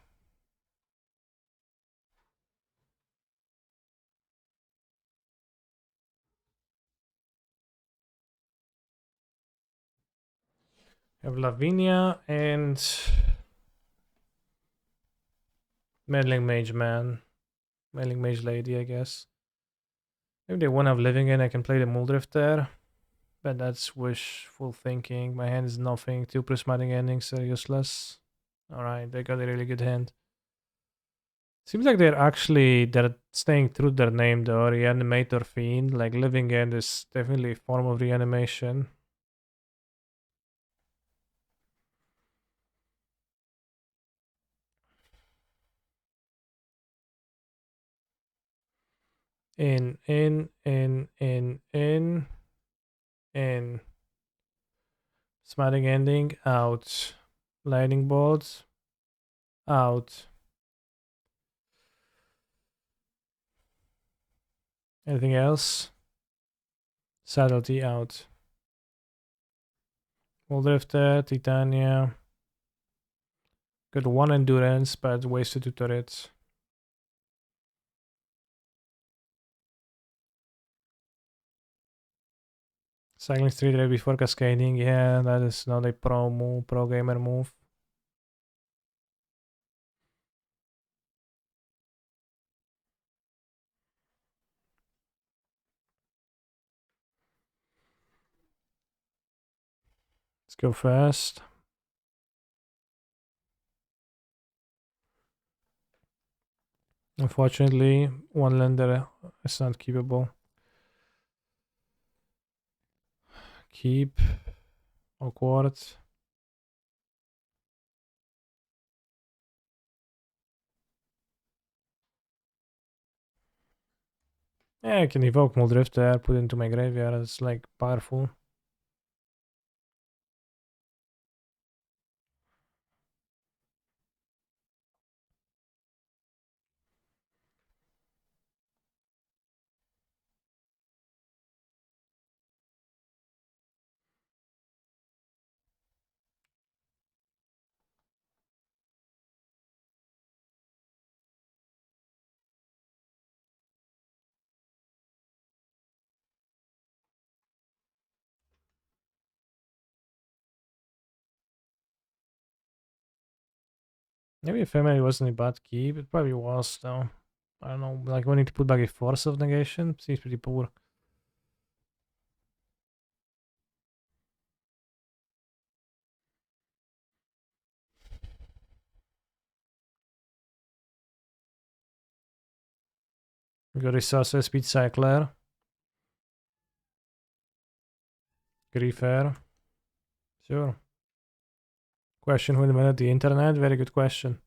Have Lavinia and Meddling Mage Man. Meddling Mage Lady, I guess. If they want to have living in, I can play the Muldrift there. But that's wishful thinking. My hand is nothing. 2 prismatic endings are useless. Alright, they got a really good hand. Seems like they're staying true to their name though. Reanimator Fiend. Like living end is definitely a form of reanimation. In. Smiting ending, out. Lightning bolts, out. Anything else? Subtlety, out. Muldrifter, Titania. Got 1 endurance, but wasted 2 turrets. Cycling Street right before cascading, yeah, that is not a pro gamer move. Let's go fast. Unfortunately, 1 lander is not keepable. Keep. Awkward. Yeah, I can evoke Muldrift there, put it into my graveyard. It's like powerful. Maybe a family wasn't a bad keep. It probably was though. I don't know. Like we need to put back a Force of Negation. Seems pretty poor. We got Resource Speed Cycler. Griefer. Sure. Question who invented the internet? Very good question.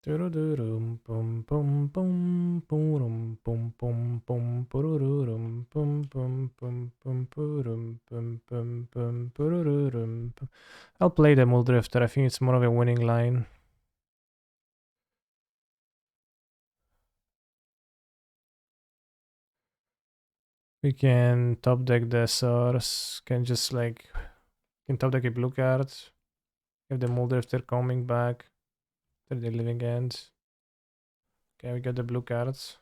Turudurum, pum pum pum purum pum pum pum purururum pum pum pum pum purum pum pum pum purururum. I'll play the Muldrifter. I think it's more of a winning line. We can top deck the source. Can just like top deck a blue card. If the Muldrifter coming back. They're the living ends. Okay, we got the blue cards.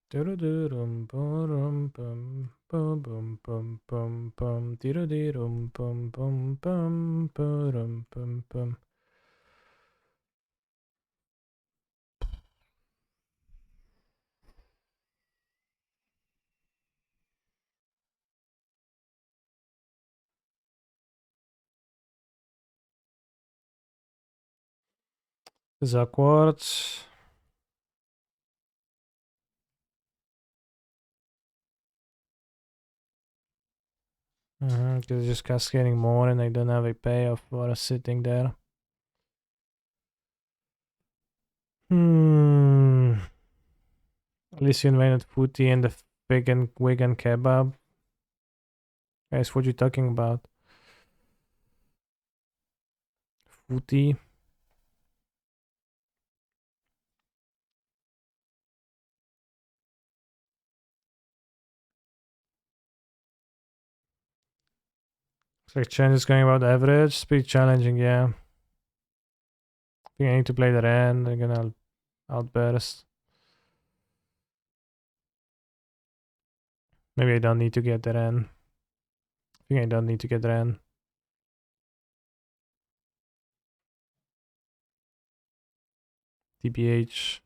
Turudurum purum pum pum pum pum pum pum tirudirum pum pum pum purum pum pum. This is awkward. Because it's just cascading more and I don't have a payoff for sitting there. At least you invented footy and the vegan kebab. Guys, what you talking about? Footy? Looks like Chen is going about average. It's pretty challenging, yeah. I think I need to play the Ren. They're gonna outburst. Maybe I don't need to get the Ren. I think I don't need to get the Ren. TBH.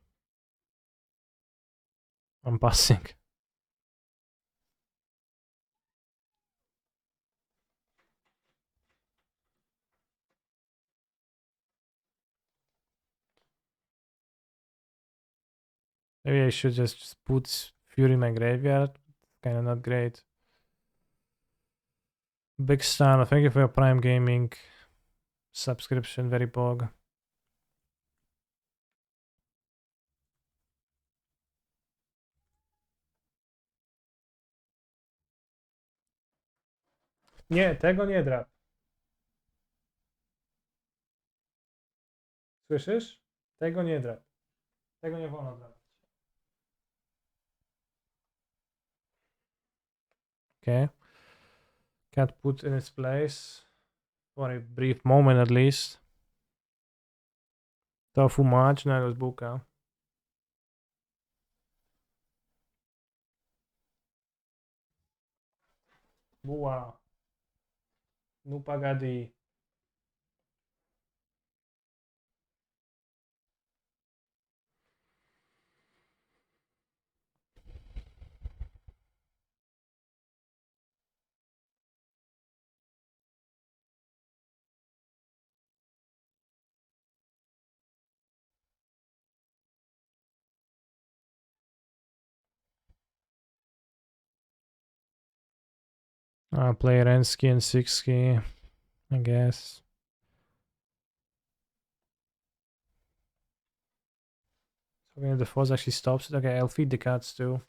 I'm passing. Maybe I should just put Fury in my graveyard. Kinda not great. Big Stan, thank you for your Prime Gaming subscription, very bog. Nie, tego nie drap. Słyszysz? Tego nie drap. Tego nie wolno drapać. Okay. Can't put in its place. For a brief moment at least. Tofu match, no was buka. Buła. Nu pagadi. Play Renski and Sixki, I guess. So when the force actually stops it, okay, I'll feed the cats too.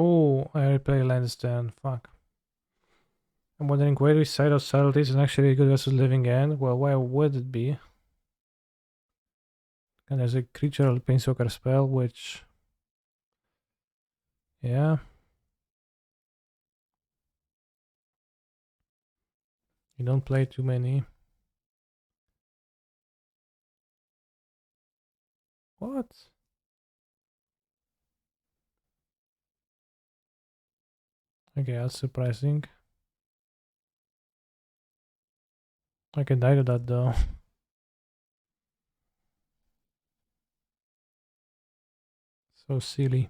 Oh, I replay Lansdowne. Fuck. I'm wondering where which side of subtleties is actually good versus living end. Well, where would it be? And there's a creature planeswalker spell, which, yeah, you don't play too many. What? Okay, that's surprising. I can die to that though. So silly.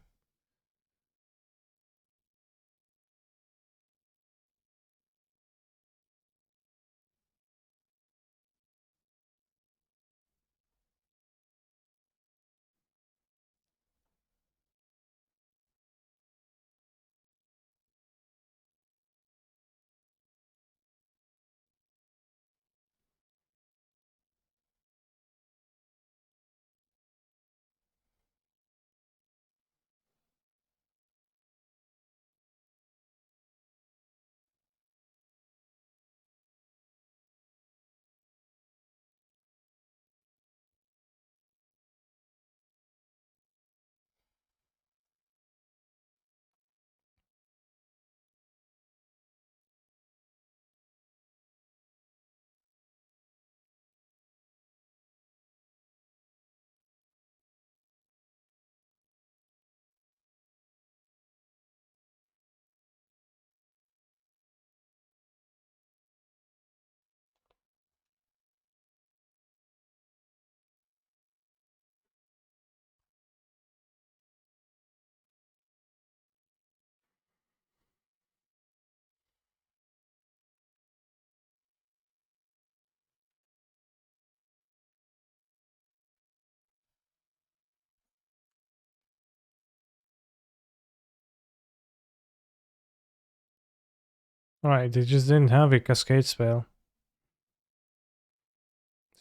Alright, they just didn't have a cascade spell.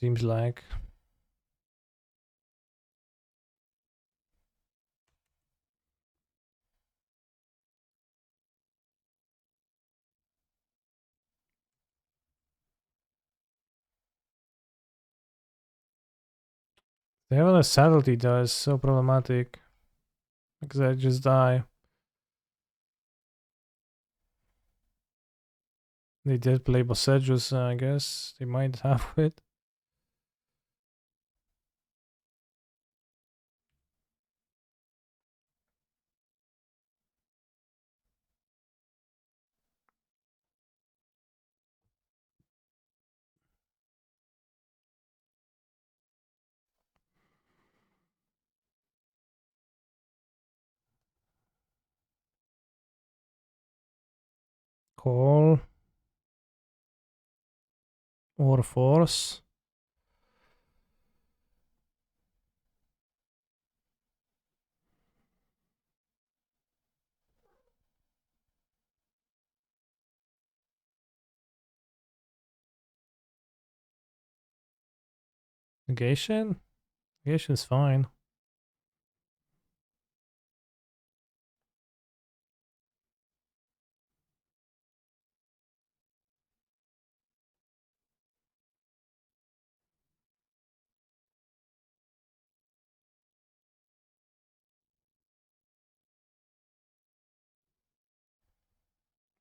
Seems like. They have a subtlety though, it's so problematic. Because I just die. They did play Bossejus, I guess. They might have it. Call. Or force. Negation? Negation's fine.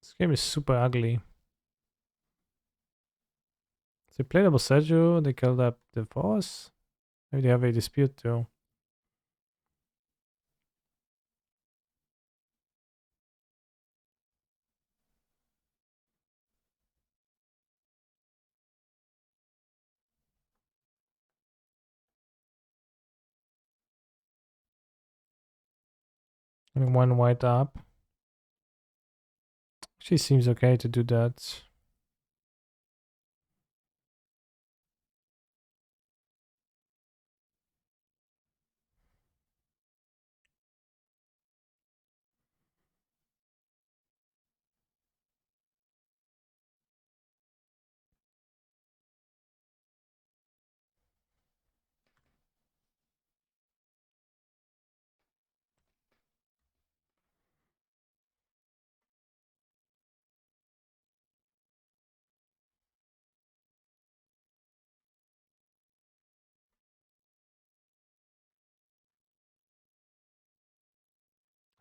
This game is super ugly. So they played a Bosseju, they killed up the boss. Maybe they have a dispute too. And one white up. She seems okay to do that.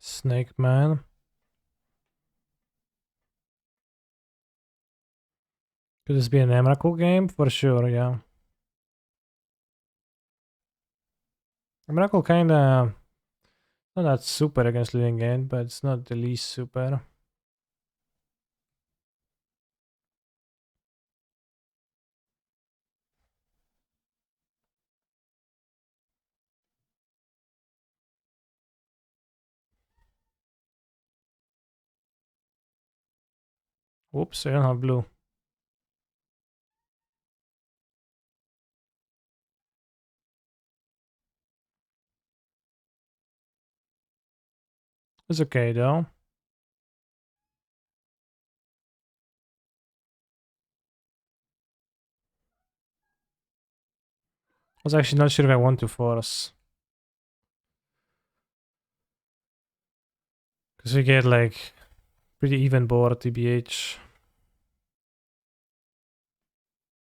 Snake Man. Could this be an Emrakul game? For sure, yeah. Emrakul kinda not that super against Living End, but it's not the least super. Whoops, I don't have blue. It's okay though. I was actually not sure if I want to force. Because we get like pretty even board TBH.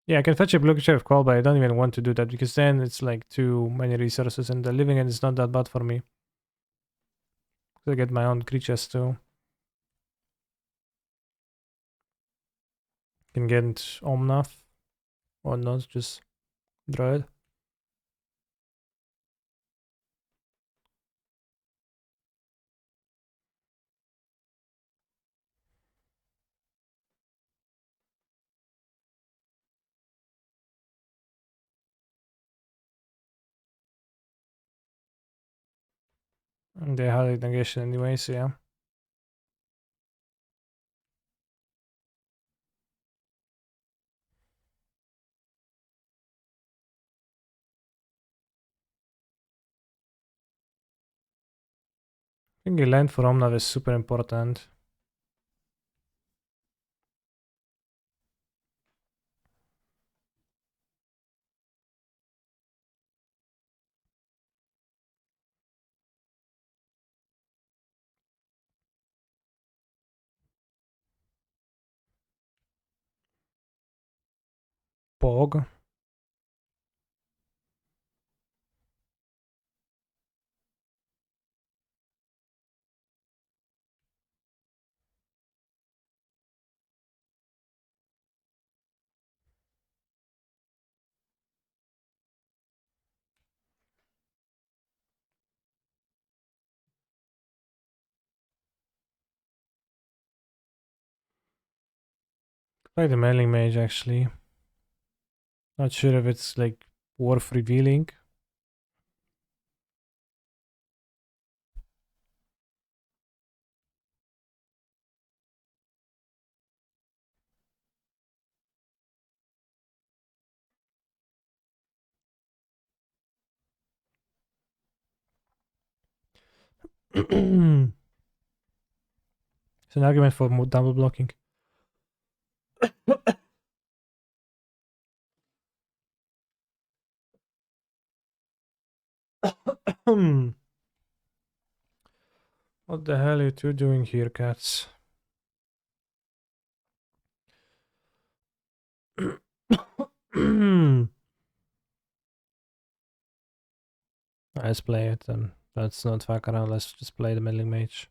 Yeah, I can fetch a blue creature of call, but I don't even want to do that because then it's like too many resources and the living end is not that bad for me. I get my own creatures too. Can get Omnath or not, just draw it. And they had it negation anyway, so yeah. I think a land for Omnath is super important. Pog. Play the Mailing Mage actually. Not sure if it's like worth revealing. It's an argument for double blocking. What the hell are you two doing here, cats? Let's play it and let's not fuck around, let's just play the Meddling Mage.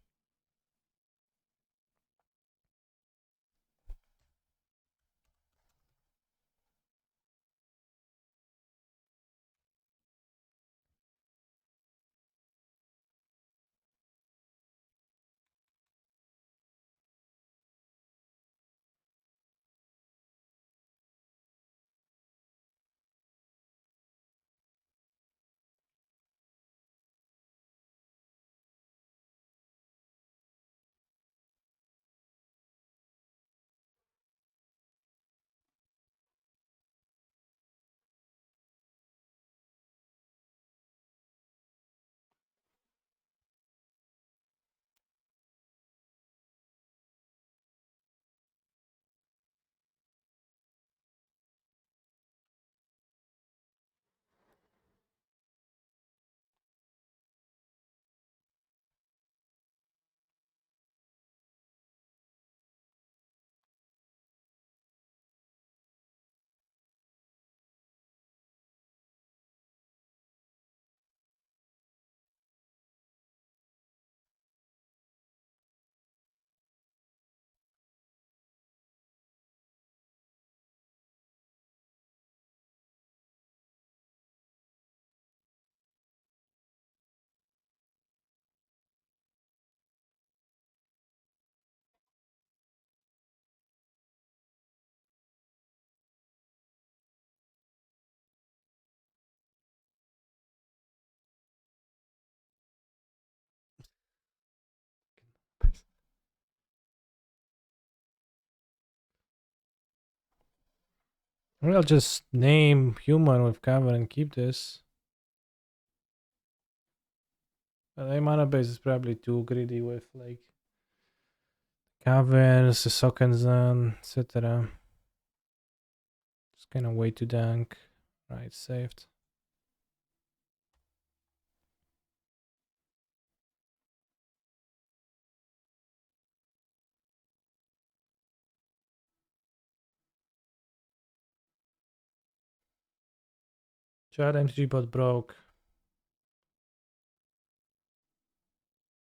I'll just name human with cover and keep this. But the mana base is probably too greedy with like caverns, Sokenzen, etc. Just kind of way too dank. Right, saved. Chat MTG bot broke.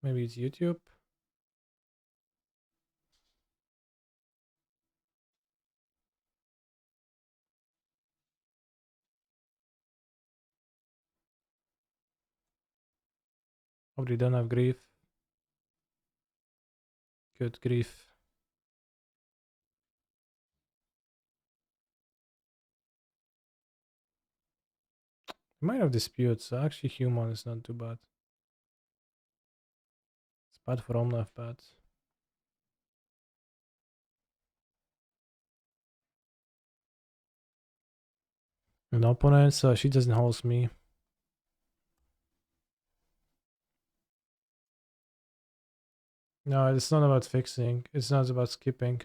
Maybe it's YouTube. Probably don't have grief. Good grief. We might have disputes, so actually human is not too bad. It's bad for Omnath, but an opponent, so she doesn't host me. No, it's not about fixing. It's not about skipping.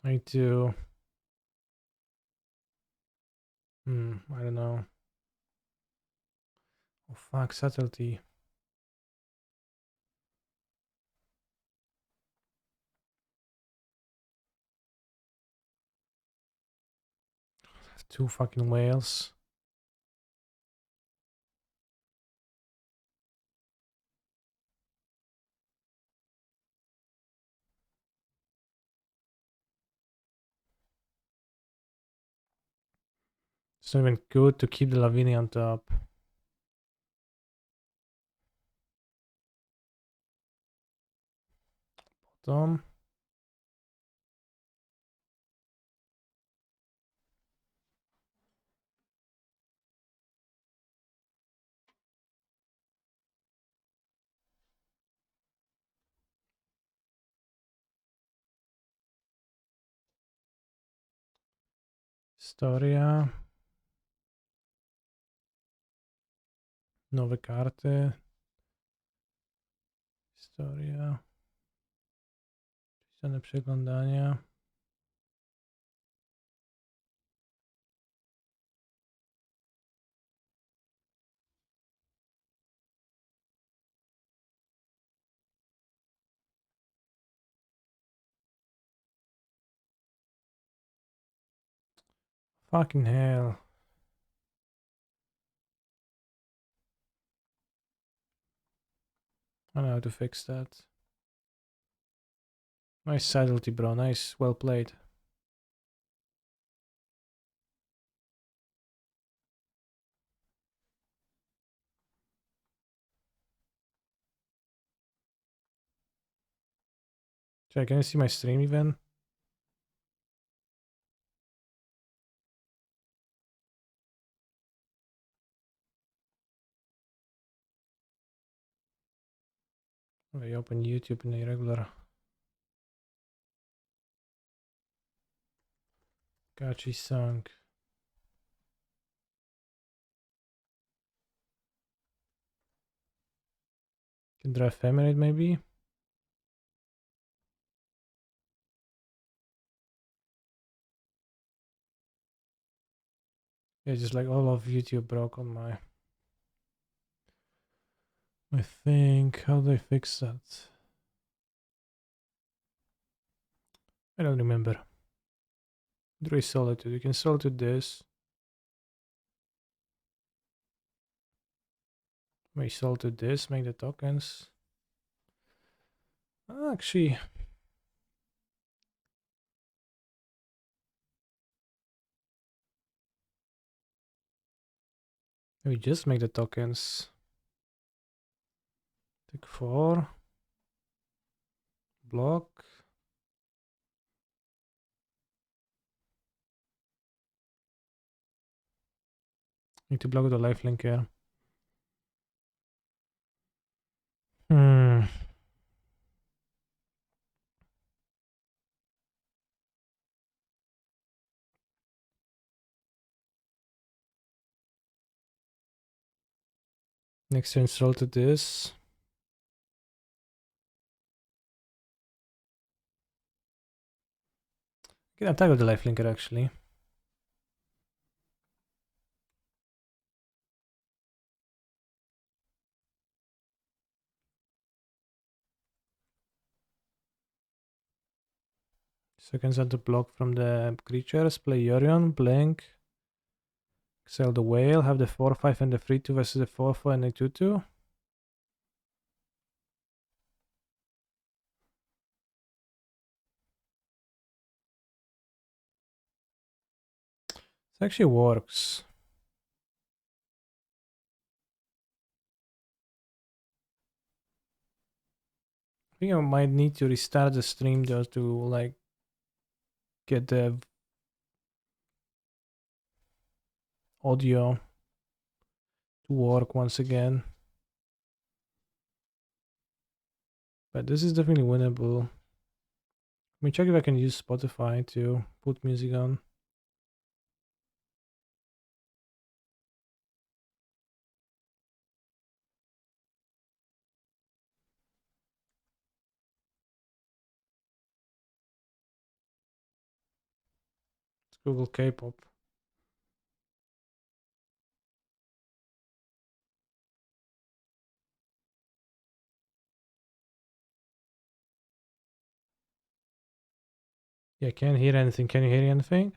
I need to... I don't know. Oh fuck, subtlety. Two fucking whales. It's not even good to keep the Lavinia on top. Bottom. Storia. Nowe karty. Historia. Ściany przeglądania. Fucking hell. I know how to fix that. Nice subtlety, bro. Nice. Well played. Check, can you see my stream even? I open YouTube in a regular. Gachi song. Can draw ephemerate maybe? Yeah, just like all of YouTube broke on my... I think, how do I fix that? I don't remember. Draw solitude. You can solitude this. Maybe solitude this, make the tokens. Actually, maybe just make the tokens. Take 4. Block. Need to block the lifelink here. Next turn, roll to this. Can attack with the lifelinker actually. Seconds at the block from the creatures. Play Yorion, blink. Exile the whale, have the 4-5 and the 3-2 versus the 4-4 and the 2-2. It actually works. I think I might need to restart the stream though to like get the audio to work once again. But this is definitely winnable. Let me check if I can use Spotify to put music on. It's Google K-pop. Yeah, I can't hear anything. Can you hear anything?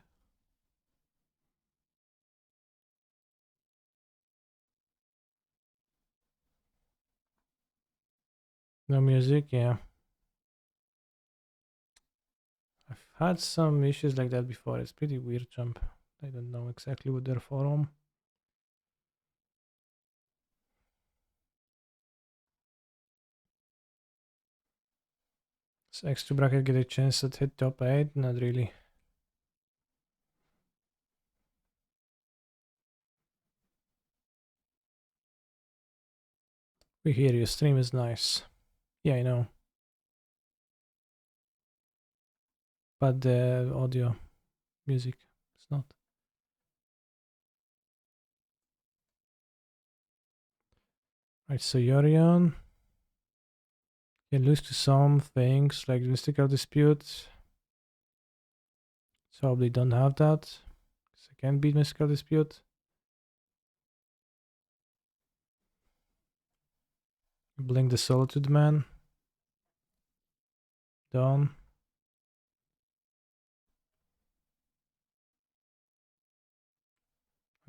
No music, yeah. I've had some issues like that before. It's pretty weird jump. I don't know exactly what they're from. Does X2 bracket get a chance to hit top 8? Not really. We hear you. Stream is nice. Yeah, I know. But the audio, music, it's not. Right, so Yorion can lose to some things like Mystical Dispute. So they don't have that. So I can beat Mystical Dispute. Blink the Solitude Man. Done.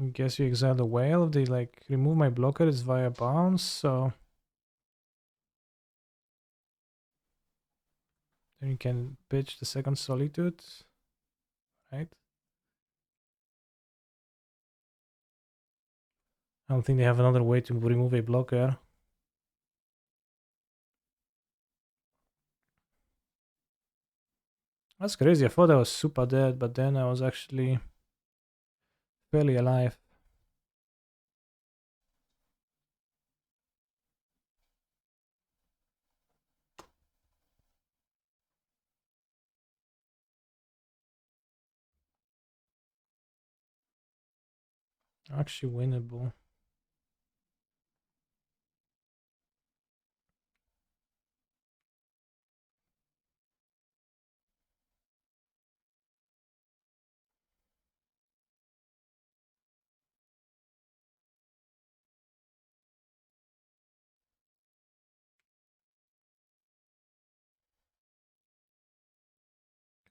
I guess you exile the whale. If they like remove my blocker, it's via bounce, so then you can pitch the second Solitude, right? I don't think they have another way to remove a blocker. That's crazy. I thought I was super dead, but then I was actually fairly alive. Actually winnable.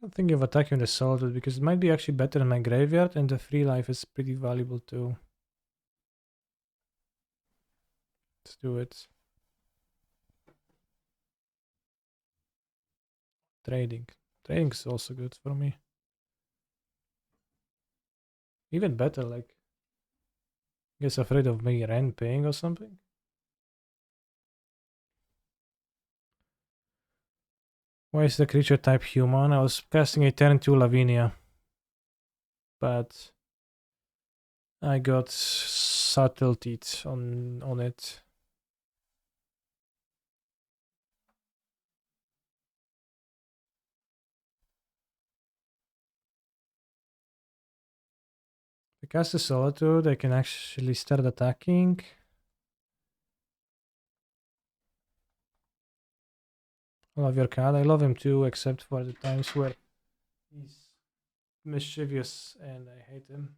I'm thinking of attacking the Solitude because it might be actually better in my graveyard, and the free life is pretty valuable too. Let's do it. Trading. Trading is also good for me. Even better, like, I guess afraid of me Ren paying or something. Why is the creature type human? I was casting a turn 2 Lavinia, but I got subtle teeth on it. If I cast a Solitude, I can actually start attacking. I love your cat. I love him too, except for the times where he's mischievous and I hate him.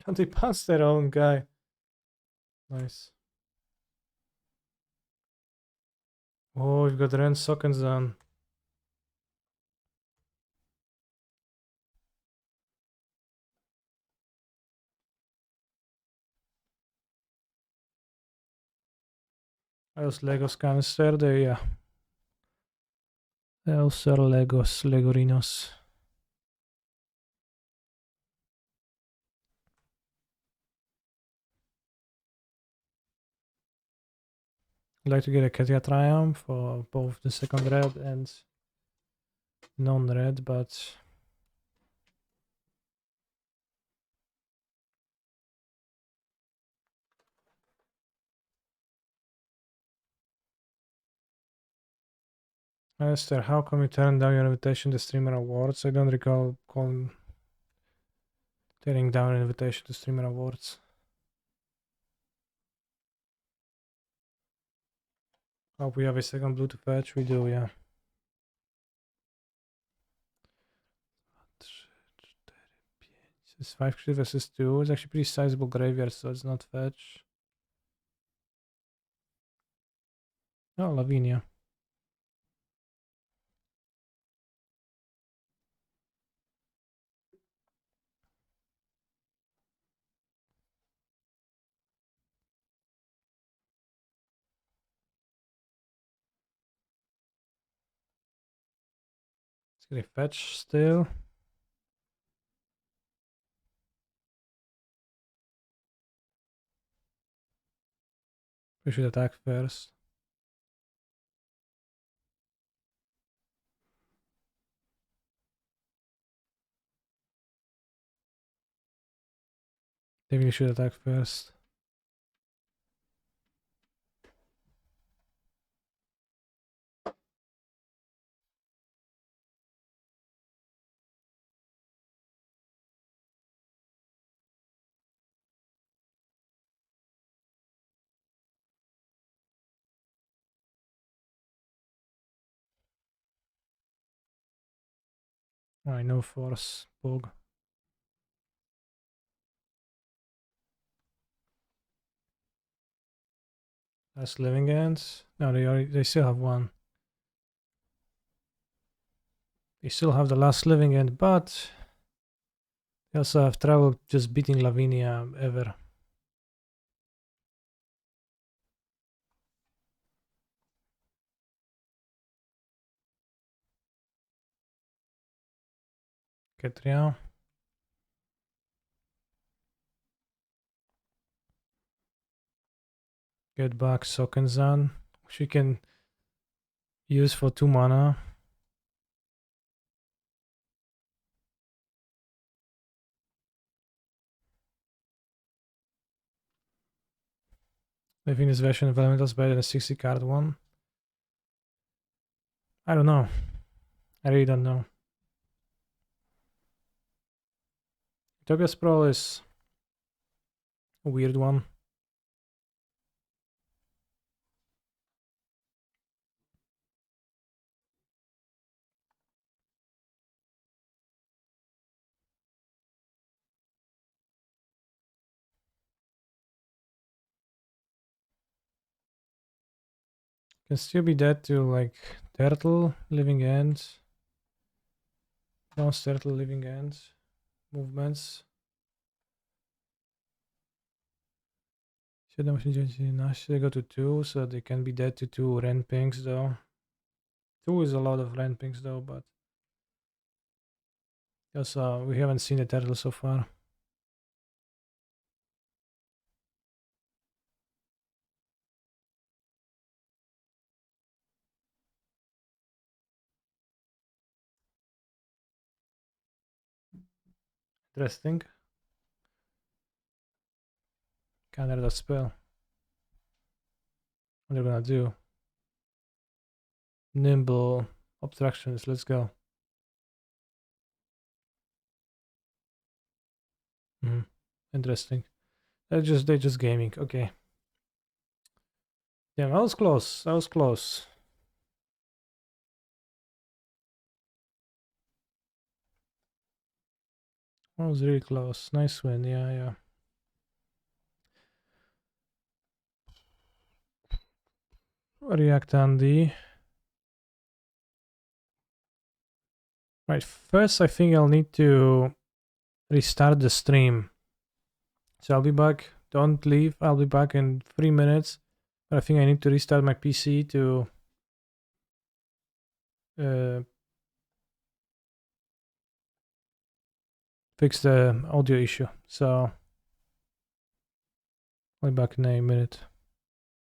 And they passed their own guy. Nice. Oh, we've got Ren Sockens on. Los Legos canister, they also are Legos, Legorinos. I'd like to get a Katia Triumph for both the second red and non-red, but Esther, how come you turned down your invitation to Streamer Awards? I don't recall turning down an invitation to Streamer Awards. Oh, we have a second blue to fetch? We do, yeah. It's 5 creative versus 2. It's actually pretty sizable graveyard, so it's not fetch. Oh, Lavinia. It's gonna fetch still. We should attack first. Maybe we should attack first. I know force. Bog. Last living ends. No, they still have one. They still have the last living end, but they also have trouble just beating Lavinia ever. Ketria. Get back Sokenzan, which we can use for 2 mana. I think this version of Elemental is better than a 60 card one. I don't know. I really don't know. Utopia Sprawl is a weird one. Can still be dead to like Turtle, Living End. Bounce Turtle, Living End. Movements. Should they go to 2, so they can be dead to 2 Ren Pinks though. 2 is a lot of Ren Pinks though, but also we haven't seen the turtle so far. Interesting. Counter that spell. What are they gonna do? Nimble obstructions. Let's go. Interesting. They're just gaming. Okay. Yeah, that was close. That was close. That was really close. Nice win. Yeah, yeah. React Andy. Right. First, I think I'll need to restart the stream. So I'll be back. Don't leave. I'll be back in 3 minutes. But I think I need to restart my PC to fix the audio issue. So I'll be back in a minute.